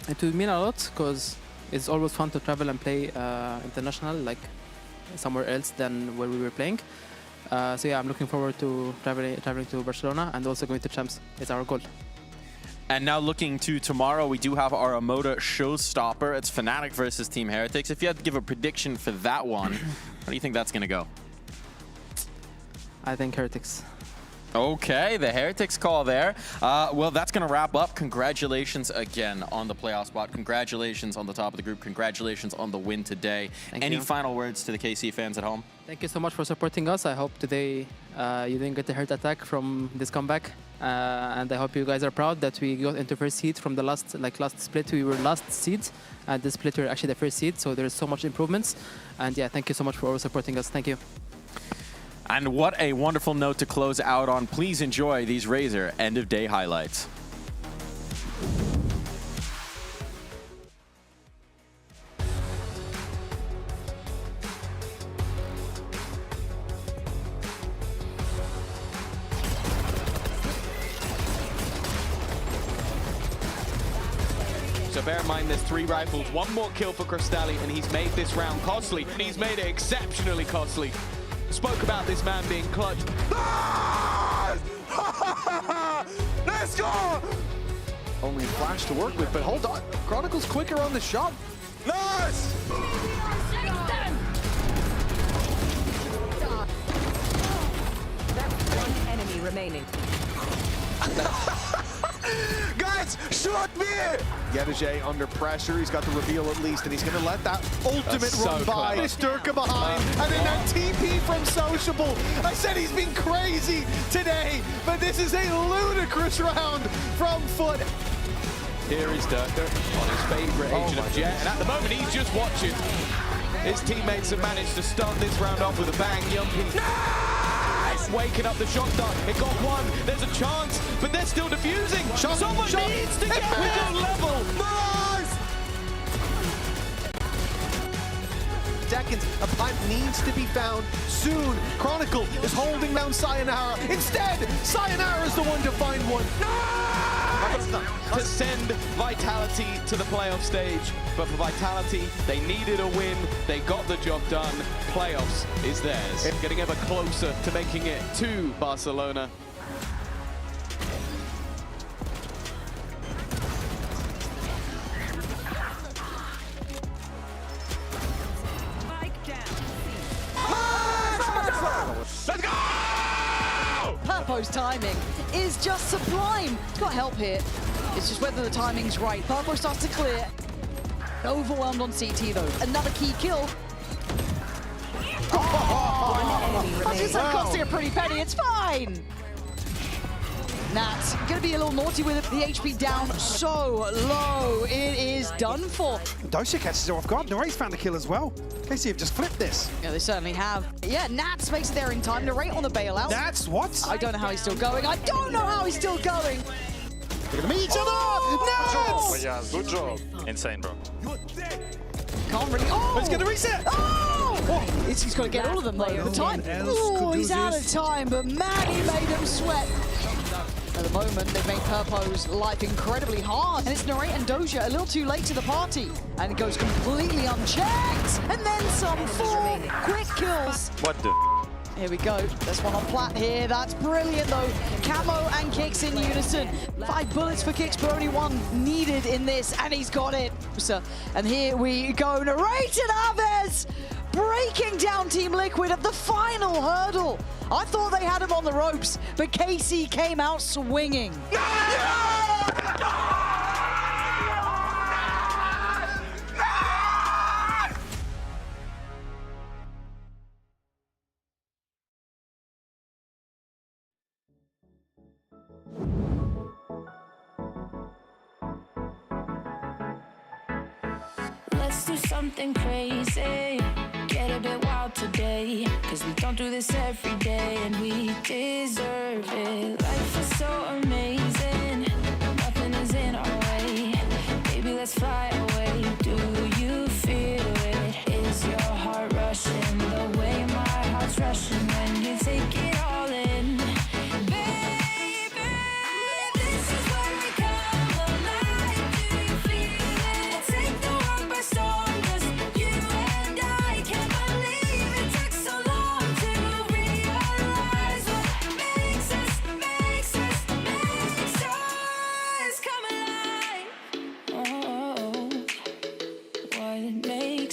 It would mean a lot, because it's always fun to travel and play international, like somewhere else than where we were playing. So yeah, I'm looking forward to traveling to Barcelona and also going to champs. It's our goal. And now looking to tomorrow, we do have our Amoda showstopper. It's Fnatic versus Team Heretics. If you had to give a prediction for that one, how do you think that's going to go? I think Heretics. Okay, the Heretics call there. Well, that's going to wrap up. Congratulations again on the playoff spot. Congratulations on the top of the group. Congratulations on the win today. Any final words to the KC fans at home? Thank you so much for supporting us. I hope today you didn't get the hurt attack from this comeback. And I hope you guys are proud that we got into first seed from the last split. We were last seed, and this split we were actually the first seed. So there's so much improvements. And yeah, thank you so much for supporting us. Thank you. And what a wonderful note to close out on. Please enjoy these Razor end-of-day highlights. So bear in mind there's 3 rifles, 1 more kill for Cristalli, and he's made this round costly. And he's made it exceptionally costly. Spoke about this man being clutch. Nice! Let's go! Only Flash to work with, but hold on. Chronicle's quicker on the shot. Nice! One enemy remaining. Guys, shoot me! Yedege under pressure. He's got the reveal at least, and he's going to let that ultimate run by. Sturka behind, and then that TP from Sociable. I said he's been crazy today, but this is a ludicrous round from Foot. Here is Durka on his favorite agent of Jet, and at the moment he's just watching. His teammates have managed to start this round off with a bang. Yumpy waking up the shot dart. It got 1. There's a chance, but they're still defusing. Someone needs to get on level. Nice! Seconds. A plant needs to be found soon. Chronicle is holding down Sayonara. Instead, Sayonara is the one to find one. To send Vitality to the playoff stage, but for Vitality, they needed a win. They got the job done. Playoffs is theirs. Getting ever closer to making it to Barcelona. Let's go! Purpo's timing is just sublime. He's got help here. It's just whether the timing's right. Purpo starts to clear. Overwhelmed on CT though. Another key kill. I just said costing a pretty penny. It's fine. Nat's gonna be a little naughty with it. The HP down so low. It is done for. Dosha catches her off guard. Narrate's found a kill as well. KC have just flipped this. Yeah, they certainly have. Yeah, Nats makes it there in time. Narrate on the bailout. Nats, what? I don't know how he's still going. I don't know how he's still going. They're gonna meet each other. Nats! Yeah, good job. Insane, bro. Can't really. Oh! He's gonna reset. Oh! He's got to get all of them though. The time. Oh, he's out of time, but man, he made them sweat. At the moment, they've made Purpo's life incredibly hard. And it's Narrate and Doja a little too late to the party. And it goes completely unchecked. And then some 4 quick kills. What the? Here we go. There's one on Plat here. That's brilliant, though. Camo and Kicks in unison. 5 bullets for Kicks, but only 1 needed in this, and he's got it. And here we go. Narrate and Aves breaking down Team Liquid at the final hurdle. I thought they had him on the ropes, but KC came out swinging. Let's do something crazy. Get a bit wild today. Cause we don't do this every day and we deserve it. Life is so amazing. Nothing is in our way. Baby, let's fly away. Do you feel it? Is your heart rushing the way my heart's rushing when you take it all in?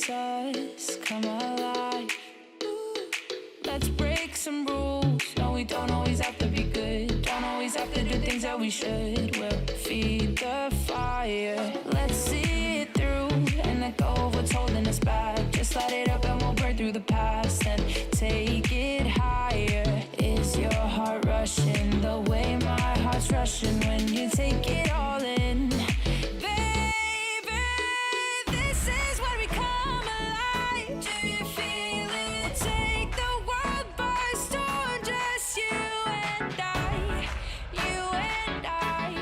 Us come alive. Let's break some rules. No we don't always have to be good. Don't always have to do things that we should. We'll feed the fire. Let's see it through and let go of what's holding us back. Just light it up and we'll burn through the past and take it higher. Is your heart rushing the way my heart's rushing when you take it all in? Baby, this is where we come alive. Do you feel it? Take the world by storm, just you and I. You and I.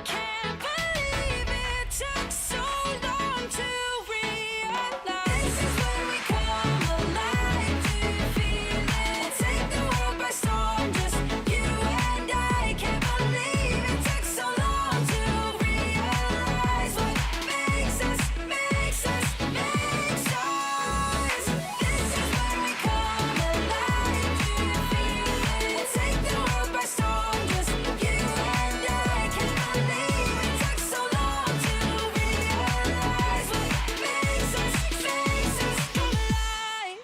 Can't believe it took so long to realize. This is where we come alive. Do you feel it? Take the world by storm, just you and I. Can't believe it took so long to realize what makes us, makes us, makes us. This is where we come alive. Do you feel it? Take the world by storm, just you and I. Can't believe it took so long to realize what makes us, makes us come alive.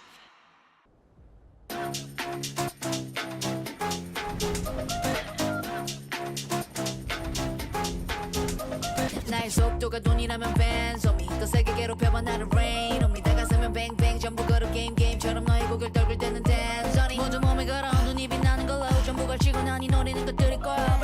나의 속도가 돈이라면 fans on me 더 세게 괴롭혀봐 나를 rain on me 다가서면 bang bang 전부 걸어 game game처럼 너의 고개를 떨굴 때는 dance on it 모두 몸에 걸어 눈이 빛나는 걸로 전부 걸치고 난 이 노래는 것들일 거야